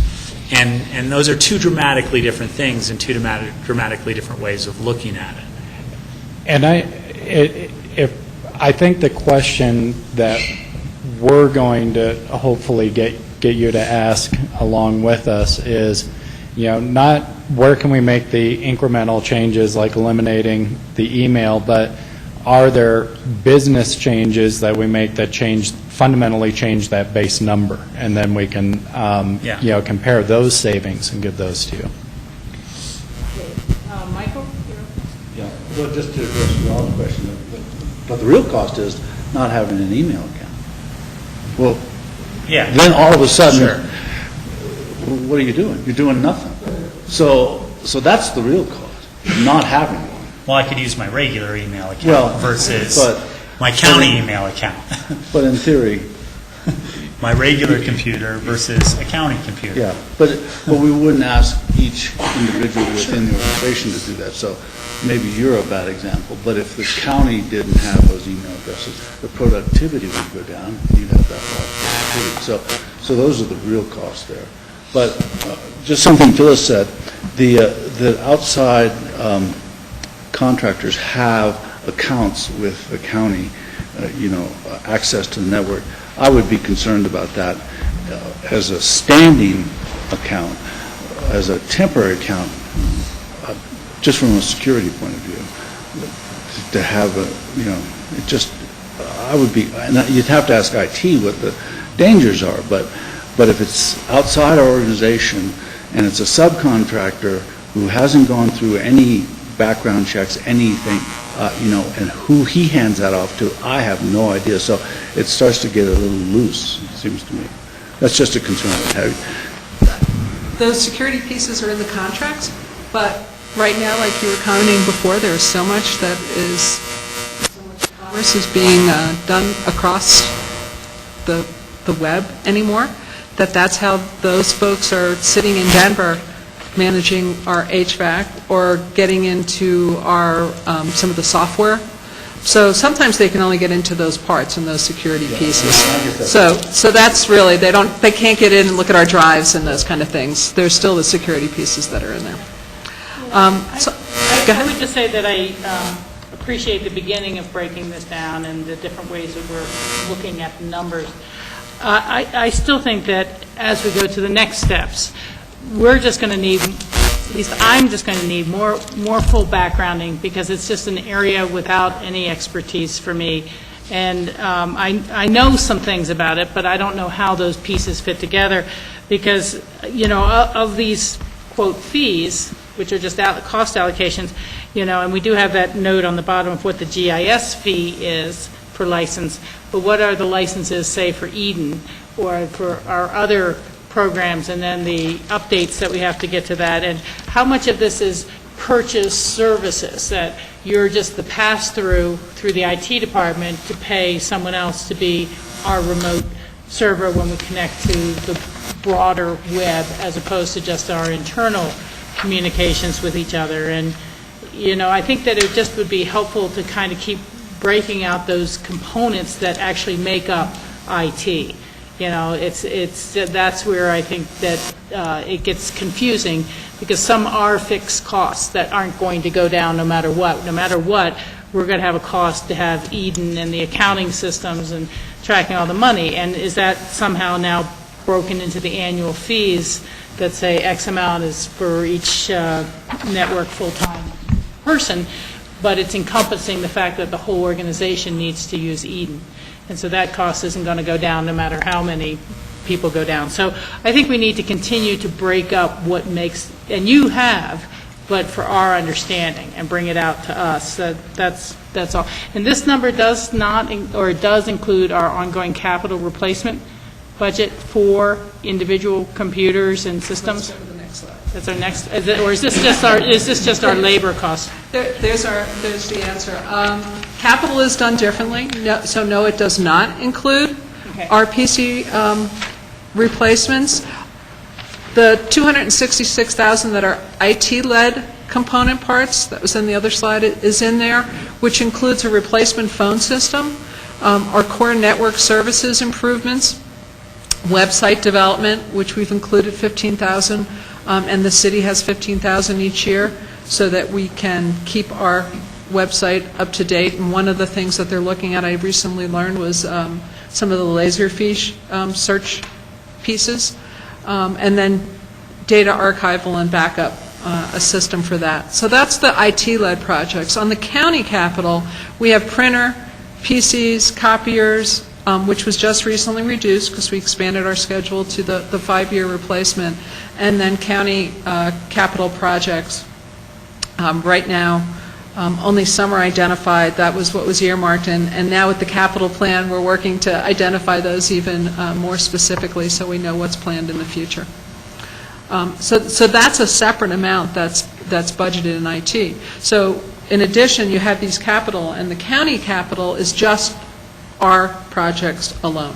And those are two dramatically different things and two dramatically different ways of looking at it. And I think the question that we're going to hopefully get you to ask along with us is, not where can we make the incremental changes like eliminating the email, but are there business changes that we make that fundamentally change that base number? And then we can compare those savings and give those to you. Michael? Yeah, well, just to address Rob's question, but the real cost is not having an email account. Well, then all of a sudden, what are you doing? You're doing nothing. So that's the real cost, not having one. Well, I could use my regular email account versus my county email account. But in theory, my regular computer versus a county computer. Yeah, but we wouldn't ask each individual within the organization to do that. So maybe you're a bad example, but if the county didn't have those email addresses, the productivity would go down, and you'd have that productivity. So those are the real costs there. But just something Phyllis said, the outside contractors have accounts with the county, access to the network. I would be concerned about that as a standing account, as a temporary account, just from a security point of view, to have it just, I would be, and you'd have to ask IT what the dangers are, but if it's outside our organization and it's a subcontractor who hasn't gone through any background checks, anything, and who he hands that off to, I have no idea. So it starts to get a little loose, it seems to me. That's just a concern I have. Those security pieces are in the contracts, but right now, like you were commenting before, there's so much that is, so much commerce is being done across the web anymore, that's how those folks are sitting in Denver managing our HVAC or getting into our some of the software. So sometimes they can only get into those parts and those security pieces. So that's really, they can't get in and look at our drives and those kind of things. There's still the security pieces that are in there. I would just say that I appreciate the beginning of breaking this down and the different ways that we're looking at the numbers. I still think that as we go to the next steps, we're just going to need, at least I'm just going to need more full backgrounding, because it's just an area without any expertise for me. And I know some things about it, but I don't know how those pieces fit together, because, of these, quote, fees, which are just cost allocations, and we do have that note on the bottom of what the GIS fee is for license, but what are the licenses, say, for Eden or for our other programs, and then the updates that we have to get to that, and how much of this is purchase services that you're just the pass-through through the IT department to pay someone else to be our remote server when we connect to the broader web, as opposed to just our internal communications with each other. And I think that it just would be helpful to kind of keep breaking out those components that actually make up IT. That's where I think that it gets confusing, because some are fixed costs that aren't going to go down no matter what. No matter what, we're going to have a cost to have Eden and the accounting systems and tracking all the money. And is that somehow now broken into the annual fees that say X amount is for each network full-time person, but it's encompassing the fact that the whole organization needs to use Eden. And so that cost isn't going to go down no matter how many people go down. So I think we need to continue to break up what makes, and you have, but for our understanding, and bring it out to us. That's all. And this number does not, or it does include our ongoing capital replacement budget for individual computers and systems. Let's go to the next slide. That's our next, or is this just our labor cost? There's the answer. Capital is done differently, so no, it does not include our PC replacements. The $266,000 that are IT-led component parts, that was in the other slide, is in there, which includes a replacement phone system, our core network services improvements, website development, which we've included $15,000, and the city has $15,000 each year, so that we can keep our website up to date. And one of the things that they're looking at, I recently learned, was some of the Laserfish search pieces, and then data archival and backup, a system for that. So that's the IT-led projects. On the county capital, we have printer, PCs, copiers, which was just recently reduced because we expanded our schedule to the 5-year replacement, and then county capital projects. Right now, only some are identified. That was what was earmarked, and now with the capital plan, we're working to identify those even more specifically so we know what's planned in the future. So that's a separate amount that's budgeted in IT. So in addition, you have these capital, and the county capital is just our projects alone,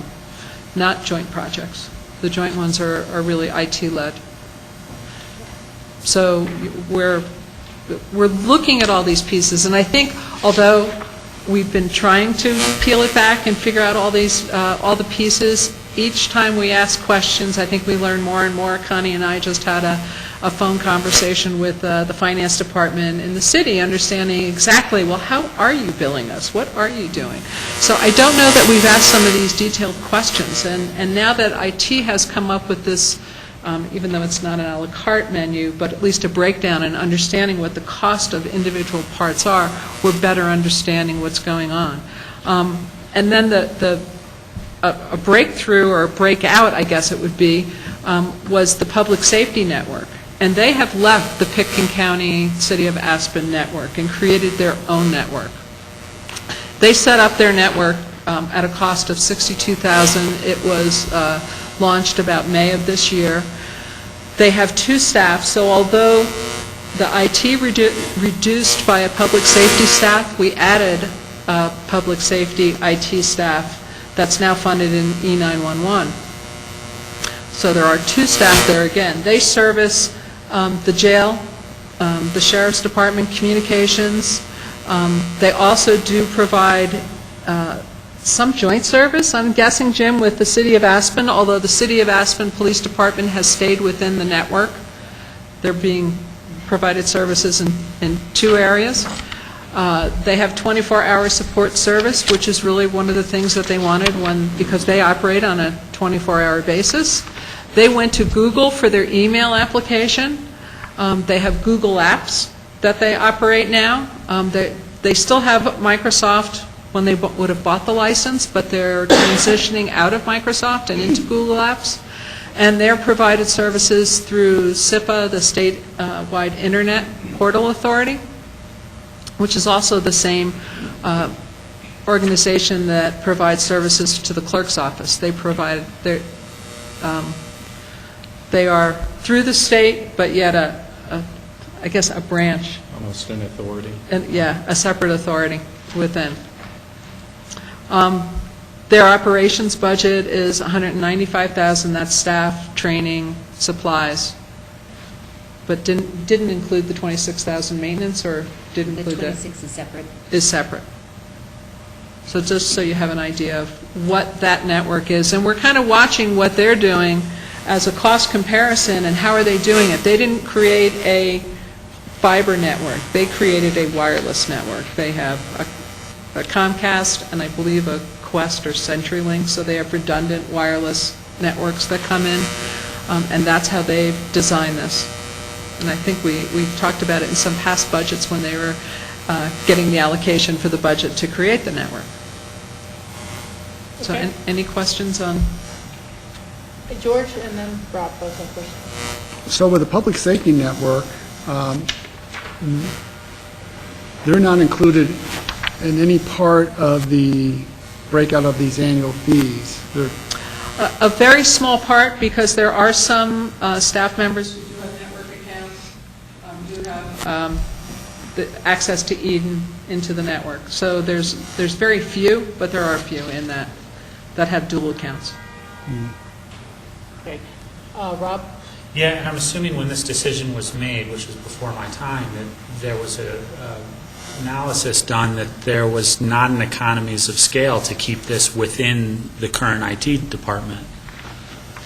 not joint projects. The joint ones are really IT-led. So we're looking at all these pieces, and I think although we've been trying to peel it back and figure out all the pieces, each time we ask questions, I think we learn more and more. Connie and I just had a phone conversation with the finance department in the city, understanding exactly, well, how are you billing us? What are you doing? So I don't know that we've asked some of these detailed questions, and now that IT has come up with this, even though it's not an a la carte menu, but at least a breakdown and understanding what the cost of individual parts are, we're better understanding what's going on. And then a breakthrough, or a breakout, I guess it would be, was the public safety network. And they have left the Pitkin County City of Aspen network and created their own network. They set up their network at a cost of $62,000. It was launched about May of this year. They have 2 staff, so although the IT reduced by a public safety staff, we added a public safety IT staff that's now funded in E911. So there are 2 staff there again. They service the jail, the Sheriff's Department, communications. They also do provide some joint service, I'm guessing, Jim, with the City of Aspen, although the City of Aspen Police Department has stayed within the network. They're being provided services in 2 areas. They have 24-hour support service, which is really one of the things that they wanted because they operate on a 24-hour basis. They went to Google for their email application. They have Google Apps that they operate now. They still have Microsoft when they would have bought the license, but they're transitioning out of Microsoft and into Google Apps. And they're provided services through SIPA, the statewide Internet Portal Authority, which is also the same organization that provides services to the clerk's office. They are through the state, but yet I guess a branch. Almost an authority. Yeah, a separate authority within. Their operations budget is $195,000. That's staff, training, supplies, but didn't include the $26,000 maintenance, or did include that? The $26,000 is separate. Is separate. So just so you have an idea of what that network is, and we're kind of watching what they're doing as a cost comparison and how are they doing it. They didn't create a fiber network. They created a wireless network. They have a Comcast and I believe a Quest or CenturyLink, so they have redundant wireless networks that come in, and that's how they've designed this. And I think we've talked about it in some past budgets when they were getting the allocation for the budget to create the network. So any questions on? George and then Rob both have questions. So with the public safety network, they're not included in any part of the breakout of these annual fees. A very small part, because there are some staff members who do have network accounts, do have the access to Eden into the network. So there's very few, but there are a few in that have dual accounts. Okay. Rob? Yeah, I'm assuming when this decision was made, which was before my time, that there was a analysis done that there was not an economies of scale to keep this within the current IT department.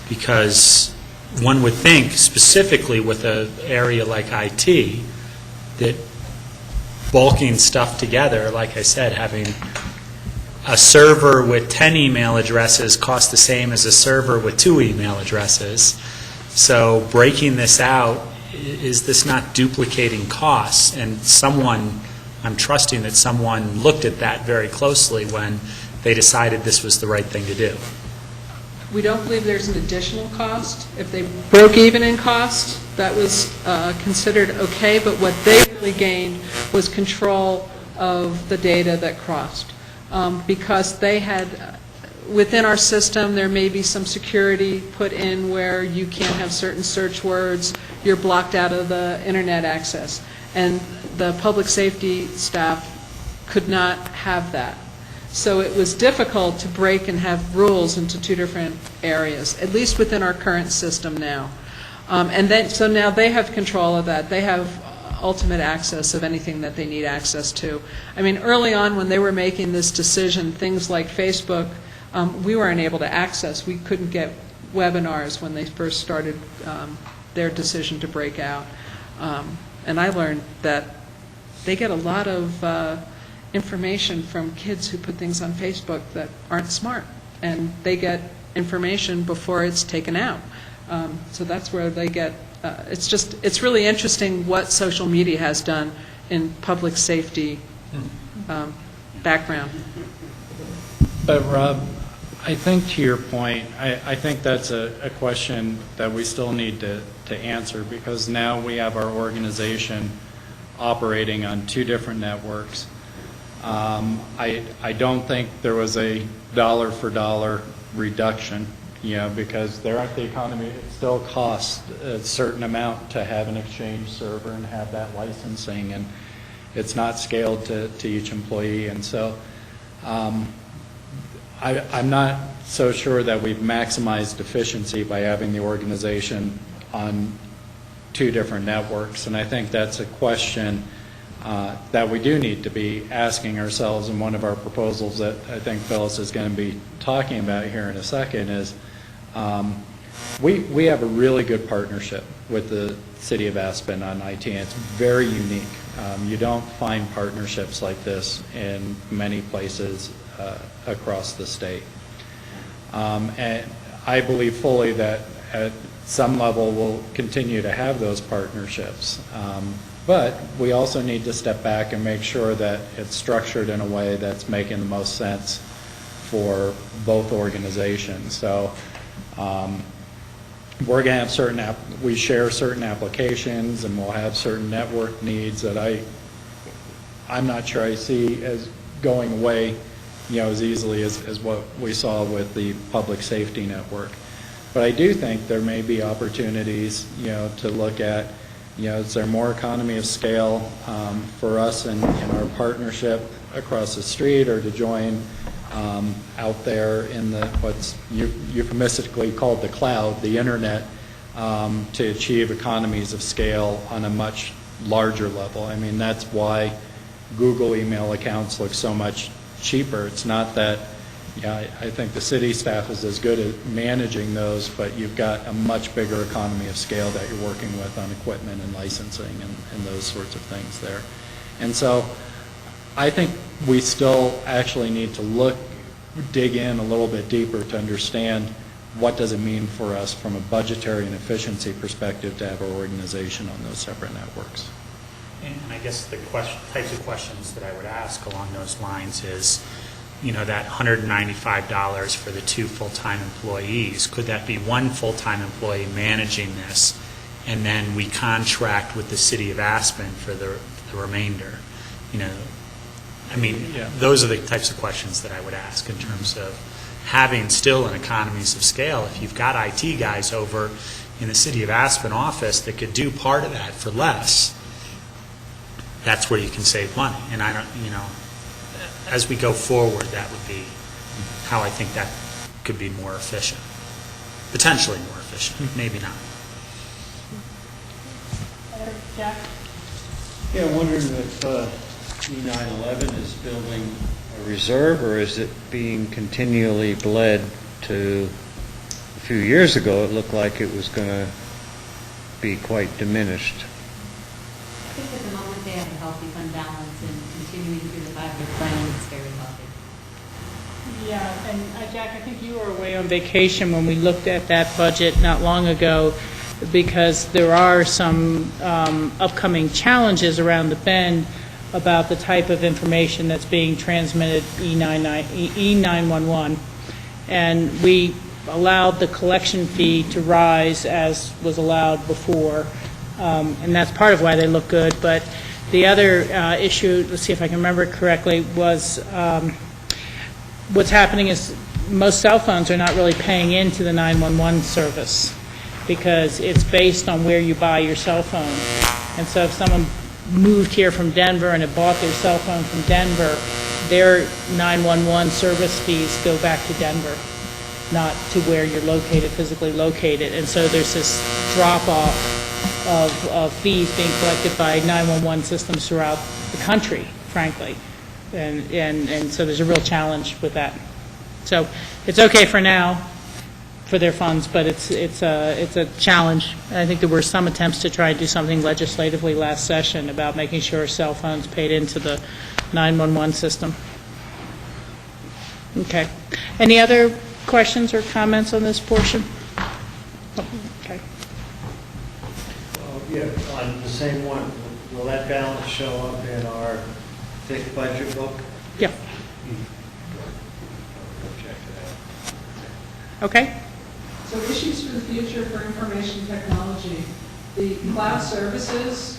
Because one would think, specifically with an area like IT, that bulking stuff together, like I said, having a server with 10 email addresses costs the same as a server with 2 email addresses. So breaking this out, is this not duplicating costs? And I'm trusting that someone looked at that very closely when they decided this was the right thing to do. We don't believe there's an additional cost. If they broke even in cost, that was considered okay, but what they really gained was control of the data that crossed. Because they had, within our system, there may be some security put in where you can't have certain search words, you're blocked out of the internet access. And the public safety staff could not have that. So it was difficult to break and have rules into 2 different areas, at least within our current system now. And then, so now they have control of that. They have ultimate access of anything that they need access to. I mean, early on when they were making this decision, things like Facebook, we weren't able to access. We couldn't get webinars when they first started their decision to break out. And I learned that they get a lot of information from kids who put things on Facebook that aren't smart, and they get information before it's taken out. So that's where they get, it's really interesting what social media has done in public safety background. But Rob, I think to your point, I think that's a question that we still need to answer, because now we have our organization operating on two different networks. I don't think there was a dollar for dollar reduction, because they're at the economy. It still costs a certain amount to have an Exchange server and have that licensing, and it's not scaled to each employee. And so I'm not so sure that we've maximized efficiency by having the organization on two different networks. And I think that's a question that we do need to be asking ourselves, and one of our proposals that I think Phyllis is going to be talking about here in a second is we have a really good partnership with the City of Aspen on IT, and it's very unique. You don't find partnerships like this in many places across the state. And I believe fully that at some level we'll continue to have those partnerships. But we also need to step back and make sure that it's structured in a way that's making the most sense for both organizations. So we're going to have we share certain applications, and we'll have certain network needs that I'm not sure I see as going away as easily as what we saw with the public safety network. But I do think there may be opportunities, to look at, is there more economy of scale for us in our partnership across the street, or to join out there in what's euphemistically called the cloud, the internet, to achieve economies of scale on a much larger level. I mean, that's why Google email accounts look so much cheaper. It's not that, I think the city staff is as good at managing those, but you've got a much bigger economy of scale that you're working with on equipment and licensing and those sorts of things there. And so I think we still actually need to dig in a little bit deeper to understand what does it mean for us from a budgetary and efficiency perspective to have our organization on those separate networks. And I guess the types of questions that I would ask along those lines is, that $195 for the 2 full-time employees, could that be 1 full-time employee managing this, and then we contract with the City of Aspen for the remainder? Those are the types of questions that I would ask in terms of having still an economies of scale. If you've got IT guys over in the City of Aspen office that could do part of that for less, that's where you can save money. And I don't, as we go forward, that would be how I think that could be more efficient. Potentially more efficient, maybe not. Jack? Yeah, I'm wondering if E911 is building a reserve, or is it being continually bled to, a few years ago, it looked like it was going to be quite diminished. I think at the moment they have a healthy fund balance, and continuing through the 5-year plan is very healthy. Yeah, and Jack, I think you were away on vacation when we looked at that budget not long ago, because there are some upcoming challenges around the bend about the type of information that's being transmitted E911, and we allowed the collection fee to rise as was allowed before. And that's part of why they look good. But the other issue, let's see if I can remember it correctly, was what's happening is most cell phones are not really paying into the 911 service, because it's based on where you buy your cell phone. And so if someone moved here from Denver and had bought their cell phone from Denver, their 911 service fees go back to Denver. not to where you're located, physically located. And so there's this drop-off of fees being collected by 911 systems throughout the country, frankly. And so there's a real challenge with that. So it's okay for now, for their funds, but it's a challenge. And I think there were some attempts to try and do something legislatively last session about making sure cell phones paid into the 911 system. Okay. Any other questions or comments on this portion? Okay. Yeah, on the same one, will that balance show up in our thick budget book? Yeah. Check it out. Okay. So issues for the future for information technology, the cloud services,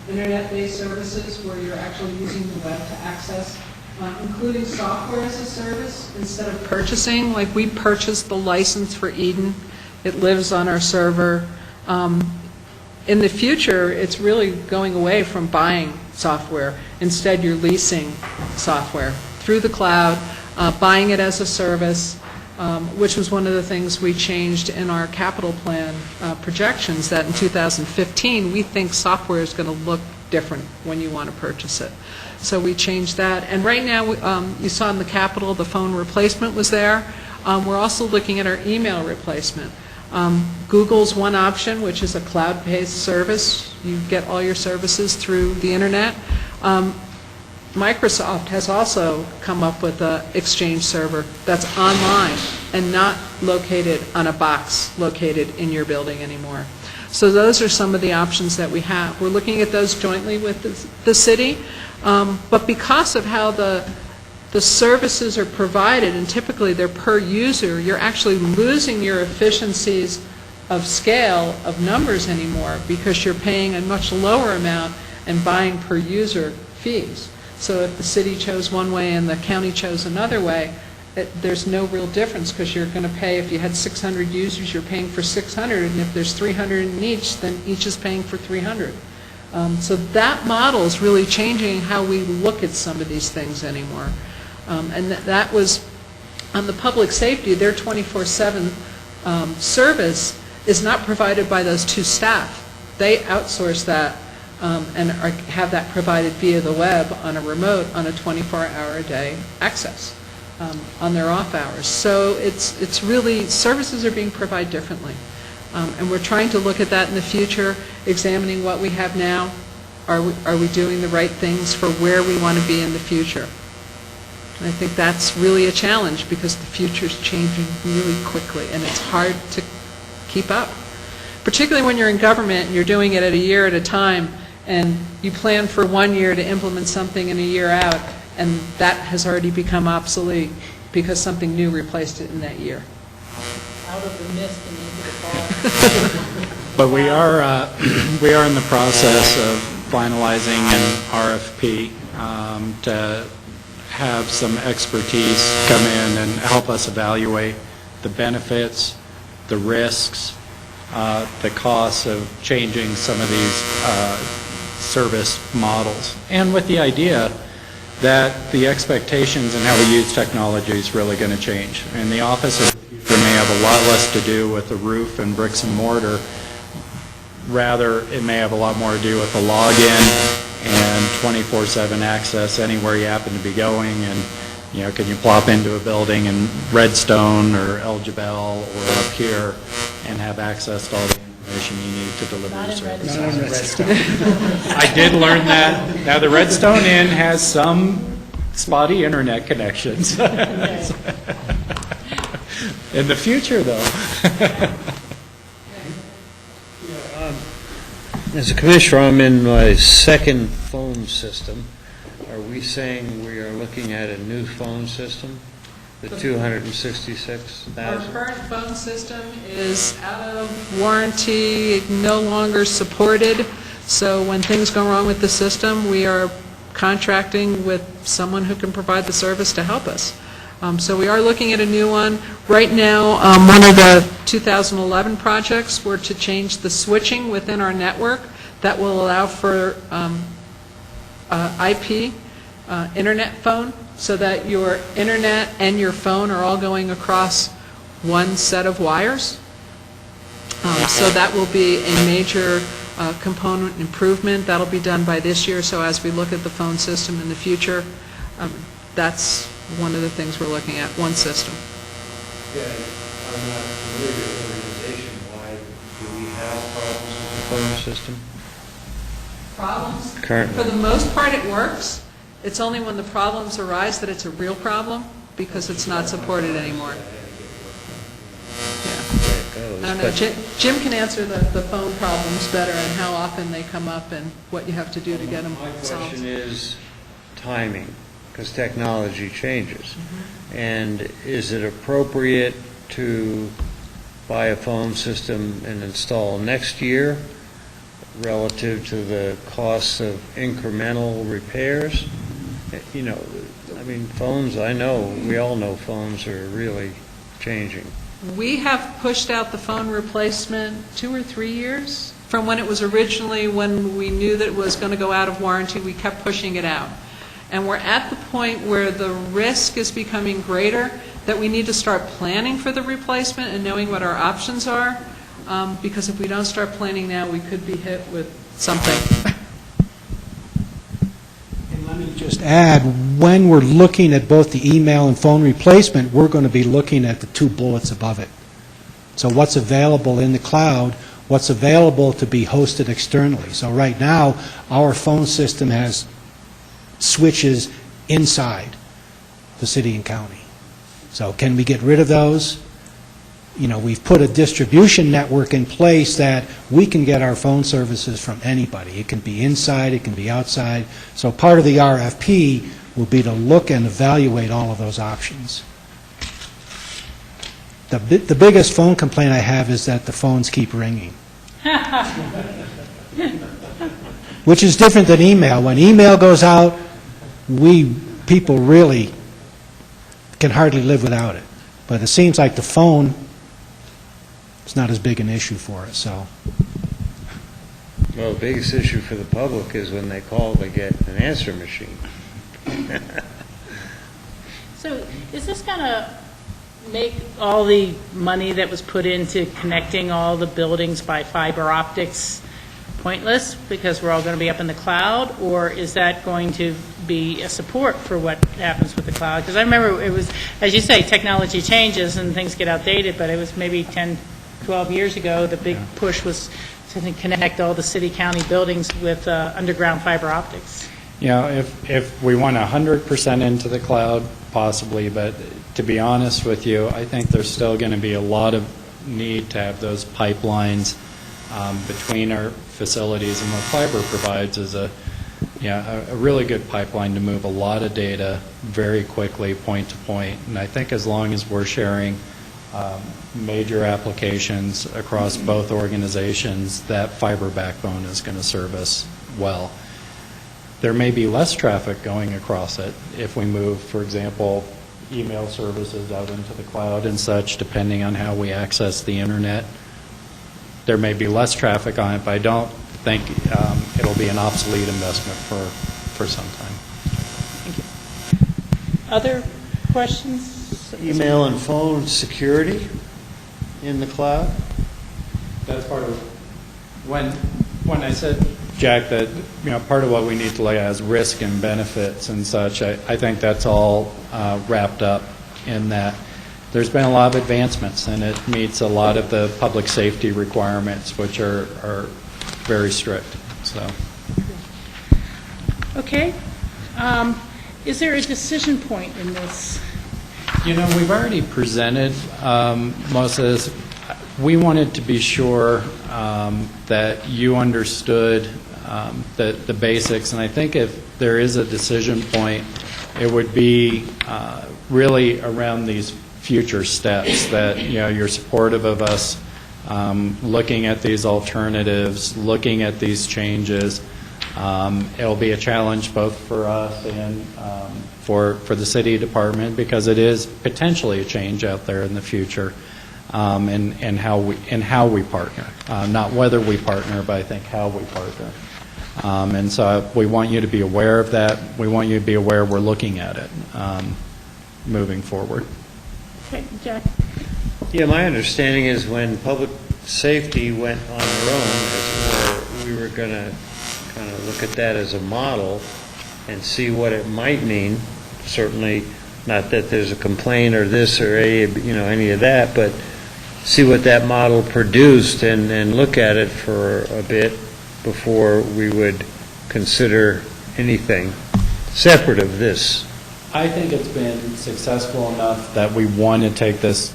internet-based services where you're actually using the web to access, including software as a service instead of purchasing. Like we purchased the license for Eden. It lives on our server. In the future, it's really going away from buying software. Instead, you're leasing software through the cloud, buying it as a service, which was one of the things we changed in our capital plan projections, that in 2015, we think software is going to look different when you want to purchase it. So we changed that. And right now, you saw in the capital, the phone replacement was there. We're also looking at our email replacement. Google's one option, which is a cloud-based service. You get all your services through the internet. Microsoft has also come up with an Exchange server that's online and not located on a box located in your building anymore. So those are some of the options that we have. We're looking at those jointly with the city, but because of how the services are provided, and typically they're per user, you're actually losing your efficiencies of scale of numbers anymore because you're paying a much lower amount and buying per user fees. So if the city chose one way and the county chose another way, there's no real difference because you're going to pay, if you had 600 users, you're paying for 600, and if there's 300 in each, then each is paying for 300. So that model is really changing how we look at some of these things anymore. And that was, on the public safety, their 24/7 service is not provided by those two staff. They outsource that and have that provided via the web on a remote on a 24-hour-a-day access on their off hours. So it's really, services are being provided differently. And we're trying to look at that in the future, examining what we have now. Are we doing the right things for where we want to be in the future? And I think that's really a challenge because the future's changing really quickly and it's hard to keep up. Particularly when you're in government and you're doing it at a year at a time and you plan for 1 year to implement something in a year out, and that has already become obsolete because something new replaced it in that year. Out of the mist and into the fall. But we are in the process of finalizing an RFP to have some expertise come in and help us evaluate the benefits, the risks, the costs of changing some of these service models, and with the idea that the expectations and how we use technology is really going to change. And the office of the future may have a lot less to do with the roof and bricks and mortar. Rather, it may have a lot more to do with the login and 24/7 access anywhere you happen to be going. And, you know, can you plop into a building in Redstone or El Jebel or up here and have access to all the information you need to deliver your service? Not in Redstone. I did learn that. Now, the Redstone Inn has some spotty internet connections. In the future, though. As a commissioner, I'm in my second phone system. Are we saying we are looking at a new phone system, the 266,000? Our current phone system is out of warranty, no longer supported. So when things go wrong with the system, we are contracting with someone who can provide the service to help us. So we are looking at a new one. Right now, one of the 2011 projects were to change the switching within our network that will allow for IP, internet phone, so that your internet and your phone are all going across one set of wires. So that will be a major component improvement. That'll be done by this year, so as we look at the phone system in the future, that's one of the things we're looking at, one system. Yeah, I'm not familiar with organization. Why do we have problems with the phone system? Problems? Currently. For the most part, it works. It's only when the problems arise that it's a real problem, because it's not supported anymore. I don't know, Jim can answer the phone problems better and how often they come up and what you have to do to get them solved. My question is timing, because technology changes. And is it appropriate to buy a phone system and install next year relative to the costs of incremental repairs? You know, I mean, phones, I know, we all know phones are really changing. We have pushed out the phone replacement 2 or 3 years from when it was originally, when we knew that it was going to go out of warranty. We kept pushing it out. And we're at the point where the risk is becoming greater that we need to start planning for the replacement and knowing what our options are, because if we don't start planning now, we could be hit with something. Let me just add, when we're looking at both the email and phone replacement, we're going to be looking at the 2 bullets above it. So what's available in the cloud, what's available to be hosted externally. So right now, our phone system has switches inside the city and county. So can we get rid of those? You know, we've put a distribution network in place that we can get our phone services from anybody. It can be inside, it can be outside. So part of the RFP will be to look and evaluate all of those options. The biggest phone complaint I have is that the phones keep ringing. Which is different than email. When email goes out, people really can hardly live without it. But it seems like the phone, it's not as big an issue for us, so. Well, the biggest issue for the public is when they call, they get an answer machine. So is this going to make all the money that was put into connecting all the buildings by fiber optics pointless because we're all going to be up in the cloud? Or is that going to be a support for what happens with the cloud? Because I remember it was, as you say, technology changes and things get outdated, but it was maybe 10, 12 years ago, the big push was to connect all the city-county buildings with underground fiber optics. You know, if we went 100% into the cloud, possibly, but to be honest with you, I think there's still going to be a lot of need to have those pipelines between our facilities, and what fiber provides is a really good pipeline to move a lot of data very quickly, point to point. And I think as long as we're sharing major applications across both organizations, that fiber backbone is going to serve us well. There may be less traffic going across it if we move, for example, email services out into the cloud and such, depending on how we access the internet. There may be less traffic on it, but I don't think it'll be an obsolete investment for some time. Thank you. Other questions? Email and phone security in the cloud? That's part of when I said, Jack, that part of what we need to look at is risk and benefits and such. I think that's all wrapped up in that. There's been a lot of advancements, and it meets a lot of the public safety requirements, which are very strict. So. Okay. Is there a decision point in this? We've already presented most of this. We wanted to be sure that you understood the basics, and I think if there is a decision point, it would be really around these future steps, that you're supportive of us looking at these alternatives, looking at these changes. It'll be a challenge both for us and for the city department, because it is potentially a change out there in the future, and how we partner, not whether we partner, but I think how we partner. And so we want you to be aware of that. We want you to be aware we're looking at it moving forward. Okay, Jack. Yeah, my understanding is when public safety went on their own, we were going to kind of look at that as a model and see what it might mean. Certainly, not that there's a complaint or this or any of that, but see what that model produced and look at it for a bit before we would consider anything separate of this. I think it's been successful enough that we want to take this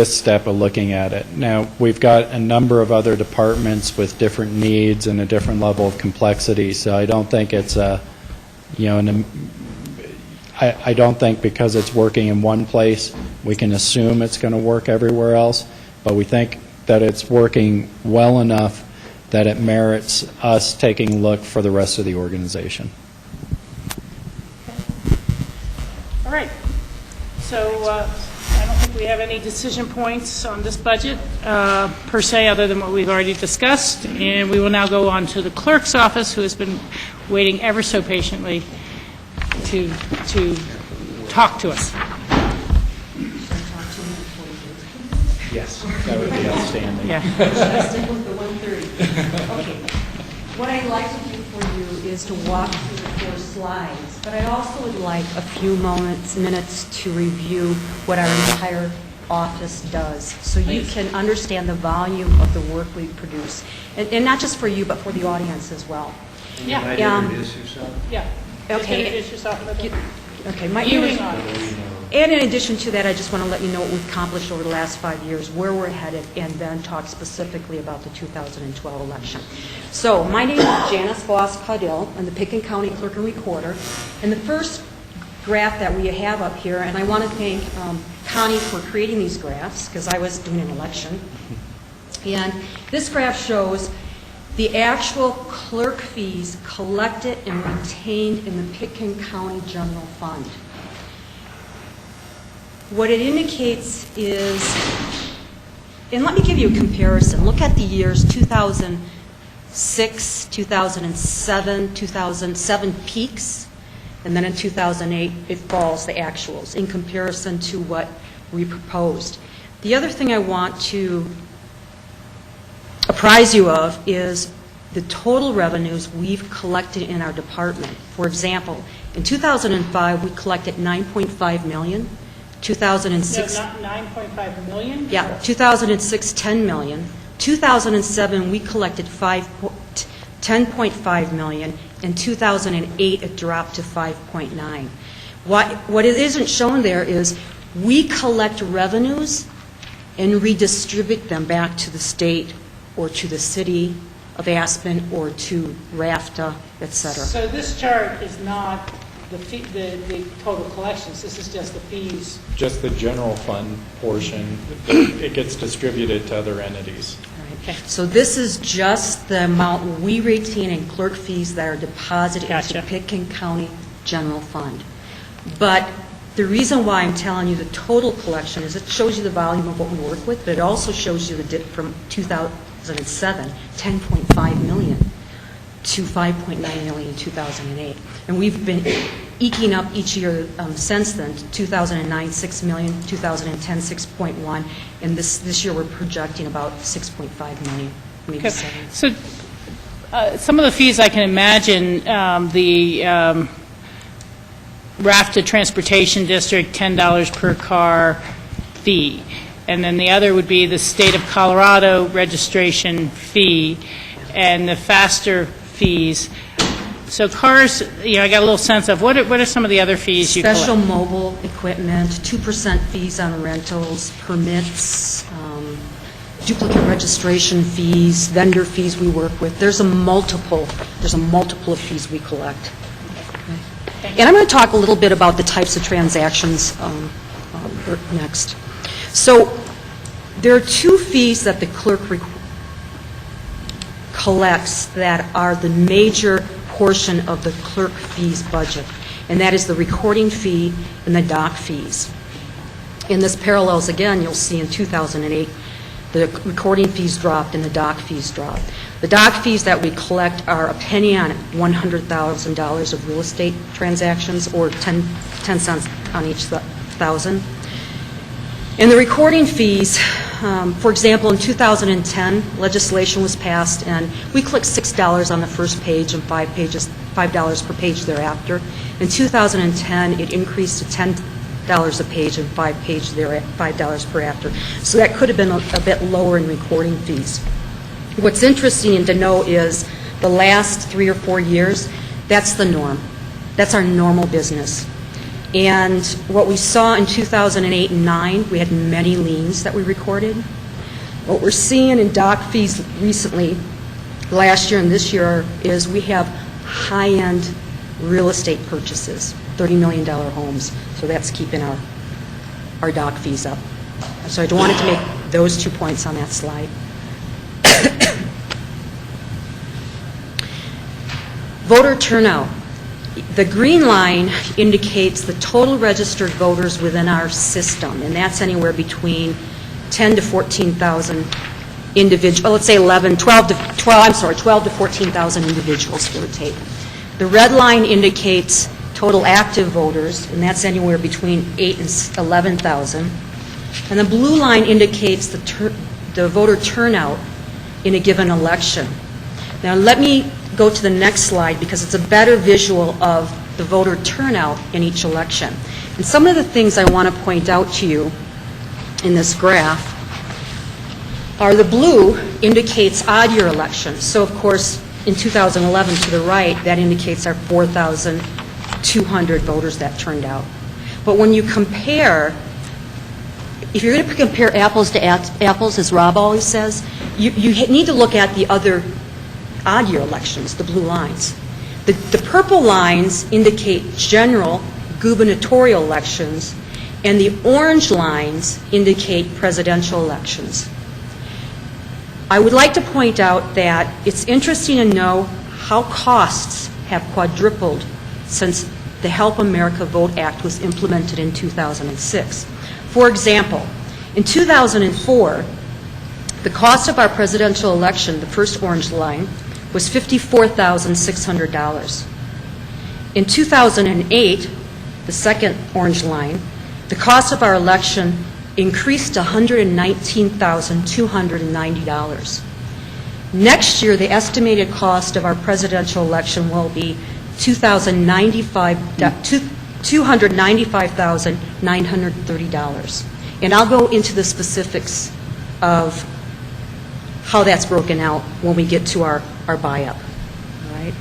step of looking at it. Now, we've got a number of other departments with different needs and a different level of complexity, so I don't think it's I don't think because it's working in one place, we can assume it's going to work everywhere else, but we think that it's working well enough that it merits us taking a look for the rest of the organization. All right. So I don't think we have any decision points on this budget per se, other than what we've already discussed. And we will now go on to the clerk's office, who has been waiting ever so patiently to talk to us. Yes, that would be outstanding. Yeah. Stick with the 130. Okay. What I'd like to do for you is to walk through the 4 slides, but I also would like a few minutes to review what our entire office does, so you can understand the volume of the work we produce, and not just for you, but for the audience as well. Yeah. You might introduce yourself? Yeah. Okay. Introduce yourself a little bit. Okay. And in addition to that, I just want to let you know what we've accomplished over the last 5 years, where we're headed, and then talk specifically about the 2012 election. So, my name is Janice Voss-Caudill. I'm the Pickens County Clerk and Recorder. And the first graph that we have up here, and I want to thank Connie for creating these graphs, because I was doing an election. And this graph shows the actual clerk fees collected and retained in the Pickens County General Fund. What it indicates is, and let me give you a comparison. Look at the years 2006, 2007, 2007 peaks, and then in 2008 it falls, the actuals, in comparison to what we proposed. The other thing I want to apprise you of is the total revenues we've collected in our department. For example, in 2005 we collected $9.5 million. 2006. No, not 9.5 million? Yeah, 2006, 10 million. 2007, we collected 10.5 million. In 2008, it dropped to 5.9. What it isn't shown there is we collect revenues and redistribute them back to the state or to the city of Aspen or to RAFTA, et cetera. So this chart is not the total collections, this is just the fees. Just the general fund portion, it gets distributed to other entities. Okay. So this is just the amount we retain in clerk fees that are deposited into the Pickens County General Fund. But the reason why I'm telling you the total collection is it shows you the volume of what we work with, but it also shows you the dip from 2007, 10.5 million to 5.9 million in 2008. And we've been eking up each year since then. 2009, 6 million, 2010, 6.1, and this year we're projecting about 6.5 million, maybe 7. So some of the fees I can imagine, the RAFTA Transportation District, $10 per car fee. And then the other would be the State of Colorado registration fee and the faster fees. So cars, I got a little sense of what are some of the other fees you collect? Special mobile equipment, 2% fees on rentals, permits, duplicate registration fees, vendor fees we work with. There's a multiple of fees we collect. Okay. And I'm going to talk a little bit about the types of transactions next. So there are 2 fees that the clerk collects that are the major portion of the clerk fees budget, and that is the recording fee and the doc fees. In this parallels, again, you'll see in 2008, the recording fees dropped and the doc fees dropped. The doc fees that we collect are a penny on $100,000 of real estate transactions, or 10 cents on each thousand. And the recording fees, for example, in 2010, legislation was passed, and we clicked $6 on the first page and $5 per page thereafter. In 2010, it increased to $10 a page and $5 per after. So that could have been a bit lower in recording fees. What's interesting to know is the last 3 or 4 years, that's the norm. That's our normal business. And what we saw in 2008 and 9, we had many liens that we recorded. What we're seeing in dock fees recently, last year and this year, is we have high-end real estate purchases, $30 million homes. So that's keeping our dock fees up. So I wanted to make those 2 points on that slide. Voter turnout. The green line indicates the total registered voters within our system, and that's anywhere between 10 to 14,000 individuals, let's say 12 to 14,000 individuals, give or take. The red line indicates total active voters, and that's anywhere between 8 and 11,000. And the blue line indicates the voter turnout in a given election. Now let me go to the next slide because it's a better visual of the voter turnout in each election. And some of the things I want to point out to you in this graph are the blue indicates odd year elections. So of course in 2011 to the right that indicates our 4,200 voters that turned out. But when you compare, if you're going to compare apples to apples, as Rob always says, you need to look at the other odd year elections, the blue lines. The purple lines indicate general gubernatorial elections, and the orange lines indicate presidential elections. I would like to point out that it's interesting to know how costs have quadrupled since the Help America Vote Act was implemented in 2006. For example, in 2004, the cost of our presidential election, the first orange line, was $54,600. In 2008, the second orange line, the cost of our election increased to $119,290. Next year, the estimated cost of our presidential election will be $295,930. And I'll go into the specifics of how that's broken out when we get to our buy-up. All right?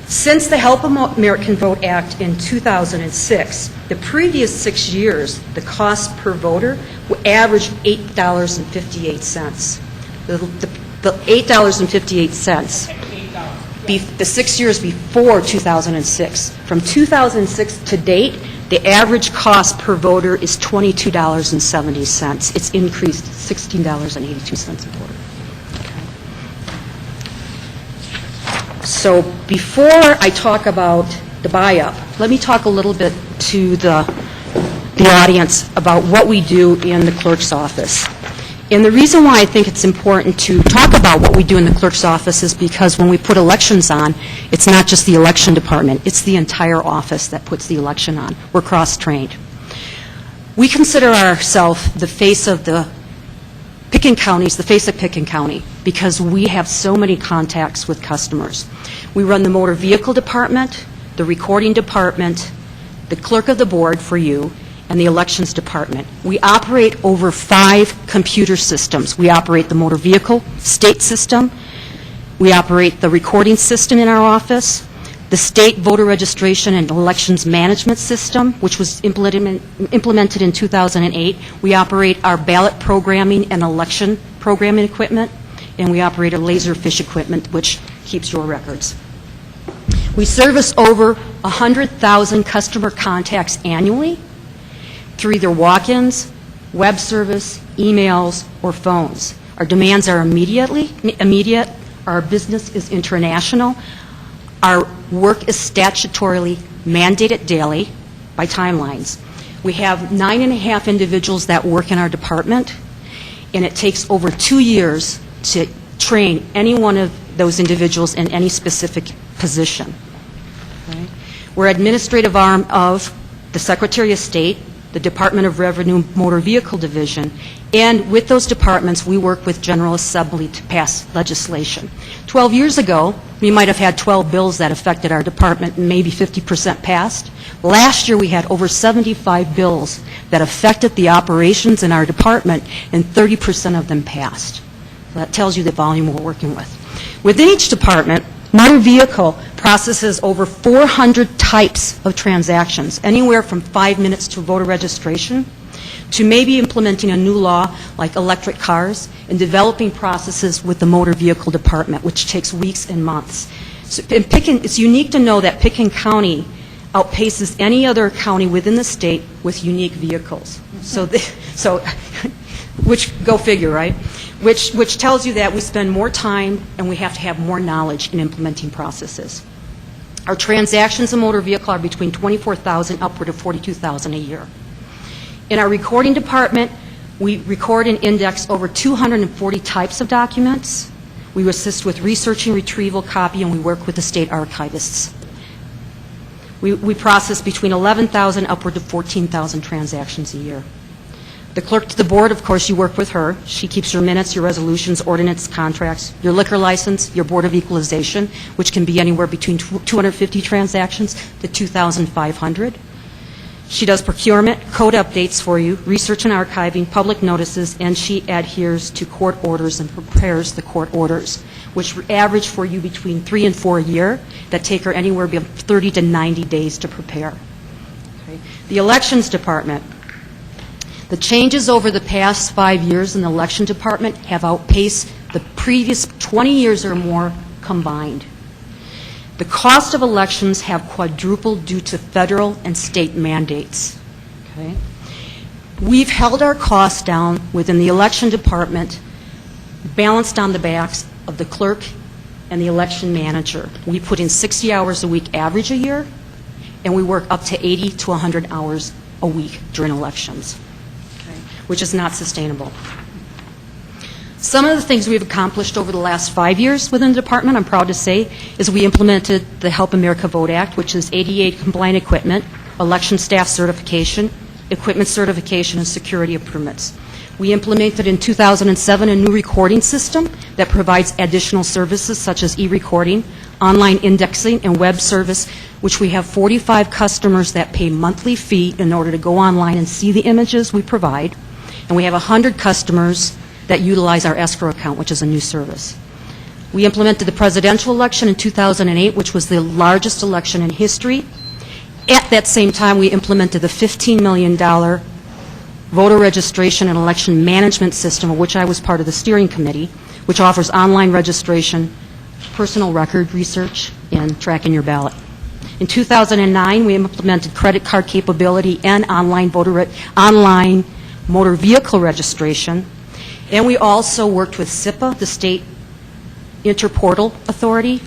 Since the Help American Vote Act in 2006, the previous 6 years, the cost per voter would average $8.58. The $8.58, the 6 years before 2006. From 2006 to date, the average cost per voter is $22.70. It's increased $16.82 a voter. So before I talk about the buy-up, let me talk a little bit to the audience about what we do in the clerk's office. And the reason why I think it's important to talk about what we do in the clerk's office is because when we put elections on, it's not just the election department, it's the entire office that puts the election on. We're cross-trained. We consider ourselves the face of the Picken County's the face of Picken County because we have so many contacts with customers. We run the motor vehicle department, the recording department, the clerk of the board for you, and the elections department. We operate over 5 computer systems. We operate the motor vehicle state system. We operate the recording system in our office, the state voter registration and elections management system, which was implemented in 2008. We operate our ballot programming and election programming equipment, and we operate our laserfish equipment, which keeps your records. We service over 100,000 customer contacts annually through either walk-ins, web service, emails, or phones. Our demands are immediate. Our business is international. Our work is statutorily mandated daily by timelines. We have 9.5 individuals that work in our department, and it takes over 2 years to train any one of those individuals in any specific position. Okay? We're administrative arm of the Secretary of State, the Department of Revenue Motor Vehicle Division, and with those departments, we work with General Assembly to pass legislation. 12 years ago, we might have had 12 bills that affected our department, and maybe 50% passed. Last year, we had over 75 bills that affected the operations in our department, and 30% of them passed. So that tells you the volume we're working with. Within each department, motor vehicle processes over 400 types of transactions, anywhere from 5 minutes to voter registration, to maybe implementing a new law like electric cars, and developing processes with the motor vehicle department, which takes weeks and months. So it's unique to know that Pickens County outpaces any other county within the state with unique vehicles. Which, go figure, right? Which tells you that we spend more time and we have to have more knowledge in implementing processes. Our transactions in motor vehicle are between 24,000 upward of 42,000 a year. In our recording department, we record and index over 240 types of documents. We assist with researching, retrieval, copy, and we work with the state archivists. We process between 11,000 upward to 14,000 transactions a year. The clerk to the board, of course, you work with her. She keeps your minutes, your resolutions, ordinance, contracts, your liquor license, your board of equalization, which can be anywhere between 250 transactions to 2,500. She does procurement, code updates for you, research and archiving, public notices, and she adheres to court orders and prepares the court orders, which average for you between 3 and 4 a year, that take her anywhere between 30 to 90 days to prepare. Okay. The elections department. The changes over the past 5 years in the election department have outpaced the previous 20 years or more combined. The cost of elections have quadrupled due to federal and state mandates. Okay? We've held our costs down within the election department, balanced on the backs of the clerk and the election manager. We put in 60 hours a week average a year, and we work up to 80 to 100 hours a week during elections, okay, which is not sustainable. Some of the things we've accomplished over the last 5 years within the department, I'm proud to say, is we implemented the Help America Vote Act, which is ADA compliant equipment, election staff certification, equipment certification, and security permits. We implemented in 2007 a new recording system that provides additional services such as e-recording, online indexing, and web service, which we have 45 customers that pay monthly fee in order to go online and see the images we provide, and we have 100 customers that utilize our escrow account, which is a new service. We implemented the presidential election in 2008, which was the largest election in history. At that same time, we implemented the $15 million voter registration and election management system, of which I was part of the steering committee, which offers online registration, personal record research, and tracking your ballot. In 2009, we implemented credit card capability and online motor vehicle registration. And we also worked with SIPA, the State Interportal Authority,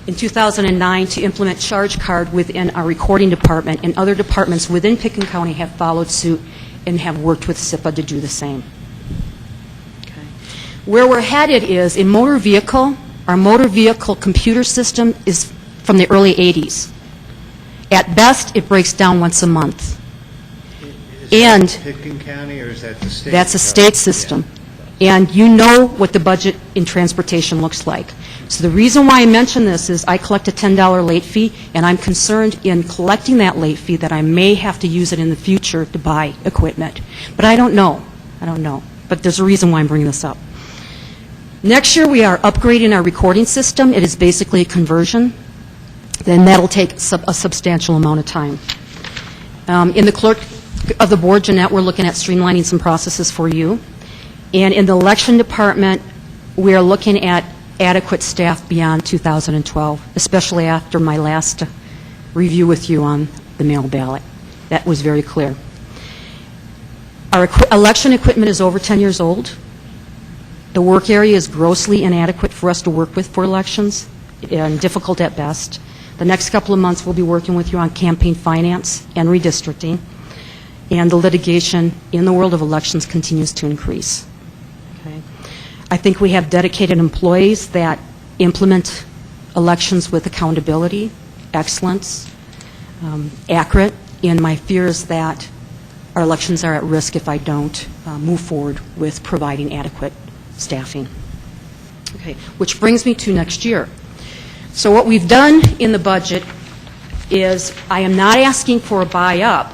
in 2009 to implement charge card within our recording department, and other departments within Pickens County have followed suit and have worked with SIPA to do the same. Okay. Where we're headed is, in motor vehicle, our motor vehicle computer system is from the early 80s. At best, it breaks down once a month. And Pickens County, or is that the state? That's a state system. And you know what the budget in transportation looks like. So the reason why I mention this is I collect a $10 late fee, and I'm concerned in collecting that late fee that I may have to use it in the future to buy equipment. But I don't know. I don't know. But there's a reason why I'm bringing this up. Next year, we are upgrading our recording system. It is basically a conversion. Then that'll take a substantial amount of time. In the clerk of the board, Jeanette, we're looking at streamlining some processes for you. And in the election department, we are looking at adequate staff beyond 2012, especially after my last review with you on the mail ballot. That was very clear. Our election equipment is over 10 years old. The work area is grossly inadequate for us to work with for elections, and difficult at best. The next couple of months, we'll be working with you on campaign finance and redistricting. And the litigation in the world of elections continues to increase. Okay. I think we have dedicated employees that implement elections with accountability, excellence, accurate, and my fear is that our elections are at risk if I don't move forward with providing adequate staffing. Okay, which brings me to next year. So what we've done in the budget is, I am not asking for a buy-up,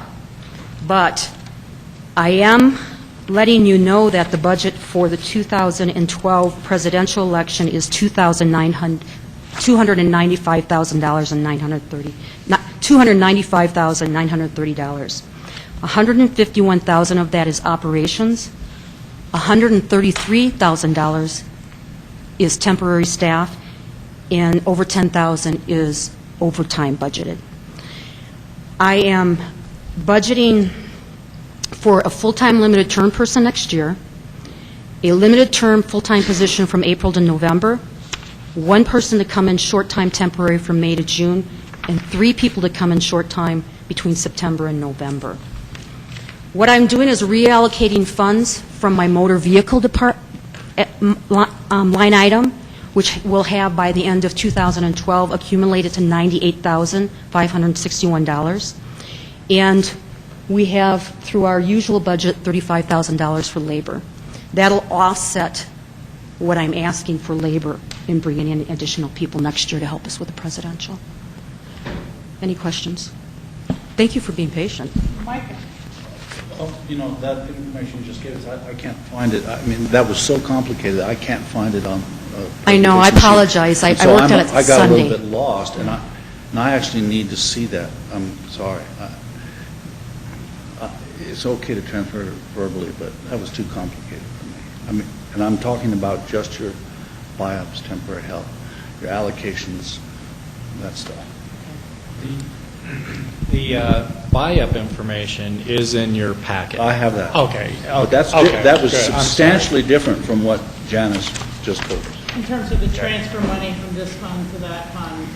but I am letting you know that the budget for the 2012 presidential election is $295,930. $151,000 of that is operations. $133,000 is temporary staff, and over $10,000 is overtime budgeted. I am budgeting for a full-time limited term person next year, a limited term full-time position from April to November, one person to come in short-time temporary from May to June, and 3 people to come in short-time between September and November. What I'm doing is reallocating funds from my motor vehicle line item, which will have by the end of 2012 accumulated to $98,561. And we have, through our usual budget, $35,000 for labor. That'll offset what I'm asking for labor in bringing in additional people next year to help us with the presidential. Any questions? Thank you for being patient. You know, that information you just gave us, I can't find it. I mean, that was so complicated, I can't find it on... I know, I apologize. I worked on it Sunday. I got a little bit lost, and I actually need to see that. I'm sorry. It's okay to transfer verbally, but that was too complicated for me. I mean, and I'm talking about just your buy-ups, temporary help, your allocations, that stuff. The buy-up information is in your packet. I have that. Okay. But that was substantially different from what Janice just told us. In terms of the transfer money from this fund to that fund,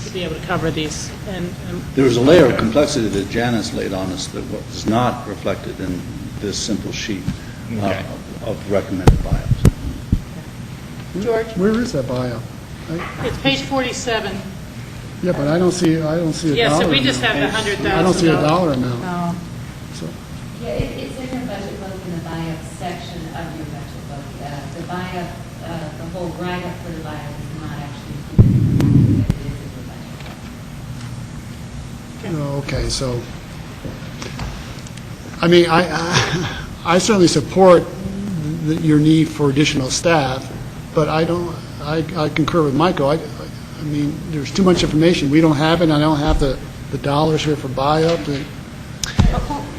to be able to cover these. There was a layer of complexity that Janice laid on us that was not reflected in this simple sheet of recommended buy-ups. George? Where is that buy-up? It's page 47. Yeah, but I don't see a dollar amount. Yeah, so we just have the $100,000. I don't see a dollar amount. No. So, Yeah, it's in your budget book, in the buy-up section of your budget book. The buy-up, the whole write-up for the buy-up is not actually included, but it is in your budget book. okay, so, I mean, I certainly support your need for additional staff, but I concur with Michael. I mean, there's too much information. We don't have it. I don't have the dollars here for buy-up.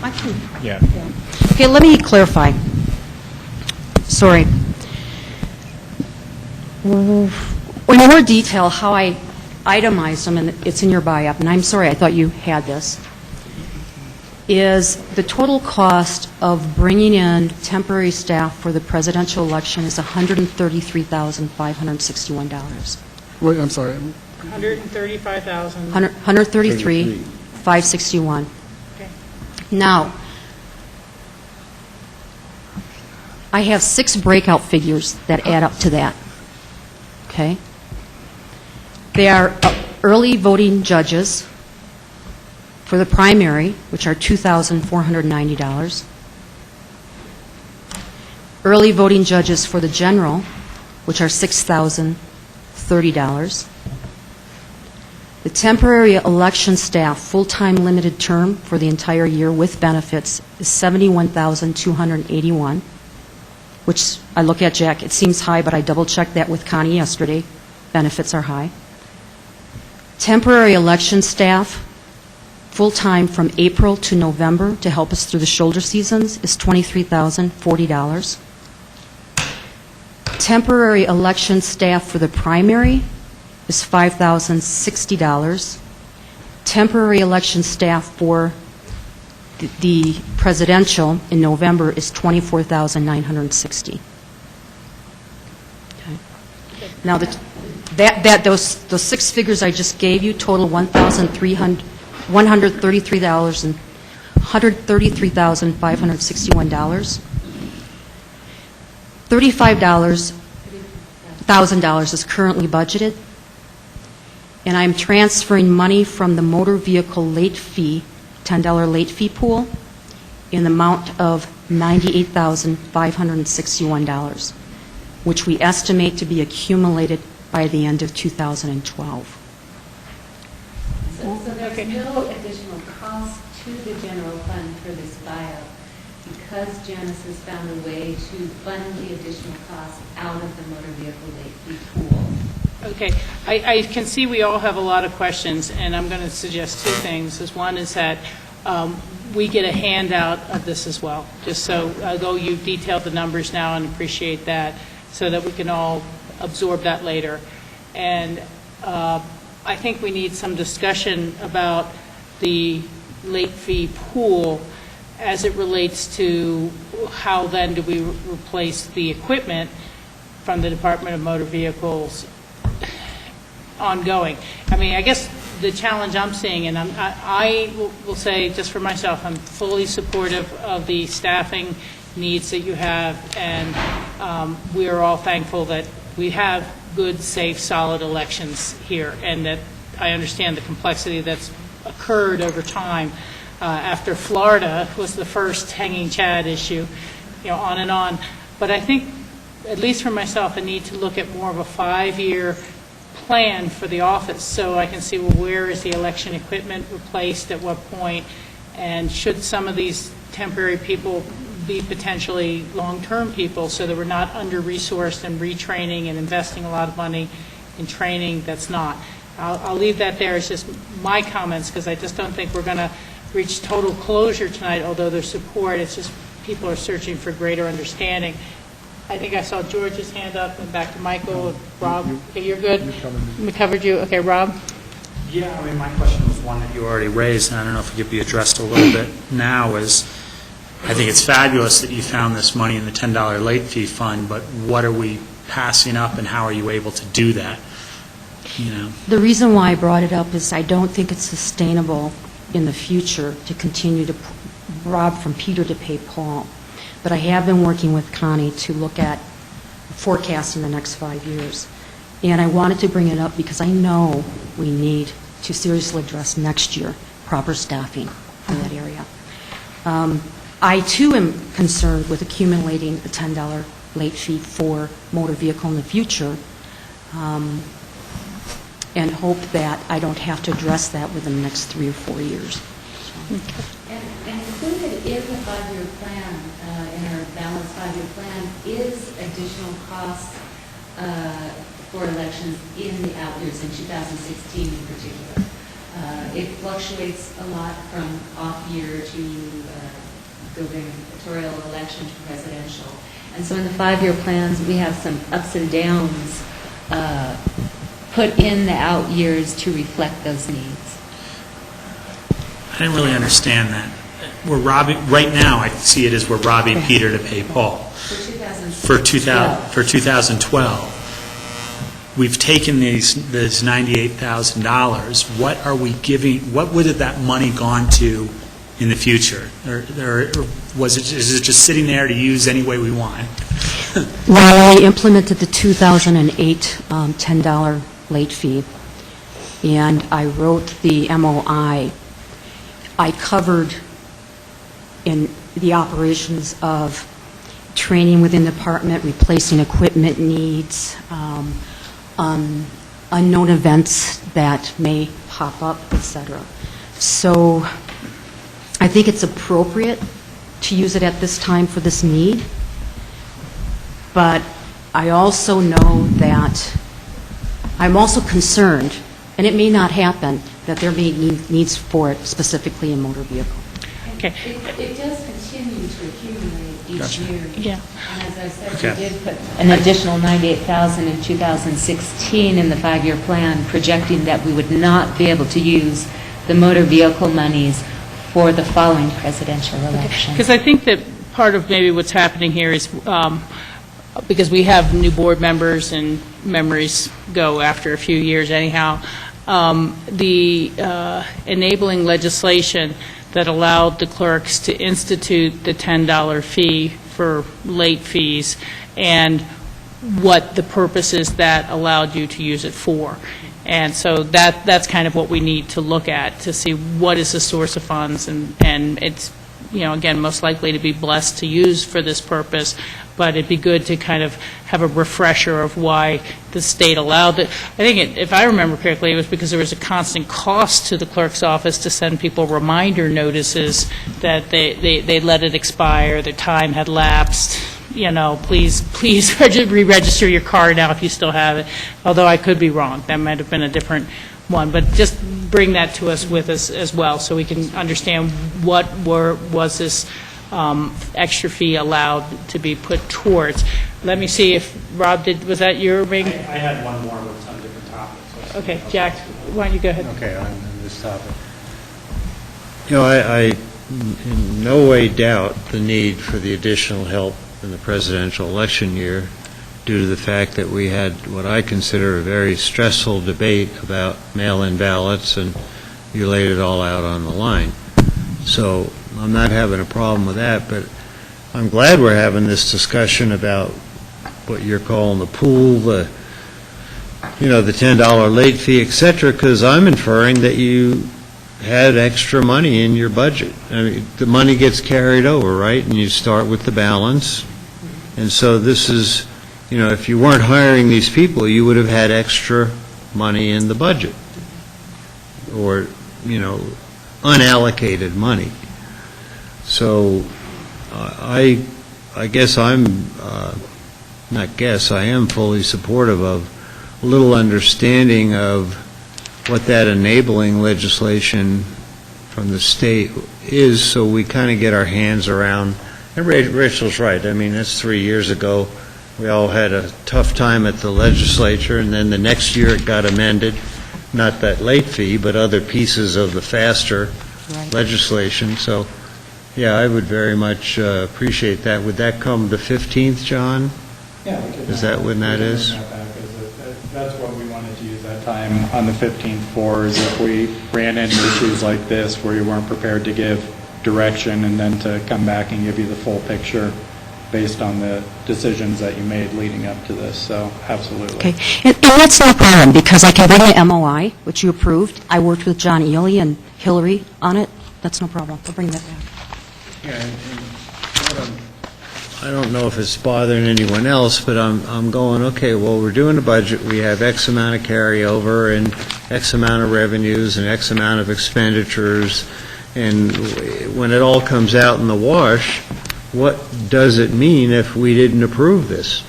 I can. Yeah. Okay, let me clarify. Sorry. In more detail, how I itemize them, and it's in your buy-up, and I'm sorry, I thought you had this, is the total cost of bringing in temporary staff for the presidential election is $133,561. Wait, I'm sorry. $135,000. $133,561. Okay. Now, I have 6 breakout figures that add up to that. Okay? They are early voting judges for the primary, which are $2,490. Early voting judges for the general, which are $6,030. The temporary election staff full-time limited term for the entire year with benefits is $71,281, which I look at, Jack, it seems high, but I double-checked that with Connie yesterday. Benefits are high. Temporary election staff full-time from April to November to help us through the shoulder seasons is $23,040. Temporary election staff for the primary is $5,060. Temporary election staff for the presidential in November is $24,960. Okay. Now, those 6 figures I just gave you total $133,561. $35,000 is currently budgeted, and I'm transferring money from the motor vehicle late fee, $10 late fee pool, in the amount of $98,561, which we estimate to be accumulated by the end of 2012. So there's no additional cost to the general fund for this buyout because Janice has found a way to fund the additional costs out of the motor vehicle late fee pool. Okay, I can see we all have a lot of questions, and I'm going to suggest two things. One is that we get a handout of this as well, just so, although you've detailed the numbers now and appreciate that, so that we can all absorb that later. And I think we need some discussion about the late fee pool as it relates to how then do we replace the equipment from the Department of Motor Vehicles ongoing. I mean, I guess the challenge I'm seeing, and I will say just for myself, I'm fully supportive of the staffing needs that you have, and we are all thankful that we have good, safe, solid elections here, and that I understand the complexity that's occurred over time after Florida was the first hanging chad issue, on and on. But I think, at least for myself, I need to look at more of a 5-year plan for the office so I can see, well, where is the election equipment replaced at what point, and should some of these temporary people be potentially long-term people so that we're not under-resourced and retraining and investing a lot of money in training that's not. I'll leave that there as just my comments because I just don't think we're going to reach total closure tonight, although there's support. It's just people are searching for greater understanding. I think I saw George's hand up, and back to Michael. Rob, okay, you're good? We covered you. Okay, Rob? Yeah, I mean, my question was one that you already raised, and I don't know if it could be addressed a little bit now, is I think it's fabulous that you found this money in the $10 late fee fund, but what are we passing up, and how are you able to do that? The reason why I brought it up is I don't think it's sustainable in the future to continue to rob from Peter to pay Paul. But I have been working with Connie to look at forecasting the next 5 years. And I wanted to bring it up because I know we need to seriously address next year proper staffing in that area. I, too, am concerned with accumulating a $10 late fee for motor vehicle in the future, and hope that I don't have to address that within the next 3 or 4 years. And included in the 5-year plan, in our balanced 5-year plan, is additional costs for elections in the out years, in 2016 in particular. It fluctuates a lot from off year to gubernatorial election to presidential. And so in the 5-year plans, we have some ups and downs put in the out years to reflect those needs. I didn't really understand that. We're robbing, right now, I see it as we're robbing Peter to pay Paul. For 2012. We've taken this $98,000. What are we giving, what would have that money gone to in the future? Or is it just sitting there to use any way we want? Well, I implemented the 2008 $10 late fee, and I wrote the MOI. I covered in the operations of training within the department, replacing equipment needs, unknown events that may pop up, etc. So I think it's appropriate to use it at this time for this need, but I also know that I'm also concerned, and it may not happen, that there may be needs for it specifically in motor vehicle. Okay. It does continue to accumulate each year. Yeah. And as I said, we did put an additional $98,000 in 2016 in the 5-year plan, projecting that we would not be able to use the motor vehicle monies for the following presidential election. Because I think that part of maybe what's happening here is because we have new board members and memories go after a few years anyhow, the enabling legislation that allowed the clerks to institute the $10 fee for late fees and what the purposes that allowed you to use it for. And so that's kind of what we need to look at to see what is the source of funds, and it's again, most likely to be blessed to use for this purpose, but it'd be good to kind of have a refresher of why the state allowed it. I think, if I remember correctly, it was because there was a constant cost to the clerk's office to send people reminder notices that they let it expire, their time had lapsed, please re-register your car now if you still have it, although I could be wrong. That might have been a different one, but just bring that to us with us as well, so we can understand what was this extra fee allowed to be put towards. Let me see if, Rob, was that your ring? I had one more, but it's on a different topic. Okay, Jack, why don't you go ahead? Okay, on this topic. I in no way doubt the need for the additional help in the presidential election year due to the fact that we had what I consider a very stressful debate about mail-in ballots, and you laid it all out on the line. So I'm not having a problem with that, but I'm glad we're having this discussion about what you're calling the pool, the $10 late fee, et cetera, because I'm inferring that you had extra money in your budget. I mean, the money gets carried over, right? And you start with the balance. And so this is, if you weren't hiring these people, you would have had extra money in the budget, or, unallocated money. So I guess I am fully supportive of a little understanding of what that enabling legislation from the state is, so we kind of get our hands around. And Rachel's right. I mean, that's 3 years ago. We all had a tough time at the legislature, and then the next year it got amended. Not that late fee, but other pieces of the faster legislation. So, yeah, I would very much appreciate that. Would that come the 15th, John? Yeah. We could Is that when that is? That's what we wanted to use that time on the 15th for, is if we ran into issues like this where you weren't prepared to give direction, and then to come back and give you the full picture based on the decisions that you made leading up to this. So, absolutely. Okay, and that's no problem, because I can bring the MOI, which you approved. I worked with John Ely and Hillary on it. That's no problem. I'll bring that back. Yeah, I don't know if it's bothering anyone else, but I'm going, okay, well, we're doing a budget. We have X amount of carryover and X amount of revenues and X amount of expenditures. And when it all comes out in the wash, what does it mean if we didn't approve this,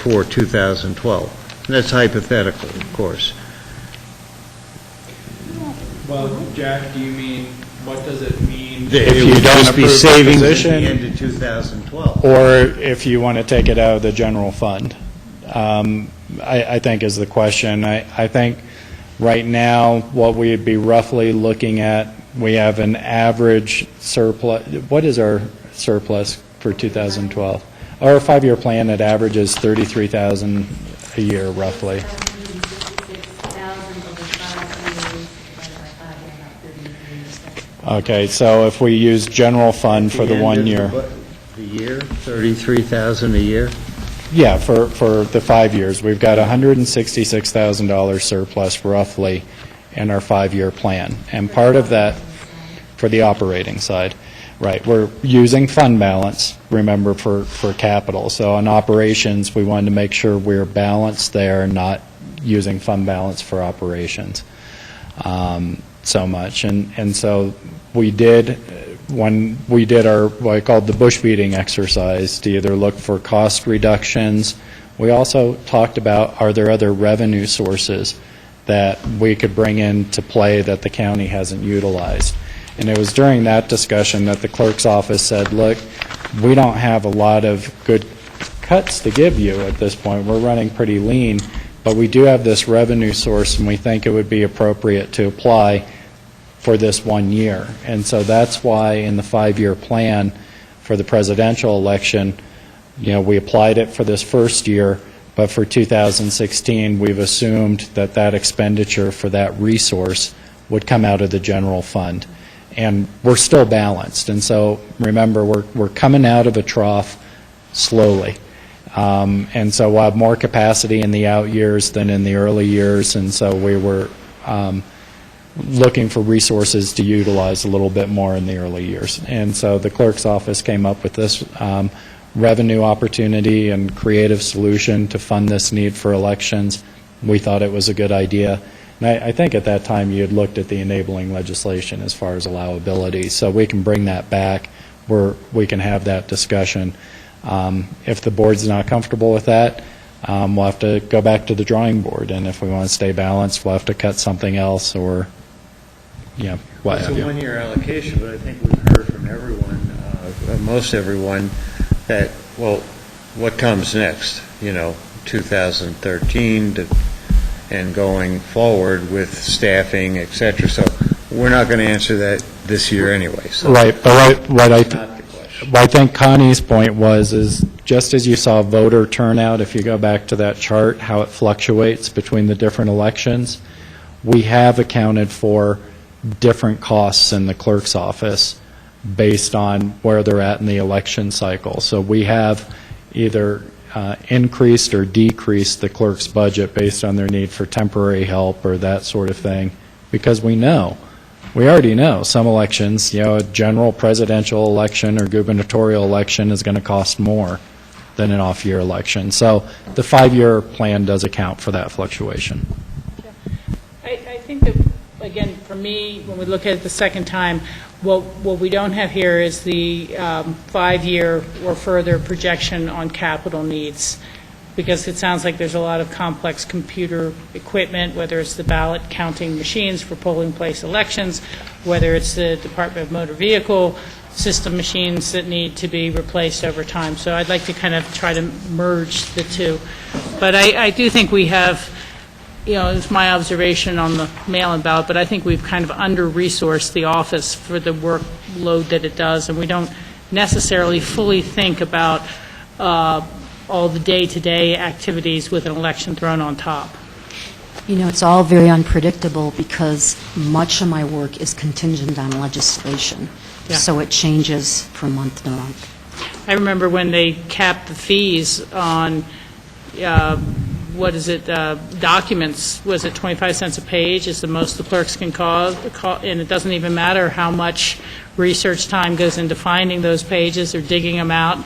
for 2012? And that's hypothetical, of course. Well, Jack, do you mean, what does it mean If you don't approve the position at the end of 2012? Or if you want to take it out of the general fund? I think is the question. I think right now, what we'd be roughly looking at, we have an average surplus. What is our surplus for 2012? Our 5-year plan, it averages $33,000 a year, roughly. Okay, so if we use general fund for the 1 year. The year, $33,000 a year? Yeah, for the 5 years. We've got $166,000 surplus roughly in our 5-year plan. And part of that, for the operating side, right, we're using fund balance, remember, for capital. So on operations, we wanted to make sure we're balanced there, not using fund balance for operations so much. And so we did, when we did our, what I called the bush beating exercise, to either look for cost reductions. We also talked about, are there other revenue sources that we could bring into play that the county hasn't utilized? And it was during that discussion that the clerk's office said, look, we don't have a lot of good cuts to give you at this point. We're running pretty lean, but we do have this revenue source, and we think it would be appropriate to apply for this 1 year. And so that's why in the 5-year plan for the presidential election, we applied it for this first year, but for 2016, we've assumed that that expenditure for that resource would come out of the general fund. And we're still balanced. And so remember, we're coming out of a trough slowly. And so we'll have more capacity in the out years than in the early years. And so we were looking for resources to utilize a little bit more in the early years. And so the clerk's office came up with this revenue opportunity and creative solution to fund this need for elections. We thought it was a good idea. And I think at that time you had looked at the enabling legislation as far as allowability. So we can bring that back where we can have that discussion. If the board's not comfortable with that, we'll have to go back to the drawing board. And if we want to stay balanced, we'll have to cut something else or, what have It's a you. one-year allocation, but I think we've heard from everyone, most everyone, that, well, what comes next? 2013 and going forward with staffing, et cetera. So we're not going to answer that this year anyway. So Right, but what I not the question. Well, I think Connie's point is just as you saw voter turnout, if you go back to that chart, how it fluctuates between the different elections, we have accounted for different costs in the clerk's office based on where they're at in the election cycle. So we have either increased or decreased the clerk's budget based on their need for temporary help or that sort of thing, because we already know some elections, a general presidential election or gubernatorial election is going to cost more than an off-year election. So the 5-year plan does account for that fluctuation. I think that, again, for me, when we look at it the second time, what we don't have here is the 5-year or further projection on capital needs, because it sounds like there's a lot of complex computer equipment, whether it's the ballot counting machines for polling place elections, whether it's the Department of Motor Vehicle system machines that need to be replaced over time. So I'd like to kind of try to merge the two. But I do think we have, it's my observation on the mail-in ballot, but I think we've kind of under-resourced the office for the workload that it does, and we don't necessarily fully think about all the day-to-day activities with an election thrown on top. It's all very unpredictable because much of my work is contingent on legislation. Yeah. So it changes from month to month. I remember when they capped the fees on, documents, was it 25 cents a page is the most the clerks can call, and it doesn't even matter how much research time goes into finding those pages or digging them out.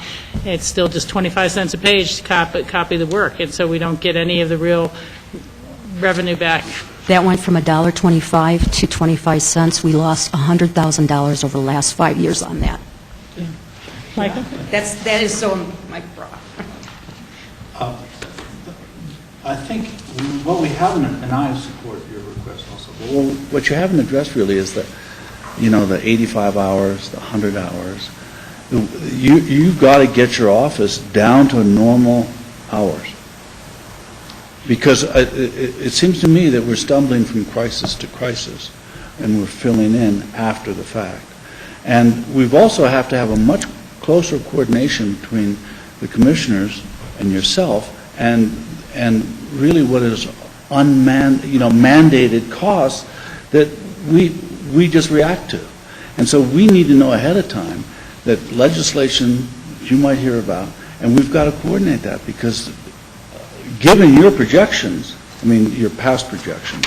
It's still just 25 cents a page to copy the work, and so we don't get any of the real revenue back. That went from $1.25 to 25 cents. We lost $100,000 over the last 5 years on that. Yeah. Michael? That is so my bra. I think what we haven't, and I support your request also, but Well, what you haven't addressed really is the 85 hours, the 100 hours. You've got to get your office down to normal hours. Because it seems to me that we're stumbling from crisis to crisis, and we're filling in after the fact. And we've also have to have a much closer coordination between the commissioners and yourself, and really what is mandated costs that we just react to. And so we need to know ahead of time that legislation you might hear about, and we've got to coordinate that, because given your projections, your past projections,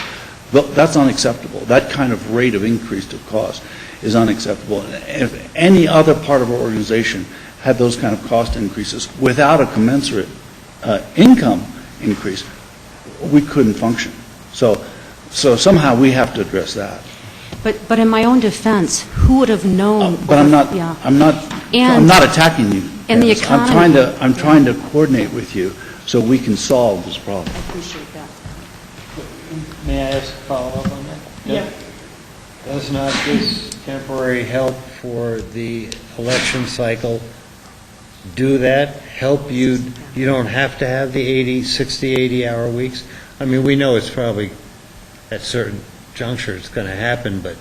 that's unacceptable. That kind of rate of increase of cost is unacceptable. If any other part of our organization had those kind of cost increases without a commensurate income increase, we couldn't function. So somehow we have to address that. But in my own defense, who would have known? But I'm not attacking you. And the economy. I'm trying to coordinate with you so we can solve this problem. I appreciate that. May I ask a follow-up on that? Yeah. Does not this temporary help for the election cycle do that? Help you? You don't have to have the 60, 80-hour weeks? We know it's probably at certain juncture it's going to happen, but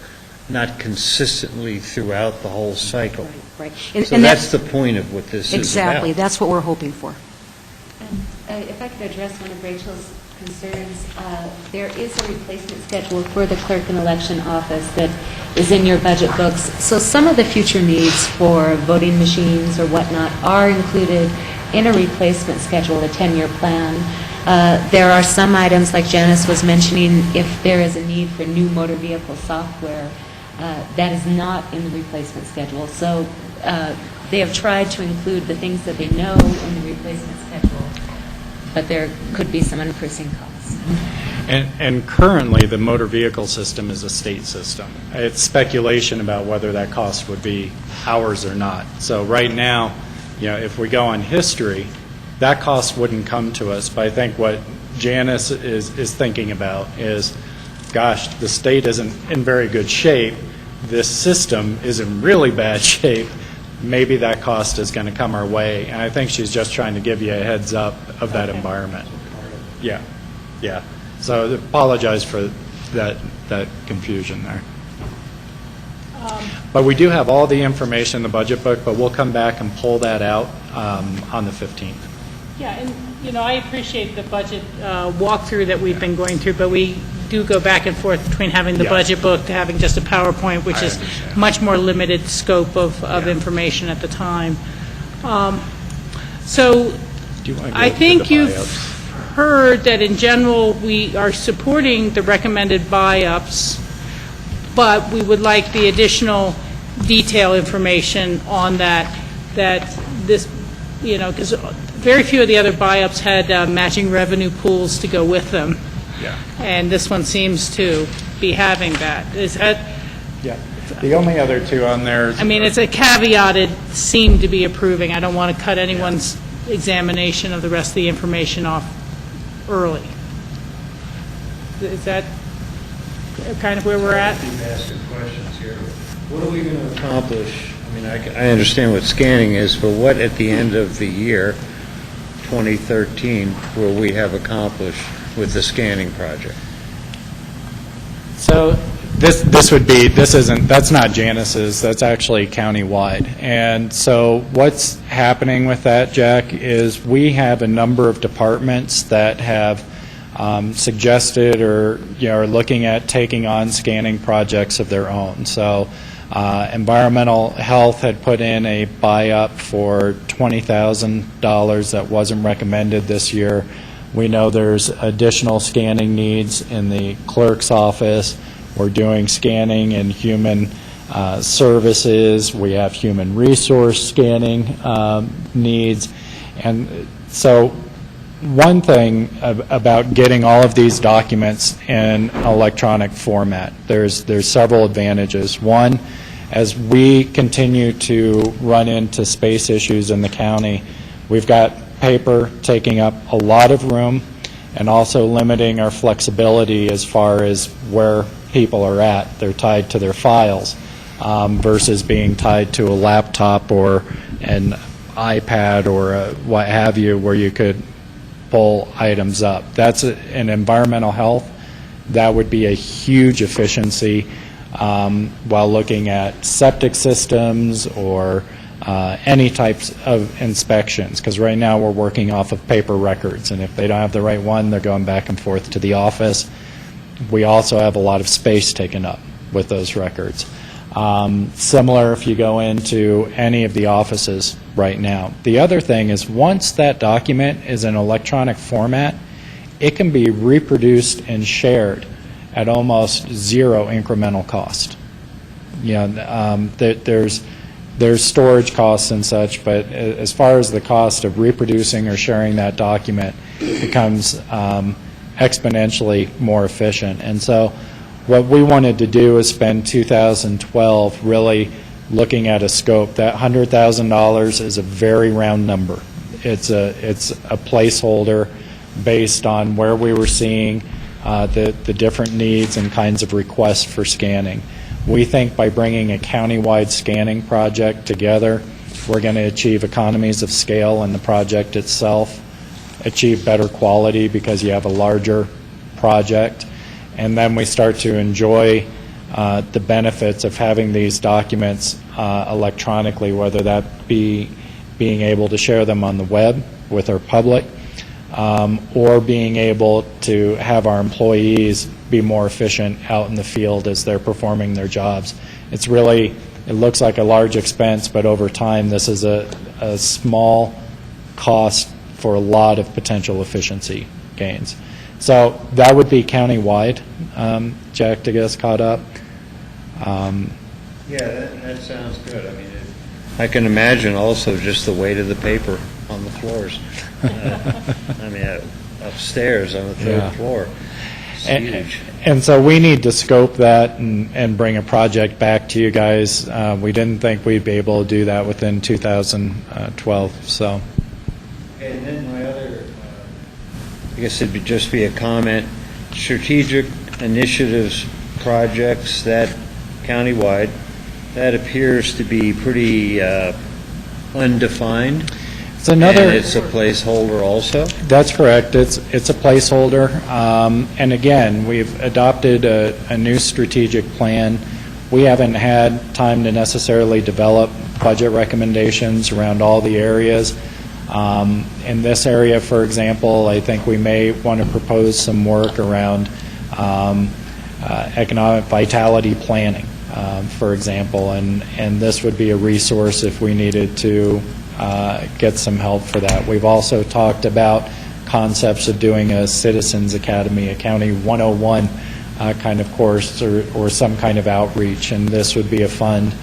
not consistently throughout the whole cycle. Right. So that's the point of what this is about. Exactly. That's what we're hoping for. If I could address one of Rachel's concerns, there is a replacement schedule for the clerk and election office that is in your budget books. So some of the future needs for voting machines or whatnot are included in a replacement schedule, a 10-year plan. There are some items, like Janice was mentioning, if there is a need for new motor vehicle software, that is not in the replacement schedule. So they have tried to include the things that they know in the replacement schedule, but there could be some unforeseen costs. And currently, the motor vehicle system is a state system. It's speculation about whether that cost would be ours or not. So right now, if we go on history, that cost wouldn't come to us. But I think what Janice is thinking about is, gosh, the state isn't in very good shape. This system is in really bad shape. Maybe that cost is going to come our way. And I think she's just trying to give you a heads up of that environment. Yeah. So I apologize for that confusion there. But we do have all the information in the budget book, but we'll come back and pull that out on the 15th. Yeah, and, I appreciate the budget walkthrough that we've been going through, but we do go back and forth between having the budget book to having just a PowerPoint, which is much more limited scope of information at the time. So I think you've heard that in general we are supporting the recommended buy-ups, but we would like the additional detail information on that this, because very few of the other buy-ups had matching revenue pools to go with them. Yeah. And this one seems to be having that. Is that? Yeah. The only other two on there. It's a caveated seem to be approving. I don't want to cut anyone's examination of the rest of the information off early. Is that kind of where we're at? Keep asking questions here. What are we going to accomplish? I understand what scanning is, but what at the end of the year, 2013, will we have accomplished with the scanning project? So that's not Janice's, that's actually countywide. And so what's happening with that, Jack, is we have a number of departments that have suggested or are looking at taking on scanning projects of their own. So environmental health had put in a buy-up for $20,000 that wasn't recommended this year. We know there's additional scanning needs in the clerk's office. We're doing scanning in human services. We have human resource scanning needs. And so one thing about getting all of these documents in electronic format, there's several advantages. One, as we continue to run into space issues in the county, we've got paper taking up a lot of room and also limiting our flexibility as far as where people are at. They're tied to their files versus being tied to a laptop or an iPad or what have you, where you could pull items up. That's in environmental health. That would be a huge efficiency while looking at septic systems or any types of inspections, because right now we're working off of paper records, and if they don't have the right one, they're going back and forth to the office. We also have a lot of space taken up with those records. Similar if you go into any of the offices right now. The other thing is once that document is in electronic format, it can be reproduced and shared at almost zero incremental cost. There's storage costs and such, but as far as the cost of reproducing or sharing that document becomes exponentially more efficient. And so what we wanted to do is spend 2012 really looking at a scope. That $100,000 is a very round number. It's a placeholder based on where we were seeing the different needs and kinds of requests for scanning. We think by bringing a countywide scanning project together, we're going to achieve economies of scale in the project itself, achieve better quality because you have a larger project, and then we start to enjoy the benefits of having these documents electronically, whether that be being able to share them on the web with our public, or being able to have our employees be more efficient out in the field as they're performing their jobs. It looks like a large expense, but over time this is a small cost for a lot of potential efficiency gains. So that would be countywide, Jack, to get us caught up. Yeah, that sounds good. I mean, I can imagine also just the weight of the paper on the floors. I mean, upstairs on the third floor. It's huge. And so we need to scope that and bring a project back to you guys. We didn't think we'd be able to do that within 2012, so. And then my other, I guess it'd just be a comment, strategic initiatives projects that countywide, that appears to be pretty undefined. It's another. And it's a placeholder also? That's correct. It's a placeholder. And again, we've adopted a new strategic plan. We haven't had time to necessarily develop budget recommendations around all the areas. In this area, for example, I think we may want to propose some work around economic vitality planning, for example, and this would be a resource if we needed to get some help for that. We've also talked about concepts of doing a Citizens Academy, a County 101 kind of course or some kind of outreach, and this would be a fund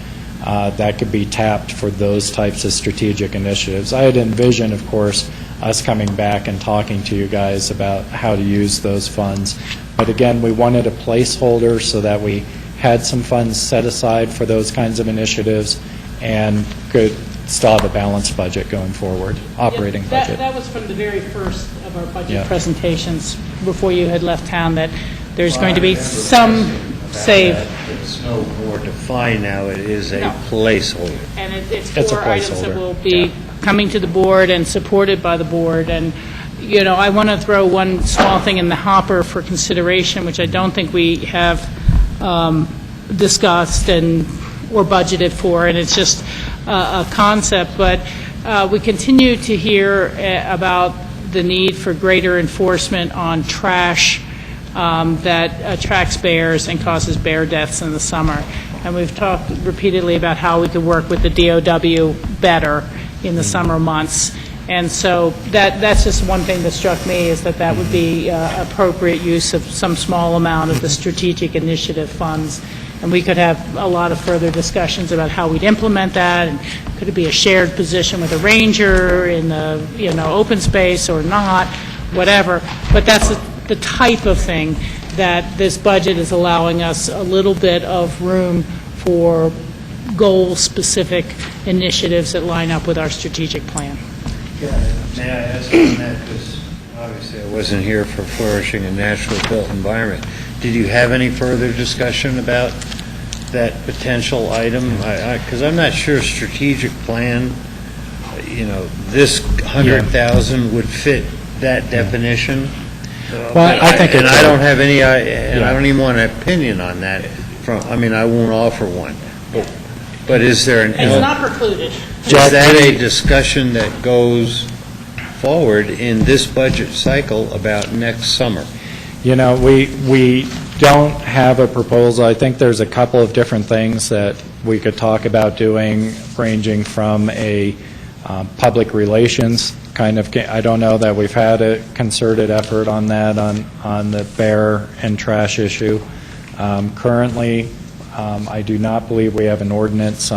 that could be tapped for those types of strategic initiatives. I had envisioned, of course, us coming back and talking to you guys about how to use those funds. But again, we wanted a placeholder so that we had some funds set aside for those kinds of initiatives and could still have a balanced budget going forward, operating budget. That was from the very first of our budget presentations before you had left town, that there's going to be some save. It's no more defined now. It is a placeholder. And it's four items that will be coming to the board and supported by the board. And, you know, I want to throw one small thing in the hopper for consideration, which I don't think we have discussed or budgeted for, and it's just a concept. But we continue to hear about the need for greater enforcement on trash that attracts bears and causes bear deaths in the summer. And we've talked repeatedly about how we could work with the DOW better in the summer months. And so that's just one thing that struck me, is that would be appropriate use of some small amount of the strategic initiative funds. And we could have a lot of further discussions about how we'd implement that, and could it be a shared position with a ranger in the open space or not, whatever. But that's the type of thing that this budget is allowing us a little bit of room for goal-specific initiatives that line up with our strategic plan. May I ask on that, because obviously I wasn't here for flourishing a naturally built environment. Did you have any further discussion about that potential item? Because I'm not sure strategic plan, this 100,000 would fit that definition. Well, I think, and I don't have any, and I don't even want an opinion on that. I won't offer one. But is there an? It's not precluded. Is that a discussion that goes forward in this budget cycle about next summer? We don't have a proposal. I think there's a couple of different things that we could talk about doing, ranging from a public relations kind of, I don't know that we've had a concerted effort on that, on the bear and trash issue. Currently, I do not believe we have an ordinance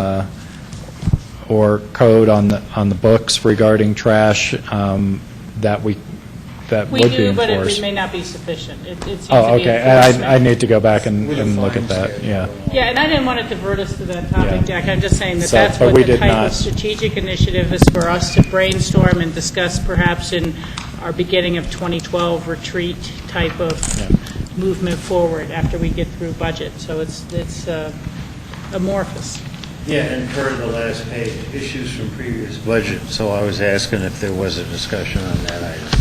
or code on the books regarding trash that would be enforced. We do, but it may not be sufficient. Okay. I need to go back and look at that, yeah. Yeah, and I didn't want to divert us to that topic, Yeah. Jack. I'm just saying that So, that's but what we the did type not. of strategic initiative is for us to brainstorm and discuss perhaps in our beginning of 2012 retreat type of movement forward after we get through budget. So it's amorphous. Yeah, and per the last page, issues from previous budget, so I was asking if there was a discussion on that item.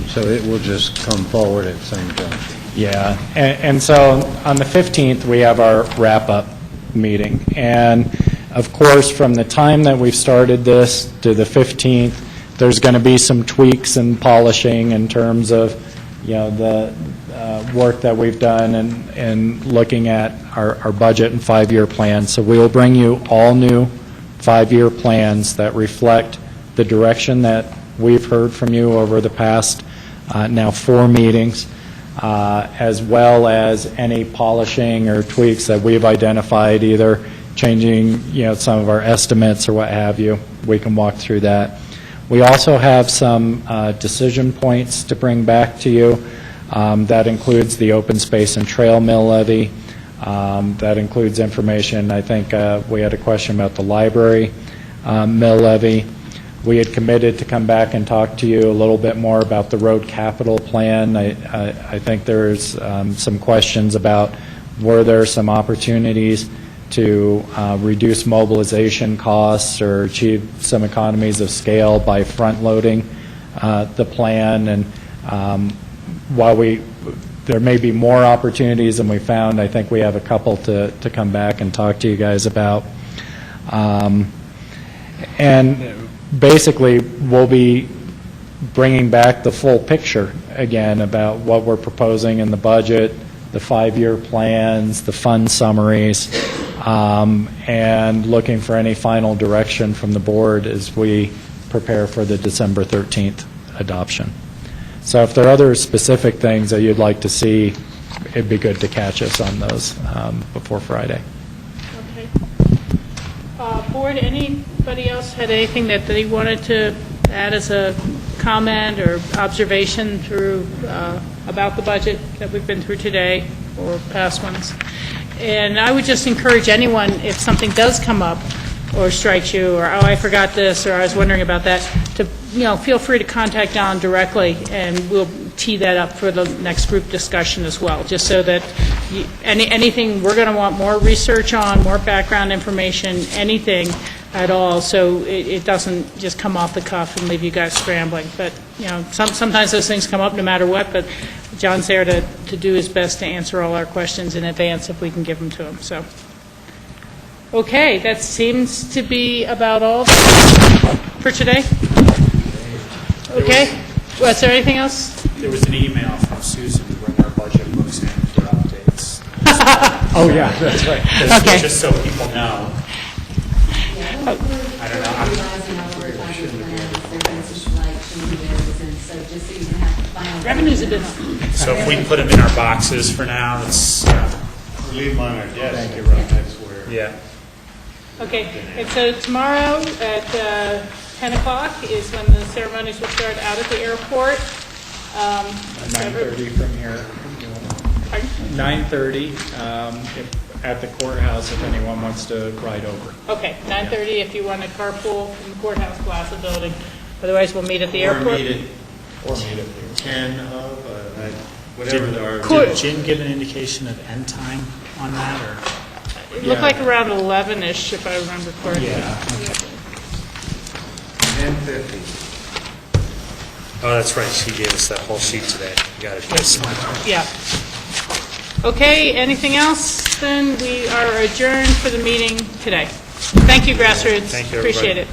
So it will just come forward at some point. Yeah, and so on the 15th, we have our wrap-up meeting. And of course, from the time that we've started this to the 15th, there's going to be some tweaks and polishing in terms of, the work that we've done and looking at our budget and 5-year plan. So we will bring you all new 5-year plans that reflect the direction that we've heard from you over the past now 4 meetings, as well as any polishing or tweaks that we've identified, either changing, some of our estimates or what have you. We can walk through that. We also have some decision points to bring back to you. That includes the open space and trail mill levy. That includes information. I think we had a question about the library mill levy. We had committed to come back and talk to you a little bit more about the road capital plan. I think there's some questions about were there some opportunities to reduce mobilization costs or achieve some economies of scale by front-loading the plan. And while there may be more opportunities than we found, I think we have a couple to come back and talk to you guys about. And basically, we'll be bringing back the full picture again about what we're proposing in the budget, the 5-year plans, the fund summaries, and looking for any final direction from the board as we prepare for the December 13th adoption. So if there are other specific things that you'd like to see, it'd be good to catch us on those before Friday. Okay. Board, anybody else had anything that they wanted to add as a comment or observation through about the budget that we've been through today or past ones? And I would just encourage anyone, if something does come up or strikes you, or, oh, I forgot this, or I was wondering about that, to, feel free to contact Don directly, and we'll tee that up for the next group discussion as well, just so that anything we're going to want more research on, more background information, anything at all, so it doesn't just come off the cuff and leave you guys scrambling. But, sometimes those things come up no matter what, but John's there to do his best to answer all our questions in advance if we can give them to him. So, okay, that seems to be about all for today. Okay. Was there anything else? There was an email from Susan to bring our budget books in for updates. Oh, yeah, that's right. Okay. Just so people know. I don't know. Revenues have been up. So if we put them in our boxes for now, it's... We leave them on our desk. Thank you, Rob. That's where... Yeah. Okay, and so tomorrow at 10 o'clock is when the ceremonies will start out at the airport. 9:30 from here. 9:30 at the courthouse if anyone wants to ride over. Okay, 9:30 if you want to carpool from the courthouse Plaza building. Otherwise, we'll meet at the airport. Or meet at 10 of, whatever there are. Did Jim give an indication of end time on that, or? It looked like around 11-ish, if I remember correctly. Yeah. Okay. 10:50. Oh, that's right. She gave us that whole sheet today. You got it. Yeah. Okay, anything else? Then we are adjourned for the meeting today. Thank you, Grassroots. Thank you, everybody. Appreciate it.